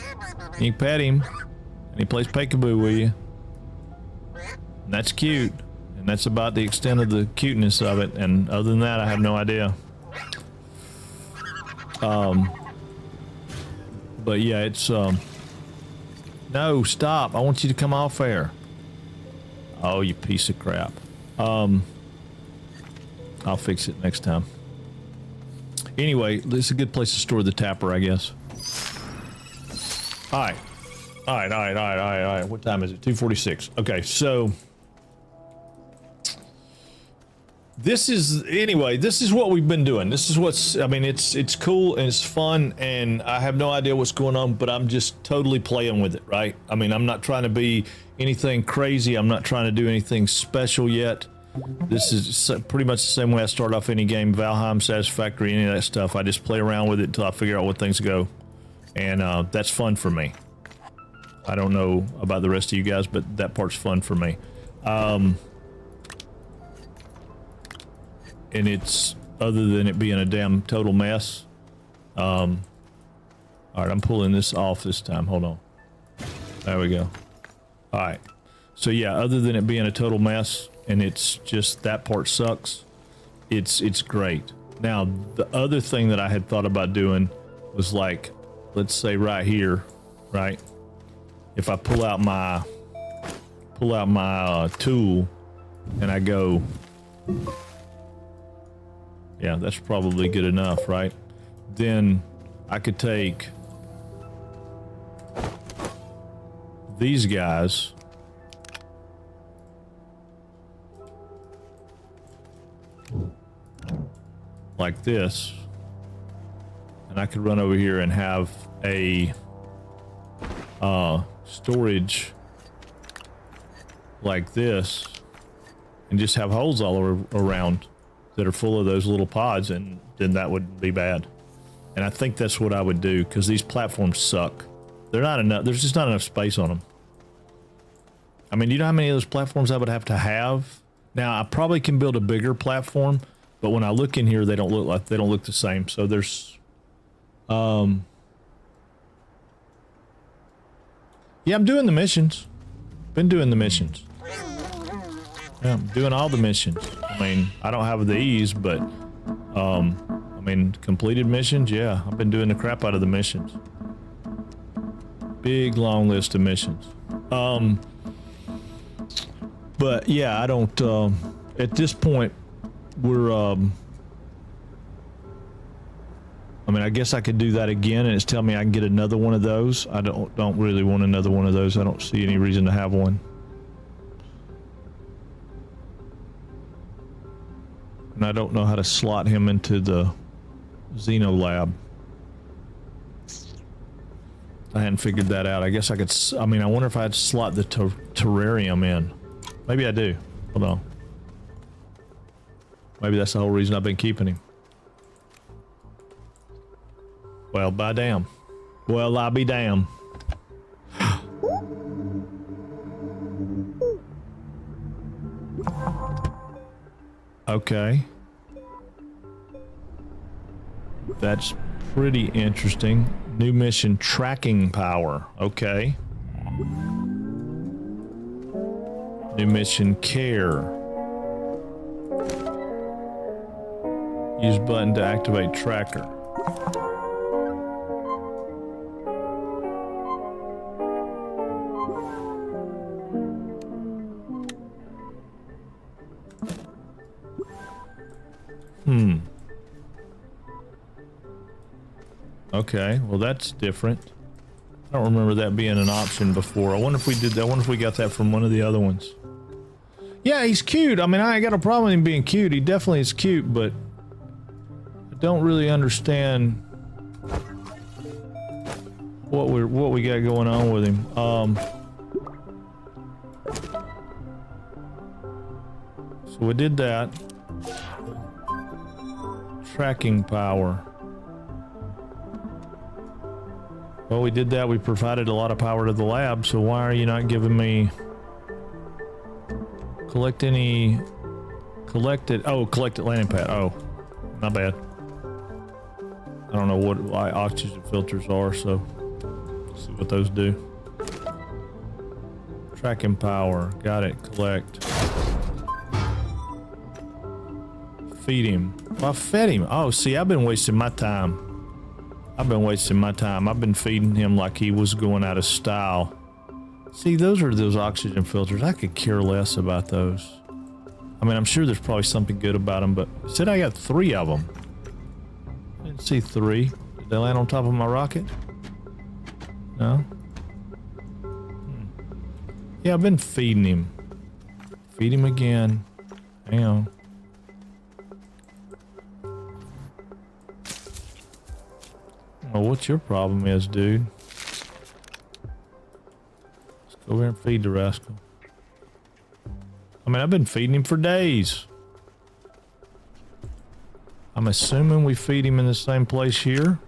and you can pet him, and he plays peekaboo with you. And that's cute, and that's about the extent of the cuteness of it. And other than that, I have no idea. But yeah, it's no, stop. I want you to come off there. Oh, you piece of crap. I'll fix it next time. Anyway, this is a good place to store the tapper, I guess. All right. What time is it? 2:46. Okay, so this is what we've been doing. This is what's, I mean, it's cool and it's fun, and I have no idea what's going on, but I'm just totally playing with it, right? I mean, I'm not trying to be anything crazy. I'm not trying to do anything special yet. This is pretty much the same way I start off any game, Valheim, Satisfactory, any of that stuff. I just play around with it until I figure out what things go, and that's fun for me. I don't know about the rest of you guys, but that part's fun for me. And it's, other than it being a damn total mess. All right, I'm pulling this off this time. Hold on. There we go. All right. So yeah, other than it being a total mess, and it's just that part sucks, it's great. Now, the other thing that I had thought about doing was, like, let's say right here, right? If I pull out my tool and I go, yeah, that's probably good enough, right? Then I could take these guys, like this, and I could run over here and have a storage like this, and just have holes all around that are full of those little pods, and then that would be bad. And I think that's what I would do, because these platforms suck. They're not enough. There's just not enough space on them. I mean, you know how many of those platforms I would have to have? Now, I probably can build a bigger platform, but when I look in here, they don't look the same. So there's, yeah, I'm doing the missions. Been doing the missions. Yeah, I'm doing all the missions. I mean, I don't have these, but, I mean, completed missions, yeah. I've been doing the crap out of the missions. Big, long list of missions. But, yeah, I don't, at this point, we're, I mean, I guess I could do that again, and it's telling me I can get another one of those. I don't really want another one of those. I don't see any reason to have one. And I don't know how to slot him into the Xeno lab. I hadn't figured that out. I guess I could, I mean, I wonder if I had to slot the terrarium in. Maybe I do. Hold on. Maybe that's the whole reason I've been keeping him. Well, by damn. Well, I'll be damned. Okay. That's pretty interesting. New mission, tracking power. Okay. New mission, care. Use button to activate tracker. Okay, well that's different. I don't remember that being an option before. I wonder if we did that. I wonder if we got that from one of the other ones. Yeah, he's cute. I mean, I ain't got a problem with him being cute. He definitely is cute, but I don't really understand what we got going on with him. So we did that. Tracking power. Well, we did that. We provided a lot of power to the lab, so why are you not giving me... collected landing pad. Oh, not bad. I don't know what oxygen filters are, so let's see what those do. Tracking power. Got it. Collect. Feed him. Well, I fed him. Oh, see, I've been wasting my time. I've been feeding him like he was going out of style. See, those are those oxygen filters. I could care less about those. I mean, I'm sure there's probably something good about them, but it said I got 3 of them. I didn't see 3. Did they land on top of my rocket? No? Yeah, I've been feeding him. Feed him again. Hang on. Oh, what's your problem is, dude? Let's go over and feed the rascal. I mean, I've been feeding him for days. I'm assuming we feed him in the same place here.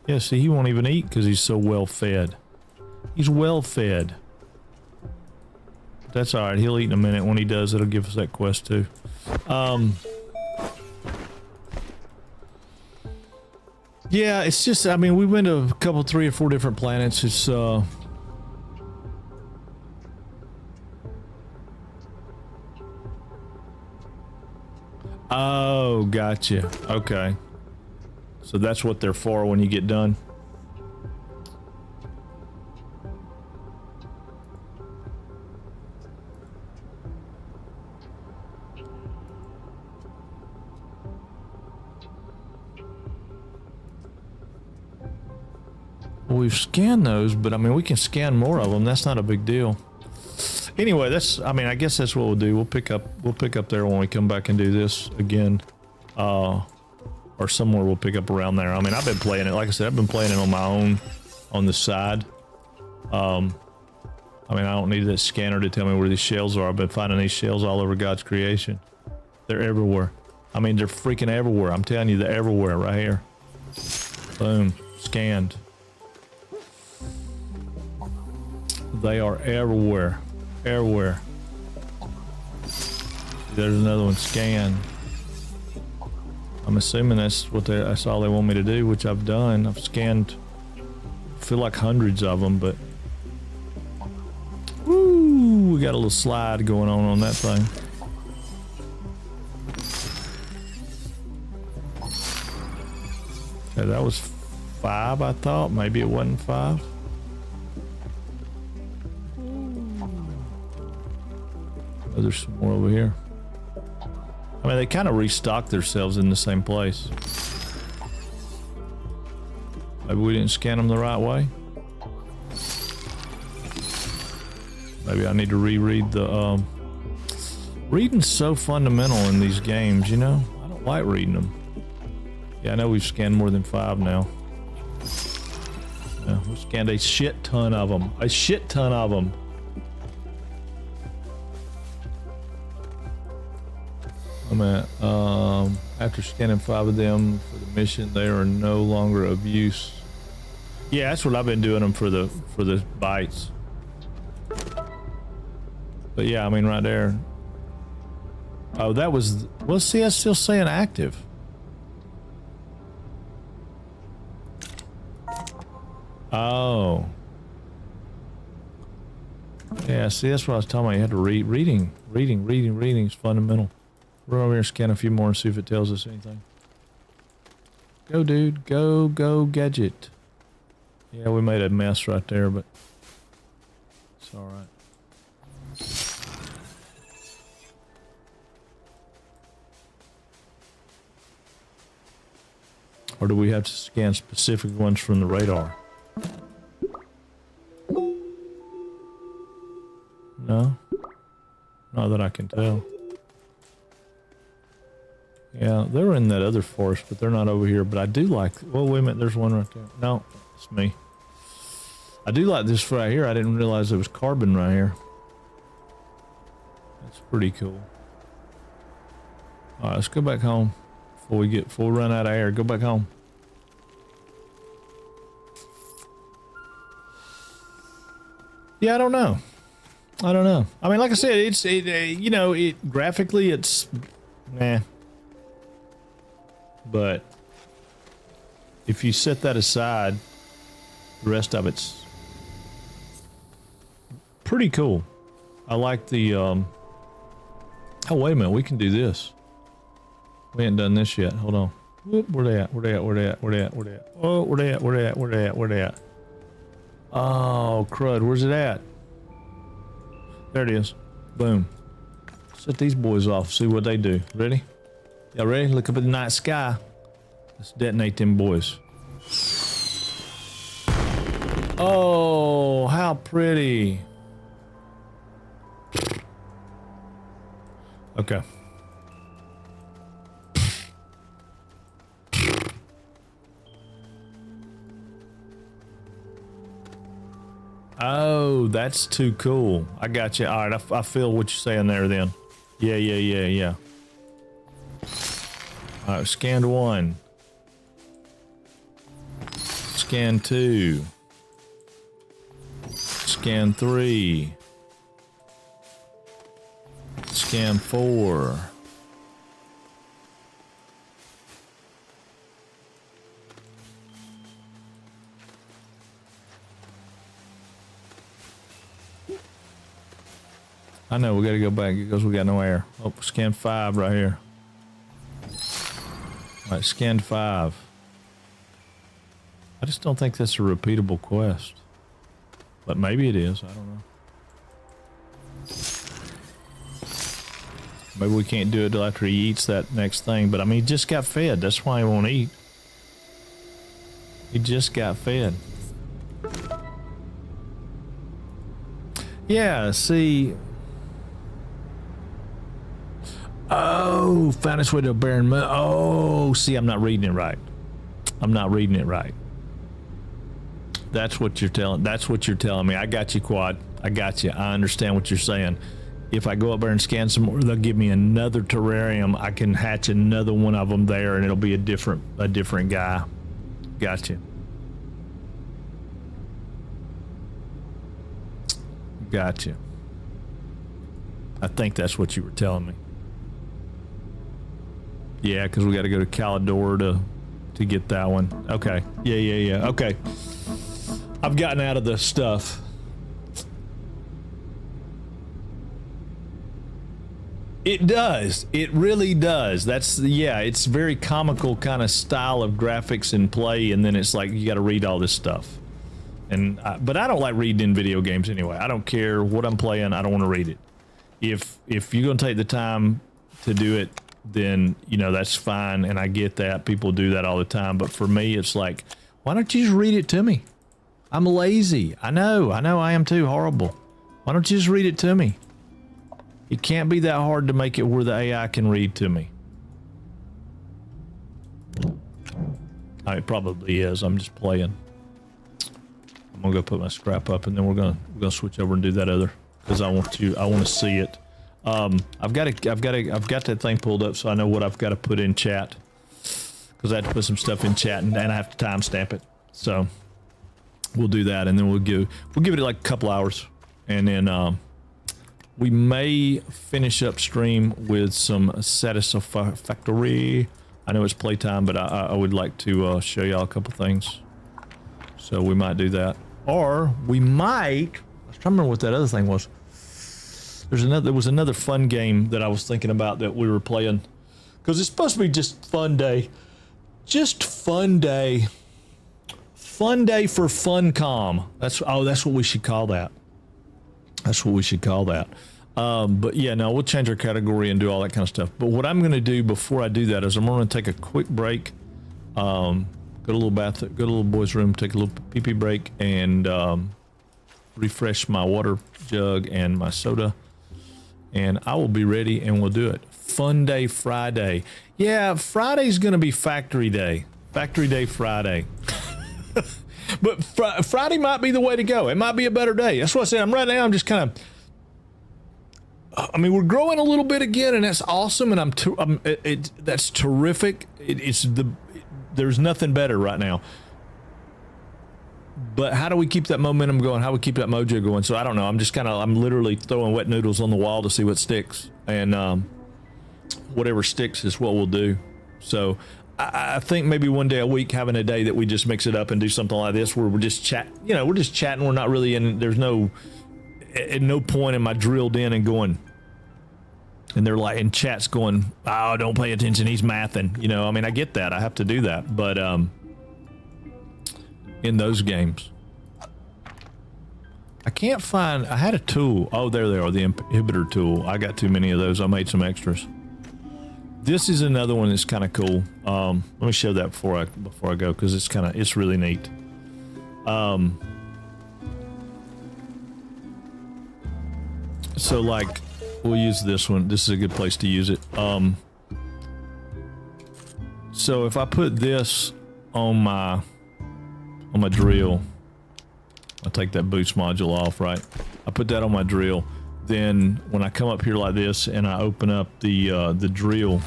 Yeah, see, he won't even eat because he's so well fed. He's well fed. That's all right. He'll eat in a minute. When he does, it'll give us that quest too. Yeah, it's just, I mean, we went to a couple, 3 or 4 different planets. It's, oh, gotcha. Okay. So that's what they're for when you get done. We've scanned those, but I mean, we can scan more of them. That's not a big deal. Anyway, that's, I mean, I guess that's what we'll do. We'll pick up there when we come back and do this again. Or somewhere we'll pick up around there. I mean, I've been playing it. Like I said, I've been playing it on my own on the side. I mean, I don't need that scanner to tell me where these shells are. I've been finding these shells all over God's creation. They're everywhere. I mean, they're freaking everywhere. I'm telling you, they're everywhere right here. Boom. Scanned. They are everywhere. Everywhere. There's another one scanned. I'm assuming that's all they want me to do, which I've done. I've scanned, I feel like hundreds of them, but woo, we got a little slide going on that thing. Okay, that was 5, I thought. Maybe it wasn't 5. Oh, there's some more over here. I mean, they kind of restocked themselves in the same place. Maybe we didn't scan them the right way. Maybe I need to reread the, reading's so fundamental in these games, you know? I don't like reading them. Yeah, I know we've scanned more than 5 now. Yeah, we've scanned a shit ton of them. A shit ton of them. I'm at, after scanning 5 of them for the mission, they are no longer of use. Yeah, that's what I've been doing them for the bites. But yeah, I mean, right there. Oh, that was, well, see, that's still saying active. Oh. Yeah, see, that's what I was talking about. You had to read. Reading is fundamental. We're over here and scan a few more and see if it tells us anything. Go, dude. Go, gadget. Yeah, we made a mess right there, but it's all right. Or do we have to scan specific ones from the radar? No? Not that I can tell. Yeah, they were in that other forest, but they're not over here. But I do like... Well, wait a minute. There's one right there. No, it's me. I do like this right here. I didn't realize there was carbon right here. That's pretty cool. All right, let's go back home before we run out of air. Go back home. Yeah, I don't know. I don't know. I mean, like I said, you know, graphically it's, nah. But if you set that aside, the rest of it's pretty cool. I like the, oh, wait a minute. We can do this. We ain't done this yet. Hold on. Whoop, where they at? Where they at? Where they at? Where they at? Where they at? Oh, where they at? Where they at? Where they at? Where they at? Oh, crud. Where's it at? There it is. Boom. Set these boys off. See what they do. Ready? Y'all ready? Look up at the night sky. Let's detonate them boys. Oh, how pretty. Okay. Oh, that's too cool. I got you. All right, I feel what you're saying there then. Yeah. All right, scanned 1. Scan 2. Scan 3. Scan 4. I know, we gotta go back because we got no air. Oh, scan 5 right here. All right, scanned 5. I just don't think that's a repeatable quest. But maybe it is, I don't know. Maybe we can't do it till after he eats that next thing, but I mean, he just got fed. That's why he won't eat. He just got fed. Yeah, see... Oh, found its way to a barren moon. Oh, see, I'm not reading it right. I'm not reading it right. That's what you're telling. That's what you're telling me. I got you, Quad. I got you. I understand what you're saying. If I go up there and scan some more, they'll give me another terrarium. I can hatch another one of them there, and it'll be a different guy. Gotcha. Gotcha. I think that's what you were telling me. Yeah, because we got to go to Calidor to get that one. Okay. Yeah. Okay. I've gotten out of the stuff. It does. It really does. It's very comical kind of style of graphics and play, and then it's like you got to read all this stuff. But I don't like reading in video games anyway. I don't care what I'm playing. I don't want to read it. If you're going to take the time to do it, then, you know, that's fine, and I get that. People do that all the time, but for me, it's like, why don't you just read it to me? I'm lazy. I know I am too. Horrible. Why don't you just read it to me? It can't be that hard to make it where the AI can read to me. It probably is. I'm just playing. I'm gonna go put my scrap up, and then we're gonna switch over and do that other, because I want to see it. I've got that thing pulled up, so I know what I've got to put in chat, because I had to put some stuff in chat, and I have to timestamp it. So we'll do that, and then we'll give it like a couple hours, and then we may finish up stream with some Satisfactory. I know it's playtime, but I would like to show y'all a couple things, so we might do that, or we might. I was trying to remember what that other thing was. There was another fun game that I was thinking about that we were playing, because it's supposed to be just fun day. Just fun day. Fun day for Funcom. That's what we should call that. That's what we should call that. But yeah, no, we'll change our category and do all that kind of stuff. But what I'm going to do before I do that is I'm going to take a quick break. Go to a little bath, go to a little boy's room, take a little pee-pee break, and refresh my water jug and my soda. And I will be ready, and we'll do it. Fun day Friday. Yeah, Friday's going to be factory day. Factory day Friday. But Friday might be the way to go. It might be a better day. That's what I said. Right now, I'm just kind of. I mean, we're growing a little bit again, and that's awesome. And that's terrific. There's nothing better right now. But how do we keep that momentum going? How do we keep that mojo going? So I don't know. I'm literally throwing wet noodles on the wall to see what sticks, and whatever sticks is what we'll do. So I think maybe one day a week, having a day that we just mix it up and do something like this, where we're just we're just chatting. We're not really in. There's at no point am I drilled in and going. And they're like in chats going, "Oh, don't pay attention. He's mathing." I mean, I get that. I have to do that, but in those games, I can't find. I had a tool. Oh, there they are. The inhibitor tool. I got too many of those. I made some extras. This is another one that's kind of cool. Let me show that before I go, because it's really neat. So like, we'll use this one. This is a good place to use it. So if I put this on my drill, I'll take that boost module off, right? I put that on my drill. Then when I come up here like this and I open up the drill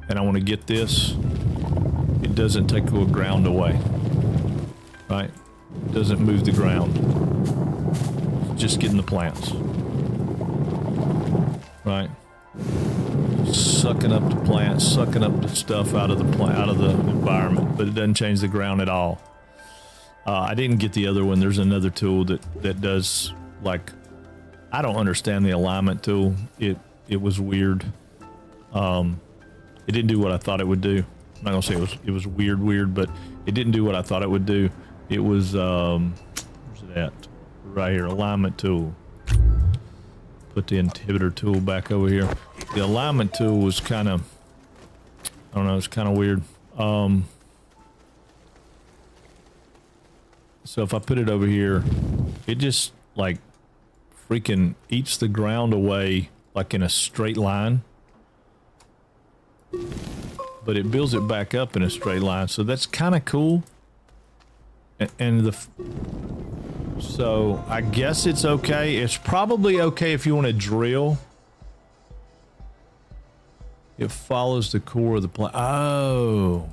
and I want to get this, it doesn't take the ground away, right? It doesn't move the ground. It's just getting the plants, right? Sucking up the plants, sucking up the stuff out of the environment, but it doesn't change the ground at all. I didn't get the other one. There's another tool that does, like, I don't understand the alignment tool. It was weird. It didn't do what I thought it would do. I'm not gonna say it was weird, but it didn't do what I thought it would do. It was where's it at? Right here, alignment tool. Put the inhibitor tool back over here. The alignment tool was kind of, I don't know, it's kind of weird. So if I put it over here, it just like freaking eats the ground away like in a straight line, but it builds it back up in a straight line. So that's kind of cool. So I guess it's okay. It's probably okay if you want to drill. It follows the core of the plant. Oh.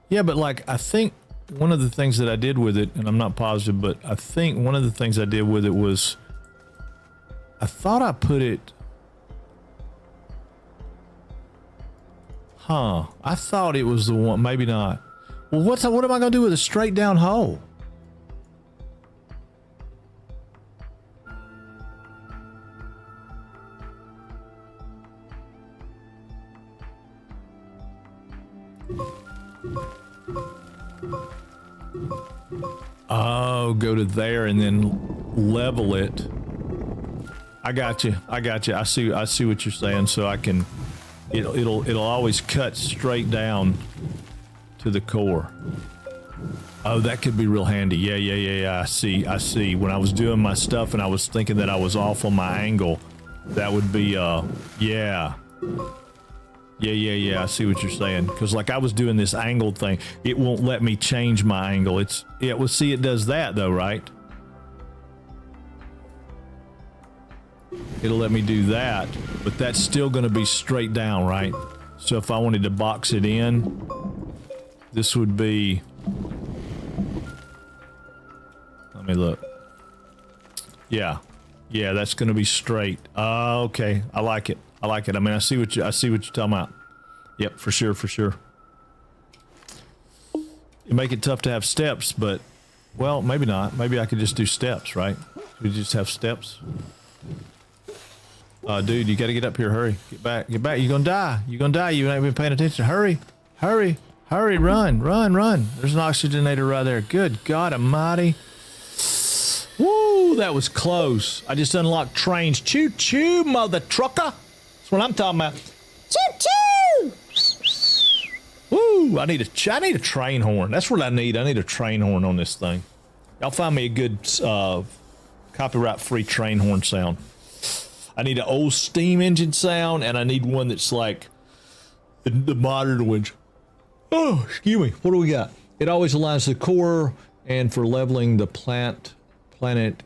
Yeah, but like, I think one of the things that I did with it, and I'm not positive, but I think one of the things I did with it was, I thought I put it, I thought it was the one, maybe not. Well, what am I going to do with a straight down hole? Oh, go to there and then level it. I got you. I see what you're saying. So I can, it'll always cut straight down to the core. Oh, that could be real handy. Yeah. I see. When I was doing my stuff and I was thinking that I was off on my angle, that would be, yeah. I see what you're saying. Because like I was doing this angled thing, it won't let me change my angle. Well, see, it does that though, right? It'll let me do that, but that's still going to be straight down, right? So if I wanted to box it in, this would be, let me look. Yeah, that's going to be straight. Okay, I like it. I mean, I see what you're talking about. Yep, for sure. You make it tough to have steps, but, well, maybe not. Maybe I could just do steps, right? We just have steps. Dude, you got to get up here. Hurry. Get back. You're gonna die. You ain't been paying attention. Hurry. Run. There's an oxygenator right there. Good God Almighty. Woo, that was close. I just unlocked trains. Choo choo, mother trucker. That's what I'm talking about. Choo choo! Woo! I need a train horn. That's what I need. I need a train horn on this thing. Y'all find me a good copyright-free train horn sound. I need an old steam engine sound, and I need one that's like the modern ones. Oh, excuse me. What do we got? It always aligns the core and for leveling the planet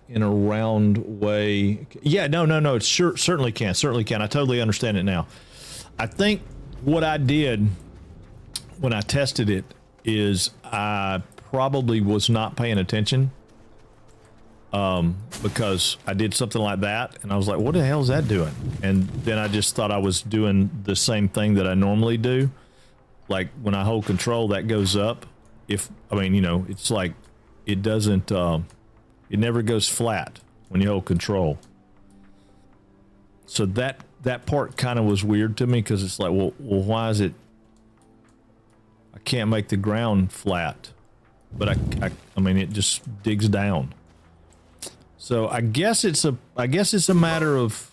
in a round way. Yeah, no. It certainly can. Certainly can. I totally understand it now. I think what I did when I tested it is I probably was not paying attention because I did something like that and I was like, what the hell is that doing? And then I just thought I was doing the same thing that I normally do. Like when I hold control, that goes up. It's like it doesn't, it never goes flat when you hold control. So that part kind of was weird to me because it's like, well, why is it? I can't make the ground flat, but I mean, it just digs down. So I guess it's a matter of.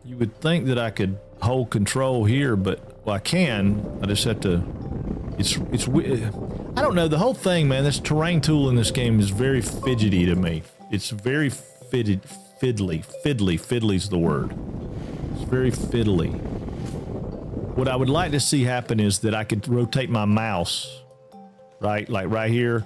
You would think that I could hold control here, but I can. I just have to. It's. I don't know. The whole thing, man. This terrain tool in this game is very fidgety to me. It's very fiddly. Fiddly's the word. It's very fiddly. What I would like to see happen is that I could rotate my mouse, right? Like right here.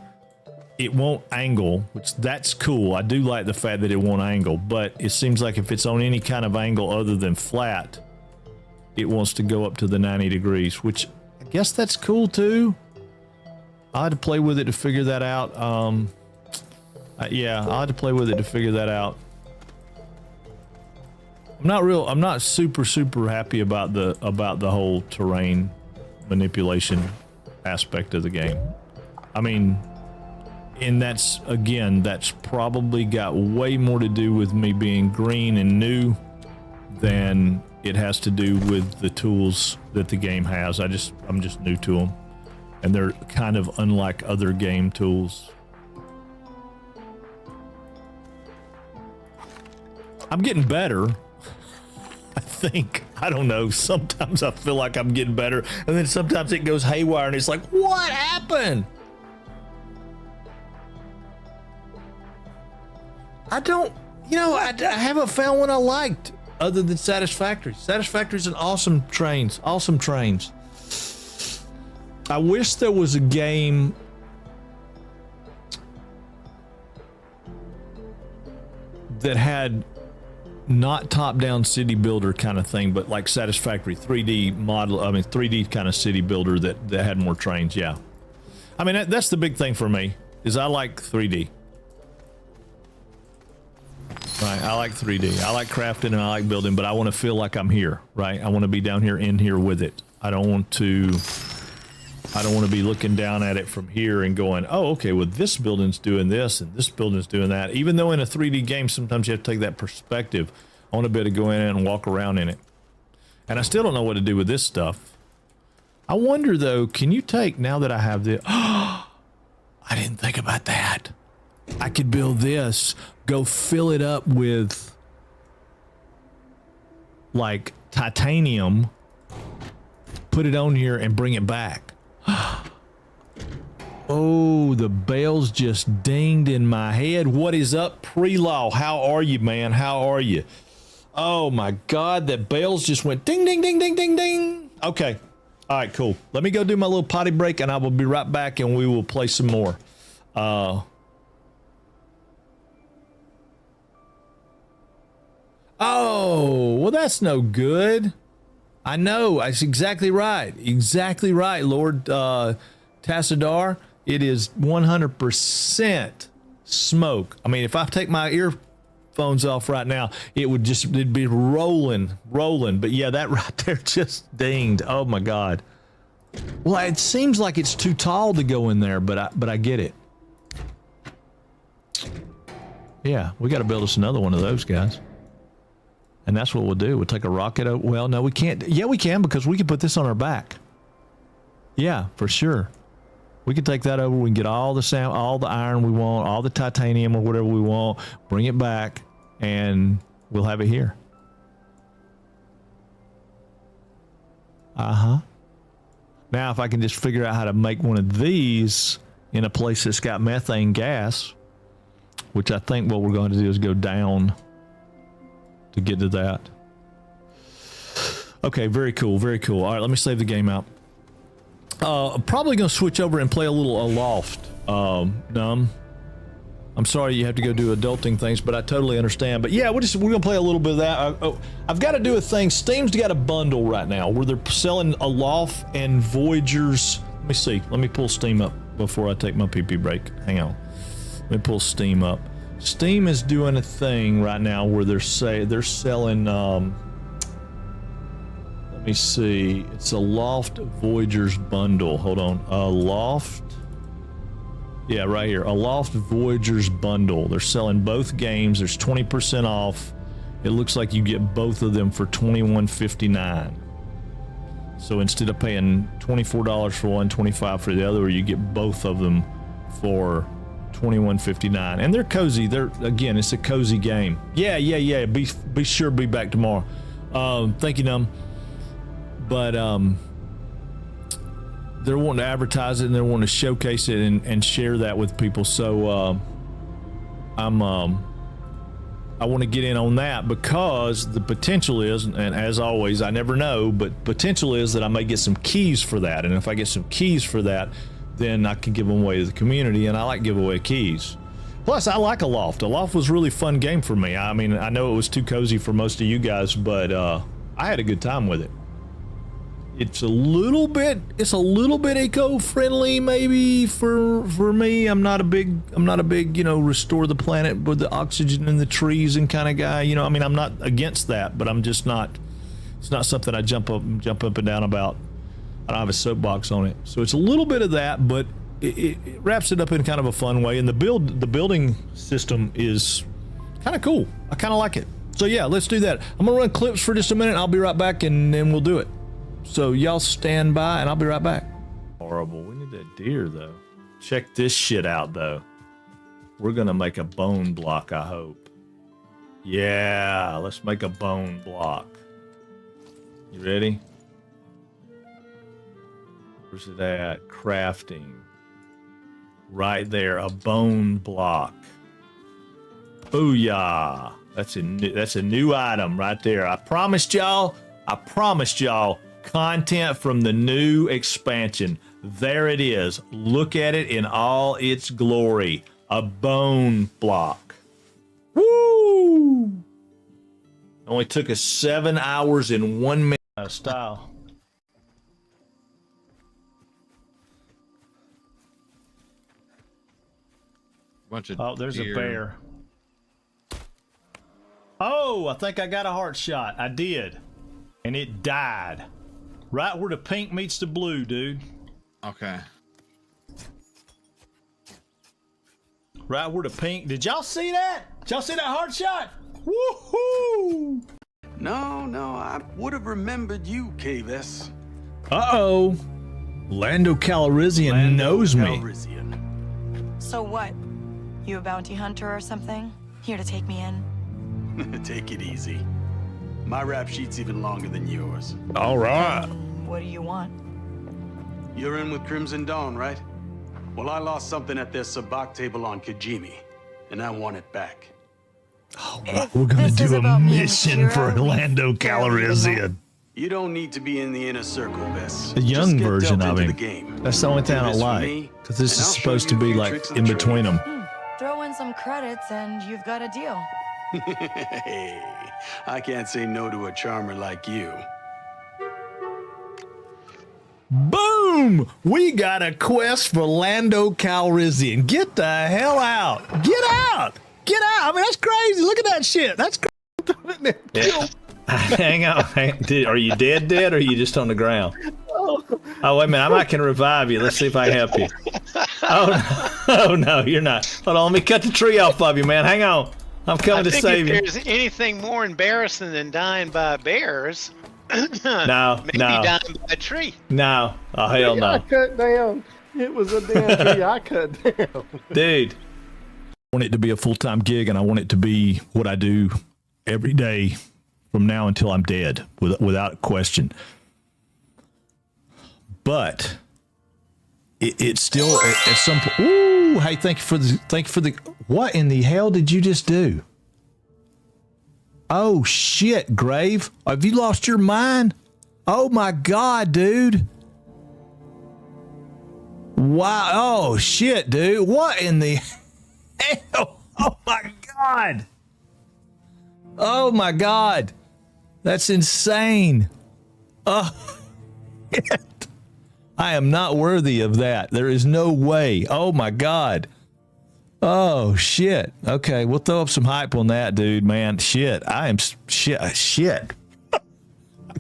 It won't angle, which that's cool. I do like the fact that it won't angle, but it seems like if it's on any kind of angle other than flat, it wants to go up to the 90 degrees, which I guess that's cool too. I had to play with it to figure that out. Yeah, I had to play with it to figure that out. I'm not super happy about the whole terrain manipulation aspect of the game. I mean, and that's probably got way more to do with me being green and new than it has to do with the tools that the game has. I'm just new to them, and they're kind of unlike other game tools. I'm getting better. I think. I don't know. Sometimes I feel like I'm getting better, and then sometimes it goes haywire, and it's like, what happened? I haven't found one I liked other than Satisfactory. Satisfactory's an awesome trains. I wish there was a game that had not top-down city builder kind of thing, but like Satisfactory 3D model. 3D kind of city builder that had more trains. Yeah, I mean that's the big thing for me is I like 3D. Right, I like 3D. I like crafting and I like building, but I want to feel like I'm here, right? I want to be down here in here with it. I don't want to be looking down at it from here and going, oh, okay, well, this building's doing this and this building's doing that. Even though in a 3D game, sometimes you have to take that perspective. I want to be able to go in and walk around in it. And I still don't know what to do with this stuff. I wonder, though, can you take, now that I have this, I didn't think about that. I could build this, go fill it up with like titanium, put it on here and bring it back. Oh, the bells just dinged in my head. What is up, Pre-Law? How are you, man? How are you? Oh my God, that bells just went ding, ding, ding, ding, ding, ding. Okay. All right, cool. Let me go do my little potty break and I will be right back and we will play some more. Oh, well, that's no good. I know. That's exactly right. Exactly right, Lord Tassadar. It is 100% smoke. I mean, if I take my earphones off right now, it'd be rolling. But yeah, that right there just dinged. Oh my God. Well, it seems like it's too tall to go in there, but I get it. Yeah, we got to build us another one of those guys. And that's what we'll do. We'll take a rocket. Well, no, we can't. Yeah, we can because we can put this on our back. Yeah, for sure. We can take that over. We can get all the iron we want, all the titanium or whatever we want, bring it back, and we'll have it here. Uh-huh. Now, if I can just figure out how to make one of these in a place that's got methane gas, which I think what we're going to do is go down to get to that. Okay, very cool, very cool. All right, let me save the game out. I'm probably going to switch over and play a little Aloft. Numb. I'm sorry you have to go do adulting things, but I totally understand. But yeah, we're going to play a little bit of that. I've got to do a thing. Steam's got a bundle right now where they're selling Aloft and Voyagers. Let me see. Let me pull Steam up before I take my pee-pee break. Hang on. Let me pull Steam up. Steam is doing a thing right now where they're selling. Let me see. It's a Aloft Voyagers bundle. Hold on. Aloft. Yeah, right here. Aloft Voyagers bundle. They're selling both games. There's 20% off. It looks like you get both of them for $21.59. So instead of paying $24 for one, $25 for the other, you get both of them for $21.59. And they're cozy. Again, it's a cozy game. Yeah. Be sure to be back tomorrow. Thank you, Num. But they're wanting to advertise it and they're wanting to showcase it and share that with people. So I want to get in on that because the potential is, and as always, I never know, but potential is that I may get some keys for that. And if I get some keys for that, then I can give them away to the community, and I like giveaway keys. Plus, I like Aloft. Aloft was a really fun game for me. I mean, I know it was too cozy for most of you guys, but I had a good time with it. It's a little bit eco-friendly maybe for me. I'm not a big, restore the planet with the oxygen in the trees and kind of guy. I mean, I'm not against that, but I'm just not, it's not something I jump up and down about. I don't have a soapbox on it. So it's a little bit of that, but it wraps it up in kind of a fun way. And the building system is kind of cool. I kind of like it. So yeah, let's do that. I'm gonna run clips for just a minute. I'll be right back and then we'll do it. So y'all stand by and I'll be right back. Horrible. We need that deer though. Check this shit out though. We're gonna make a bone block, I hope. Yeah, let's make a bone block. You ready? Where's it at? Crafting. Right there, a bone block. Booyah. That's a new item right there. I promised y'all, content from the new expansion. There it is. Look at it in all its glory. A bone block. Woo! Only took us 7 hours and 1 minute. Style. There's a bear. Oh, I think I got a heart shot. I did. And it died. Right where the pink meets the blue, dude. Okay. Right where the pink. Did y'all see that? Did y'all see that heart shot? Woohoo! No, I would have remembered you, Kavis. Uh-oh. Lando Calrissian knows me. So what? You a bounty hunter or something? Here to take me in? Take it easy. My rap sheet's even longer than yours. All right. What do you want? You're in with Crimson Dawn, right? Well, I lost something at their sabacc table on Kijimi, and I want it back. All right, we're gonna do a mission for Lando Calrissian. You don't need to be in the inner circle, Bess. The young version of him. The game. That's the only thing I don't like, because this is supposed to be like in between them. Throw in some credits and you've got a deal. Hey, I can't say no to a charmer like you. Boom! We got a quest for Lando Calrissian. Get the hell out! Get out! Get out! I mean, that's crazy. Look at that shit. That's crazy. Yeah. Hang on. Dude, are you dead, or are you just on the ground? Oh, wait a minute. I might can revive you. Let's see if I can help you. Oh, no, you're not. Hold on. Let me cut the tree off of you, man. Hang on. I'm coming to save you. If there's anything more embarrassing than dying by bears, maybe dying by a tree. No. Oh, hell no. I cut down. It was a damn tree I cut down. Dude. I want it to be a full-time gig, and I want it to be what I do every day from now until I'm dead, without question. But it's still at some point. Ooh, Ooh, hey, thank you for the. What in the hell did you just do? Oh shit, Grave. Have you lost your mind? Oh my God, dude. Wow. Oh shit, dude. What in the hell? Oh my God. Oh my God. That's insane. Oh, shit. I am not worthy of that. There is no way. Oh my God. Oh shit. Okay, we'll throw up some hype on that, dude, man. Shit. I am shit. I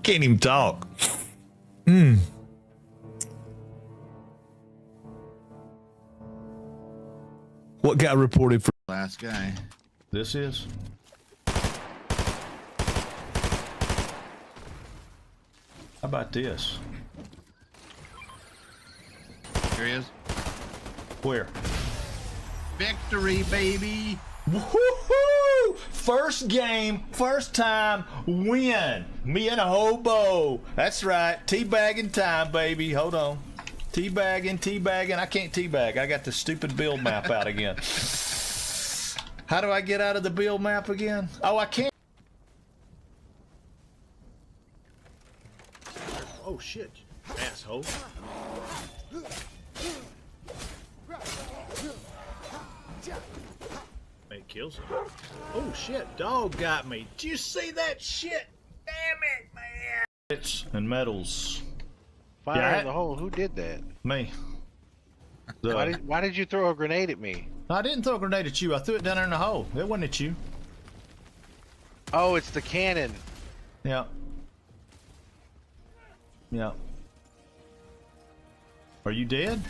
can't even talk. What got reported for Last guy. this is? How about this? Here he is. Where? Victory, baby. Woohoo! First game, first time, win. Me and a hobo. That's right. Teabagging time, baby. Hold on. Teabagging. I can't teabag. I got the stupid build map out again. How do I get out of the build map again? Oh, I can't. Oh, shit. Asshole. May kill someone. Oh shit, dog got me. Did you see that shit? Damn it, man. Hits and medals. Fire in the hole. Who did that? Me. Why did you throw a grenade at me? I didn't throw a grenade at you. I threw it down there in the hole. It wasn't at you. Oh, it's the cannon. Yeah. Yeah. Are you dead?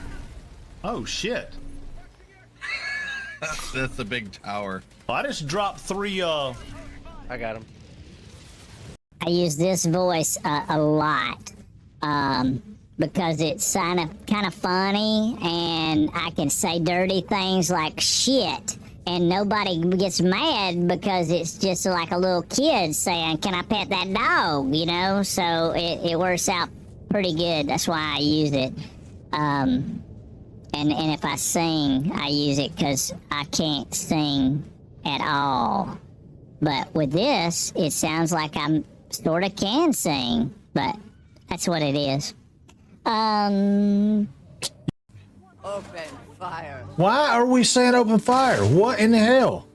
Oh shit. That's the big tower. I just dropped 3 I got him. I use this voice a lot because it's kind of funny, and I can say dirty things like shit, and nobody gets mad because it's just like a little kid saying, "Can I pet that dog?" You know, so it works out pretty good. That's why I use it. And if I sing, I use it because I can't sing at all. But with this, it sounds like I'm sort of can sing, but that's what it is. Open fire. Why are we saying open fire? What in the hell?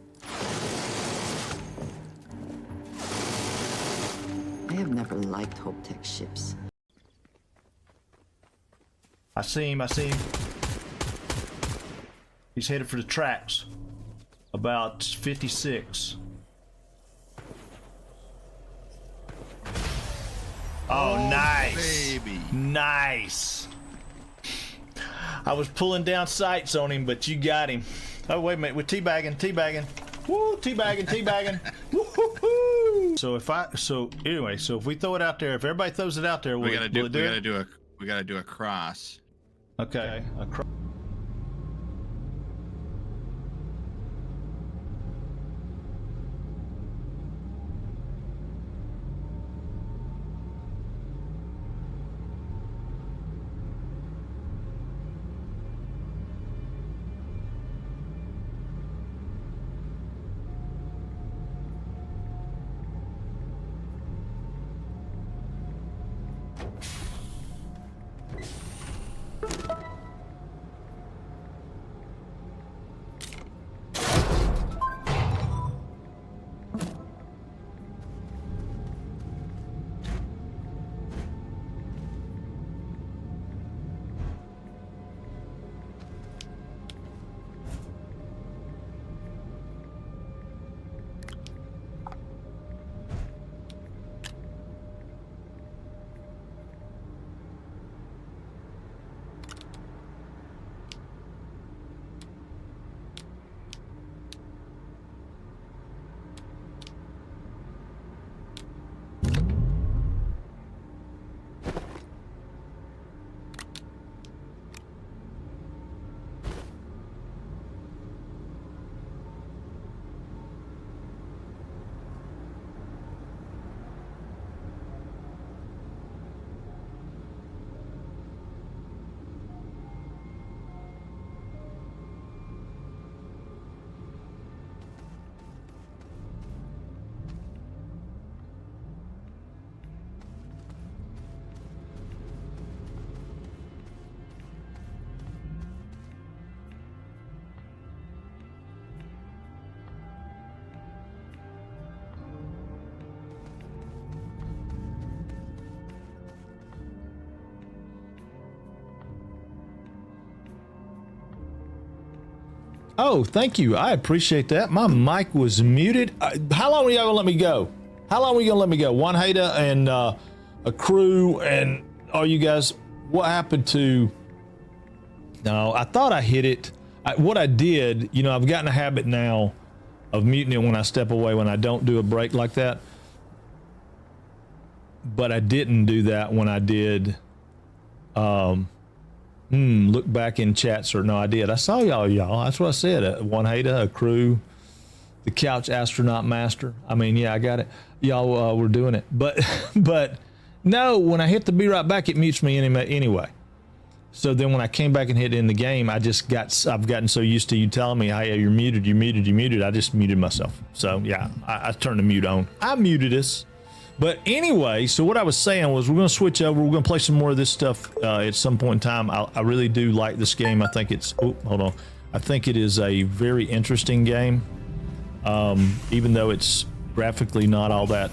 I have never liked Hope Tech ships. I see him. He's headed for the tracks. About 56. Oh, nice. Baby. Nice. I was pulling down sights on him, but you got him. Oh, wait a minute. We're teabagging. Woo, teabagging. Woo-hoo-hoo. So if we throw it out there, if everybody throws it out there, We gotta do a cross. Okay. Oh, thank you. I appreciate that. My mic was muted. How long are y'all gonna let me go? How long are you gonna let me go? Juan Hader and a crew and all you guys. What happened to? No, I thought I hit it. What I did, you know, I've gotten a habit now of muting it when I step away when I don't do a break like that. But I didn't do that when I did. Look back in chats or no, I did. I saw y'all. That's what I said. Juan Hader, a crew, the Couch Astronaut Master. I mean, yeah, I got it. Y'all were doing it, but no. When I hit the be right back, it mutes me anyway. So then when I came back and hit in the game, I've gotten so used to you telling me, "Hey, you're muted." I just muted myself. So yeah, I turned the mute on. I muted us. But anyway, so what I was saying was we're going to switch over. We're going to play some more of this stuff at some point in time. I really do like this game. I think it's, hold on. I think it is a very interesting game. Even though it's graphically not all that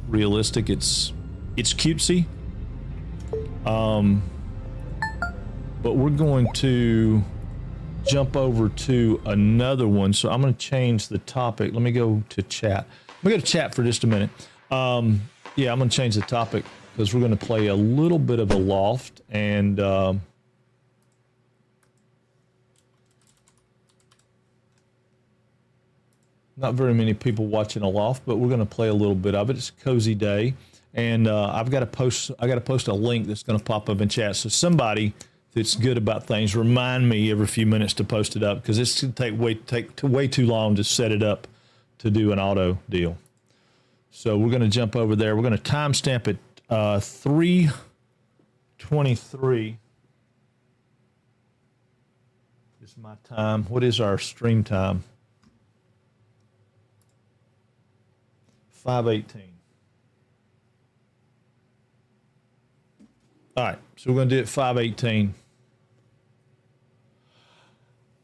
realistic, it's cutesy. But we're going to jump over to another one. So I'm going to change the topic. Let me go to chat. Let me go to chat for just a minute. Yeah, I'm going to change the topic because we're going to play a little bit of a loft and not very many people watching a loft, but we're going to play a little bit of it. It's a cozy day, and I got to post a link that's going to pop up in chat. So somebody that's good about things, remind me every few minutes to post it up because it's going to take way too long to set it up to do an auto deal. So we're going to jump over there. We're going to timestamp it 3:23 is my time. What is our stream time? 5:18. All right, so we're going to do it 5:18.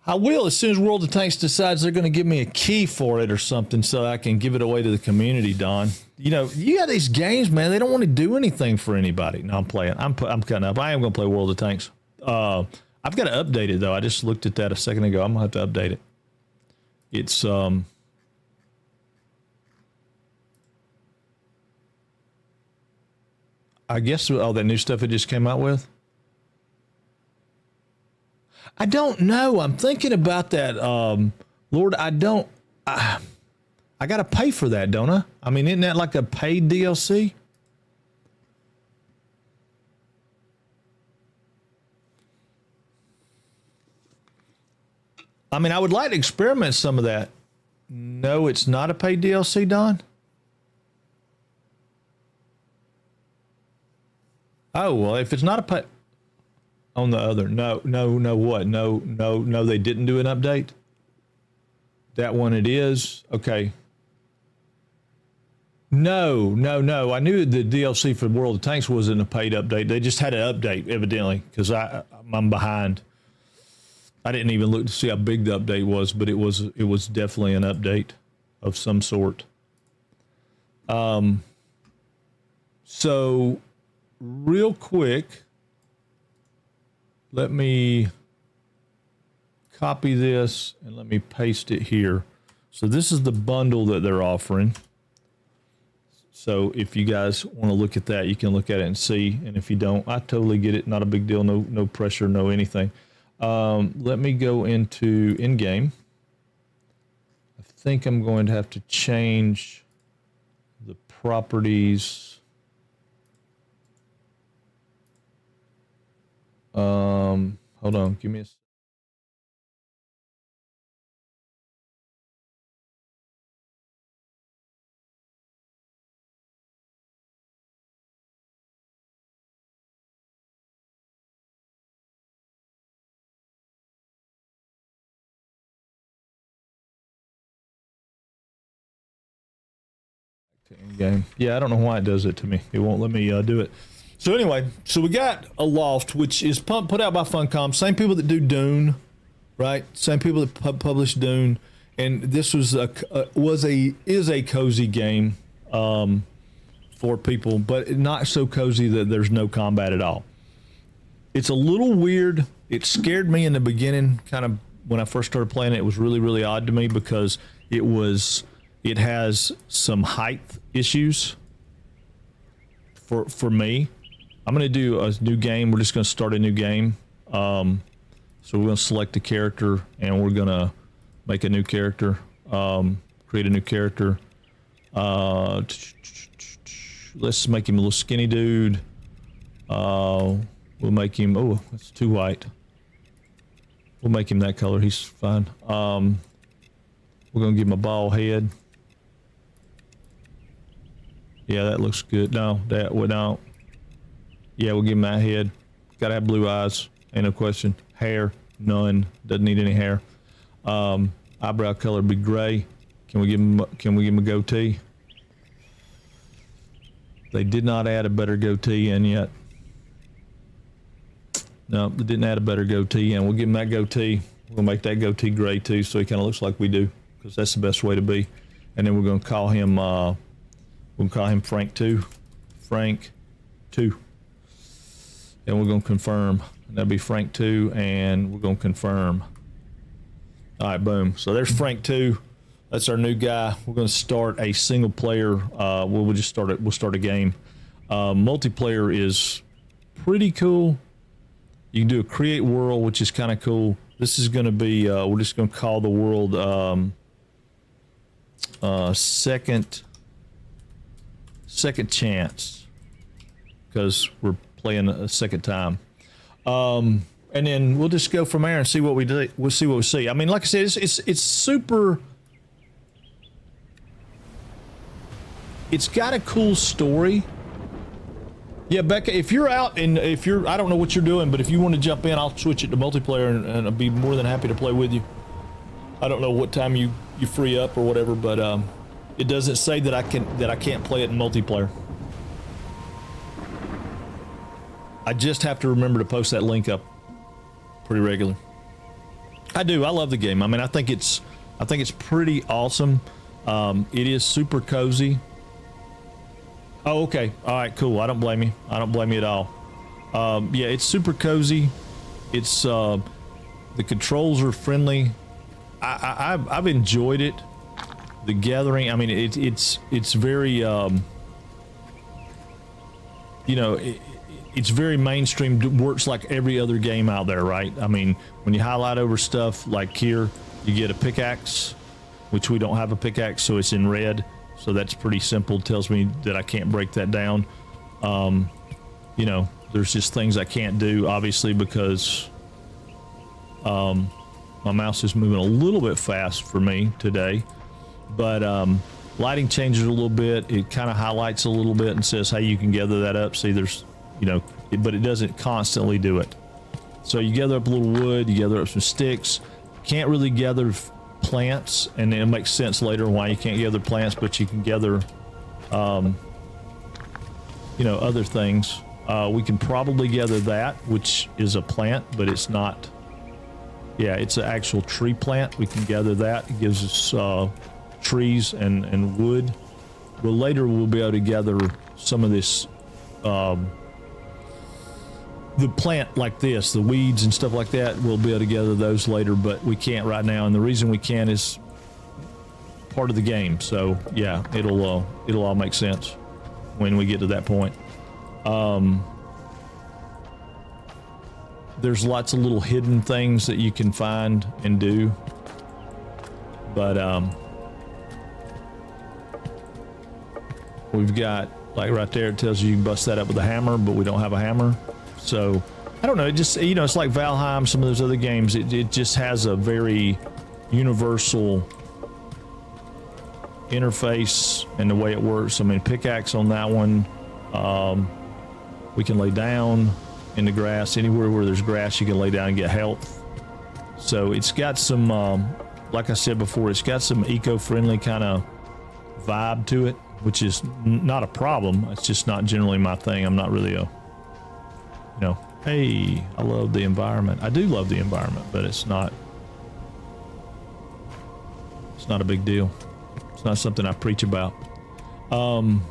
I will as soon as World of Tanks decides they're going to give me a key for it or something so I can give it away to the community, Don. You know, you got these games, man. They don't want to do anything for anybody. No, I'm playing. I'm cutting up. I am going to play World of Tanks. I've got to update it, though. I just looked at that a second ago. I'm going to have to update it. It's, I guess all that new stuff it just came out with. I don't know. I'm thinking about that. Lord, I got to pay for that, don't I? I mean, isn't that like a paid DLC? I mean, I would like to experiment some of that. No, it's not a paid DLC, Don. Oh, well, if it's not a paid... On the other, no, they didn't do an update. That one it is. Okay. No. I knew the DLC for World of Tanks wasn't a paid update. They just had an update, evidently, because I'm behind. I didn't even look to see how big the update was, but it was definitely an update of some sort. So real quick, let me copy this and let me paste it here. So this is the bundle that they're offering. So if you guys want to look at that, you can look at it and see. And if you don't, I totally get it. Not a big deal. No pressure, no anything. Let me go into in-game. I think I'm going to have to change the properties. Hold on, give me a in-game. Yeah, I don't know why it does it to me. It won't let me do it. So anyway, so we got a loft, which is put out by Funcom. Same people that do Dune, right? Same people that publish Dune, and this was is a cozy game for people, but not so cozy that there's no combat at all. It's a little weird. It scared me in the beginning, kind of when I first started playing it, it was really, really odd to me because it has some height issues for me. I'm going to do a new game. We're just going to start a new game. So we're going to select a character and we're going to make a new character, create a new character. Let's make him a little skinny dude. We'll make him, oh, that's too white. We'll make him that color. He's fine. We're going to give him a bald head. Yeah, that looks good. No, that would not. Yeah, we'll give him that head. Gotta have blue eyes. Ain't no question. Hair, none. Doesn't need any hair. Eyebrow color be gray. Can we give him a goatee? They did not add a better goatee in yet. No, they didn't add a better goatee in. We'll give him that goatee. We'll make that goatee gray too, so he kind of looks like we do, because that's the best way to be. And then we're going to call him. We'll call him Frank 2. Frank 2. And we're going to confirm. That'll be Frank 2, and we're going to confirm. All right, boom. So there's Frank 2. That's our new guy. We're going to start a single player. We'll just start it. We'll start a game. Multiplayer is pretty cool. You can do a create world, which is kind of cool. This is going to be. We're just going to call the world second chance, because we're playing a second time. And then we'll just go from there and see what we do. We'll see what we see. I mean, like I said, it's super. It's got a cool story. Yeah, Becca, if you're out and I don't know what you're doing, but if you want to jump in, I'll switch it to multiplayer and I'll be more than happy to play with you. I don't know what time you free up or whatever, but it doesn't say that I can't play it in multiplayer. I just have to remember to post that link up pretty regular. I do. I love the game. I mean, I think it's pretty awesome. It is super cozy. Oh, okay. All right, cool. I don't blame you. I don't blame you at all. Yeah, it's super cozy. It's the controls are friendly. I've enjoyed it. The gathering. I mean, it's very it's very mainstream. Works like every other game out there, right? I mean, when you highlight over stuff like here, you get a pickaxe, which we don't have a pickaxe, so it's in red. So that's pretty simple. Tells me that I can't break that down. There's just things I can't do, obviously, because my mouse is moving a little bit fast for me today. But lighting changes a little bit. It kind of highlights a little bit and says, hey, you can gather that up. See, there's, but it doesn't constantly do it. So you gather up a little wood, you gather up some sticks. Can't really gather plants, and it makes sense later why you can't gather plants, but you can gather other things. We can probably gather that, which is a plant, but it's not. Yeah, it's an actual tree plant. We can gather that. It gives us trees and wood. Well, later we'll be able to gather some of this the plant like this, the weeds and stuff like that. We'll be able to gather those later, but we can't right now, and the reason we can is part of the game. So yeah, it'll all make sense when we get to that point. There's lots of little hidden things that you can find and do, but we've got, like right there, it tells you can bust that up with a hammer, but we don't have a hammer. So I don't know, it just, it's like Valheim, some of those other games, it just has a very universal interface and the way it works. I mean, pickaxe on that one, we can lay down in the grass. Anywhere where there's grass, you can lay down and get health. So it's got some, like I said before, it's got some eco-friendly kind of vibe to it, which is not a problem. It's just not generally my thing. I'm not really hey, I love the environment. I do love the environment, but it's not a big deal. It's not something I preach about. But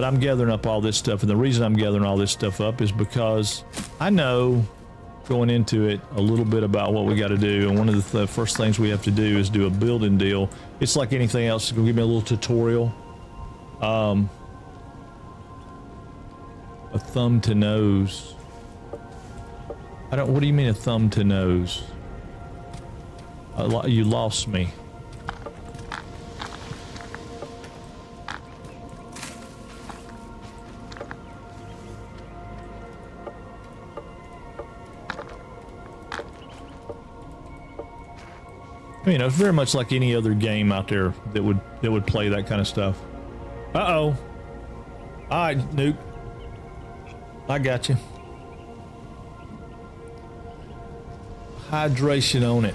I'm gathering up all this stuff, and the reason I'm gathering all this stuff up is because I know going into it a little bit about what we got to do. And one of the first things we have to do is do a building deal. It's like anything else. It's gonna give me a little tutorial. A thumb to nose. What do you mean a thumb to nose? You lost me. You know, it's very much like any other game out there that would play that kind of stuff. Uh-oh. All right, Nuke. I got you. Hydration on it.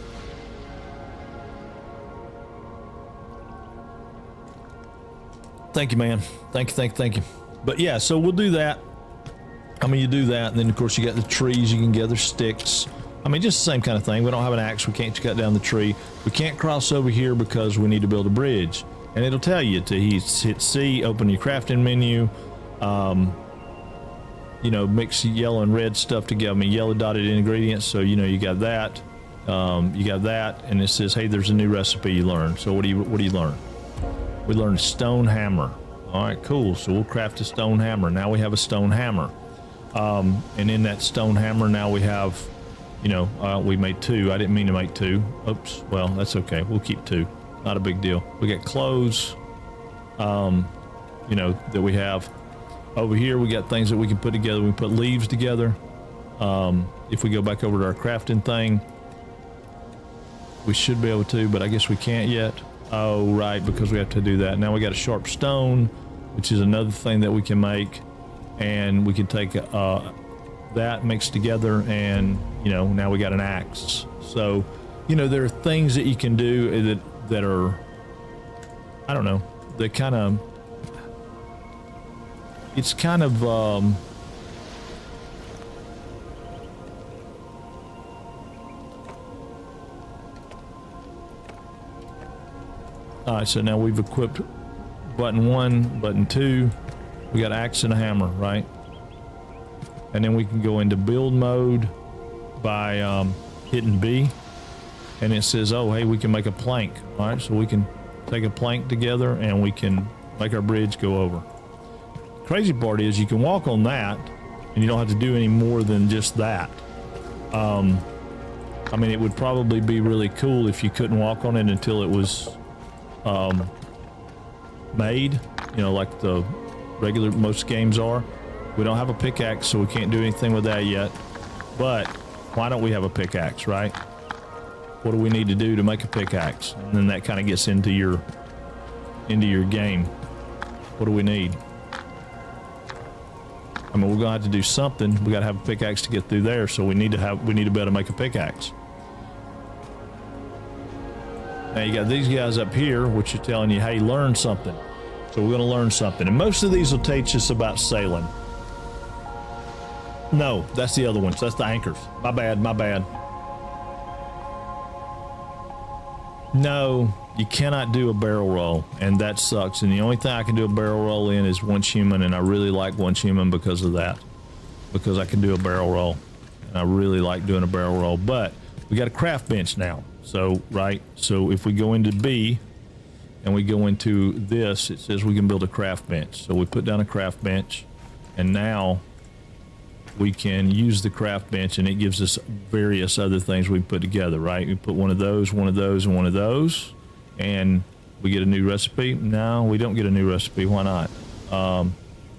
Thank you, man. Thank you. But yeah, so we'll do that. I mean, you do that, and then of course you got the trees. You can gather sticks. I mean, just the same kind of thing. We don't have an axe. We can't cut down the tree. We can't cross over here because we need to build a bridge. And it'll tell you to hit C, open your crafting menu, you know, mix yellow and red stuff together. I mean, yellow dotted ingredients. So, you know, you got that, and it says, hey, there's a new recipe you learned. So what do you learn? We learned stone hammer. All right, cool. So we'll craft a stone hammer. Now we have a stone hammer. And in that stone hammer, now we have, you know, we made 2. I didn't mean to make 2. Oops. Well, that's okay. We'll keep 2. Not a big deal. We got clothes, you know, that we have. Over here, we got things that we can put together. We put leaves together. If we go back over to our crafting thing, we should be able to, but I guess we can't yet. Oh, right, because we have to do that. Now we got a sharp stone, which is another thing that we can make. And we can take that mixed together, and, you know, now we got an axe. So, you know, there are things that you can do that are, I don't know, they kind of, it's kind of, all right, so now we've equipped button 1, button 2. We got axe and a hammer, right? And then we can go into build mode by hitting B. And it says, oh, hey, we can make a plank. All right, so we can take a plank together and we can make our bridge go over. The crazy part is you can walk on that and you don't have to do any more than just that. I mean, it would probably be really cool if you couldn't walk on it until it was made, you know, like the regular most games are. We don't have a pickaxe, so we can't do anything with that yet. But why don't we have a pickaxe, right? What do we need to do to make a pickaxe? And then that kind of gets into your game. What do we need? I mean, we're gonna have to do something. We gotta have a pickaxe to get through there, so we need to be able to make a pickaxe. Now you got these guys up here, which are telling you, hey, learn something. So we're gonna learn something. And most of these will teach us about sailing. No, that's the other ones. That's the anchors. My bad. No, you cannot do a barrel roll, and that sucks. And the only thing I can do a barrel roll in is Once Human, and I really like Once Human because of that. Because I can do a barrel roll. And I really like doing a barrel roll. But we got a craft bench now. So, right? So if we go into B and we go into this, it says we can build a craft bench. So we put down a craft bench, and now we can use the craft bench, and it gives us various other things we can put together, right? We put one of those, and one of those, and we get a new recipe. No, we don't get a new recipe. Why not?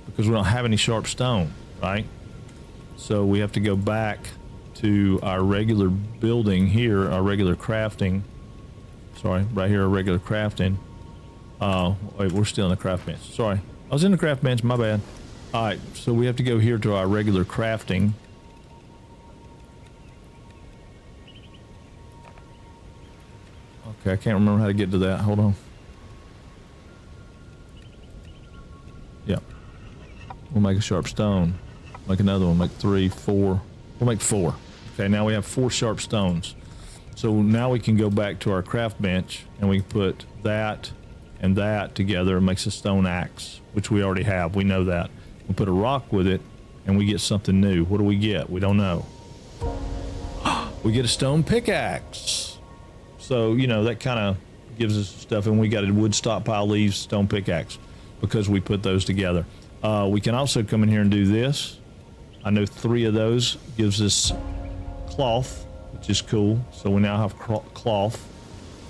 Because we don't have any sharp stone, right? So we have to go back to our regular building here, our regular crafting. Sorry, right here, our regular crafting. Wait, we're still in the craft bench. Sorry, I was in the craft bench, my bad. All right, so we have to go here to our regular crafting. Okay, I can't remember how to get to that. Hold on. Yeah. We'll make a sharp stone. Make another one. Make 3, 4. We'll make 4. Okay, now we have 4 sharp stones. So now we can go back to our craft bench and we can put that and that together. It makes a stone axe, which we already have. We know that. We put a rock with it and we get something new. What do we get? We don't know. we get a stone pickaxe. So, you know, that kind of gives us stuff. And we got a wood stockpile, leaves, stone pickaxe, because we put those together. We can also come in here and do this. I know 3 of those gives us cloth, which is cool. So we now have cloth.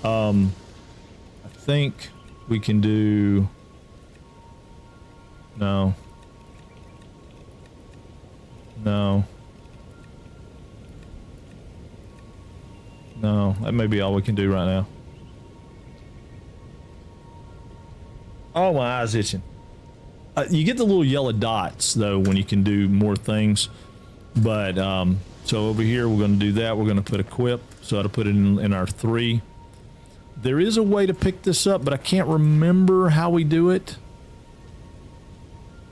I think we can do... No. That may be all we can do right now. Oh, my eye's itching. You get the little yellow dots though when you can do more things. But so over here we're going to do that. We're going to put equip. So I'll put it in our 3. There is a way to pick this up, but I can't remember how we do it.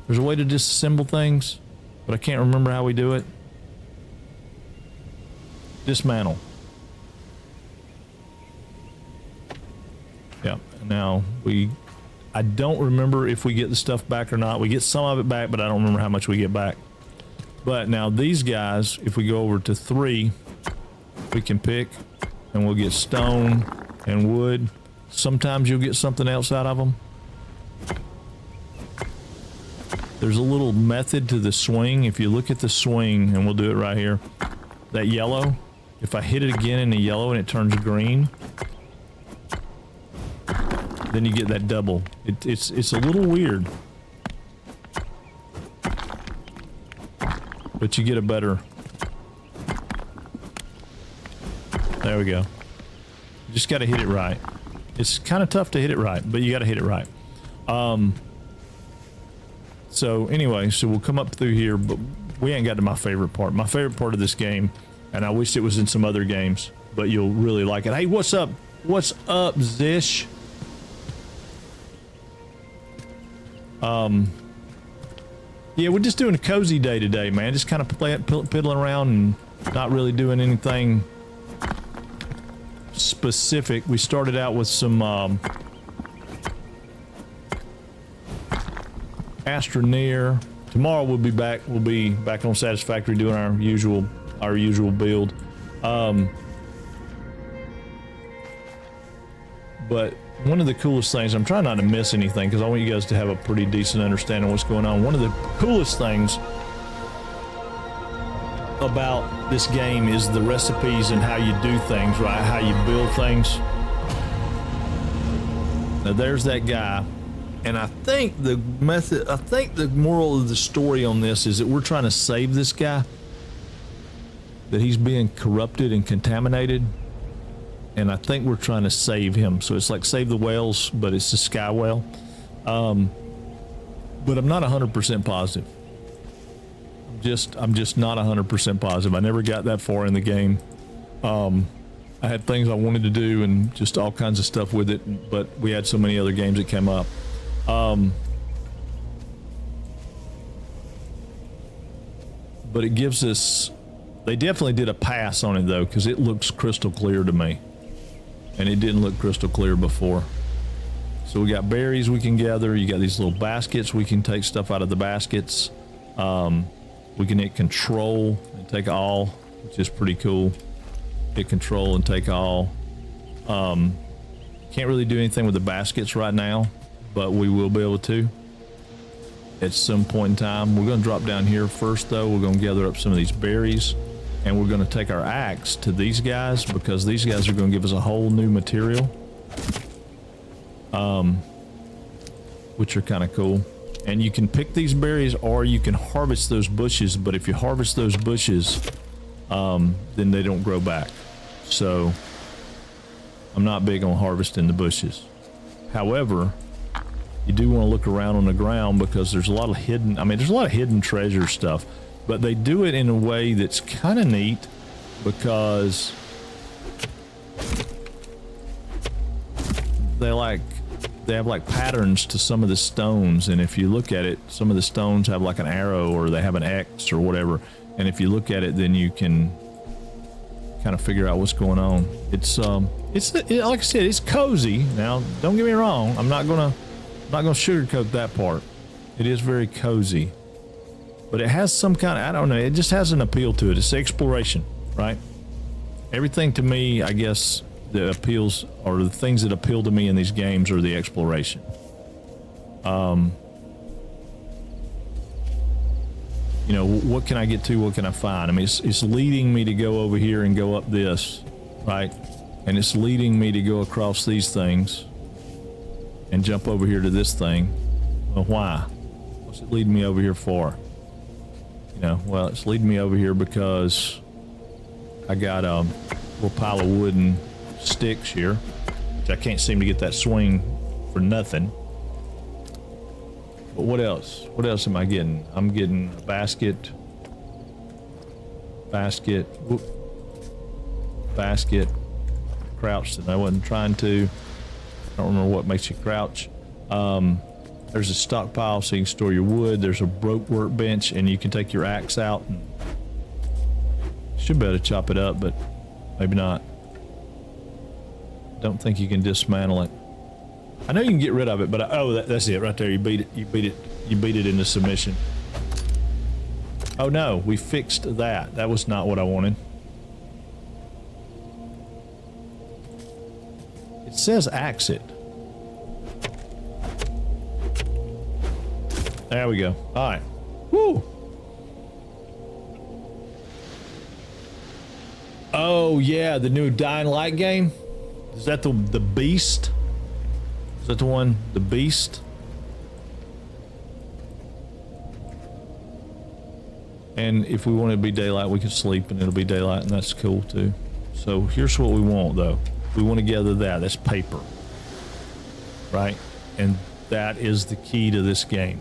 There's a way to disassemble things, but I can't remember how we do it. Dismantle. Yeah, now I don't remember if we get the stuff back or not. We get some of it back, but I don't remember how much we get back. But now these guys, if we go over to 3, we can pick, and we'll get stone and wood. Sometimes you'll get something else out of them. There's a little method to the swing. If you look at the swing, and we'll do it right here, that yellow, if I hit it again in the yellow and it turns green, then you get that double. It's a little weird, but you get a better. There we go. You just got to hit it right. It's kind of tough to hit it right, but you got to hit it right. So anyway, so we'll come up through here, but we ain't got to my favorite part. My favorite part of this game, and I wish it was in some other games, but you'll really like it. Hey, what's up? What's up, Zish? Yeah, we're just doing a cozy day today, man. Just kind of piddling around and not really doing anything specific. We started out with some Astroneer. Tomorrow we'll be back. We'll be back on Satisfactory doing our usual build. But one of the coolest things, I'm trying not to miss anything because I want you guys to have a pretty decent understanding of what's going on. One of the coolest things about this game is the recipes and how you do things, right? How you build things. Now there's that guy. And I think the moral of the story on this is that we're trying to save this guy, that he's being corrupted and contaminated. And I think we're trying to save him. So it's like save the whales, but it's the sky whale. But I'm not 100% positive. I'm just not 100% positive. I never got that far in the game. I had things I wanted to do and just all kinds of stuff with it, but we had so many other games that came up. But it gives us, they definitely did a pass on it though, because it looks crystal clear to me. And it didn't look crystal clear before. So we got berries we can gather. You got these little baskets. We can take stuff out of the baskets. We can hit control and take all, which is pretty cool. Hit control and take all. Can't really do anything with the baskets right now, but we will be able to at some point in time. We're going to drop down here first though. We're going to gather up some of these berries. And we're going to take our axe to these guys because these guys are going to give us a whole new material, which are kind of cool. And you can pick these berries or you can harvest those bushes, but if you harvest those bushes, then they don't grow back. So I'm not big on harvesting the bushes. However, you do want to look around on the ground because there's a lot of hidden, there's a lot of hidden treasure stuff. But they do it in a way that's kind of neat because they have like patterns to some of the stones. And if you look at it, some of the stones have like an arrow or they have an X or whatever. And if you look at it, then you can kind of figure out what's going on. It's like I said, it's cozy. Now, don't get me wrong. I'm not gonna sugarcoat that part. It is very cozy. But it has some kind of, I don't know, it just has an appeal to it. It's exploration, right? everything to me, I guess, the appeals or the things that appeal to me in these games are the exploration. You know, what can I get to? What can I find? I mean, it's leading me to go over here and go up this, right? And it's leading me to go across these things and jump over here to this thing. Well, why? What's it leading me over here for? You know, well, it's leading me over here because I got a little pile of wooden sticks here, which I can't seem to get that swing for nothing. But what else? What else am I getting? I'm getting a basket, whoop, basket, crouched, and I wasn't trying to. I don't remember what makes you crouch. There's a stockpile so you can store your wood. There's a broke workbench, and you can take your axe out and should be able to chop it up, but maybe not. Don't think you can dismantle it. I know you can get rid of it, but that's it right there. You beat it. You beat it into submission. Oh no, we fixed that. That was not what I wanted. It says axe it. There we go. All right. Woo. Oh yeah, the new Dying Light game. Is that the Beast? Is that the one? The Beast? And if we want it to be daylight, we can sleep and it'll be daylight, and that's cool too. So here's what we want though. We want to gather that. That's paper. Right? And that is the key to this game.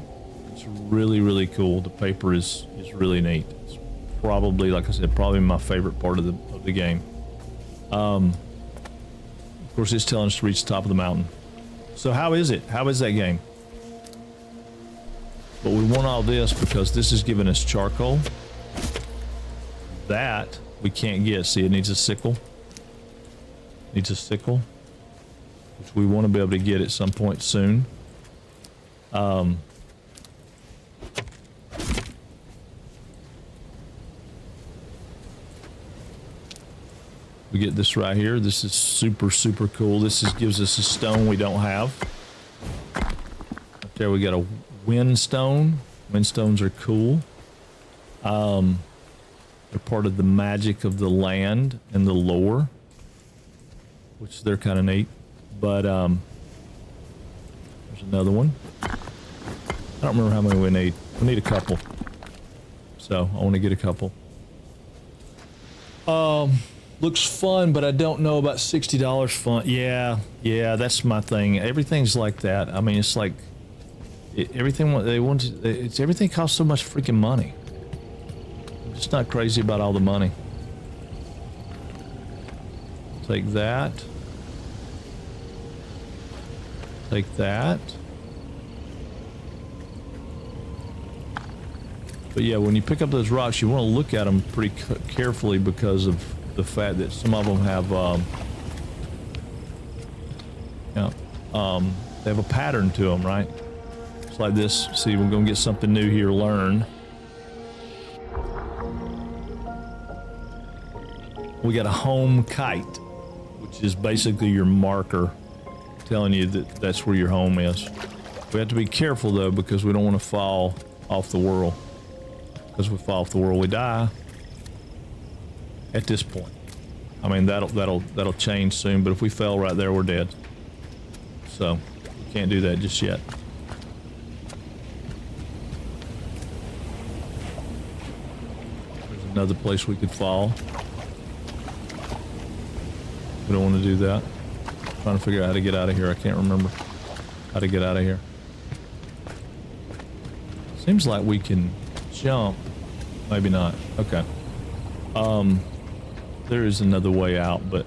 It's really, really cool. The paper is really neat. It's probably, like I said, probably my favorite part of the game. Of course, it's telling us to reach the top of the mountain. So how is it? How is that game? But we want all this because this is giving us charcoal. That we can't get. See, it needs a sickle. Needs a sickle, which we want to be able to get at some point soon. We get this right here. This is super, super cool. This gives us a stone we don't have. Right there we got a windstone. Windstones are cool. They're part of the magic of the land and the lore, which they're kind of neat. But there's another one. I don't remember how many we need. We need a couple. So I want to get a couple. Looks fun, but I don't know about $60 fun. Yeah, that's my thing. Everything's like that. I mean, it's like everything they want. Everything costs so much freaking money. I'm just not crazy about all the money. Take that. Take that. But yeah, when you pick up those rocks, you want to look at them pretty carefully because of the fact that some of them have, they have a pattern to them, right? It's like this. See, we're gonna get something new here. Learn. We got a home kite, which is basically your marker telling you that that's where your home is. We have to be careful though, because we don't want to fall off the world. Because if we fall off the world, we die. At this point, I mean that'll change soon. But if we fell right there, we're dead. So we can't do that just yet. There's another place we could fall. We don't want to do that. I'm trying to figure out how to get out of here. I can't remember how to get out of here. Seems like we can jump. Maybe not. Okay. There is another way out, but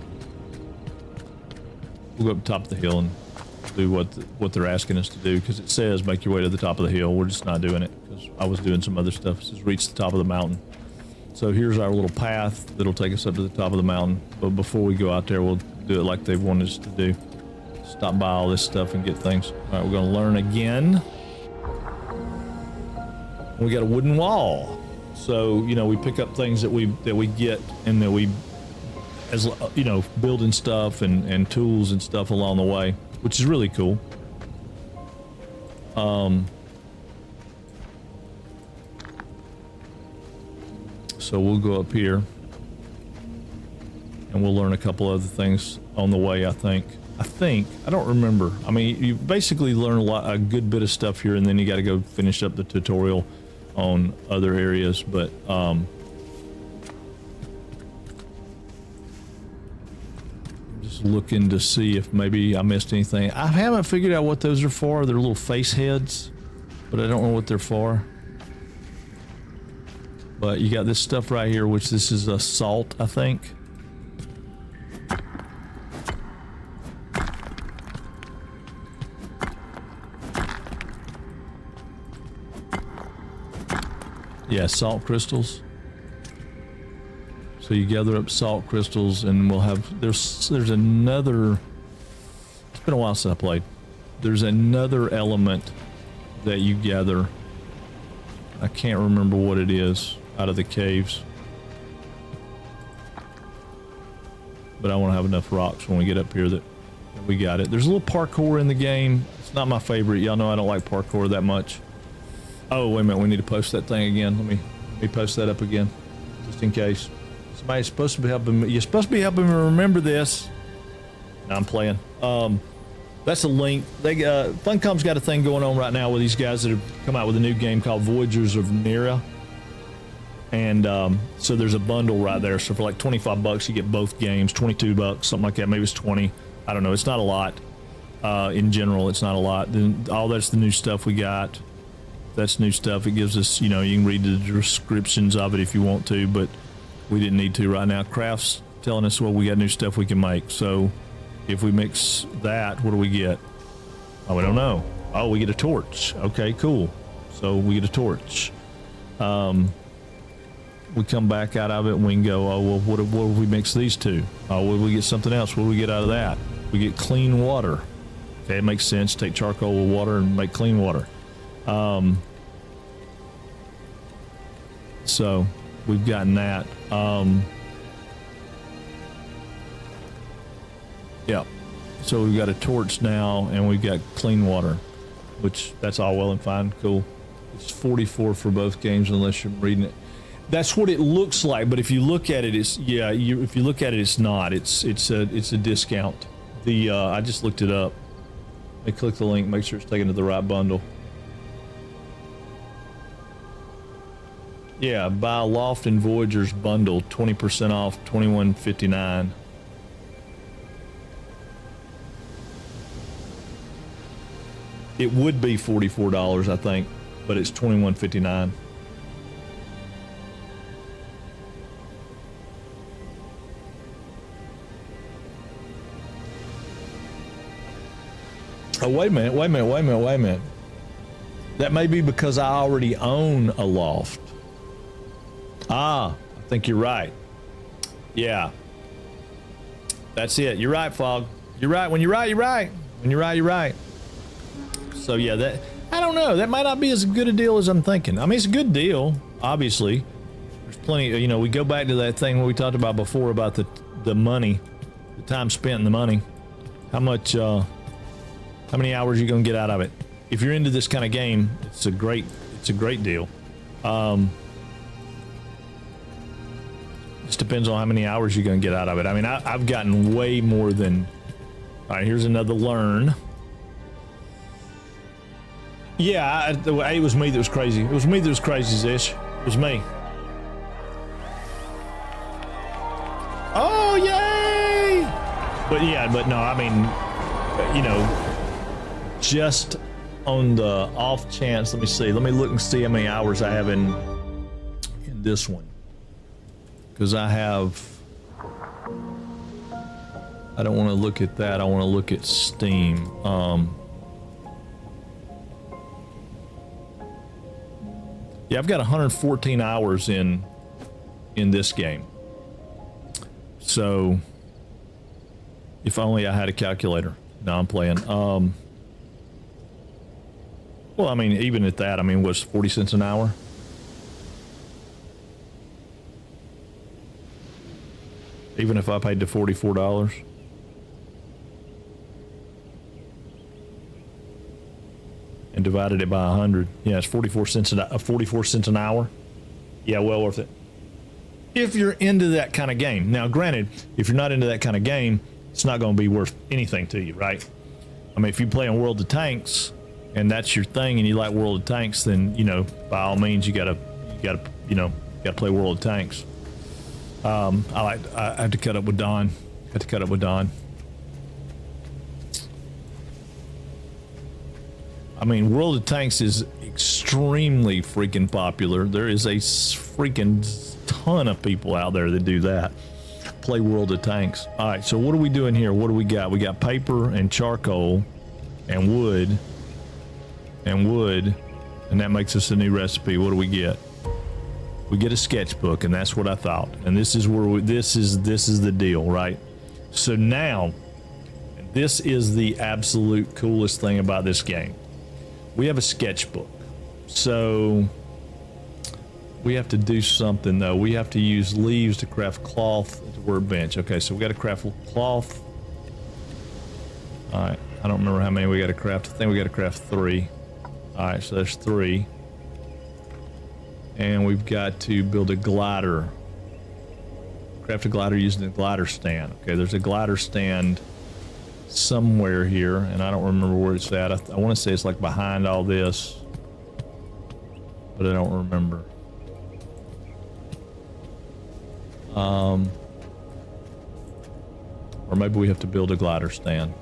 we'll go up top of the hill and do what they're asking us to do, because it says make your way to the top of the hill. We're just not doing it because I was doing some other stuff. It says reach the top of the mountain. So here's our little path that'll take us up to the top of the mountain. But before we go out there, we'll do it like they wanted us to do. Stop by all this stuff and get things. All right, we're gonna learn again. We got a wooden wall. So, you know, we pick up things that we get and that we as you know, building stuff and tools and stuff along the way, which is really cool. So we'll go up here and we'll learn a couple other things on the way. I think I don't remember. I mean, you basically learn a good bit of stuff here, and then you got to go finish up the tutorial on other areas. But just looking to see if maybe I missed anything. I haven't figured out what those are for. They're little face heads, but I don't know what they're for. But you got this stuff right here, which this is a salt, I think. Yeah, salt crystals. So you gather up salt crystals, and we'll have there's another. It's been a while since I played. There's another element that you gather. I can't remember what it is out of the caves, but I want to have enough rocks when we get up here that we got it. There's a little parkour in the game. It's not my favorite. Y'all know I don't like parkour that much. Oh, wait a minute. We need to post that thing again. Let me post that up again, just in case. Somebody's supposed to be helping me. You're supposed to be helping me remember this. No, I'm playing. That's a link. Funcom's got a thing going on right now with these guys that have come out with a new game called Voyagers of Nera. And so there's a bundle right there. So for like 25 bucks, you get both games. 22 bucks, something like that. Maybe it's 20. I don't know. It's not a lot. In general, it's not a lot. Then all that's the new stuff we got. That's new stuff. It gives us, you know, you can read the descriptions of it if you want to, but we didn't need to right now. Craft's telling us, well, we got new stuff we can make. So if we mix that, what do we get? Oh, we don't know. Oh, we get a torch. Okay, cool. So we get a torch. We come back out of it and we can go, oh, well, what if we mix these two? Oh, well, we get something else. What do we get out of that? We get clean water. Okay, it makes sense. Take charcoal with water and make clean water. So we've gotten that. Yeah. So we've got a torch now and we've got clean water, which that's all well and fine. Cool. It's 44 for both games unless you're reading it. That's what it looks like, but if you look at it, it's if you look at it, it's not. It's a discount. I just looked it up. I click the link, make sure it's taken to the right bundle. Yeah, buy Loft and Voyagers bundle, 20% off, $21.59. It would be $44, I think, but it's $21.59. Oh, wait a minute. That may be because I already own a loft. Ah, I think you're right. Yeah. That's it. You're right, Fog. You're right. When you're right, you're right. When you're right, you're right. So yeah, that, I don't know. That might not be as good a deal as I'm thinking. I mean, it's a good deal, obviously. There's plenty, you know, we go back to that thing we talked about before about the money, the time spent and the money. How much, how many hours you're going to get out of it. If you're into this kind of game, it's a great deal. Just depends on how many hours you're going to get out of it. I mean, I've gotten way more than... All right, here's another learn. Yeah, it was me that was crazy. It was me that was crazy, Zish. It was me. Oh, yay! But no, I mean, you know, just on the off chance, let me see. Let me look and see how many hours I have in this one. Because I don't want to look at that. I want to look at Steam. Yeah, I've got 114 hours in this game. So, if only I had a calculator. No, I'm playing. Well, I mean, even at that, I mean, was 40 cents an hour? Even if I paid the $44. And divided it by 100. Yeah, it's 44 cents an hour. Yeah, well worth it. If you're into that kind of game. Now, granted, if you're not into that kind of game, it's not going to be worth anything to you, right? I mean, if you play on World of Tanks and that's your thing and you like World of Tanks, then, you know, by all means, you gotta play World of Tanks. I had to cut up with Don. I mean, World of Tanks is extremely freaking popular. There is a freaking ton of people out there that do that. Play World of Tanks. All right, so what are we doing here? What do we got? We got paper and charcoal and wood, and that makes us a new recipe. What do we get? We get a sketchbook, and that's what I thought. And this is where this is the deal, right? So now, this is the absolute coolest thing about this game. We have a sketchbook. So we have to do something though. We have to use leaves to craft cloth at the workbench. Okay, so we got to craft cloth. All right, I don't remember how many we got to craft. I think we got to craft 3. All right, so there's 3. And we've got to build a glider. Craft a glider using the glider stand. Okay, there's a glider stand somewhere here, and I don't remember where it's at. I want to say it's like behind all this, but I don't remember. Or maybe we have to build a glider stand.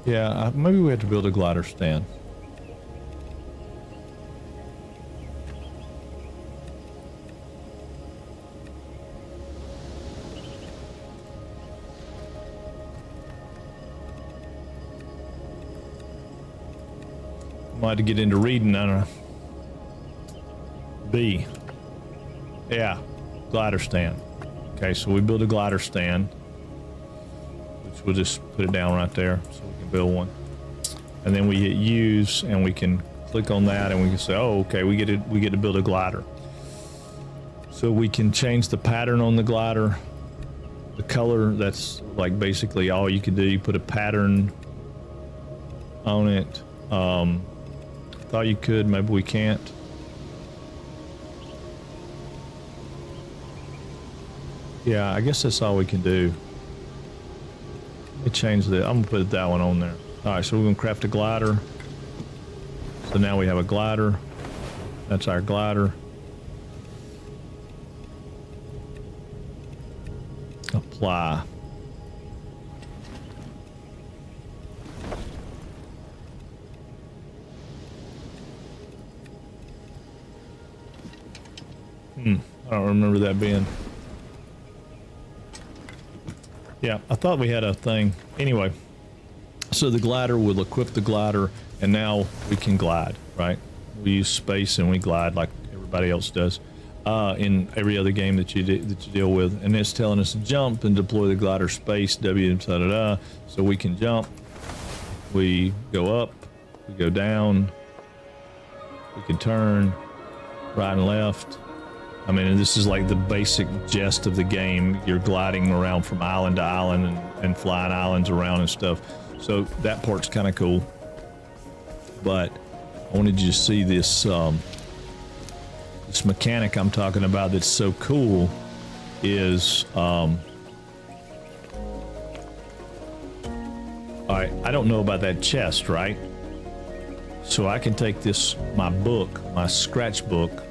Yeah, maybe we have to build a glider stand. I might have to get into reading. I don't know. B. Yeah, glider stand. Okay, so we build a glider stand, which we'll just put it down right there so we can build one. And then we hit use, and we can click on that, and we can say, oh, okay, we get to build a glider. So we can change the pattern on the glider, the color. That's like basically all you can do. You put a pattern on it. Thought you could, maybe we can't. Yeah, I guess that's all we can do. Let me change that. I'm gonna put that one on there. All right, so we're gonna craft a glider. So now we have a glider. That's our glider. Apply. I don't remember that being. Yeah, I thought we had a thing. Anyway, so the glider will equip the glider, and now we can glide, right? We use space and we glide like everybody else does in every other game that you deal with. And it's telling us to jump and deploy the glider space, W, da da da. So we can jump, we go up, we go down, we can turn right and left. I mean, this is like the basic gist of the game. You're gliding around from island to island and flying islands around and stuff. So that part's kind of cool. But I wanted you to see this this mechanic I'm talking about that's so cool is all right, I don't know about that chest, right? So I can take this, my book, my scratch book,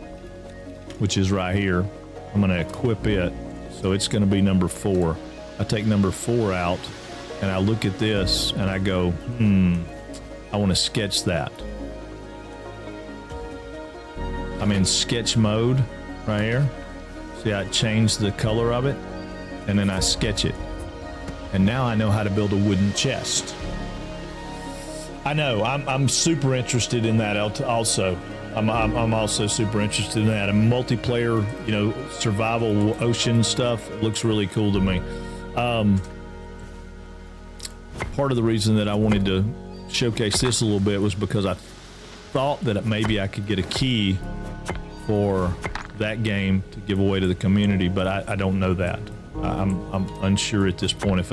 which is right here. I'm going to equip it, so it's going to be number 4. I take number 4 out, and I look at this, and I go, I want to sketch that. I'm in sketch mode right here. See, I changed the color of it, and then I sketch it. And now I know how to build a wooden chest. I know, I'm super interested in that also. I'm also super interested in that. A multiplayer, you know, survival ocean stuff looks really cool to me. Part of the reason that I wanted to showcase this a little bit was because I thought that maybe I could get a key for that game to give away to the community, but I don't know that. I'm unsure at this point if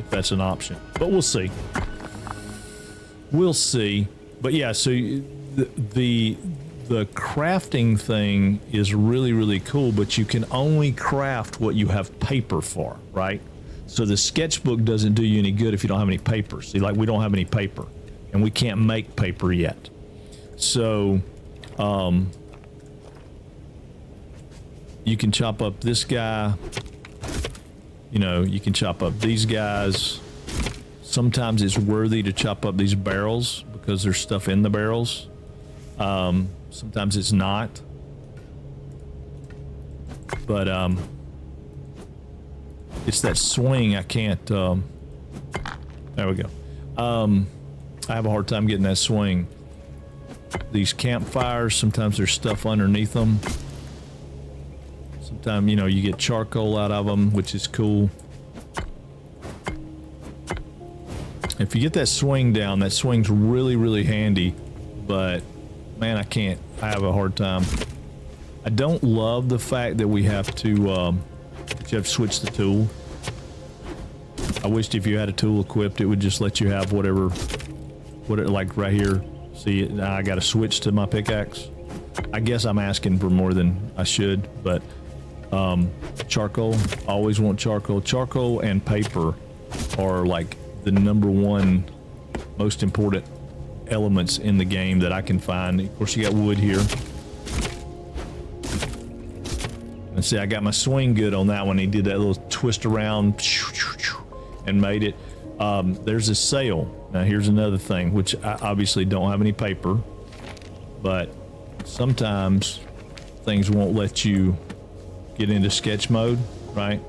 that's an option, but we'll see. We'll see. But yeah, so the crafting thing is really, really cool, but you can only craft what you have paper for, right? So the sketchbook doesn't do you any good if you don't have any paper. See, like we don't have any paper, and we can't make paper yet. So, you can chop up this guy. You know, you can chop up these guys. Sometimes it's worthy to chop up these barrels because there's stuff in the barrels. Sometimes it's not. But it's that swing I can't. There we go. I have a hard time getting that swing. These campfires, sometimes there's stuff underneath them. Sometimes, you know, you get charcoal out of them, which is cool. If you get that swing down, that swing's really, really handy, but man, I have a hard time. I don't love the fact that we have to, you have to switch the tool. I wished if you had a tool equipped, it would just let you have whatever, like right here. See, now I got to switch to my pickaxe. I guess I'm asking for more than I should, but charcoal, always want charcoal. Charcoal and paper are like the #1 most important elements in the game that I can find. Of course, you got wood here. And see, I got my swing good on that one. He did that little twist around and made it. There's a sail. Now, here's another thing, which I obviously don't have any paper, but sometimes things won't let you get into sketch mode, right?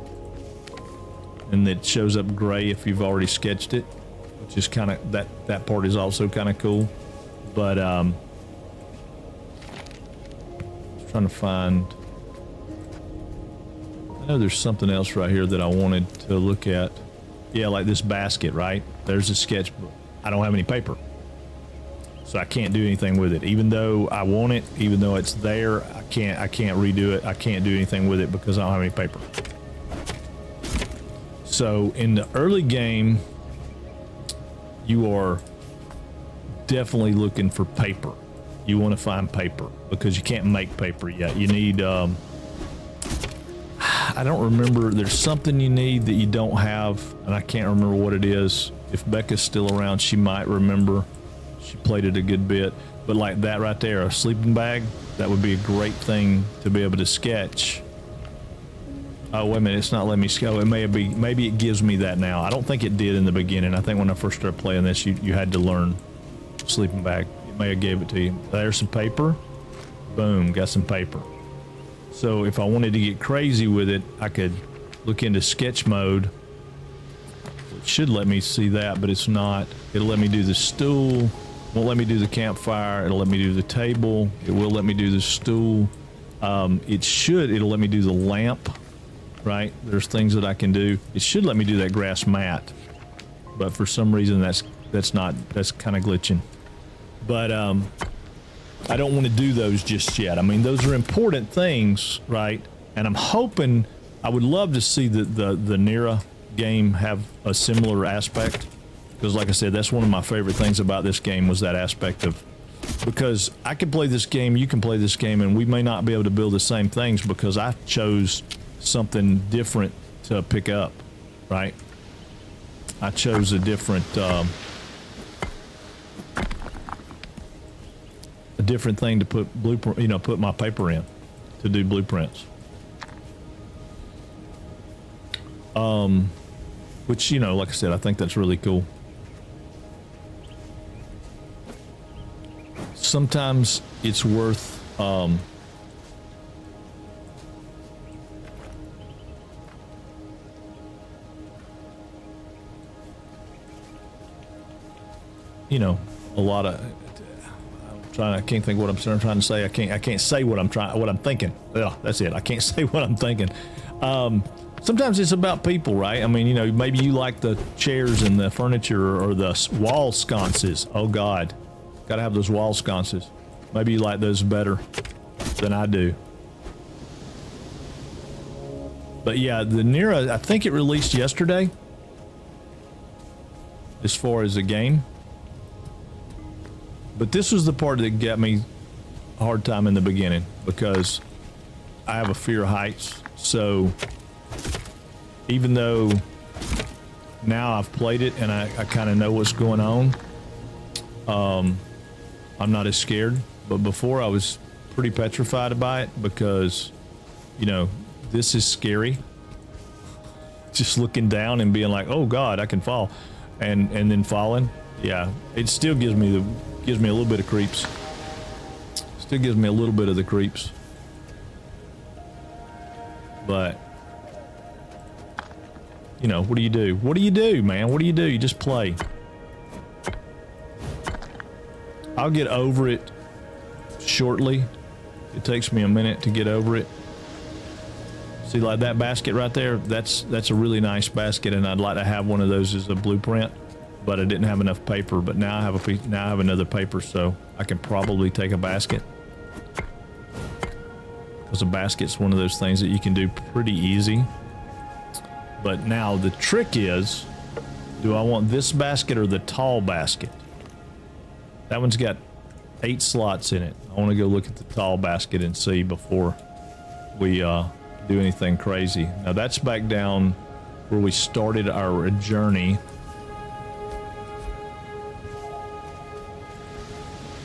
And it shows up gray if you've already sketched it, which is kind of, that part is also kind of cool. But I was trying to find, I know there's something else right here that I wanted to look at. Yeah, like this basket, right? There's a sketchbook. I don't have any paper, so I can't do anything with it. Even though I want it, even though it's there, I can't redo it. I can't do anything with it because I don't have any paper. So in the early game, you are definitely looking for paper. You want to find paper because you can't make paper yet. You need, I don't remember, there's something you need that you don't have, and I can't remember what it is. If Becca's still around, she might remember. She played it a good bit. But like that right there, a sleeping bag, that would be a great thing to be able to sketch. Oh, wait a minute, it's not letting me go. It maybe it gives me that now. I don't think it did in the beginning. I think when I first started playing this, you had to learn sleeping bag. It may have gave it to you. There's some paper. Boom, got some paper. So if I wanted to get crazy with it, I could look into sketch mode. It should let me see that, but it's not. It'll let me do the stool. Won't let me do the campfire. It'll let me do the table. It will let me do the stool. It'll let me do the lamp. Right, there's things that I can do. It should let me do that grass mat, but for some reason that's kind of glitching. But I don't want to do those just yet. I mean, those are important things, right? And I'm hoping, I would love to see the Nira game have a similar aspect, because like I said, that's one of my favorite things about this game was that aspect of, because I can play this game, you can play this game, and we may not be able to build the same things because I chose something different to pick up, right? I chose a different thing to put blueprint, you know, put my paper in to do blueprints. Which, you know, like I said, I think that's really cool. Sometimes it's worth you know, a lot of, I can't think what I'm trying to say. I can't say what I'm thinking. Yeah, that's it. I can't say what I'm thinking. sometimes it's about people, right? I mean, you know, maybe you like the chairs and the furniture or the wall sconces. Oh God, gotta have those wall sconces. Maybe you like those better than I do. But yeah, the Nira, I think it released yesterday as far as the game. But this was the part that got me a hard time in the beginning because I have a fear of heights. So even though now I've played it and I kind of know what's going on, I'm not as scared. But before I was pretty petrified by it because, you know, this is scary. Just looking down and being like, oh God, I can fall. And then falling. Yeah, it still gives me a little bit of creeps. Still gives me a little bit of the creeps. But you know, what do you do? What do you do, man? What do you do? You just play. I'll get over it shortly. It takes me a minute to get over it. See, like that basket right there, that's a really nice basket, and I'd like to have one of those as a blueprint, but I didn't have enough paper. But now I have another paper, so I can probably take a basket. Because a basket's one of those things that you can do pretty easy. But now the trick is, do I want this basket or the tall basket? That one's got 8 slots in it. I want to go look at the tall basket and see before we do anything crazy. Now that's back down where we started our journey.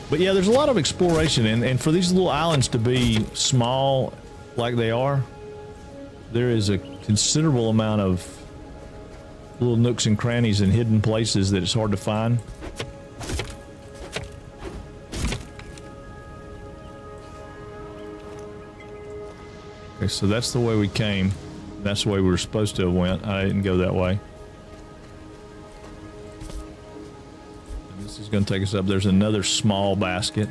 But yeah, there's a lot of exploration, and for these little islands to be small like they are, there is a considerable amount of little nooks and crannies and hidden places that it's hard to find. Okay, so that's the way we came. That's the way we were supposed to have went. I didn't go that way. And this is going to take us up. There's another small basket.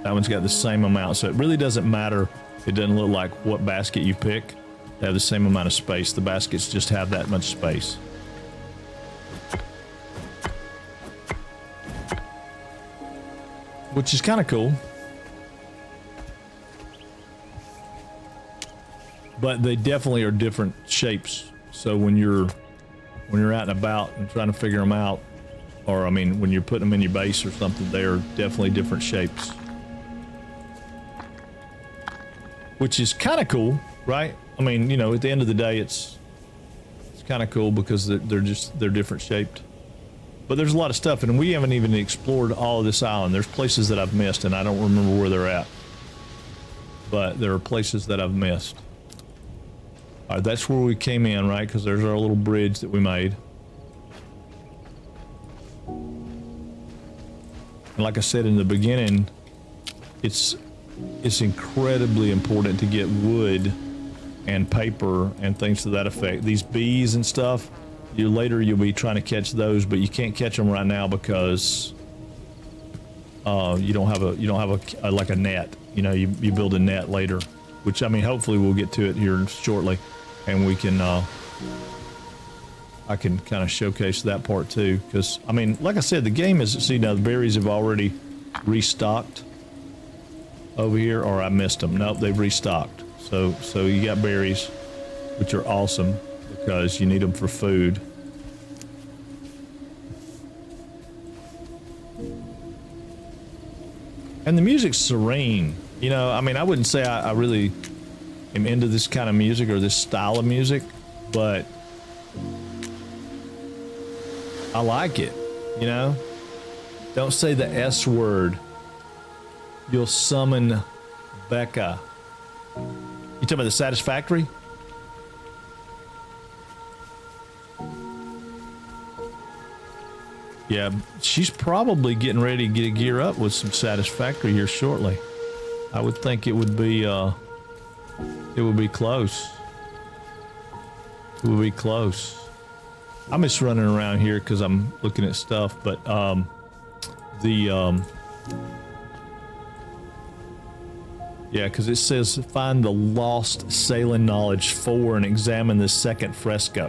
That one's got the same amount, so it really doesn't matter. It doesn't look like what basket you pick. They have the same amount of space. The baskets just have that much space. Which is kind of cool. But they definitely are different shapes. So when you're out and about and trying to figure them out, or I mean, when you're putting them in your base or something, they are definitely different shapes. Which is kind of cool, right? I mean, you know, at the end of the day, it's kind of cool because they're different shaped. But there's a lot of stuff, and we haven't even explored all of this island. There's places that I've missed, and I don't remember where they're at. But there are places that I've missed. All right, that's where we came in, right? Because there's our little bridge that we made. And like I said in the beginning, it's incredibly important to get wood and paper and things to that effect. These bees and stuff, later you'll be trying to catch those, but you can't catch them right now because you don't have a like a net. You know, you build a net later, which I mean, hopefully we'll get to it here shortly, and we can I can kind of showcase that part too, because I mean, like I said, the game is, see now the berries have already restocked over here, or I missed them. Nope, they've restocked. So you got berries, which are awesome because you need them for food. And the music's serene. You know, I mean, I wouldn't say I really am into this kind of music or this style of music, but I like it, you know? Don't say the S word. You'll summon Becca. You talking about the Satisfactory? Yeah, she's probably getting ready to gear up with some Satisfactory here shortly. I would think it would be close. It would be close. I'm just running around here because I'm looking at stuff, but Yeah, because it says find the lost sailing knowledge 4 and examine the second fresco,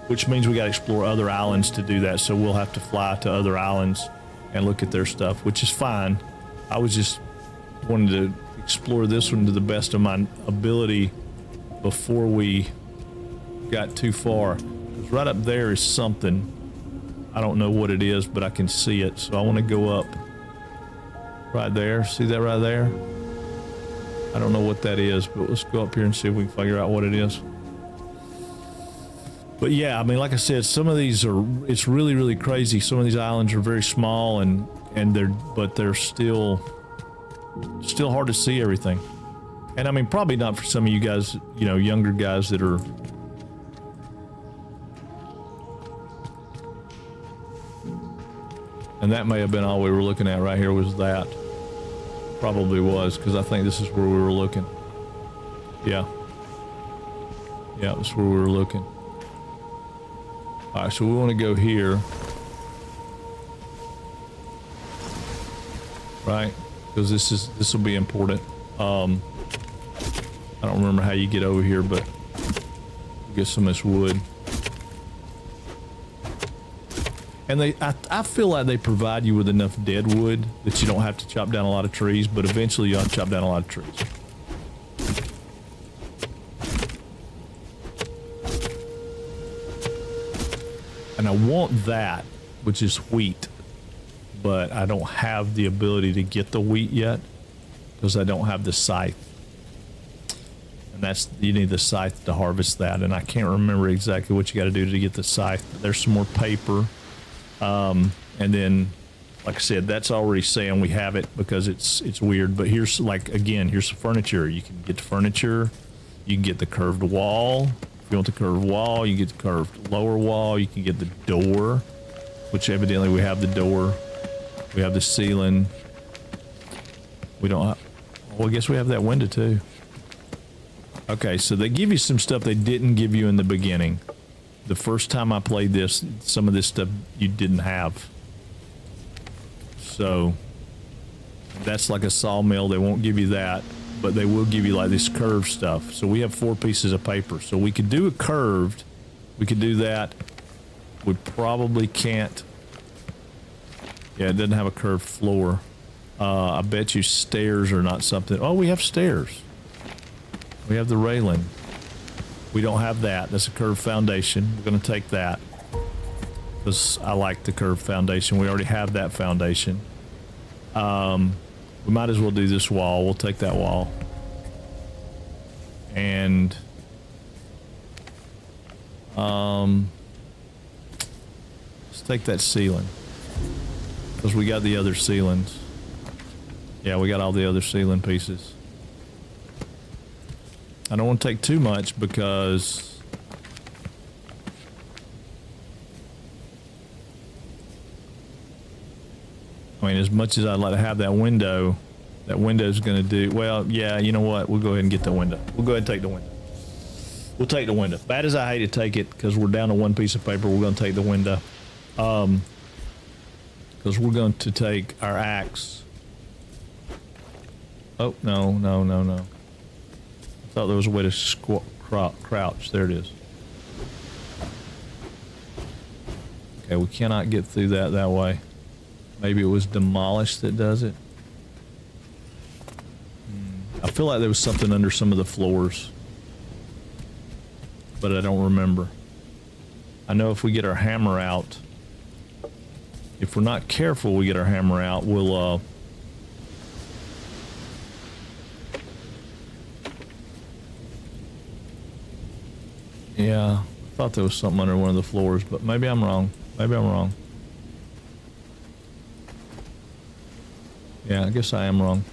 which means we got to explore other islands to do that. So we'll have to fly to other islands and look at their stuff, which is fine. I was just wanted to explore this one to the best of my ability before we got too far. 'Cause right up there is something. I don't know what it is, but I can see it. So I want to go up right there. See that right there? I don't know what that is, but let's go up here and see if we can figure out what it is. But yeah, I mean, like I said, some of these are, it's really, really crazy. Some of these islands are very small and they're still hard to see everything. And I mean, probably not for some of you guys, you know, younger guys that are, and that may have been all we were looking at right here was that. Probably was, because I think this is where we were looking. Yeah. Yeah, that's where we were looking. All right, so we want to go here. Right? Because this will be important. I don't remember how you get over here, but get some of this wood. And I feel like they provide you with enough dead wood that you don't have to chop down a lot of trees, but eventually you'll have to chop down a lot of trees. And I want that, which is wheat, but I don't have the ability to get the wheat yet because I don't have the scythe. And that's, you need the scythe to harvest that, and I can't remember exactly what you got to do to get the scythe. There's some more paper. And then, like I said, that's already saying we have it because it's weird. But here's, like, again, here's the furniture. You can get the furniture. You can get the curved wall. If you want the curved wall, you get the curved lower wall. You can get the door, which evidently we have the door. We have the ceiling. We don't have, well, I guess we have that window too. Okay, so they give you some stuff they didn't give you in the beginning. The first time I played this, some of this stuff you didn't have. So that's like a sawmill. They won't give you that, but they will give you like this curved stuff. So we have 4 pieces of paper. So we could do a curved. We could do that. We probably can't. Yeah, it doesn't have a curved floor. I bet you stairs are not something. Oh, we have stairs. We have the railing. We don't have that. That's a curved foundation. We're going to take that because I like the curved foundation. We already have that foundation. We might as well do this wall. We'll take that wall. And let's take that ceiling because we got the other ceilings. Yeah, we got all the other ceiling pieces. I don't want to take too much because I mean, as much as I'd like to have that window is going to do, well, yeah, you know what? We'll go ahead and get the window. We'll go ahead and take the window. We'll take the window. Bad as I hate to take it because we're down to 1 piece of paper, we're going to take the window. Because we're going to take our axe. Oh, no. I thought there was a way to crouch. There it is. Okay, we cannot get through that way. Maybe it was demolished that does it. I feel like there was something under some of the floors, but I don't remember. I know if we get our hammer out, if we're not careful, we get our hammer out, we'll yeah, I thought there was something under one of the floors, but maybe I'm wrong. Yeah, I guess I am wrong.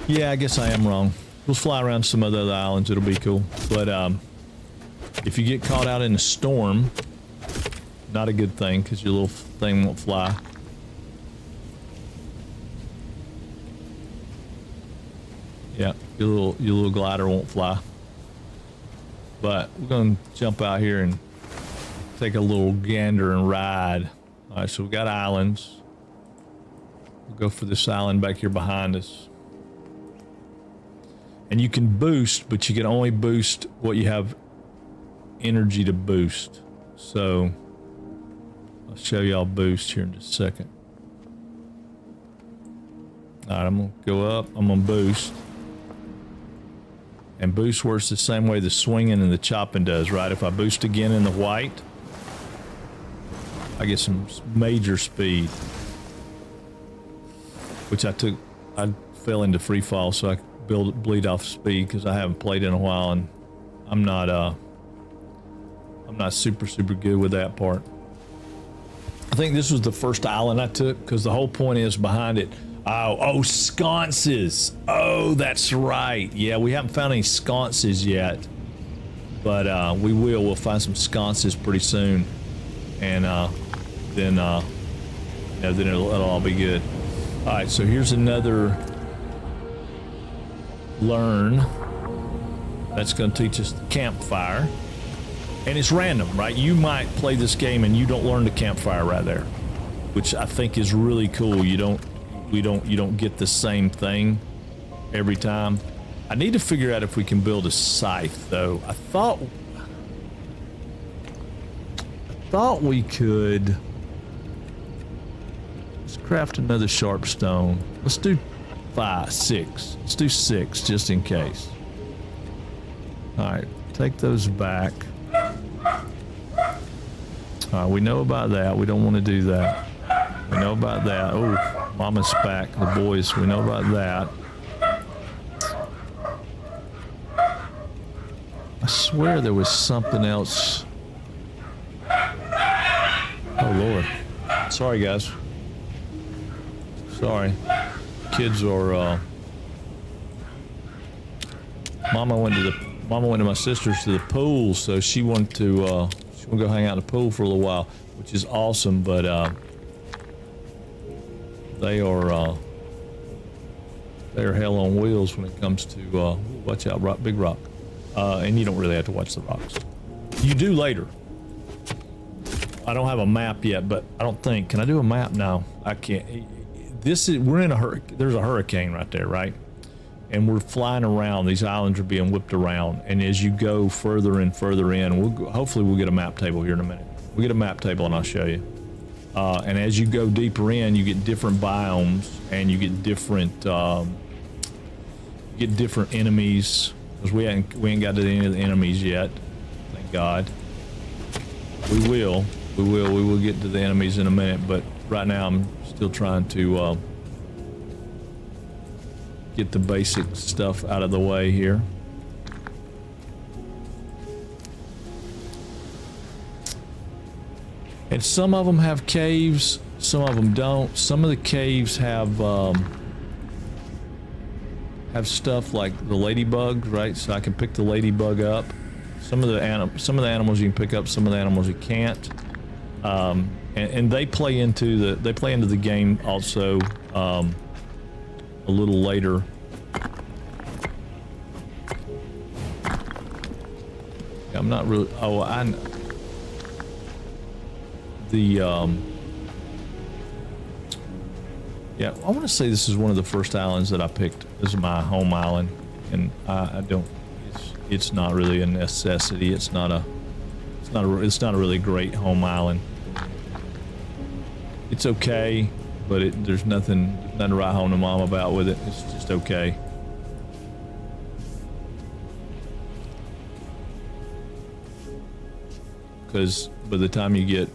Yeah, I guess I am wrong. We'll fly around some of the other islands. It'll be cool. But if you get caught out in a storm, not a good thing because your little thing won't fly. Yeah, your little glider won't fly. But we're going to jump out here and take a little gander and ride. All right, so we got islands. We'll go for this island back here behind us. And you can boost, but you can only boost what you have energy to boost. So I'll show y'all boost here in just a second. All right, I'm gonna go up, I'm gonna boost. And boost works the same way the swinging and the chopping does, right? If I boost again in the white, I get some major speed. Which I fell into free fall, so I could bleed off speed because I haven't played in a while, and I'm not super good with that part. I think this was the first island I took because the whole point is behind it. Oh, sconces. Oh, that's right. Yeah, we haven't found any sconces yet, but we will. We'll find some sconces pretty soon, and then it'll all be good. All right, so here's another learn. That's going to teach us the campfire, and it's random, right? You might play this game and you don't learn the campfire right there, which I think is really cool. You don't get the same thing every time. I need to figure out if we can build a scythe though. I thought we could. Let's craft another sharp stone. Let's do 6. Let's do 6 just in case. All right, take those back. All right, we know about that. We don't want to do that. We know about that. Oh. Mama's back, the boys, we know about that. I swear there was something else. Oh Lord. Sorry guys. Sorry. Kids are Mama went to my sister's to the pool, so she wanted to go hang out in the pool for a little while, which is awesome, but they are hell on wheels when it comes to watch out, big rock, and you don't really have to watch the rocks. You do later. I don't have a map yet, but I don't think. Can I do a map now? I can't. We're in a hurricane. There's a hurricane right there, right? And we're flying around. These islands are being whipped around, and as you go further and further in, hopefully we'll get a map table here in a minute. We'll get a map table and I'll show you. And as you go deeper in, you get different biomes, and you get different enemies. Because we ain't got to any of the enemies yet, thank God. We will get to the enemies in a minute, but right now I'm still trying to get the basic stuff out of the way here. And some of them have caves, some of them don't. Some of the caves have stuff like the ladybugs, right? So I can pick the ladybug up. Some of the animals you can pick up, some of the animals you can't. And they play into the game also a little later. I'm not really. Oh, yeah, I want to say this is one of the first islands that I picked as my home island, and I don't. It's not really a necessity. It's not a really great home island. It's okay, but there's nothing to write home to mom about with it. It's just okay. Because by the time you get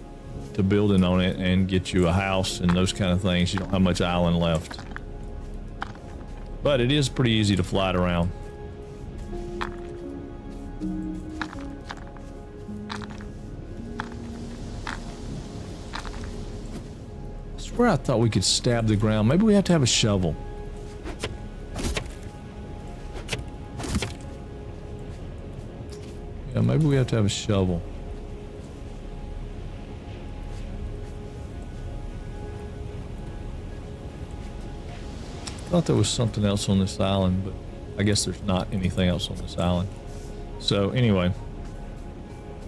to building on it and get you a house and those kind of things, you don't have much island left. But it is pretty easy to fly it around. I swear I thought we could stab the ground. Maybe we have to have a shovel. Yeah, maybe we have to have a shovel. I thought there was something else on this island, but I guess there's not anything else on this island. So anyway,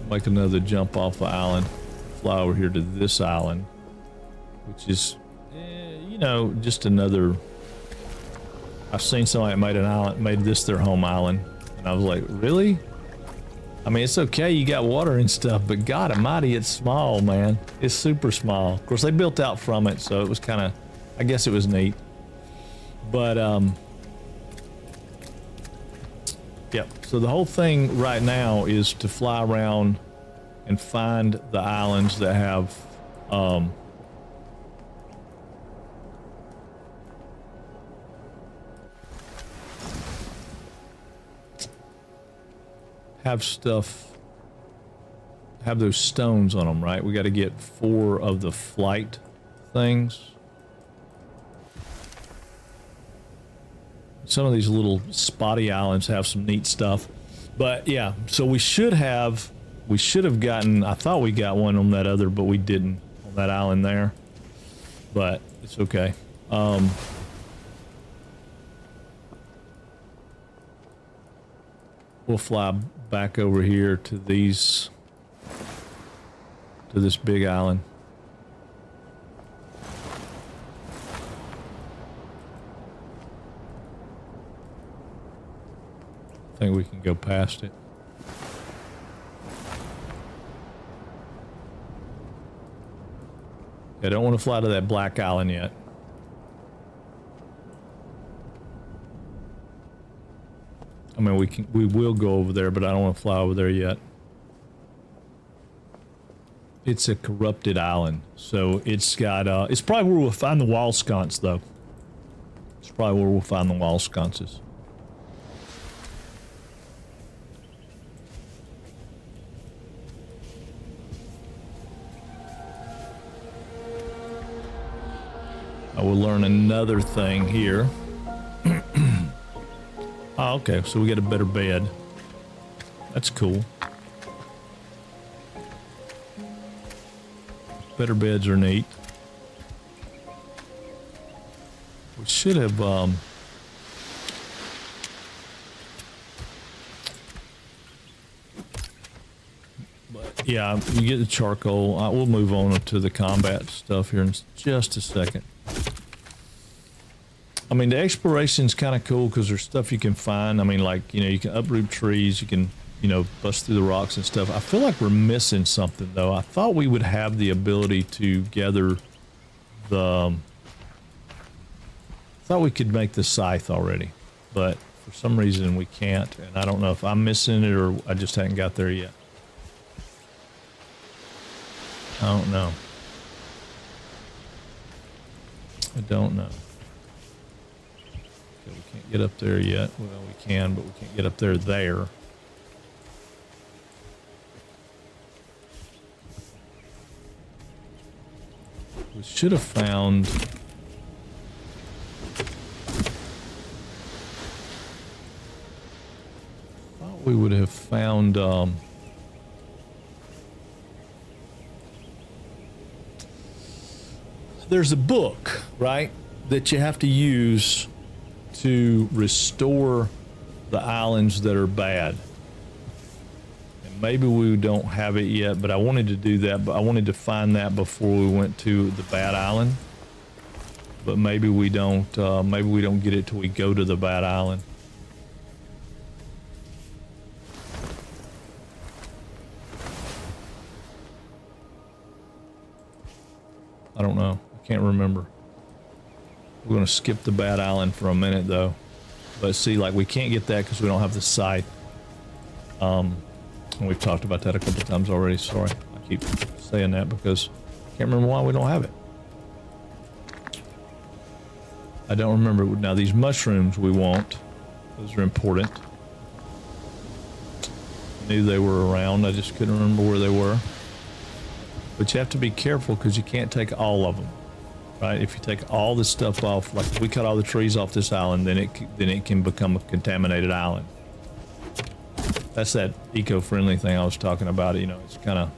make another jump off the island, fly over here to this island, which is, you know, just another. I've seen somebody that made an island, made this their home island, and I was like, really? I mean, it's okay, you got water and stuff, but God Almighty, it's small, man. It's super small. Of course, they built out from it, so it was kind of, I guess it was neat. But yep. So the whole thing right now is to fly around and find the islands that have stuff, have those stones on them, right? We got to get 4 of the flight things. Some of these little spotty islands have some neat stuff, but yeah, so we should have gotten, I thought we got one on that other, but we didn't on that island there, but it's okay. We'll fly back over here to this big island. I think we can go past it. I don't want to fly to that black island yet. I mean, we will go over there, but I don't want to fly over there yet. It's a corrupted island, so it's got, it's probably where we'll find the wall sconce, though. It's probably where we'll find the wall sconces. I will learn another thing here. Oh, okay, so we get a better bed. That's cool. Better beds are neat. We should have, but yeah, you get the charcoal. We'll move on to the combat stuff here in just a second. I mean, the exploration's kind of cool because there's stuff you can find. I mean, like, you know, you can uproot trees, you can, you know, bust through the rocks and stuff. I feel like we're missing something, though. I thought we would have the ability to gather the... I thought we could make the scythe already, but for some reason we can't, and I don't know if I'm missing it or I just haven't got there yet. I don't know. I don't know. Okay, we can't get up there yet. Well, we can, but we can't get up there. We should have found... we would have found there's a book, right, that you have to use to restore the islands that are bad. And maybe we don't have it yet, but I wanted to do that, but I wanted to find that before we went to the bad island. But maybe we don't get it till we go to the bad island. I don't know. I can't remember. We're going to skip the bad island for a minute, though. But see, like, we can't get that because we don't have the scythe. And we've talked about that a couple times already. Sorry. I keep saying that because I can't remember why we don't have it. I don't remember. Now, these mushrooms we want. Those are important. I knew they were around. I just couldn't remember where they were. But you have to be careful because you can't take all of them, right? If you take all this stuff off, like if we cut all the trees off this island, then it can become a contaminated island. That's that eco-friendly thing I was talking about. You know, it's kind of...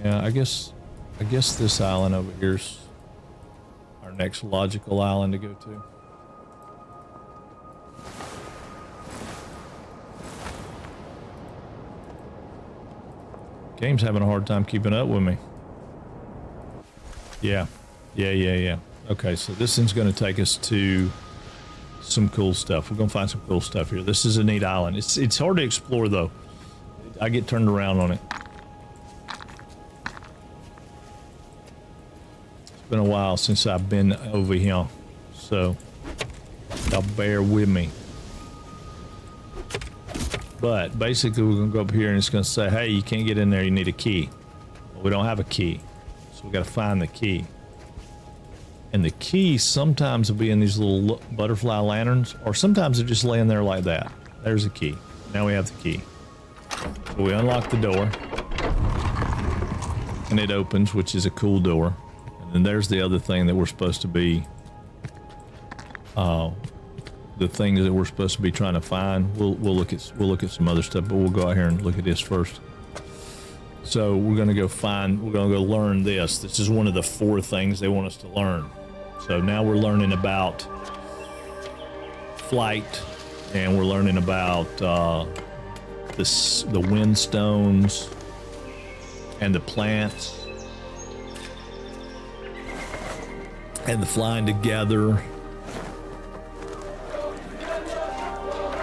Yeah, I guess this island over here's our next logical island to go to. Game's having a hard time keeping up with me. Yeah. Okay, so this thing's going to take us to some cool stuff. We're going to find some cool stuff here. This is a neat island. It's hard to explore, though. I get turned around on it. It's been a while since I've been over here, so y'all bear with me. But basically, we're going to go up here and it's going to say, hey, you can't get in there. You need a key. Well, we don't have a key, so we got to find the key. And the key sometimes will be in these little butterfly lanterns, or sometimes they're just laying there like that. There's the key. Now we have the key. So we unlock the door, and it opens, which is a cool door. And then there's the other thing that we're supposed to be, the things that we're supposed to be trying to find. We'll look at some other stuff, but we'll go out here and look at this first. So we're gonna go learn this. This is one of the 4 things they want us to learn. So now we're learning about flight, and we're learning about the wind stones and the plants and the flying together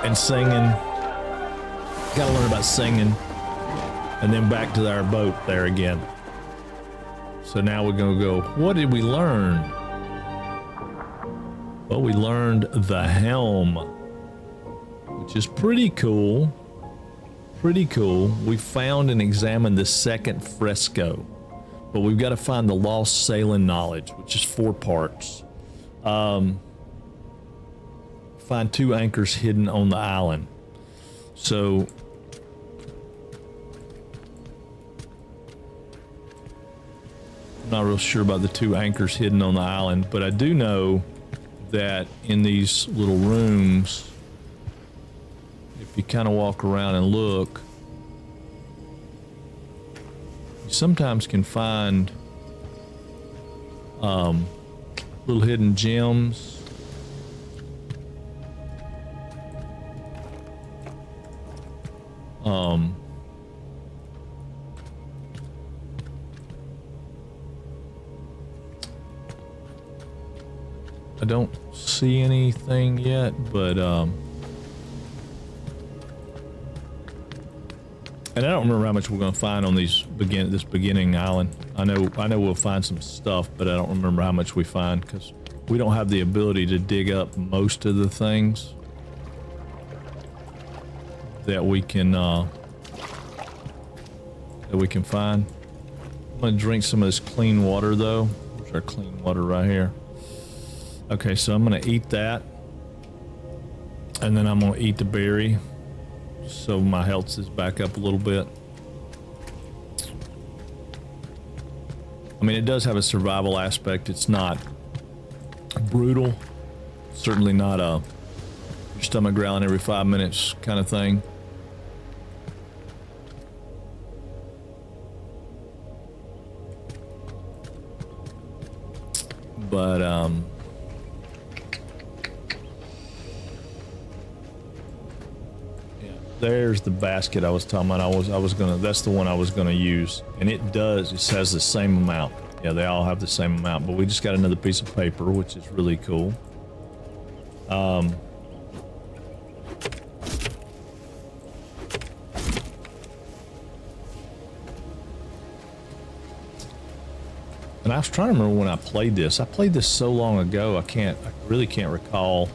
and singing. Gotta learn about singing, and then back to our boat there again. So now we're gonna go, what did we learn? Well, we learned the helm, which is pretty cool. Pretty cool. We found and examined the 2nd fresco, but we've got to find the lost sailing knowledge, which is 4 parts. Find 2 anchors hidden on the island. So I'm not real sure about the 2 anchors hidden on the island, but I do know that in these little rooms, if you kind of walk around and look, you sometimes can find little hidden gems. I don't see anything yet, but and I don't remember how much we're going to find on this beginning island. I know we'll find some stuff, but I don't remember how much we find because we don't have the ability to dig up most of the things that we can find. I'm going to drink some of this clean water though. There's our clean water right here. Okay, so I'm going to eat that, and then I'm going to eat the berry so my health is back up a little bit. I mean, it does have a survival aspect. It's not brutal. Certainly not your stomach growling every 5 minutes kind of thing. But there's the basket I was talking about. That's the one I was gonna use, and it has the same amount. Yeah, they all have the same amount, but we just got another piece of paper, which is really cool. And I was trying to remember when I played this. I played this so long ago, I really can't recall.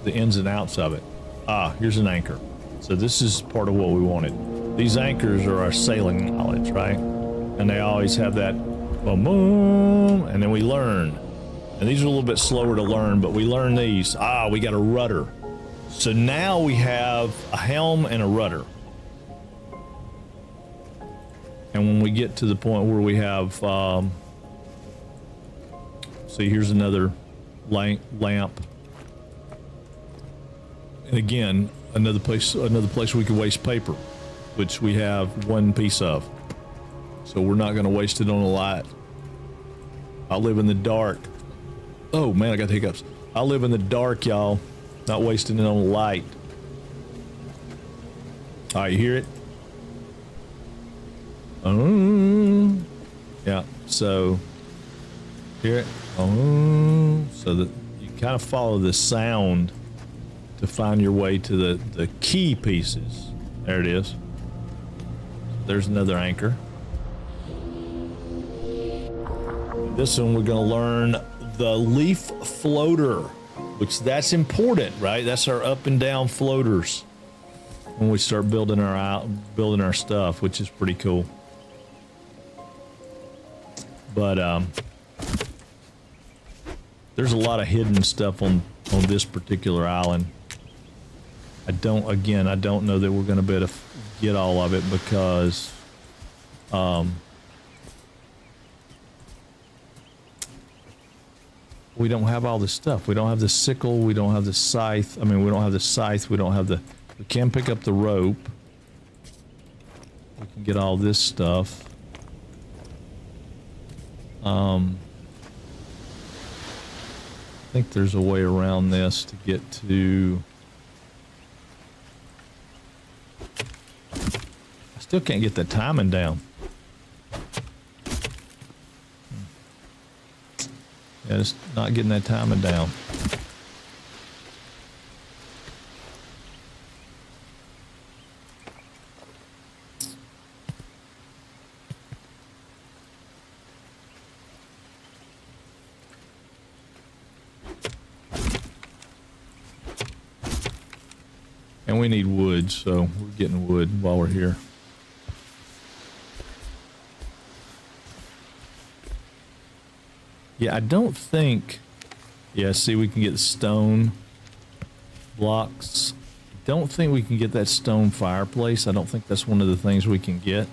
The ins and outs of it. Here's an anchor. So this is part of what we wanted. These anchors are our sailing knowledge, right? And they always have that boom, boom, and then we learn. And these are a little bit slower to learn, but we learn these. We got a rudder. So now we have a helm and a rudder. And when we get to the point where we have, see, here's another lamp. And again, another place we could waste paper, which we have 1 piece of. So we're not going to waste it on a light. I live in the dark. Oh man, I got hiccups. I live in the dark, y'all. Not wasting it on a light. All right, you hear it? Oh, yeah. So, hear it? Oh, so that you kind of follow the sound to find your way to the key pieces. There it is. There's another anchor. This one we're going to learn the leaf floater, which that's important, right? That's our up and down floaters when we start building our stuff, which is pretty cool. But there's a lot of hidden stuff on this particular island. I don't know that we're going to be able to get all of it because we don't have all this stuff. We don't have the sickle. We don't have the scythe. I mean, we don't have the scythe. We don't have the... We can pick up the rope. We can get all this stuff. I think there's a way around this to get to... I still can't get the timing down. Yeah, it's not getting that timing down. And we need wood, so we're getting wood while we're here. Yeah, I don't think... Yeah, see, we can get the stone blocks. Don't think we can get that stone fireplace. I don't think that's one of the things we can get.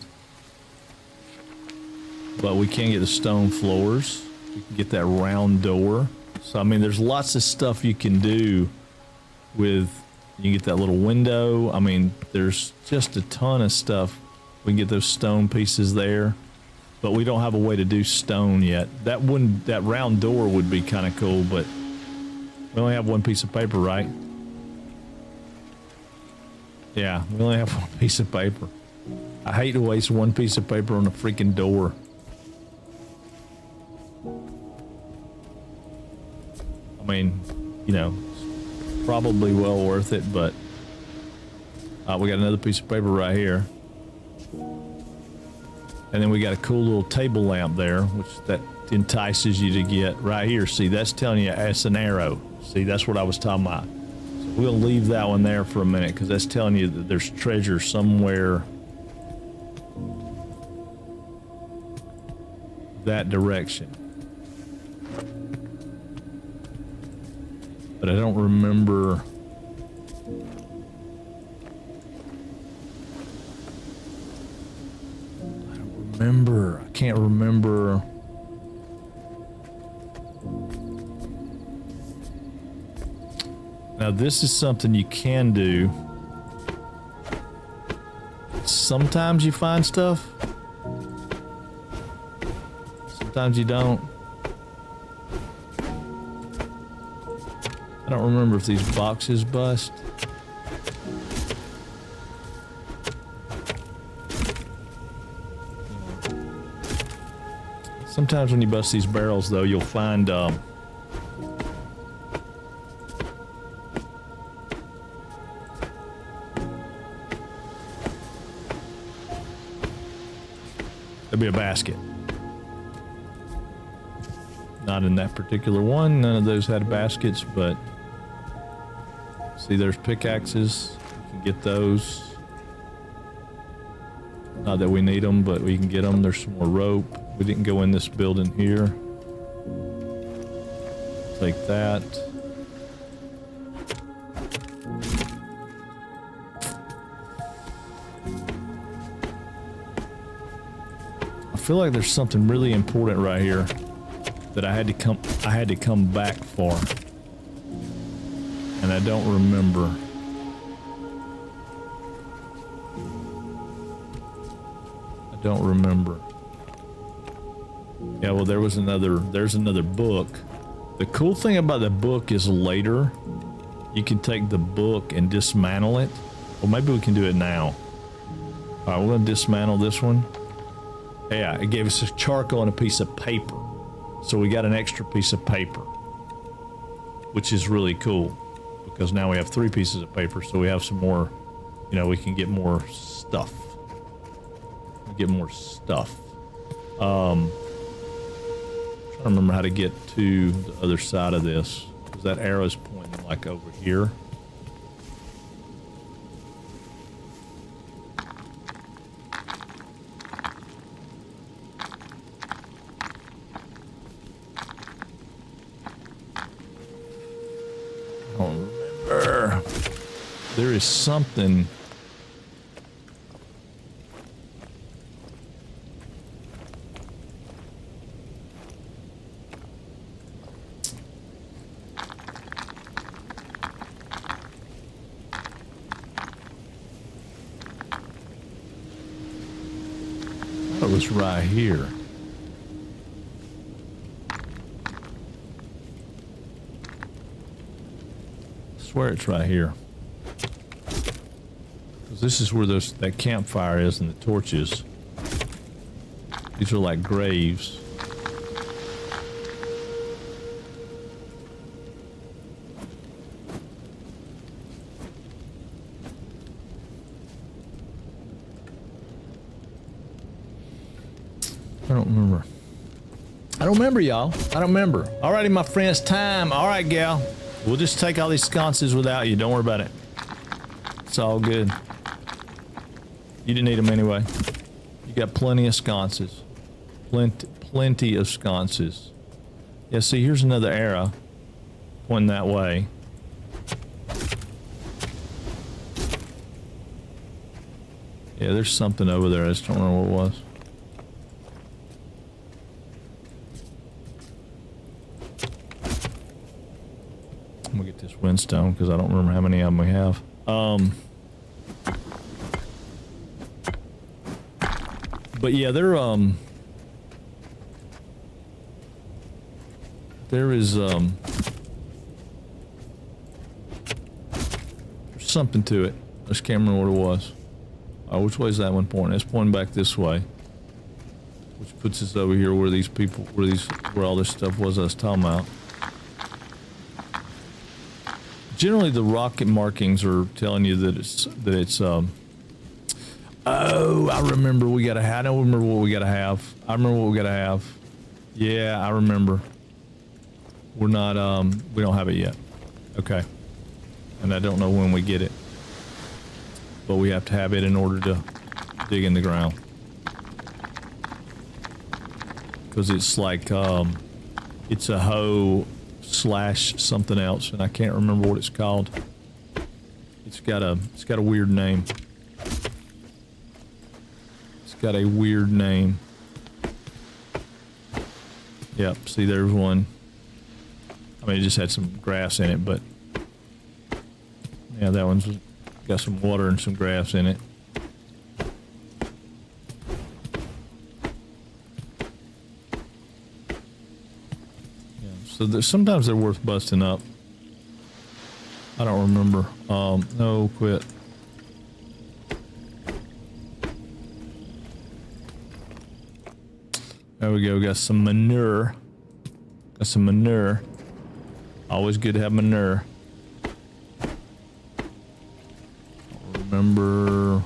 But we can get the stone floors. We can get that round door. So, I mean, there's lots of stuff you can do with... You can get that little window. I mean, there's just a ton of stuff. We can get those stone pieces there. But we don't have a way to do stone yet. That round door would be kind of cool, but we only have one piece of paper, right? Yeah, we only have one piece of paper. I hate to waste one piece of paper on a freaking door. I mean, you know, it's probably well worth it, but we got another piece of paper right here. And then we got a cool little table lamp there, which that entices you to get right here. See, that's telling you it's an arrow. See, that's what I was talking about. So we'll leave that one there for a minute because that's telling you that there's treasure somewhere that direction. But I don't remember. I can't remember. Now this is something you can do. Sometimes you find stuff. Sometimes you don't. I don't remember if these boxes bust. Sometimes when you bust these barrels, though, you'll find there'll be a basket. Not in that particular one. None of those had baskets, but see, there's pickaxes. You can get those. Not that we need them, but we can get them. There's some more rope. We didn't go in this building here. Take that. I feel like there's something really important right here that I had to come back for. And I don't remember. I don't remember. Yeah, well, there's another book. The cool thing about the book is later, you can take the book and dismantle it Well, maybe we can do it now. All right, we're gonna dismantle this one. Yeah, it gave us a charcoal and a piece of paper. So we got an extra piece of paper, which is really cool because now we have 3 pieces of paper. So we have some more, you know, we can get more stuff. Get more stuff. Trying to remember how to get to the other side of this. Because that arrow's pointing like over here. I don't remember. There is something. It was right here. I swear it's right here. Because this is where that campfire is and the torches. These are like graves. I don't remember. I don't remember, y'all. I don't remember. Alrighty, my friends, time. All right, gal. We'll just take all these sconces without you. Don't worry about it. It's all good. You didn't need them anyway. You got plenty of sconces. Plenty of sconces. Yeah, see, here's another arrow pointing that way. Yeah, there's something over there. I just don't remember what it was. I'm gonna get this windstone because I don't remember how many of them we have. But yeah, there is there's something to it. I just can't remember what it was. Which way is that one pointing? It's pointing back this way, which puts us over here where these people, where all this stuff was I was talking about. Generally, the rocket markings are telling you that it's oh, I remember we gotta have. I don't remember what we gotta have. I remember what we gotta have. Yeah, I remember. We're not we don't have it yet. Okay. And I don't know when we get it. But we have to have it in order to dig in the ground. Because it's like it's a hoe / something else, and I can't remember what it's called. It's got a weird name. It's got a weird name. Yep, see there's one. I mean, it just had some grass in it, but yeah, that one's got some water and some grass in it. So sometimes they're worth busting up. I don't remember. No, quit. There we go. Got some manure. Got some manure. Always good to have manure. I'll remember.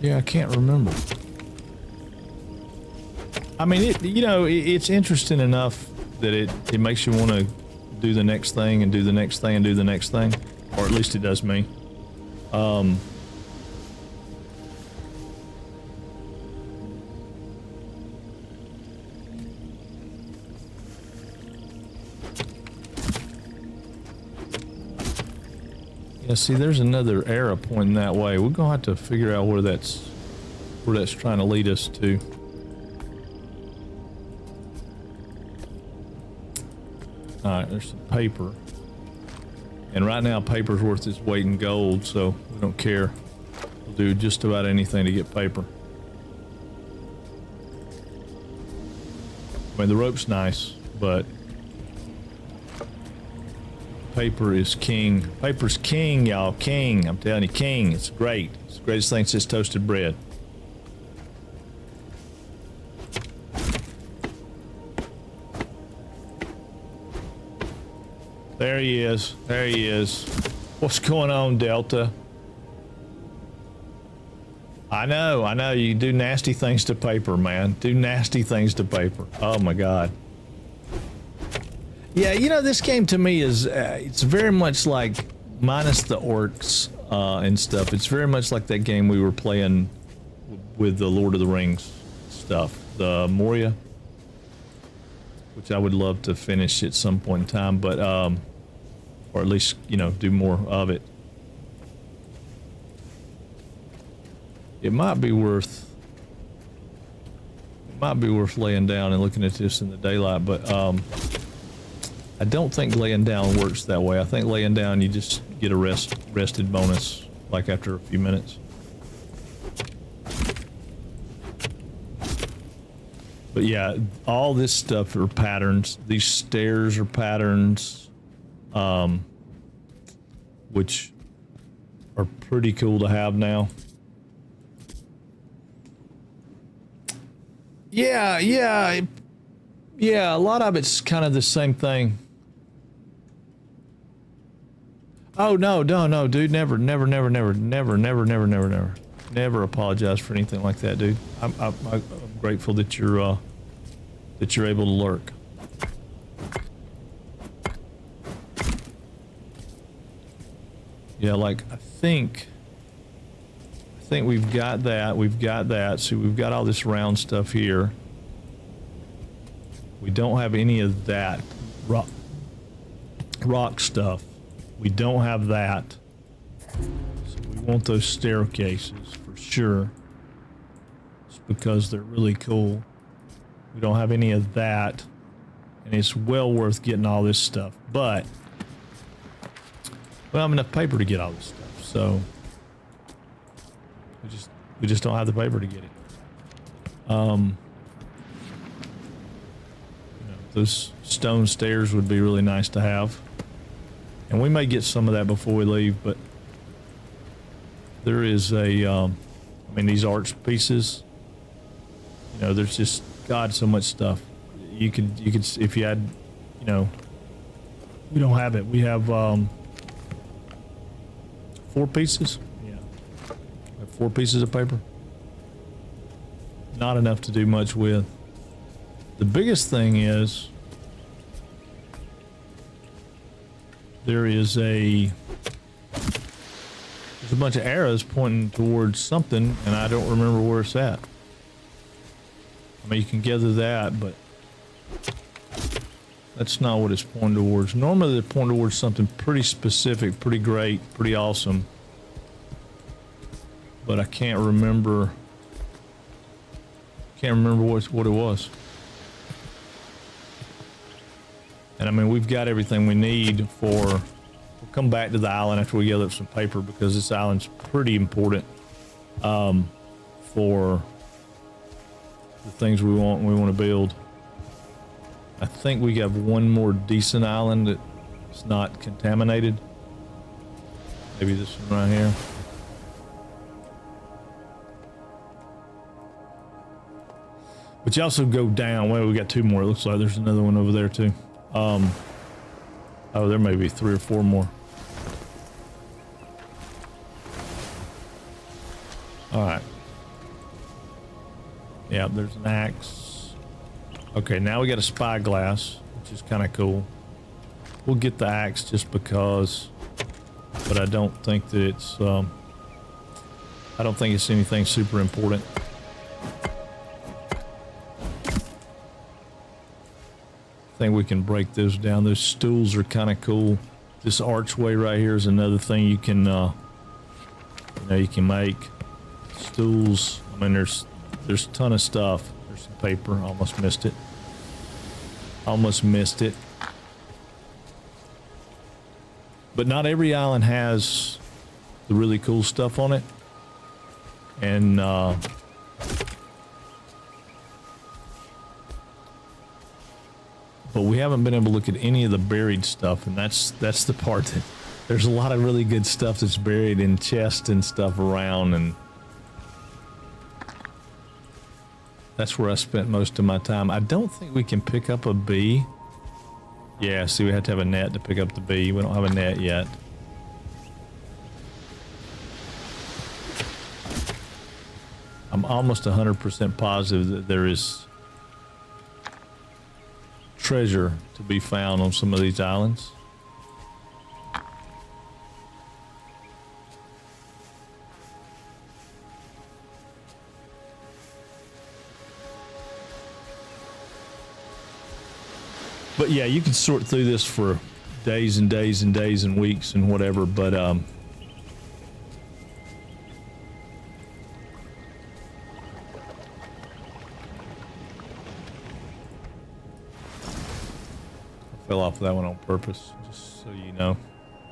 Yeah, I can't remember. I mean, it's interesting enough that it makes you want to do the next thing and do the next thing and do the next thing, or at least it does me. Yeah, see, there's another arrow pointing that way. We're gonna have to figure out where that's trying to lead us to. All right, there's some paper. And right now, paper's worth its weight in gold, so we don't care. We'll do just about anything to get paper. I mean, the rope's nice, but paper is king. Paper's king, y'all. King. I'm telling you, king. It's great. It's the greatest thing since toasted bread. There he is. There he is. What's going on, Delta? I know. You do nasty things to paper, man. Do nasty things to paper. Oh my God. Yeah, you know, this game to me is, it's very much like, minus the orcs and stuff, it's very much like that game we were playing with the Lord of the Rings stuff. The Moria. Which I would love to finish at some point in time, but, or at least, you know, do more of it. It might be worth laying down and looking at this in the daylight, but I don't think laying down works that way. I think laying down you just get a rested bonus like after a few minutes. But yeah, all this stuff are patterns. These stairs are patterns, which are pretty cool to have now. Yeah, a lot of it's kind of the same thing. Oh, no, dude, never apologize for anything like that, dude. I'm grateful that you're able to lurk. Yeah, like, I think we've got that. See, we've got all this round stuff here. We don't have any of that rock stuff. We don't have that. So we want those staircases for sure. It's because they're really cool. We don't have any of that. And it's well worth getting all this stuff. But we don't have enough paper to get all this stuff. So we just don't have the paper to get it. You know, those stone stairs would be really nice to have. And we may get some of that before we leave, but there is a, I mean, these arch pieces, you know, there's just, God, so much stuff. You could, if you had, you know, we don't have it. We have, 4 pieces. Yeah. We have 4 pieces of paper. Not enough to do much with. The biggest thing is, there's a bunch of arrows pointing towards something, and I don't remember where it's at. I mean, you can gather that, but that's not what it's pointing towards. Normally, they're pointing towards something pretty specific, pretty great, pretty awesome. But I can't remember. What it was. And I mean, we've got everything we need for, we'll come back to the island after we gather up some paper, because this island's pretty important for the things we want to build. I think we have one more decent island that's not contaminated. Maybe this one right here. But you also go down. Well, we got 2 more. It looks like there's another one over there too. Oh, there may be 3 or 4 more. All right. Yeah, there's an axe. Okay, now we got a spyglass, which is kind of cool. We'll get the axe just because, but I don't think that it's, I don't think it's anything super important. I think we can break those down. Those stools are kind of cool. This archway right here is another thing you can, you know, you can make. Stools. I mean, there's a ton of stuff. There's some paper. Almost missed it. But not every island has the really cool stuff on it. And but we haven't been able to look at any of the buried stuff, and that's the part that there's a lot of really good stuff that's buried in chests and stuff around, and that's where I spent most of my time. I don't think we can pick up a bee. Yeah, see, we have to have a net to pick up the bee. We don't have a net yet. I'm almost 100% positive that there is treasure to be found on some of these islands. But yeah, you can sort through this for days and days and days and weeks and whatever, but I fell off of that one on purpose, just so you know.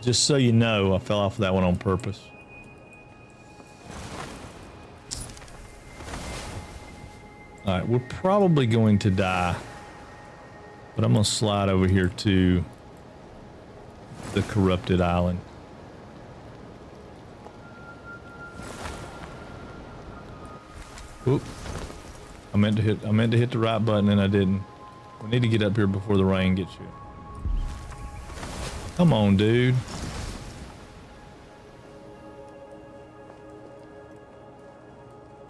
Just so you know, I fell off of that one on purpose. All right, we're probably going to die. But I'm gonna slide over here to the corrupted island. Oop. I meant to hit the right button and I didn't. We need to get up here before the rain gets you. Come on, dude.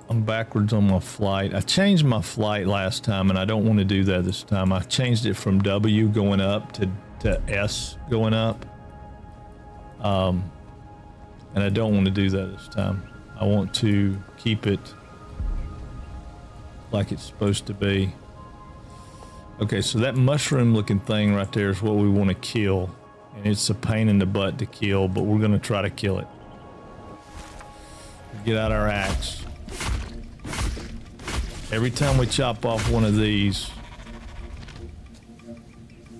I'm backwards on my flight. I changed my flight last time and I don't want to do that this time. I changed it from W going up to S going up. And I don't want to do that this time. I want to keep it like it's supposed to be. Okay, so that mushroom looking thing right there is what we want to kill. And it's a pain in the butt to kill, but we're going to try to kill it. Get out our axe. Every time we chop off one of these,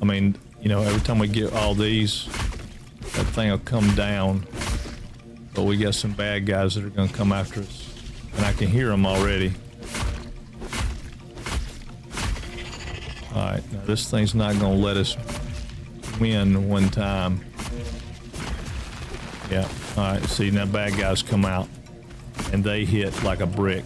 I mean, you know, every time we get all these, that thing will come down. But we got some bad guys that are going to come after us. And I can hear them already. Alright, now this thing's not going to let us win one time. Yeah, alright, see, now bad guys come out. And they hit like a brick.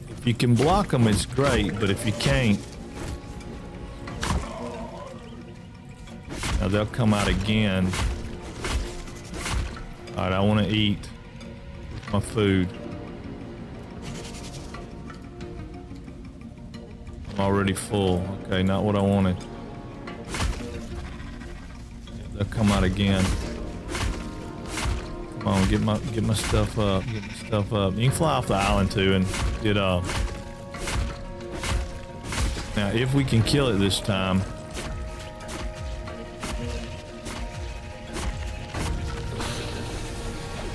If you can block them, it's great, but if you can't, now they'll come out again. All right, I want to eat my food. I'm already full. Okay, not what I wanted. They'll come out again. Come on, get my stuff up. Get my stuff up. You can fly off the island too and get up. Now, if we can kill it this time,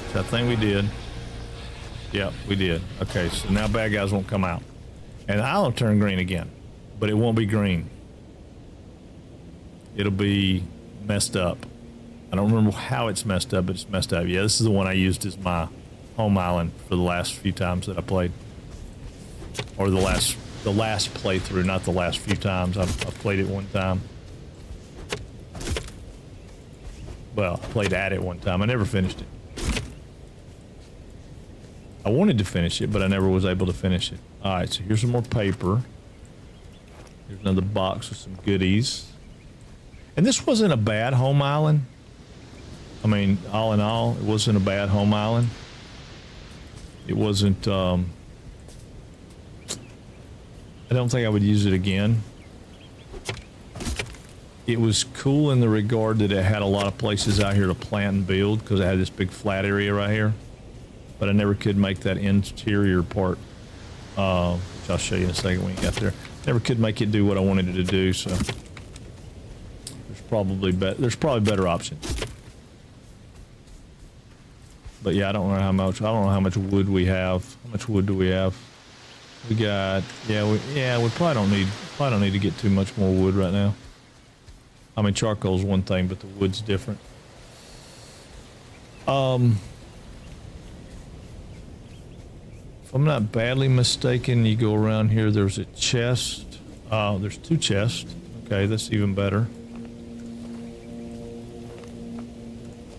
which I think we did. Yep, we did. Okay, so now bad guys won't come out, and the island will turn green again, but it won't be green. It'll be messed up. I don't remember how it's messed up, but it's messed up. Yeah, this is the one I used as my home island for the last few times that I played. Or the last playthrough, not the last few times. I've played it one time. Well, I played at it one time. I never finished it. I wanted to finish it, but I never was able to finish it. Alright, so here's some more paper. Here's another box with some goodies. And this wasn't a bad home island. I mean, all in all, it wasn't a bad home island. It wasn't, I don't think I would use it again. It was cool in the regard that it had a lot of places out here to plant and build because it had this big flat area right here. But I never could make that interior part, which I'll show you in a second when you get there. Never could make it do what I wanted it to do, so there's probably better options. But yeah, I don't know how much wood we have. How much wood do we have? We got, we probably don't need to get too much more wood right now. I mean, charcoal's one thing, but the wood's different. If I'm not badly mistaken, you go around here, there's a chest. There's 2 chests. Okay, that's even better.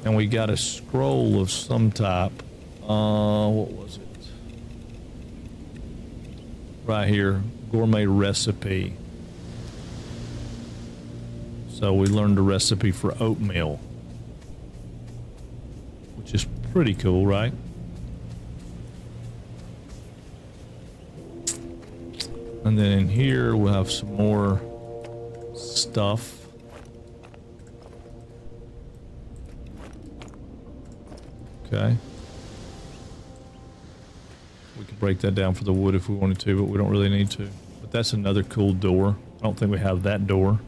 And we got a scroll of some type. What was it? Right here, gourmet recipe. So we learned a recipe for oatmeal, which is pretty cool, right? And then in here we'll have some more stuff. Okay. We could break that down for the wood if we wanted to, but we don't really need to. But that's another cool door. I don't think we have that door.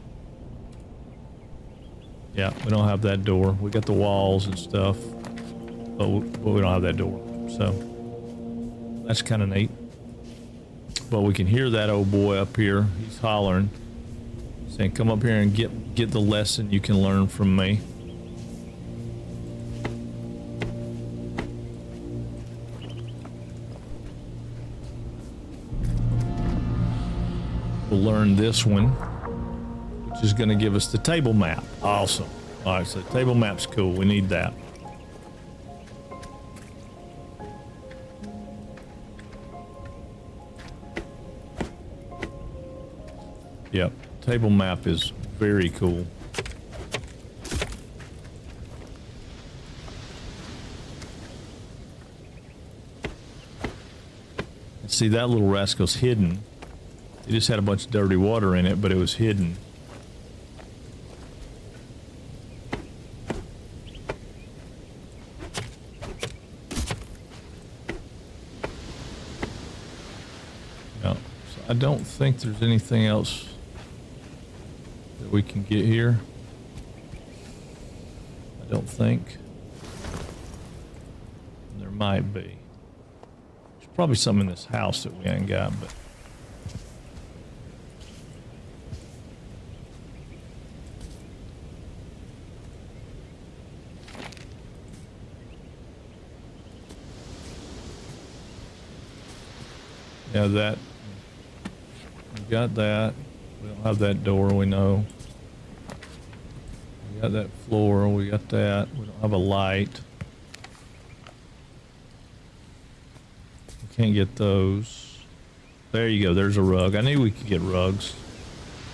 Yeah, we don't have that door. We got the walls and stuff, but we don't have that door. So that's kind of neat. But we can hear that old boy up here. He's hollering, saying, "Come up here and get the lesson you can learn from me." We'll learn this one, which is going to give us the table map. Awesome. All right, so the table map's cool. We need that. Yep, table map is very cool. And see, that little rascal's hidden. It just had a bunch of dirty water in it, but it was hidden. No, so I don't think there's anything else that we can get here. I don't think. There might be. There's probably some in this house that we ain't got, but. Yeah, that. We got that. We don't have that door, we know. We got that floor, we got that. We don't have a light. We can't get those. There you go, there's a rug. I knew we could get rugs.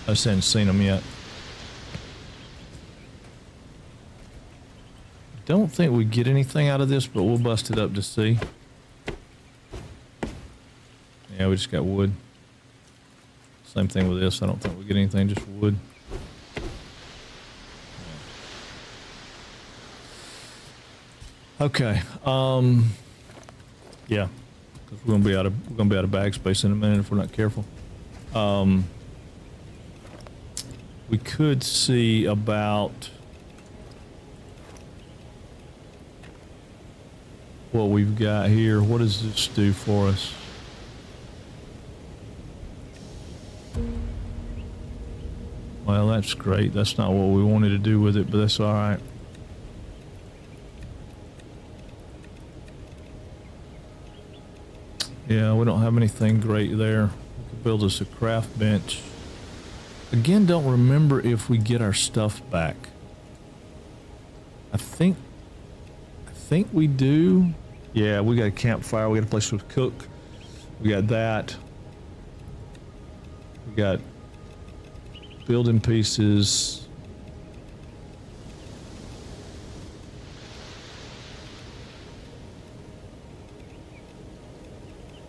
I just hadn't seen them yet. Don't think we get anything out of this, but we'll bust it up to see. Yeah, we just got wood. Same thing with this. I don't think we get anything, just wood. Okay. Yeah, because we're gonna be out of bag space in a minute if we're not careful. We could see about what we've got here. What does this do for us? Well, that's great. That's not what we wanted to do with it, but that's all right. Yeah, we don't have anything great there. We could build us a craft bench. Again, don't remember if we get our stuff back. I think we do. Yeah, we got a campfire. We got a place to cook. We got that. We got building pieces.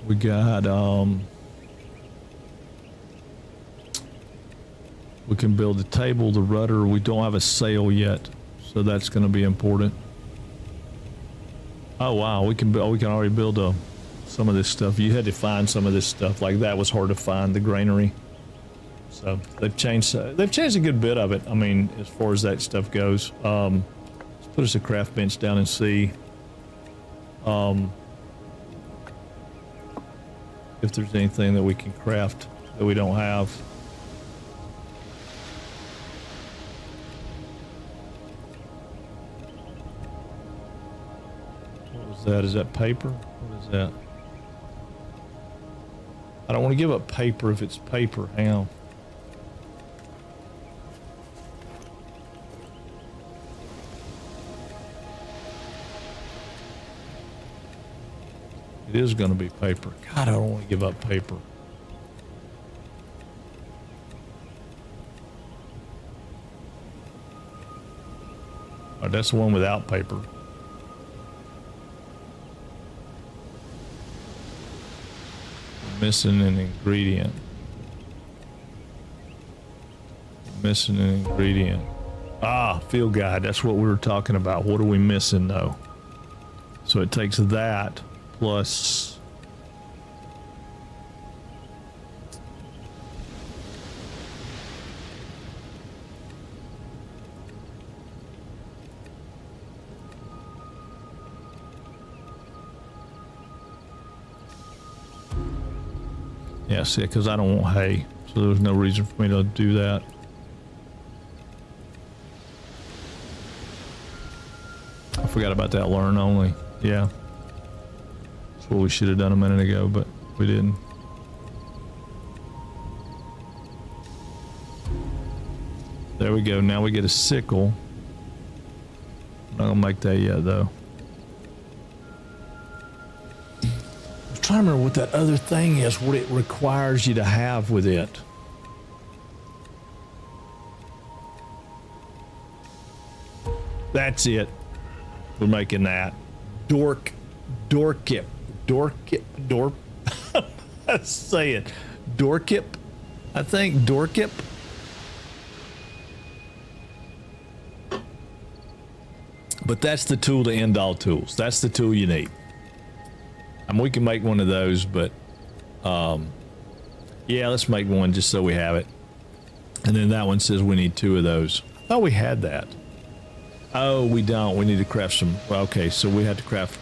We got we can build the table, the rudder. We don't have a sail yet, so that's going to be important. Oh wow, we can already build some of this stuff. You had to find some of this stuff. Like that was hard to find, the granary. So they've changed a good bit of it. I mean, as far as that stuff goes. Let's put us a craft bench down and see. if there's anything that we can craft that we don't have. What was that? Is that paper? What is that? I don't want to give up paper if it's paper. Hang on. It is going to be paper. God, I don't want to give up paper. Oh, that's the one without paper. Missing an ingredient. Missing an ingredient. Ah, field guide. That's what we were talking about. What are we missing though? So it takes that plus yeah, see, because I don't want hay, so there was no reason for me to do that. I forgot about that learn only. Yeah. That's what we should have done a minute ago, but we didn't. There we go. Now we get a sickle. I'm not gonna make that yet though. I was trying to remember what that other thing is, what it requires you to have with it. That's it. We're making that. Dorkip. Say it. Dorkip. I think Dorkip. But that's the tool to end all tools. That's the tool you need. I mean, we can make one of those, but yeah, let's make one just so we have it. And then that one says we need 2 of those. I thought we had that. Oh, we don't. We need to craft some. Okay, so we have to craft.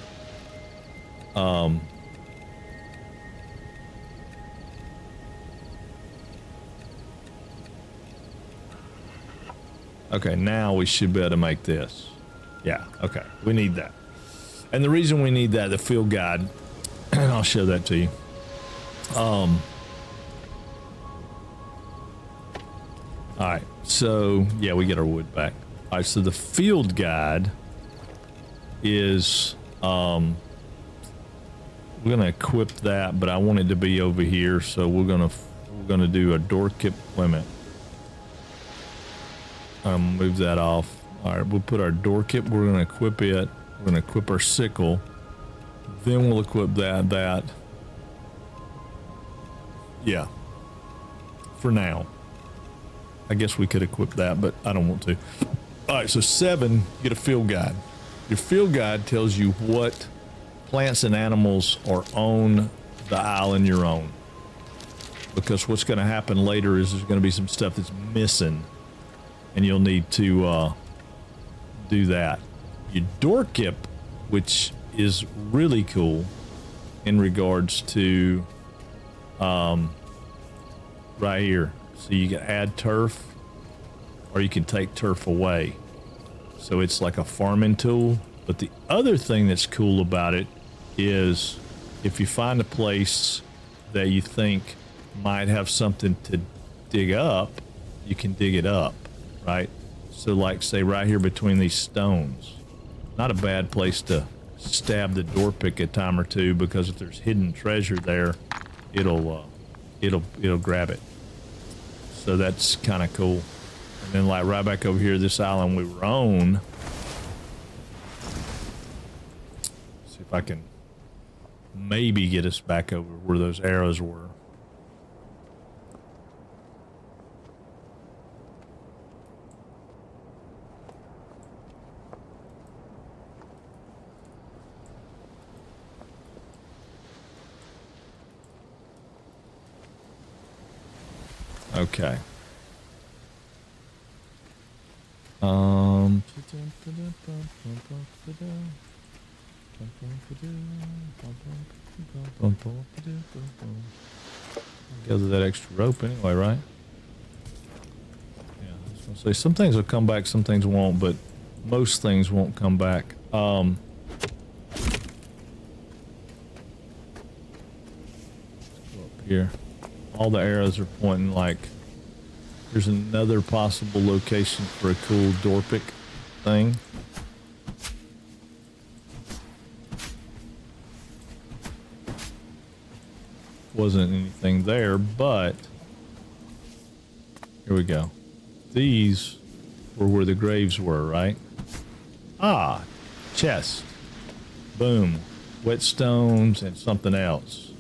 Okay, now we should be able to make this. Yeah, okay. We need that. And the reason we need that, the field guide, and I'll show that to you. All right, so yeah, we get our wood back. All right, so the field guide is, we're gonna equip that, but I want it to be over here, so we're gonna do a door kip limit. Move that off. All right, we'll put our door kip. We're gonna equip it. We're gonna equip our sickle. Then we'll equip that. Yeah. For now. I guess we could equip that, but I don't want to. All right, so 7, get a field guide. Your field guide tells you what plants and animals are on the island you're on. Because what's going to happen later is there's going to be some stuff that's missing, and you'll need to do that. Your door kip, which is really cool in regards to right here. So you can add turf, or you can take turf away. So it's like a farming tool. But the other thing that's cool about it is if you find a place that you think might have something to dig up, you can dig it up, right? So like say right here between these stones, not a bad place to stab the door pick a time or two, because if there's hidden treasure there, it'll grab it. So that's kind of cool. And then like right back over here, this island we were on. See if I can maybe get us back over where those arrows were. Okay. Gather that extra rope anyway, right? Yeah, I was gonna say some things will come back, some things won't, but most things won't come back. Go up here. All the arrows are pointing like there's another possible location for a cool Dorpic thing. Wasn't anything there, but here we go. These were where the graves were, right? Ah, chest. Boom. Whetstones and something else.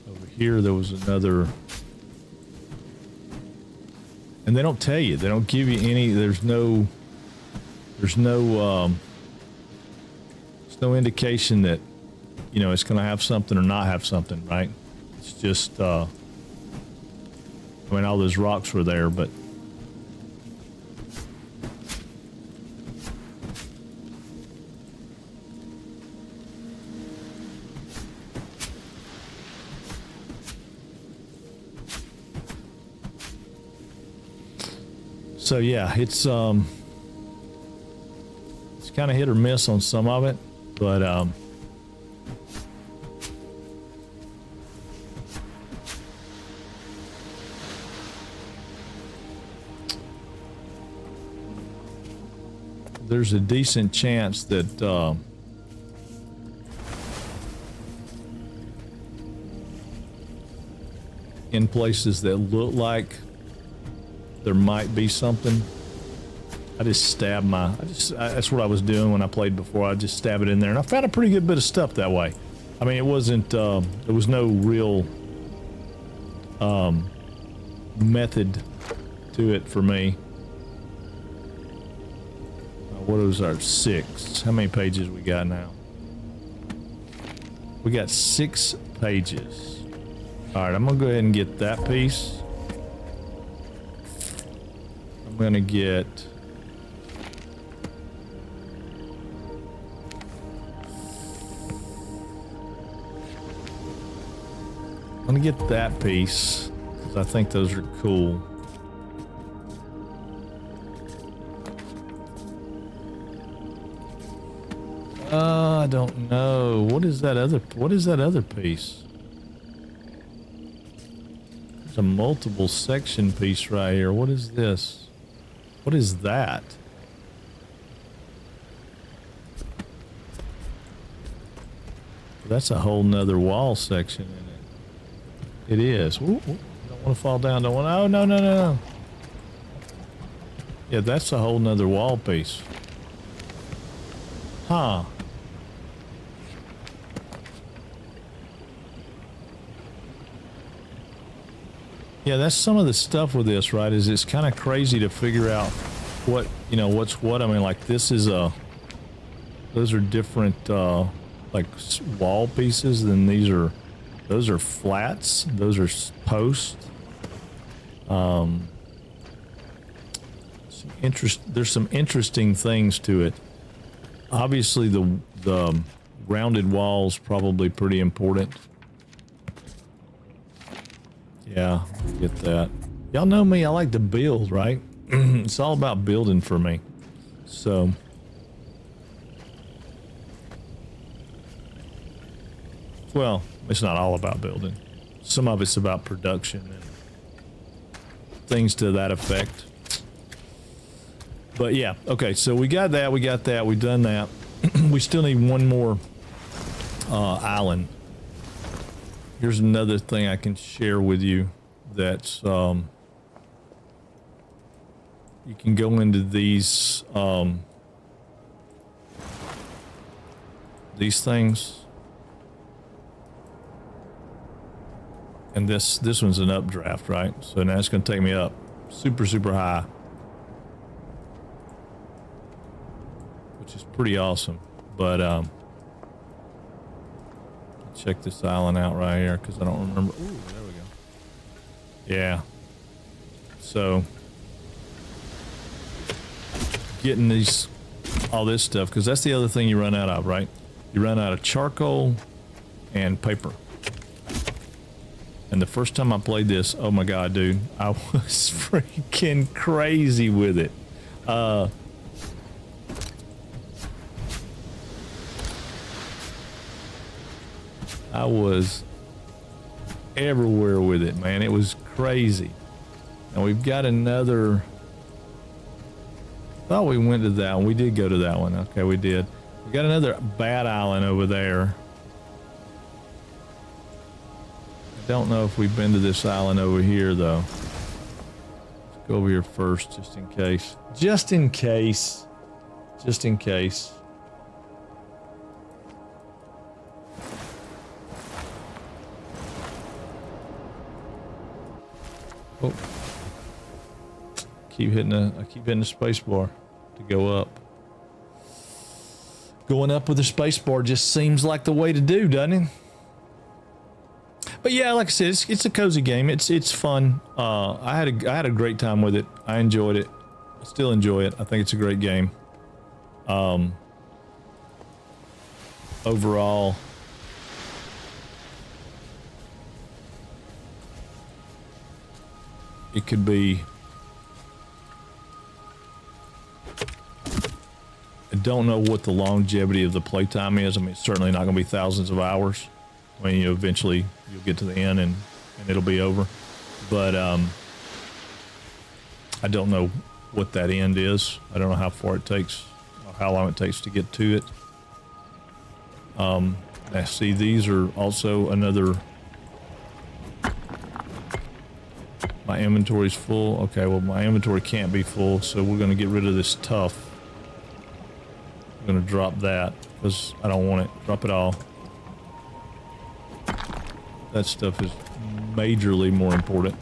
Over here there was another. And they don't tell you. They don't give you any. There's no indication that, you know, it's going to have something or not have something, right? It's just, I mean, all those rocks were there, but so yeah, it's kind of hit or miss on some of it, but there's a decent chance that in places that look like there might be something, I just stab that's what I was doing when I played before. I just stab it in there, and I found a pretty good bit of stuff that way. I mean, it wasn't, there was no real method to it for me. What was our 6? How many pages we got now? We got 6 pages. All right, I'm gonna go ahead and get that piece. I'm gonna get that piece because I think those are cool. I don't know. What is that other piece? There's a multiple section piece right here. What is this? What is that? That's a whole nother wall section in it. It is. Ooh, ooh. Don't want to fall down. Don't want to. Oh, no. Yeah, that's a whole nother wall piece. Huh. Yeah, that's some of the stuff with this, right? Is it's kind of crazy to figure out what, you know, what's what. I mean, like this is those are different, like wall pieces. Then those are flats. Those are posts. There's some interesting things to it. Obviously, the rounded walls probably pretty important. Yeah, get that. Y'all know me, I like to build, right? It's all about building for me. So well, it's not all about building. Some of it's about production and things to that effect. But yeah, okay, so we got that, we've done that. We still need one more island. Here's another thing I can share with you that's you can go into these things, and this one's an updraft, right? So now it's going to take me up super high, which is pretty awesome. But check this island out right here because I don't remember. Ooh, there we go. Yeah. So getting all this stuff, because that's the other thing you run out of, right? You run out of charcoal and paper. And the first time I played this, oh my god, dude, I was freaking crazy with it. I was everywhere with it, man. It was crazy. And we've got another. I thought we went to that one. We did go to that one. Okay, we did. We got another bad island over there. I don't know if we've been to this island over here, though. Let's go over here first, just in case. Just in case. Just in case. Oh. I keep hitting the space bar to go up. Going up with the space bar just seems like the way to do, doesn't it? But yeah, like I said, it's a cozy game. It's fun. I had a great time with it. I enjoyed it. I still enjoy it. I think it's a great game. Overall, it could be. I don't know what the longevity of the playtime is. I mean, it's certainly not going to be thousands of hours. I mean, eventually you'll get to the end and it'll be over. But I don't know what that end is. I don't know how far it takes or how long it takes to get to it. I see these are also another. My inventory's full. Okay, well, my inventory can't be full, so we're going to get rid of this tough. I'm going to drop that because I don't want it. Drop it all. That stuff is majorly more important.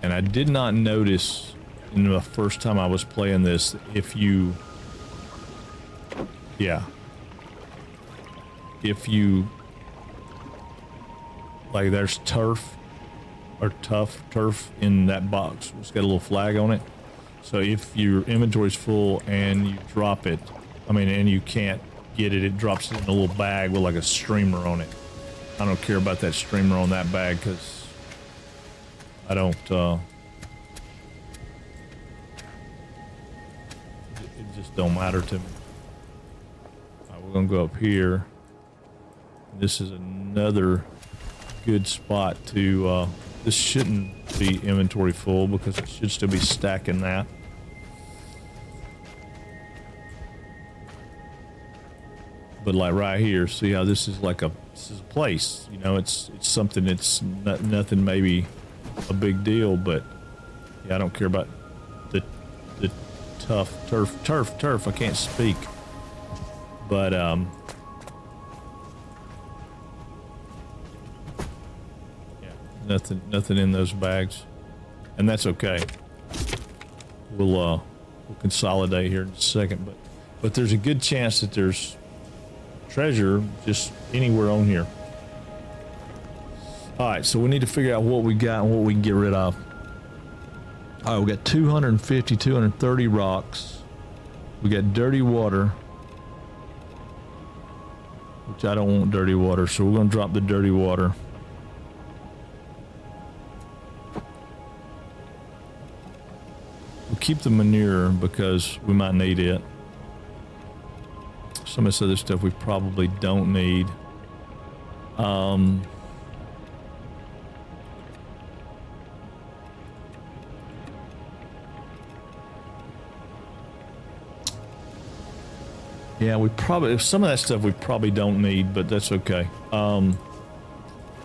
And I did not notice in the first time I was playing this, if you, like there's turf in that box. It's got a little flag on it. So if your inventory's full and you drop it, and you can't get it, it drops it in a little bag with like a streamer on it. I don't care about that streamer on that bag because I don't, it just don't matter to me. All right, we're gonna go up here. This is another good spot to, this shouldn't be inventory full because it should still be stacking that. But like right here, see how this is like this is a place, you know, it's something that's nothing maybe a big deal, but yeah, I don't care about the tough turf. I can't speak, but yeah, nothing in those bags, and that's okay. We'll consolidate here in a second, but there's a good chance that there's treasure just anywhere on here. All right, so we need to figure out what we got and what we can get rid of. All right, we got 250, 230 rocks. We got dirty water, which I don't want dirty water, so we're gonna drop the dirty water. We'll keep the manure because we might need it. Some of this other stuff we probably don't need. Yeah, we probably, some of that stuff we probably don't need, but that's okay. All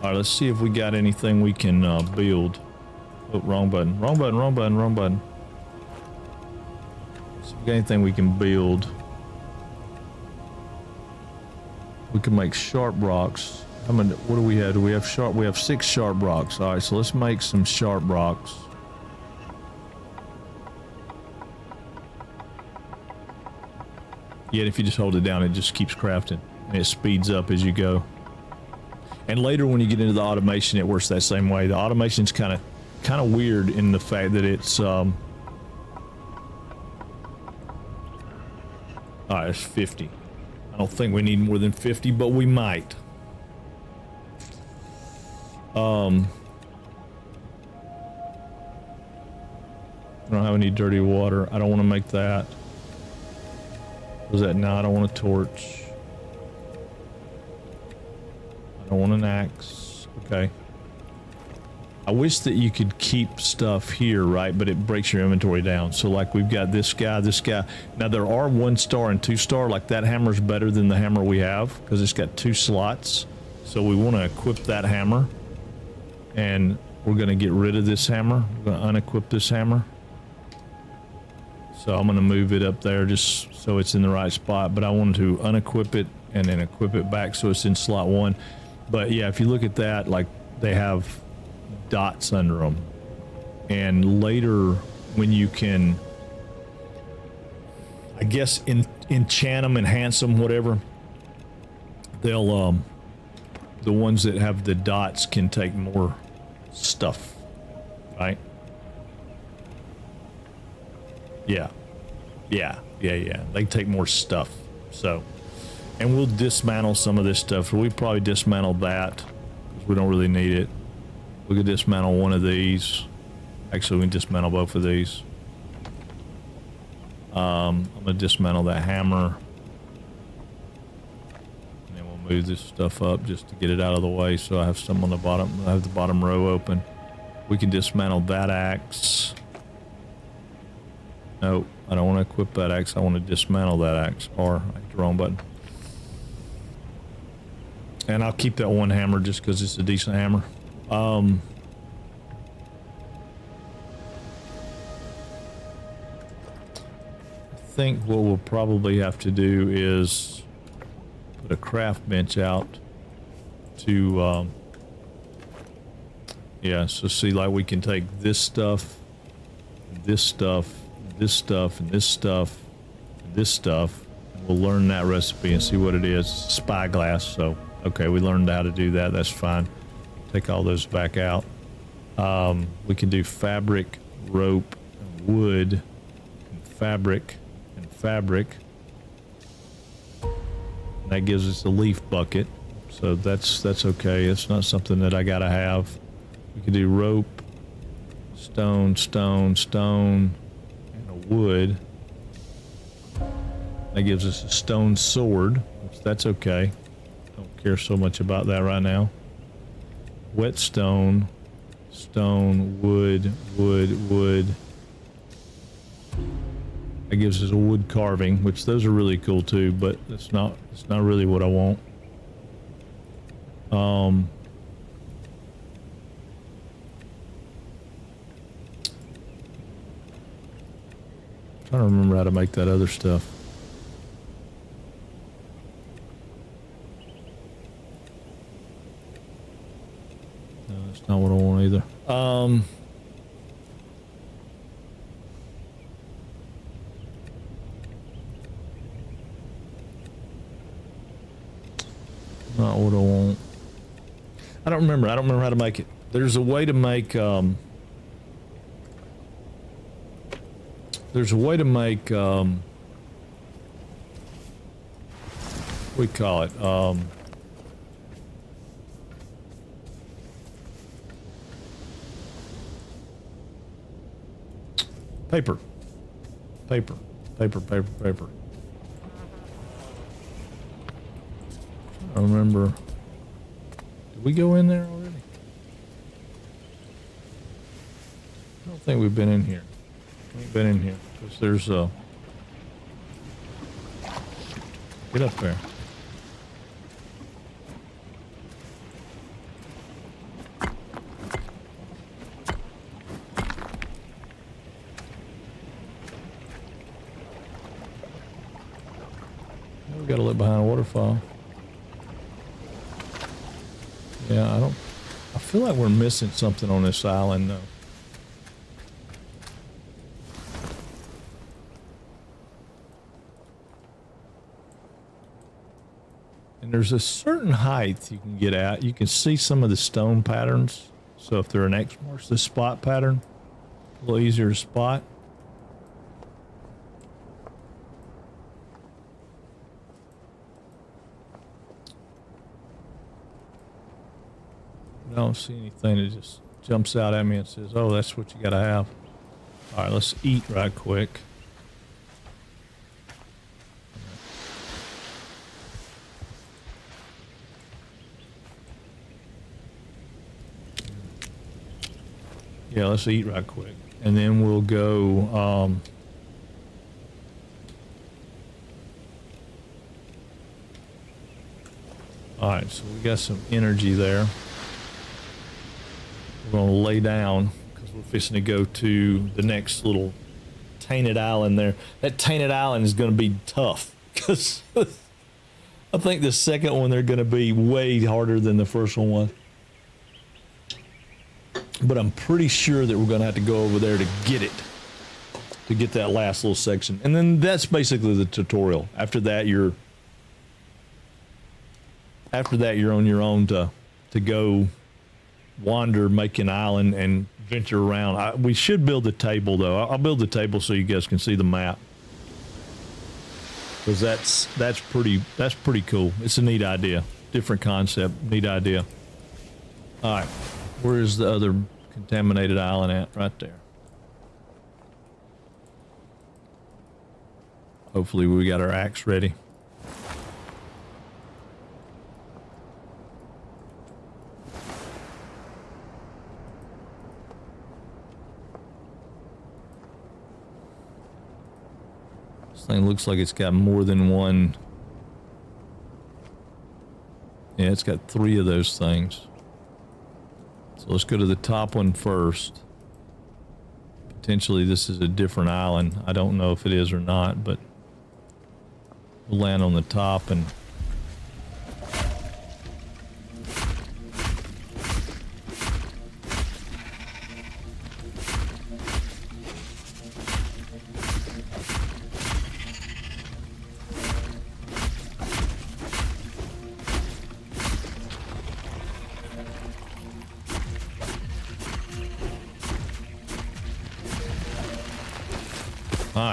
right, let's see if we got anything we can build. Oh, wrong button. So if we got anything we can build. We can make sharp rocks. What do we have? Do we have sharp? We have 6 sharp rocks. All right, so let's make some sharp rocks. Yet if you just hold it down, it just keeps crafting and it speeds up as you go. And later when you get into the automation, it works that same way. The automation's kind of weird in the fact that it's all right, it's 50. I don't think we need more than 50, but we might. I don't have any dirty water. I don't want to make that. Was that? No, I don't want a torch. I don't want an axe. Okay. I wish that you could keep stuff here, right? But it breaks your inventory down. So like we've got this guy, this guy. Now there are 1-star and 2-star. Like that hammer's better than the hammer we have because it's got 2 slots. So we want to equip that hammer. And we're going to get rid of this hammer. We're going to unequip this hammer. So I'm going to move it up there just so it's in the right spot. But I wanted to unequip it and then equip it back so it's in slot 1. But yeah, if you look at that, like they have dots under them. And later when you can, I guess, enchant them, enhance them, whatever, they'll, the ones that have the dots can take more stuff, right? Yeah. They take more stuff. So, and we'll dismantle some of this stuff. We probably dismantle that because we don't really need it. We could dismantle one of these. Actually, we can dismantle both of these. I'm gonna dismantle that hammer. And then we'll move this stuff up just to get it out of the way so I have some on the bottom. I have the bottom row open. We can dismantle that axe. Nope, I don't want to equip that axe. I want to dismantle that axe. Or I hit the wrong button. And I'll keep that one hammer just because it's a decent hammer. I think what we'll probably have to do is put a craft bench out to yeah, so see, like we can take this stuff, this stuff, this stuff, and this stuff, and this stuff. And we'll learn that recipe and see what it is. Spyglass. So okay, we learned how to do that. That's fine. Take all those back out. We can do fabric, rope, and wood, and fabric, and fabric. And that gives us a leaf bucket. So that's okay. It's not something that I gotta have. We can do rope, stone, stone, stone, and a wood. That gives us a stone sword, which that's okay. Don't care so much about that right now. Whetstone, stone, wood, wood, wood. That gives us a wood carving, which those are really cool too, but it's not really what I want. Trying to remember how to make that other stuff. No, that's not what I want either. Not what I want. I don't remember how to make it. There's a way to make we call it paper. I remember. Did we go in there already? I don't think we've been in here. We've been in here because there's a. Get up there. We gotta look behind a waterfall. Yeah, I feel like we're missing something on this island though. And there's a certain height you can get at. You can see some of the stone patterns. So if they're an X marks the spot pattern, a little easier to spot. I don't see anything that just jumps out at me and says, oh, that's what you got to have. All right, let's eat right quick. Yeah, let's eat right quick. And then we'll go, all right, so we got some energy there. We're going to lay down because we're fixing to go to the next little tainted island there. That tainted island is going to be tough because I think the second one they're going to be way harder than the first one was. But I'm pretty sure that we're going to have to go over there to get it, to get that last little section. And then that's basically the tutorial. After that, you're on your own to go wander, make an island, and venture around. We should build a table, though. I'll build the table so you guys can see the map, because that's pretty cool. It's a neat idea, different concept, neat idea. All right, where is the other contaminated island at? Right there. Hopefully we got our axe ready. This thing looks like it's got more than one. Yeah, it's got 3 of those things. So let's go to the top one first. Potentially this is a different island. I don't know if it is or not, but we'll land on the top and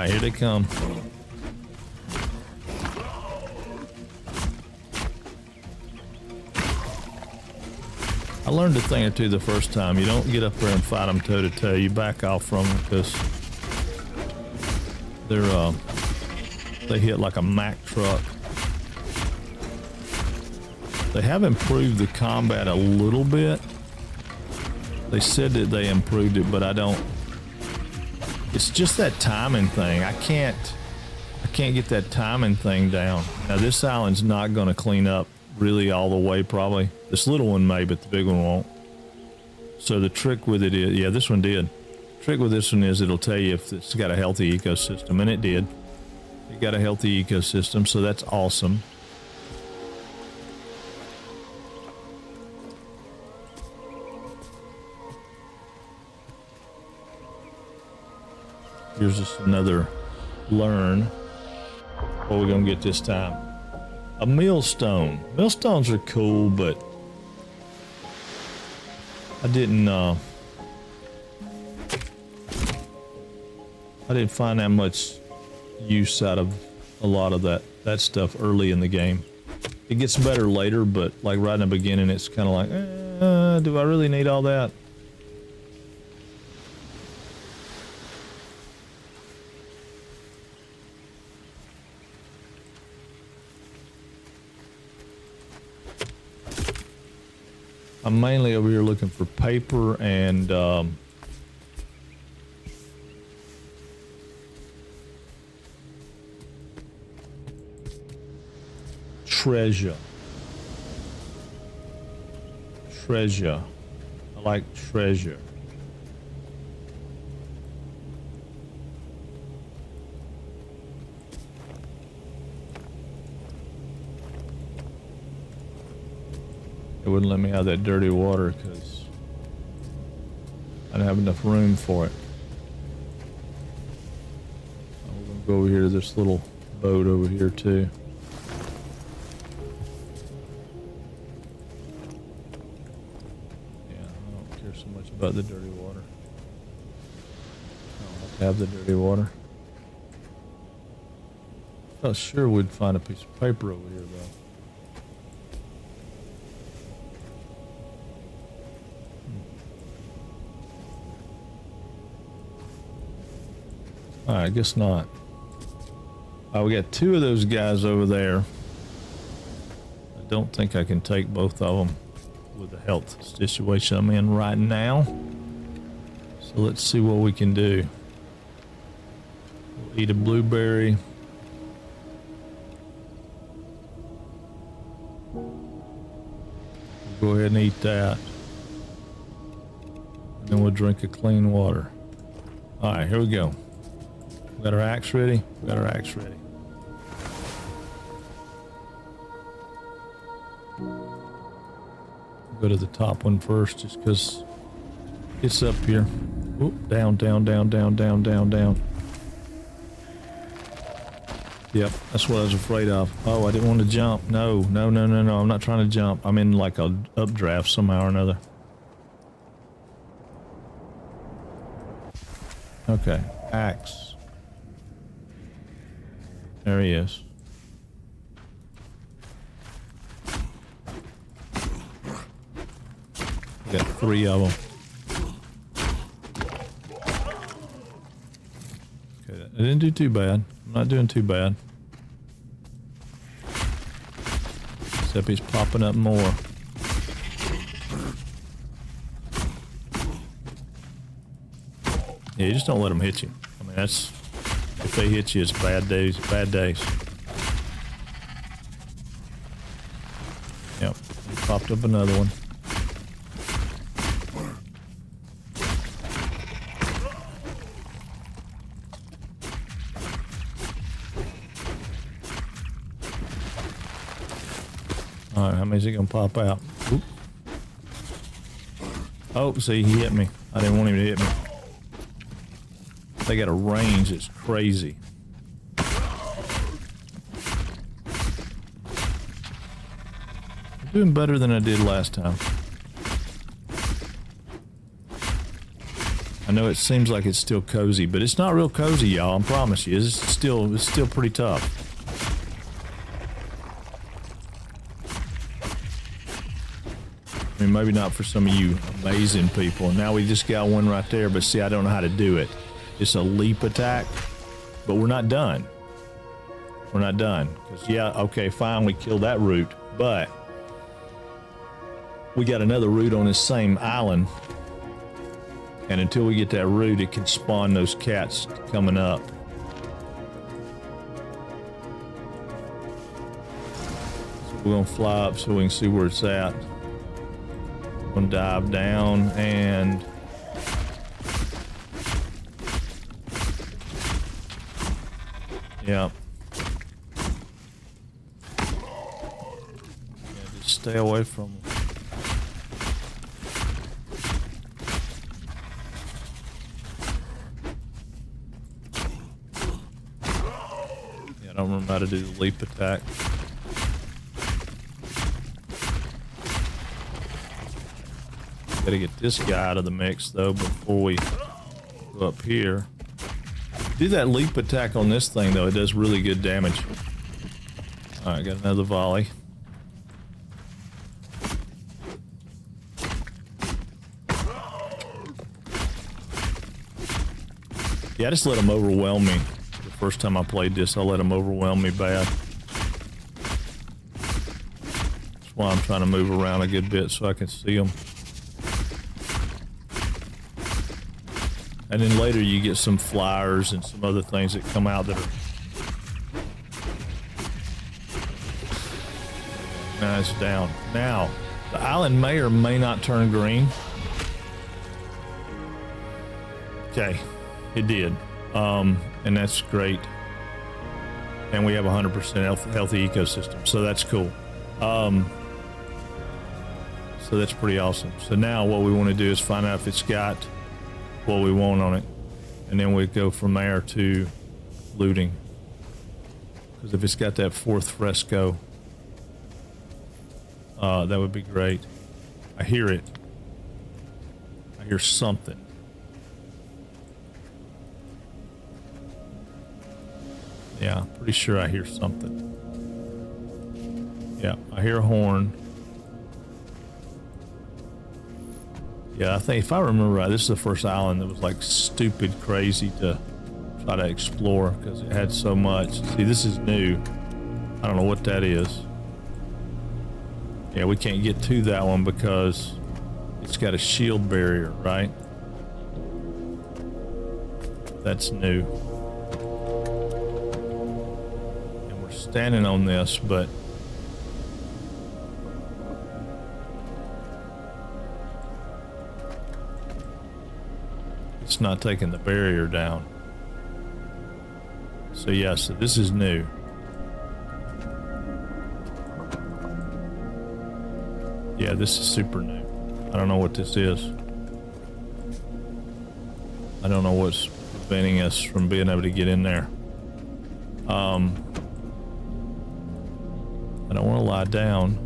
here they come. I learned a thing or two the first time. You don't get up there and fight them toe to toe. You back off from them because they hit like a Mack truck. They have improved the combat a little bit. They said that they improved it, but I don't. It's just that timing thing. I can't get that timing thing down. Now this island's not going to clean up really all the way probably. This little one may, but the big one won't. So the trick with it is, yeah, this one did. The trick with this one is it'll tell you if it's got a healthy ecosystem, and it did. It got a healthy ecosystem, so that's awesome. Here's just another learn. What are we gonna get this time? A millstone. Millstones are cool, but I didn't find that much use out of a lot of that stuff early in the game. It gets better later, but like right in the beginning, it's kind of like, do I really need all that? I'm mainly over here looking for paper and treasure. Treasure. I like treasure. It wouldn't let me have that dirty water because I didn't have enough room for it. We're gonna go over here to this little boat over here too. about the dirty water. I don't have to have the dirty water. I thought sure we'd find a piece of paper over here, though. Alright, I guess not. We got 2 of those guys over there. I don't think I can take both of them with the health situation I'm in right now. So let's see what we can do. We'll eat a blueberry. We'll go ahead and eat that. And then we'll drink a clean water. Alright, here we go. We got our axe ready? We got our axe ready. Go to the top one first just because it's up here. Oop, down, down, down, down, down, down, down. Yep, that's what I was afraid of. Oh, I didn't want to jump. No, no, no, no, no. I'm not trying to jump. I'm in like a updraft somehow or another. Okay, axe. There he is. We got 3 of them. Okay, I didn't do too bad. I'm not doing too bad. Except he's popping up more. Yeah, you just don't let them hit you. I mean, that's... If they hit you, it's bad days, bad days. Yep, he popped up another one. Alright, how many is he gonna pop out? Oop. Oh, see, he hit me. I didn't want him to hit me. They got a range that's crazy. I'm doing better than I did last time. I know it seems like it's still cozy, but it's not real cozy, y'all. I promise you. It's still pretty tough. I mean, maybe not for some of you amazing people. Now we just got one right there, but see, I don't know how to do it. It's a leap attack, but we're not done. We're not done. Because, yeah, okay, fine, we killed that root, but we got another root on this same island. And until we get that root, it can spawn those cats coming up. So we're going to fly up so we can see where it's at. We're going to dive down and... Yeah. Yeah, just stay away from them. Yeah, I don't remember how to do the leap attack. Gotta get this guy out of the mix though before we go up here. Do that leap attack on this thing though, it does really good damage. Alright, got another volley. Yeah, I just let them overwhelm me. The first time I played this, I let them overwhelm me bad. That's why I'm trying to move around a good bit so I can see them. And then later you get some flyers and some other things that come out that are... Now it's down. Now, the island may or may not turn green. Okay, it did. And that's great. And we have 100% healthy ecosystem, so that's cool. So that's pretty awesome. So now what we want to do is find out if it's got what we want on it, and then we go from there to looting, because if it's got that 4th fresco, that would be great. I hear it hear something. Yeah, pretty sure I hear something. Yeah, I hear a horn. Yeah, I think if I remember right, this is the first island that was like stupid crazy to try to explore because it had so much. See, this is new. I don't know what that is. Yeah, we can't get to that one because it's got a shield barrier, right? That's new. And we're standing on this, but it's not taking the barrier down. So yeah, so this is new. Yeah, this is super new. I don't know what this is. I don't know what's preventing us from being able to get in there. I don't want to lie down.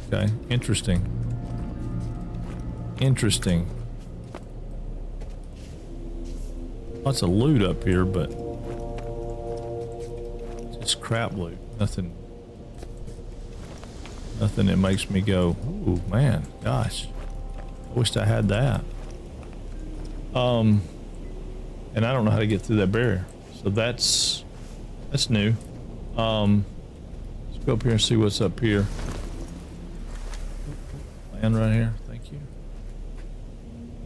Okay, interesting. Interesting. Lots of loot up here, but it's crap loot. Nothing that makes me go, ooh, man, gosh, I wished I had that. And I don't know how to get through that barrier. So that's new. Let's go up here and see what's up here. Land right here. Thank you.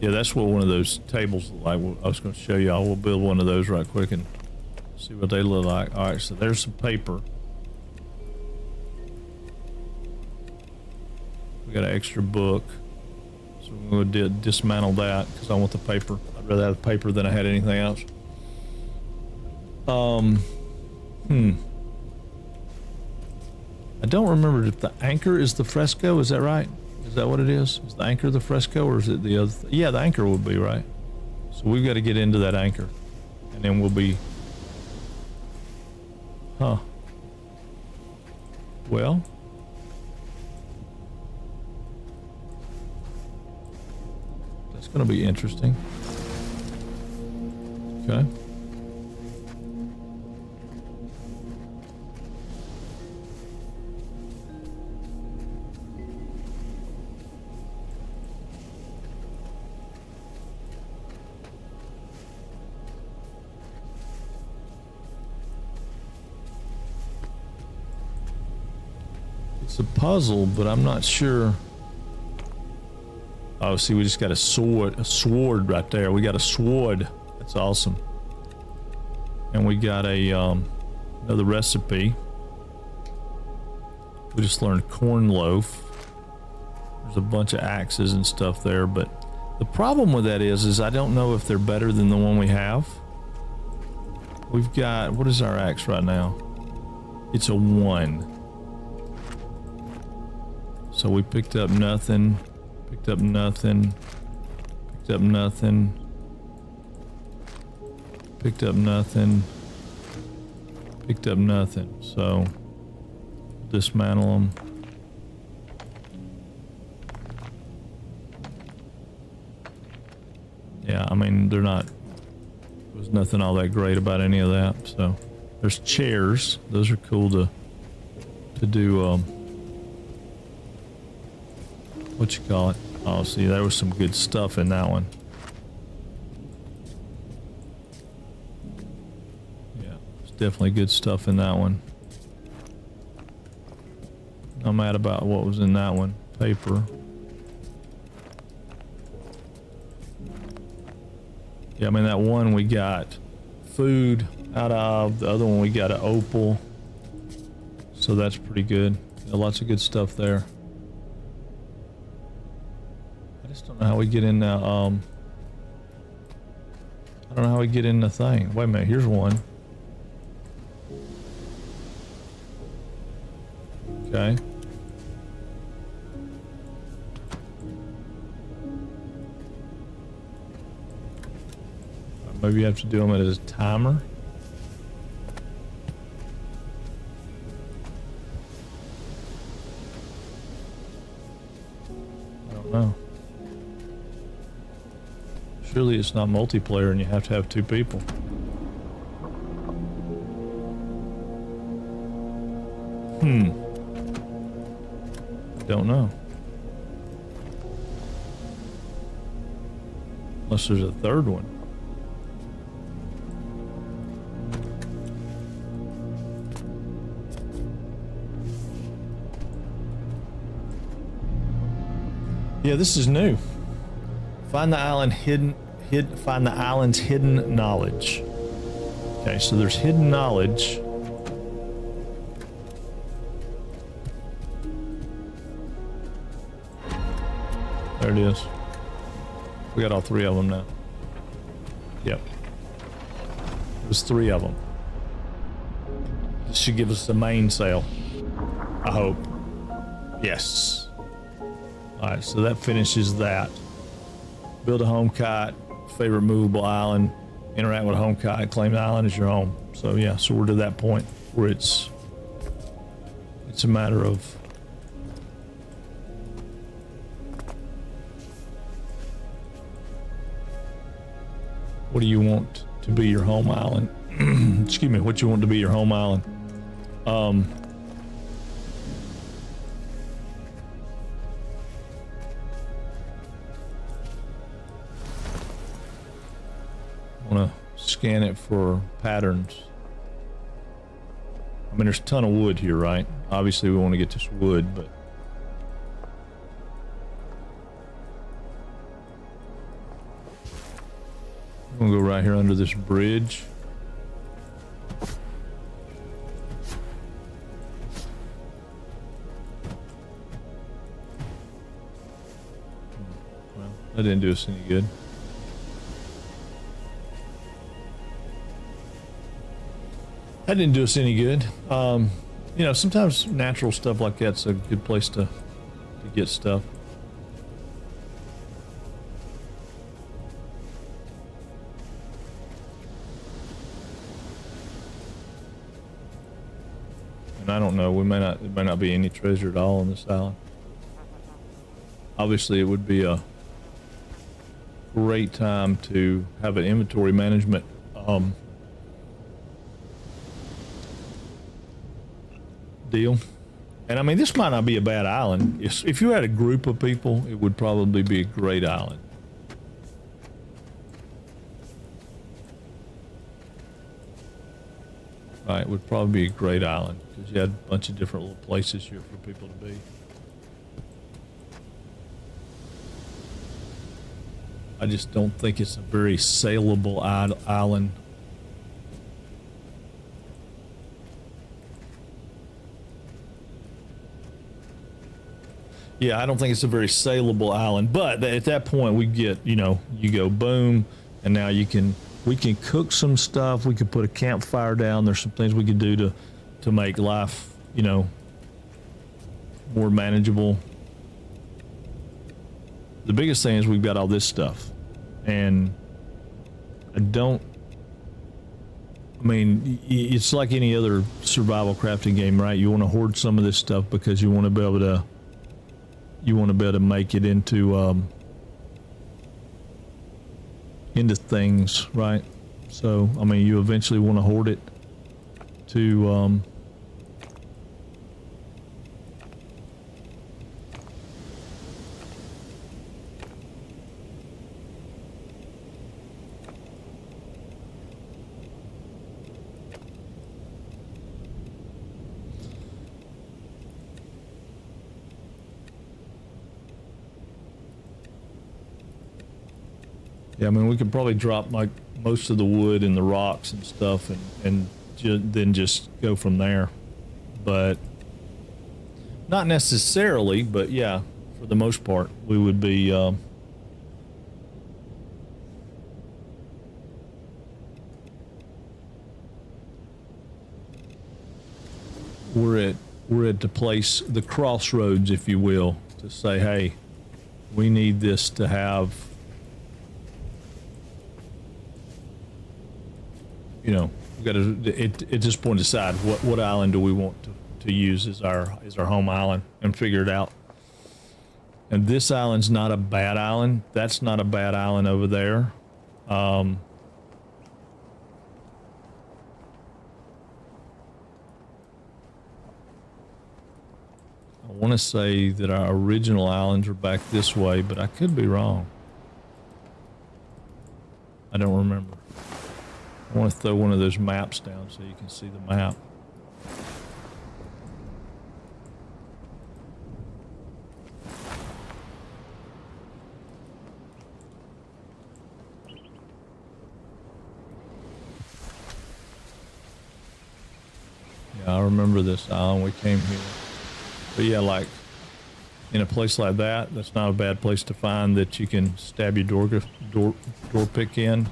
Yeah, that's what one of those tables look like. I was going to show you. I will build one of those right quick and see what they look like. All right, so there's some paper. We got an extra book. So we're going to dismantle that because I want the paper. I'd rather have the paper than I had anything else. I don't remember if the anchor is the fresco. Is that right? Is that what it is? Is the anchor the fresco or is it the other? Yeah, the anchor would be, right? So we've got to get into that anchor and then we'll be... Huh. Well... That's going to be interesting. Okay. It's a puzzle, but I'm not sure. Oh, see, we just got a sword right there. We got a sword. That's awesome. And we got a another recipe. We just learned corn loaf. There's a bunch of axes and stuff there, but the problem with that is I don't know if they're better than the one we have. We've got, what is our axe right now? It's a 1. So we picked up nothing, picked up nothing, picked up nothing, picked up nothing, picked up nothing. So dismantle them. Yeah, I mean, they're not, there's nothing all that great about any of that. So there's chairs. Those are cool to do, what you call it? Oh, see, there was some good stuff in that one. Yeah, there's definitely good stuff in that one. I'm mad about what was in that one. Paper. Yeah, I mean, that one we got food out of. The other one we got an opal. So that's pretty good. Yeah, lots of good stuff there. I just don't know how we get in now. I don't know how we get in the thing. Wait a minute, here's one. Okay. Maybe you have to do them as a timer. Surely it's not multiplayer and you have to have 2 people. Don't know. Unless there's a 3rd one. Yeah, this is new. Find the island's hidden knowledge. Okay, so there's hidden knowledge. There it is. We got all 3 of them now. Yep. There's 3 of them. This should give us the main sail. I hope. Yes. Alright, so that finishes that. Build a home kite, favorite movable island, interact with a home kite, claim the island as your home. So yeah, so we're to that point where it's a matter of what do you want to be your home island? Excuse me, what you want to be your home island? Want to scan it for patterns. I mean, there's a ton of wood here, right? Obviously, we want to get this wood, but I'm gonna go right here under this bridge. Well, that didn't do us any good. That didn't do us any good. You know, sometimes natural stuff like that's a good place to get stuff. And I don't know, there may not be any treasure at all on this island. Obviously, it would be a great time to have an inventory management deal. And I mean, this might not be a bad island. If you had a group of people, it would probably be a great island. Right, it would probably be a great island because you had a bunch of different little places here for people to be. I just don't think it's a very saleable island. Yeah, I don't think it's a very saleable island, but at that point we get, you know, you go boom, and now we can cook some stuff. We can put a campfire down. There's some things we can do to make life, you know, more manageable. The biggest thing is we've got all this stuff, and I mean, it's like any other survival crafting game, right? You want to hoard some of this stuff because you want to be able to make it into things, right? So, I mean, you eventually want to hoard it to yeah, I mean, we could probably drop like most of the wood and the rocks and stuff and then just go from there. But not necessarily, but yeah, for the most part, we would be we're at the place, the crossroads, if you will, to say, hey, we need this to have, you know, we got to at this point decide what island do we want to use as our home island and figure it out. And this island's not a bad island. That's not a bad island over there. I want to say that our original islands are back this way, but I could be wrong. I don't remember. I want to throw one of those maps down so you can see the map. Yeah, I remember this island. We came here. But yeah, like in a place like that, that's not a bad place to find that you can stab your door pick in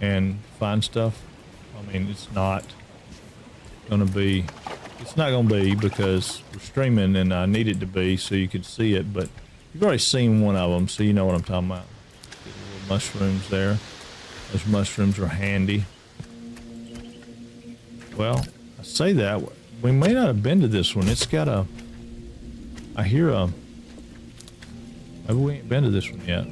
and find stuff. I mean, it's not gonna be because we're streaming and I need it to be so you can see it, but you've already seen one of them, so you know what I'm talking about. Get little mushrooms there. Those mushrooms are handy. Well, I say that, we may not have been to this one. It's got a, I hear a, maybe we ain't been to this one yet.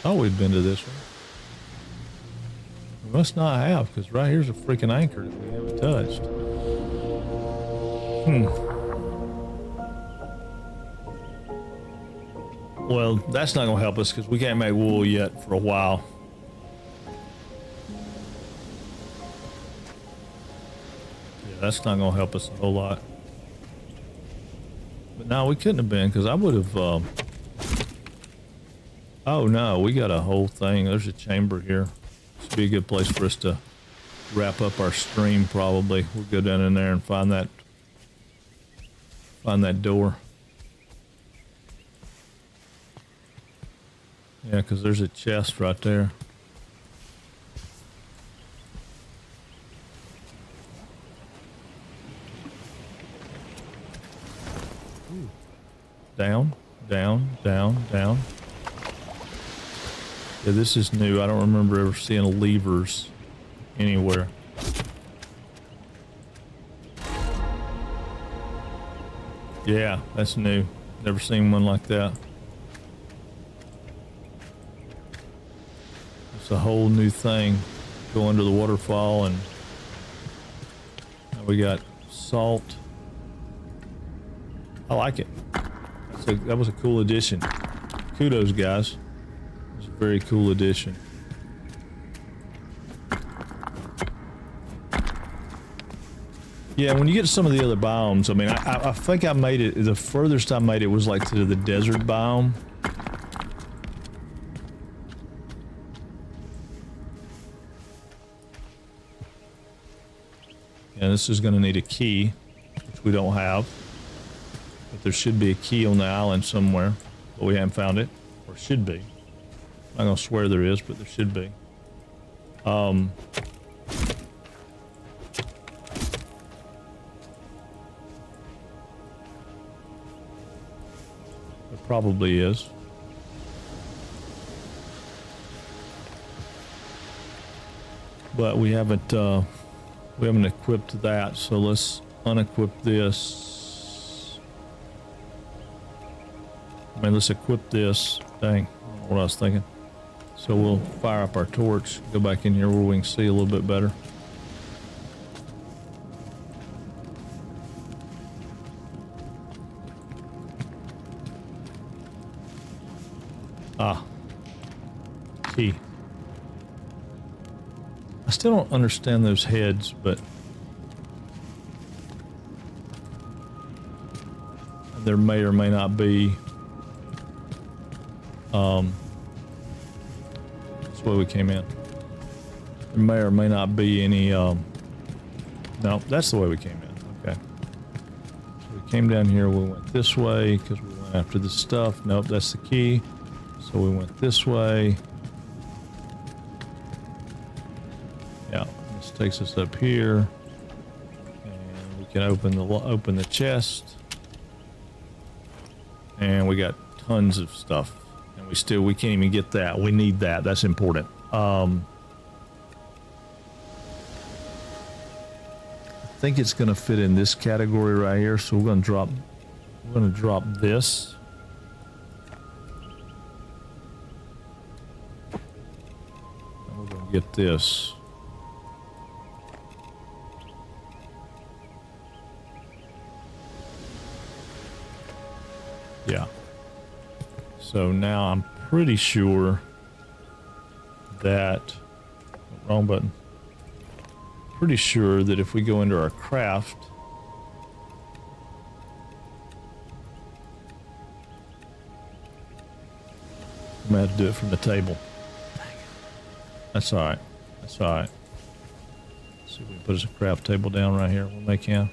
Oh, we've been to this one. We must not have, because right here's a freaking anchor that we haven't touched. Well, that's not going to help us because we can't make wool yet for a while. Yeah, that's not going to help us a whole lot. But no, we couldn't have been because I would have... Oh no, we got a whole thing. There's a chamber here. This would be a good place for us to wrap up our stream probably. We'll go down in there and find that door. Yeah, because there's a chest right there. Ooh. Down, down, down, down. Yeah, this is new. I don't remember ever seeing levers anywhere. Yeah, that's new. Never seen one like that. It's a whole new thing. Go under the waterfall and now we got salt. I like it. That was a cool addition. Kudos, guys. Very cool addition. Yeah, when you get to some of the other biomes, I mean, I think I made it, the furthest I made it was like to the desert biome. And this is going to need a key, which we don't have. But there should be a key on the island somewhere, but we haven't found it, or should be. I'm not gonna swear there is, but there should be. There probably is. But we haven't equipped that, so let's unequip this. I mean, let's equip this. Dang, I don't know what I was thinking. So we'll fire up our torch, go back in here where we can see a little bit better. Ah, key. I still don't understand those heads, but there may or may not be that's the way we came in. There may or may not be any no, that's the way we came in. Okay. So we came down here, we went this way because we went after the stuff. Nope, that's the key. So we went this way. Yeah, this takes us up here. And we can open the chest. And we got tons of stuff. And we can't even get that. We need that. That's important. I think it's going to fit in this category right here. So we're going to drop We're gonna drop this. And we're gonna get this. Yeah. So now I'm pretty sure that, wrong button. Pretty sure that if we go into our craft, I'm gonna have to do it from the table. That's all right. That's all right. Let's see if we can put us a craft table down right here when they can.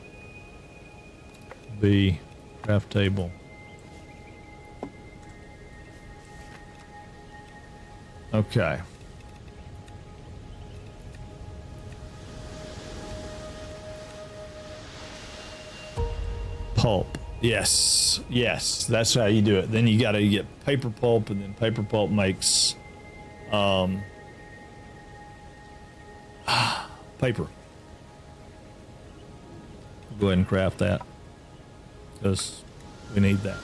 B, craft table. Okay. Pulp. Yes. Yes. That's how you do it. Then you got to get paper pulp, and then paper pulp makes paper. Go ahead and craft that because we need that.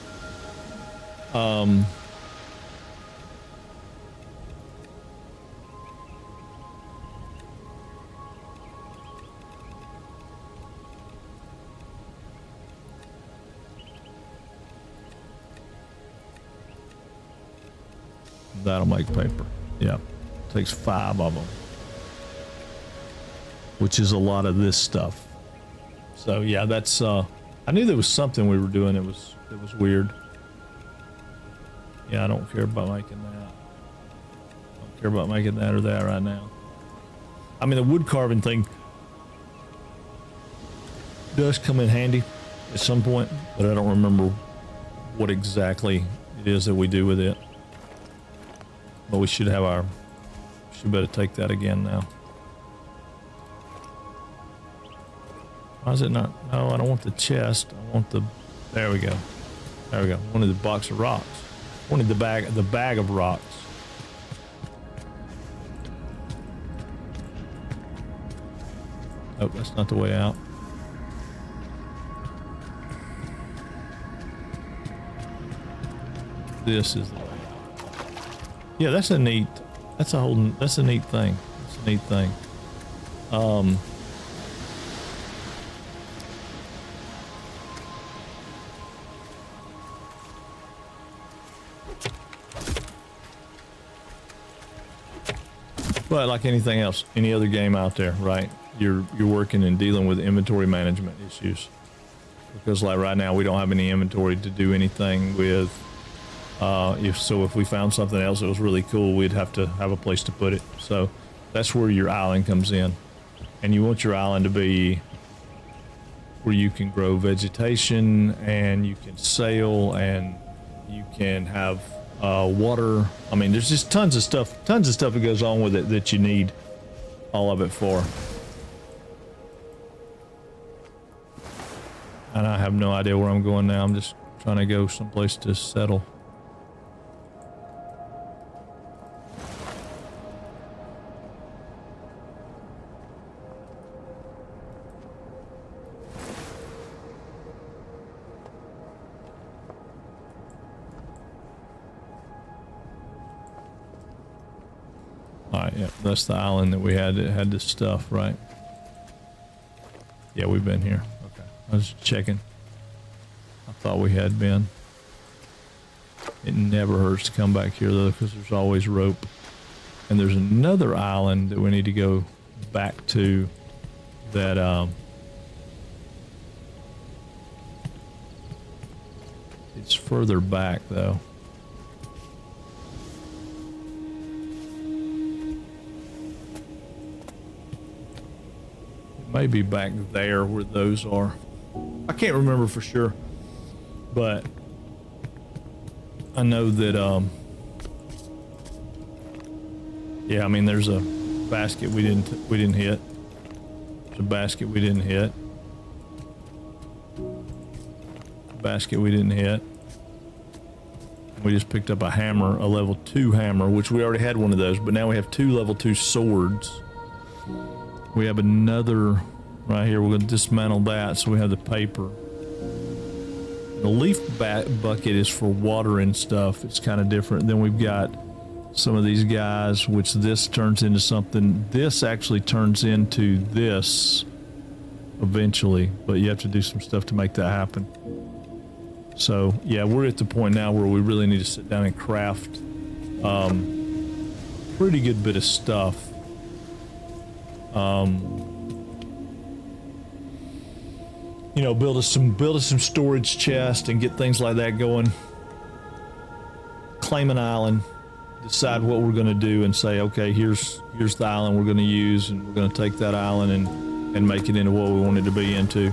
That'll make paper. Yeah. Takes 5 of them. Which is a lot of this stuff. So yeah, that's I knew there was something we were doing. It was weird. Yeah, I don't care about making that. I don't care about making that or that right now. I mean, the wood carving thing does come in handy at some point, but I don't remember what exactly it is that we do with it. But we should have our, should better take that again now. Why is it not? No, I don't want the chest. I want the, there we go. There we go. I wanted the box of rocks. I wanted the bag of rocks. Oh, that's not the way out. This is the way out. Yeah, that's a neat, that's a neat thing. That's a neat thing. But like anything else, any other game out there, right? You're working and dealing with inventory management issues. Because like right now, we don't have any inventory to do anything with. If we found something else that was really cool, we'd have to have a place to put it. So that's where your island comes in. And you want your island to be where you can grow vegetation and you can sail and you can have water. I mean, there's just tons of stuff that goes on with it that you need all of it for. And I have no idea where I'm going now. I'm just trying to go someplace to settle. Alright, yeah, that's the island that we had that had this stuff, right? Yeah, we've been here. Okay. I was checking. I thought we had been. It never hurts to come back here though, because there's always rope. And there's another island that we need to go back to that it's further back though. Maybe back there where those are. I can't remember for sure, but I know that yeah, I mean there's a basket we didn't hit. There's a basket we didn't hit. Basket we didn't hit. We just picked up a hammer, a level 2 hammer, which we already had one of those, but now we have 2 level 2 swords. We have another right here. We're going to dismantle that so we have the paper. The leaf bucket is for water and stuff. It's kind of different. Then we've got some of these guys, which this turns into something. This actually turns into this eventually, but you have to do some stuff to make that happen. So yeah, we're at the point now where we really need to sit down and craft pretty good bit of stuff. You know, build us some storage chest and get things like that going. Claim an island, decide what we're going to do, and say, okay, here's the island we're going to use, and we're going to take that island and make it into what we want it to be into.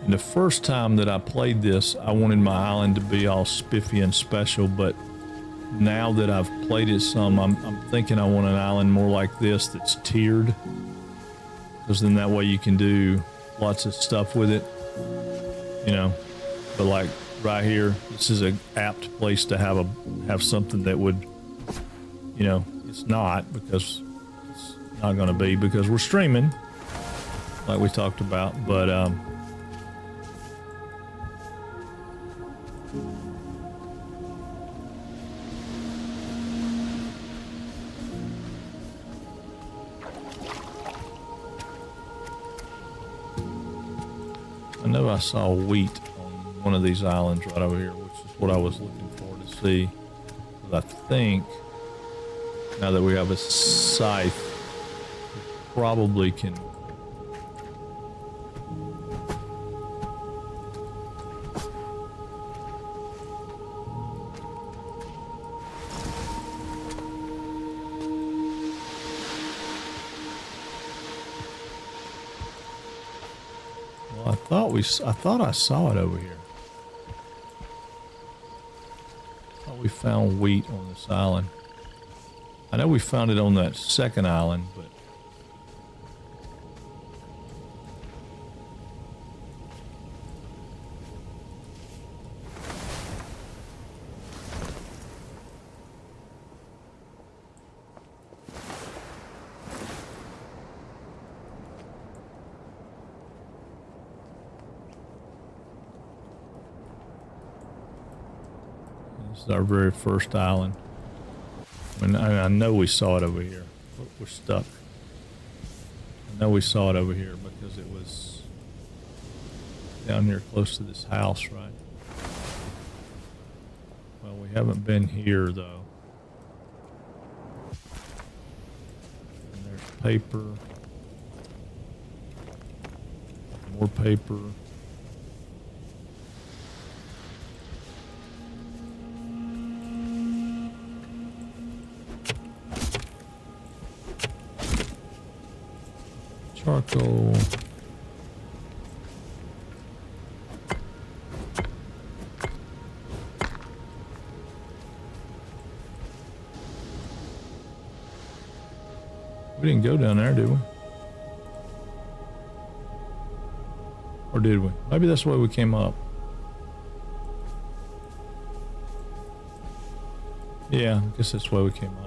And the first time that I played this, I wanted my island to be all spiffy and special, but now that I've played it some, I'm thinking I want an island more like this that's tiered, because then that way you can do lots of stuff with it, you know. But like right here, this is a apt place to have something that would, you know, it's not, because it's not going to be, because we're streaming like we talked about, but I know I saw wheat on one of these islands right over here, which is what I was looking for to see. But I think now that we have a scythe, we probably can. I thought I saw it over here. I thought we found wheat on this island. I know we found it on that second island, but this is our very first island. I know we saw it over here. We're stuck. I know we saw it over here because it was down here close to this house, right? Well, we haven't been here though. And there's paper. More paper. Charcoal. We didn't go down there, did we? Or did we? Maybe that's the way we came up. Yeah, I guess that's the way we came up.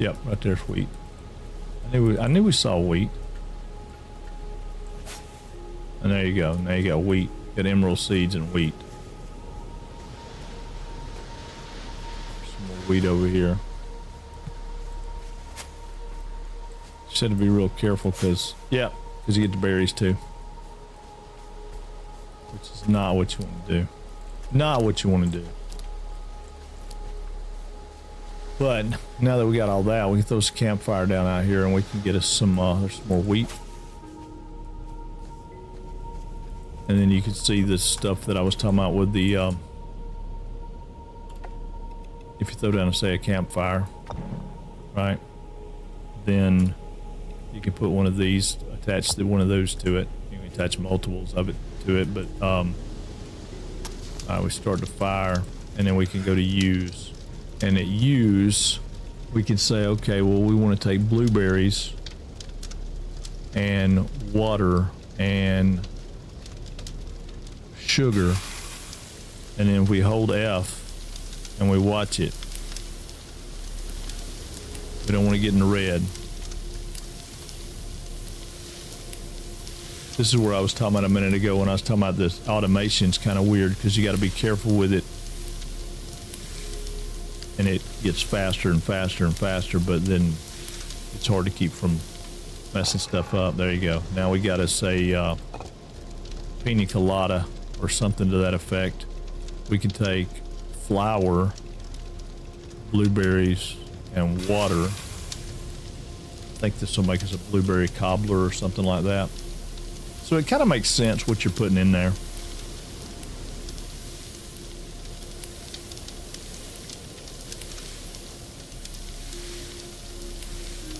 Yep, right there's wheat. I knew we saw wheat. And there you go. Now you got wheat. You got emerald seeds and wheat. There's some more wheat over here. Just had to be real careful because you get the berries too. Which is not what you want to do. Not what you want to do. But now that we got all that, we can throw some campfire down out here and we can get us some, there's some more wheat. And then you can see this stuff that I was talking about with the, if you throw down, say, a campfire, right? Then You can put one of these, attach one of those to it. You can attach multiples of it to it, but we start to fire, and then we can go to use. And at use, we can say, okay, well, we want to take blueberries and water and sugar, and then if we hold F and we watch it, we don't want to get in the red. This is where I was talking about a minute ago when I was talking about this automation's kind of weird because you got to be careful with it, and it gets faster and faster and faster, but then it's hard to keep from messing stuff up. There you go. Now we got to say pina colada or something to that effect. We can take flour, blueberries, and water. I think this will make us a blueberry cobbler or something like that. So it kind of makes sense what you're putting in there.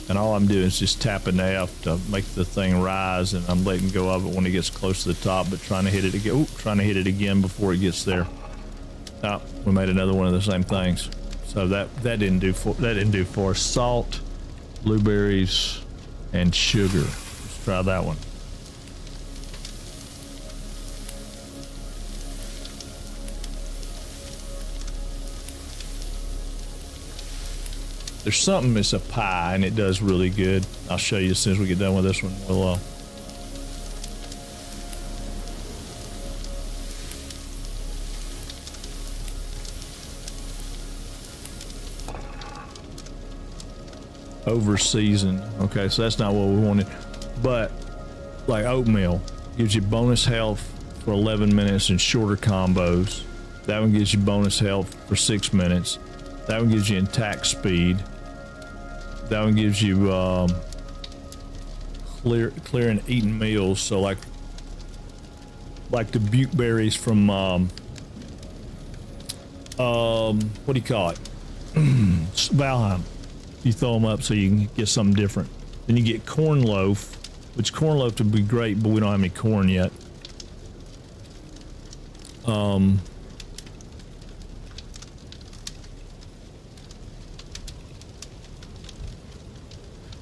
And all I'm doing is just tapping F to make the thing rise, and I'm letting go of it when it gets close to the top, but trying to hit it again. Ooh, trying to hit it again before it gets there. Oh, we made another one of the same things. So that didn't do for us. Salt, blueberries, and sugar. Let's try that one. There's something, it's a pie, and it does really good. I'll show you as soon as we get done with this one. We'll over seasoned. Okay, so that's not what we wanted. But like oatmeal gives you bonus health for 11 minutes and shorter combos. That one gives you bonus health for 6 minutes. That one gives you intact speed. That one gives you clear and eaten meals. So like the butte berries from what do you call it? Valheim. You throw them up so you can get something different. Then you get corn loaf, which corn loaf would be great, but we don't have any corn yet.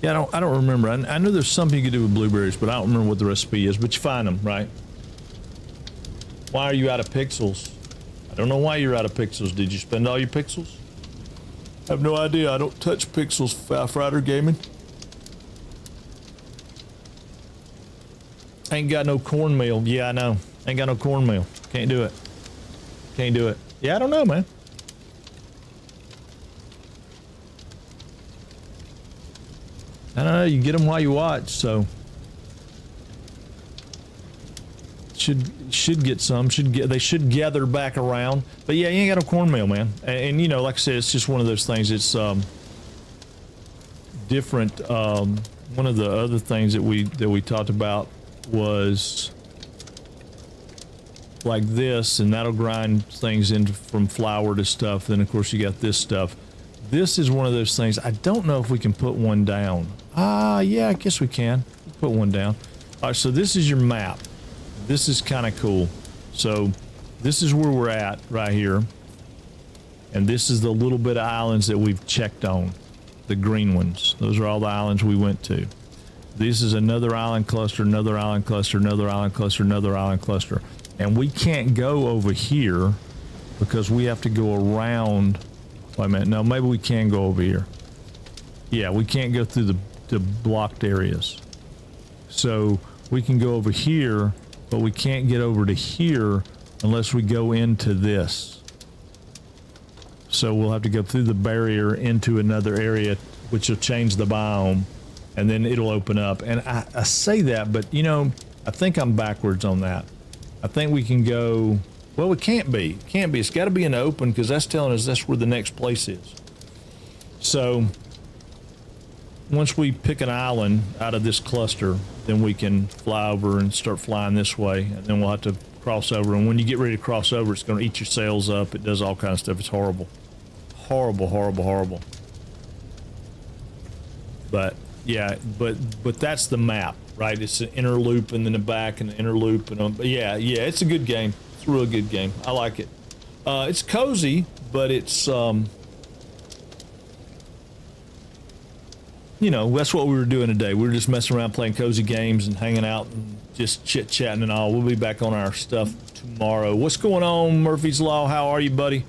Yeah, I don't remember. I know there's something you could do with blueberries, but I don't remember what the recipe is. But you find them, right? Why are you out of pixels? I don't know why you're out of pixels. Did you spend all your pixels? I have no idea. I don't touch pixels, Firefighter Gaming. Ain't got no cornmeal. Yeah, I know. Ain't got no cornmeal. Can't do it. Can't do it. Yeah, I don't know, man. I don't know. You get them while you watch, so should get some. They should gather back around. But yeah, you ain't got no cornmeal, man. And you know, like I said, it's just one of those things. It's different. One of the other things that we talked about was like this, and that'll grind things into from flour to stuff. Then of course you got this stuff. This is one of those things. I don't know if we can put one down. Yeah, I guess we can put one down. All right, so this is your map. This is kind of cool. So this is where we're at right here. And this is the little bit of islands that we've checked on. The green ones. Those are all the islands we went to. This is another island cluster, another island cluster, another island cluster, another island cluster. And we can't go over here because we have to go around. Wait a minute. No, maybe we can go over here. Yeah, we can't go through the blocked areas. So we can go over here, but we can't get over to here unless we go into this. So we'll have to go through the barrier into another area, which will change the biome, and then it'll open up. And I say that, but you know, I think I'm backwards on that. I think we can go, well, it can't be. It can't be. It's got to be in the open because that's telling us that's where the next place is. So once we pick an island out of this cluster, then we can fly over and start flying this way, and then we'll have to cross over. And when you get ready to cross over, it's going to eat your sails up. It does all kinds of stuff. It's horrible. Horrible, horrible, horrible. But Yeah, but that's the map, right? It's an inner loop and then the back and the inner loop and yeah, it's a good game. It's a real good game. I like it. It's cozy, but it's you know, that's what we were doing today. We were just messing around playing cozy games and hanging out and just chit-chatting and all. We'll be back on our stuff tomorrow. What's going on, Murphy's Law? How are you, buddy?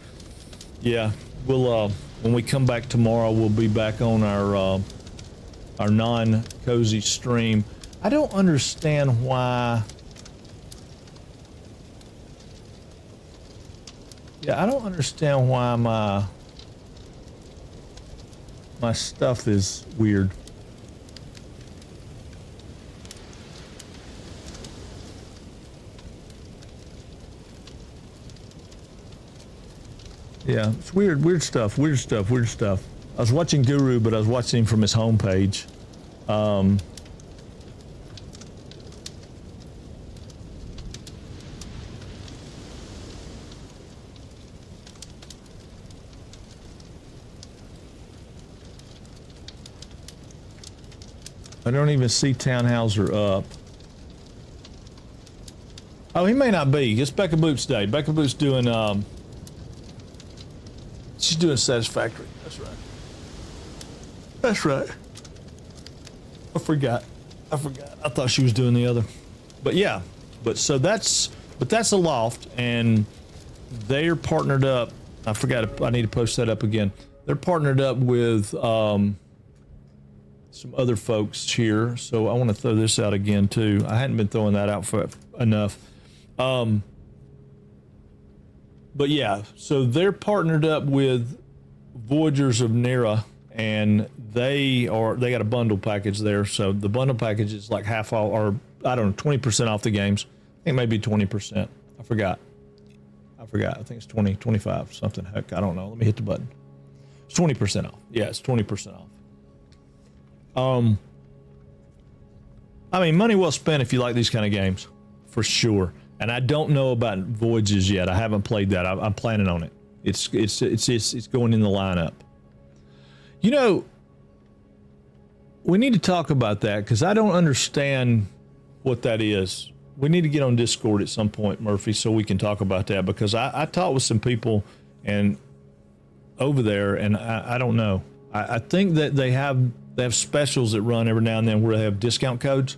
Yeah, we'll when we come back tomorrow, we'll be back on our non-cozy stream. I don't understand why. Yeah, I don't understand why my stuff is weird. Yeah, it's weird stuff. I was watching Guru, but I was watching him from his homepage. I don't even see Townhauser up. Oh, he may not be. It's Becca Boots Day. Becca Boots doing, she's doing Satisfactory. That's right. That's right. I forgot. I thought she was doing the other. But yeah, that's a loft, and they're partnered up. I forgot, I need to post that up again. They're partnered up with, some other folks here, so I want to throw this out again too. I hadn't been throwing that out for enough. But yeah, so they're partnered up with Voyagers of Nera, and they got a bundle package there. So the bundle package is like half off, or I don't know, 20% off the games. I think maybe 20%. I forgot. I think it's 20, 25, something. Heck, I don't know. Let me hit the button. It's 20% off. Yeah, it's 20% off. I mean, money well spent if you like these kind of games, for sure. And I don't know about Voyages yet. I haven't played that. I'm planning on it. It's going in the lineup. You know, we need to talk about that because I don't understand what that is. We need to get on Discord at some point, Murphy, so we can talk about that, because I talked with some people and over there, and I don't know. I think that they have specials that run every now and then where they have discount codes.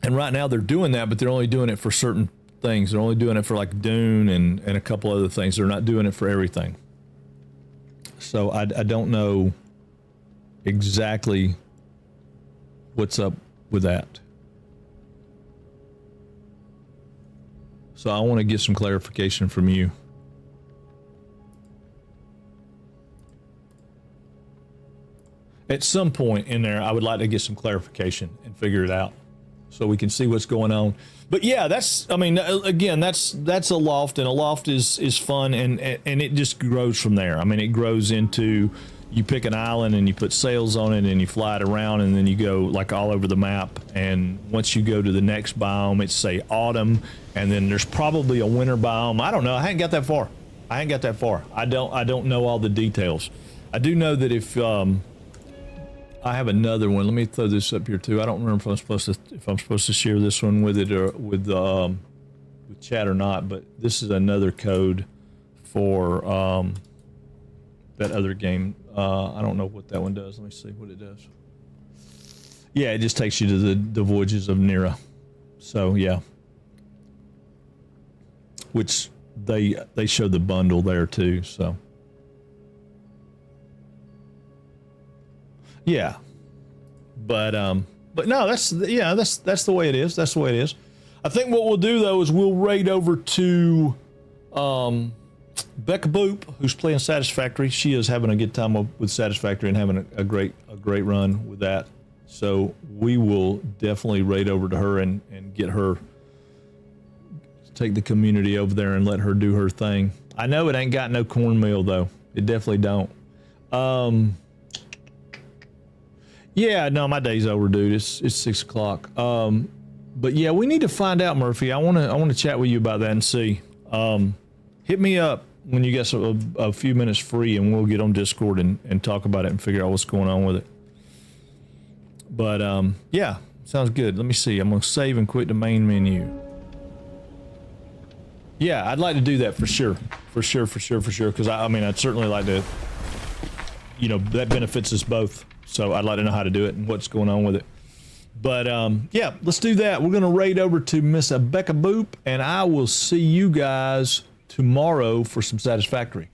And right now they're doing that, but they're only doing it for certain things. They're only doing it for like Dune and a couple other things. They're not doing it for everything. So I don't know exactly what's up with that. So I want to get some clarification from you. At some point in there, I would like to get some clarification and figure it out so we can see what's going on. But yeah, that's a loft, and a loft is fun, and it just grows from there. I mean, it grows into, you pick an island and you put sails on it and you fly it around, and then you go like all over the map. And once you go to the next biome, it's say autumn, and then there's probably a winter biome. I don't know. I haven't got that far. I don't know all the details. I do know that if I have another one. Let me throw this up here too. I don't remember if I'm supposed to share this one with it or with chat or not. But this is another code for that other game. I don't know what that one does. Let me see what it does. Yeah, it just takes you to the Voyages of Nera. So yeah, which they show the bundle there too. So. Yeah, but no, that's the way it is. That's the way it is. I think what we'll do though is we'll raid over to Becca Boop, who's playing Satisfactory. She is having a good time with Satisfactory and having a great run with that. So we will definitely raid over to her and get her, take the community over there and let her do her thing. I know it ain't got no cornmeal though. It definitely don't. Yeah, no, my day's over, dude. It's 6 o'clock. But yeah, we need to find out, Murphy. I want to chat with you about that and see. Hit me up when you get a few minutes free, and we'll get on Discord and talk about it and figure out what's going on with it. But yeah, sounds good. Let me see. I'm gonna save and quit the main menu. Yeah, I'd like to do that for sure. Because I mean, I'd certainly like to. You know, that benefits us both. So I'd like to know how to do it and what's going on with it. But yeah, let's do that. We're gonna raid over to Miss Becca Boop, and I will see you guys tomorrow for some Satisfactory.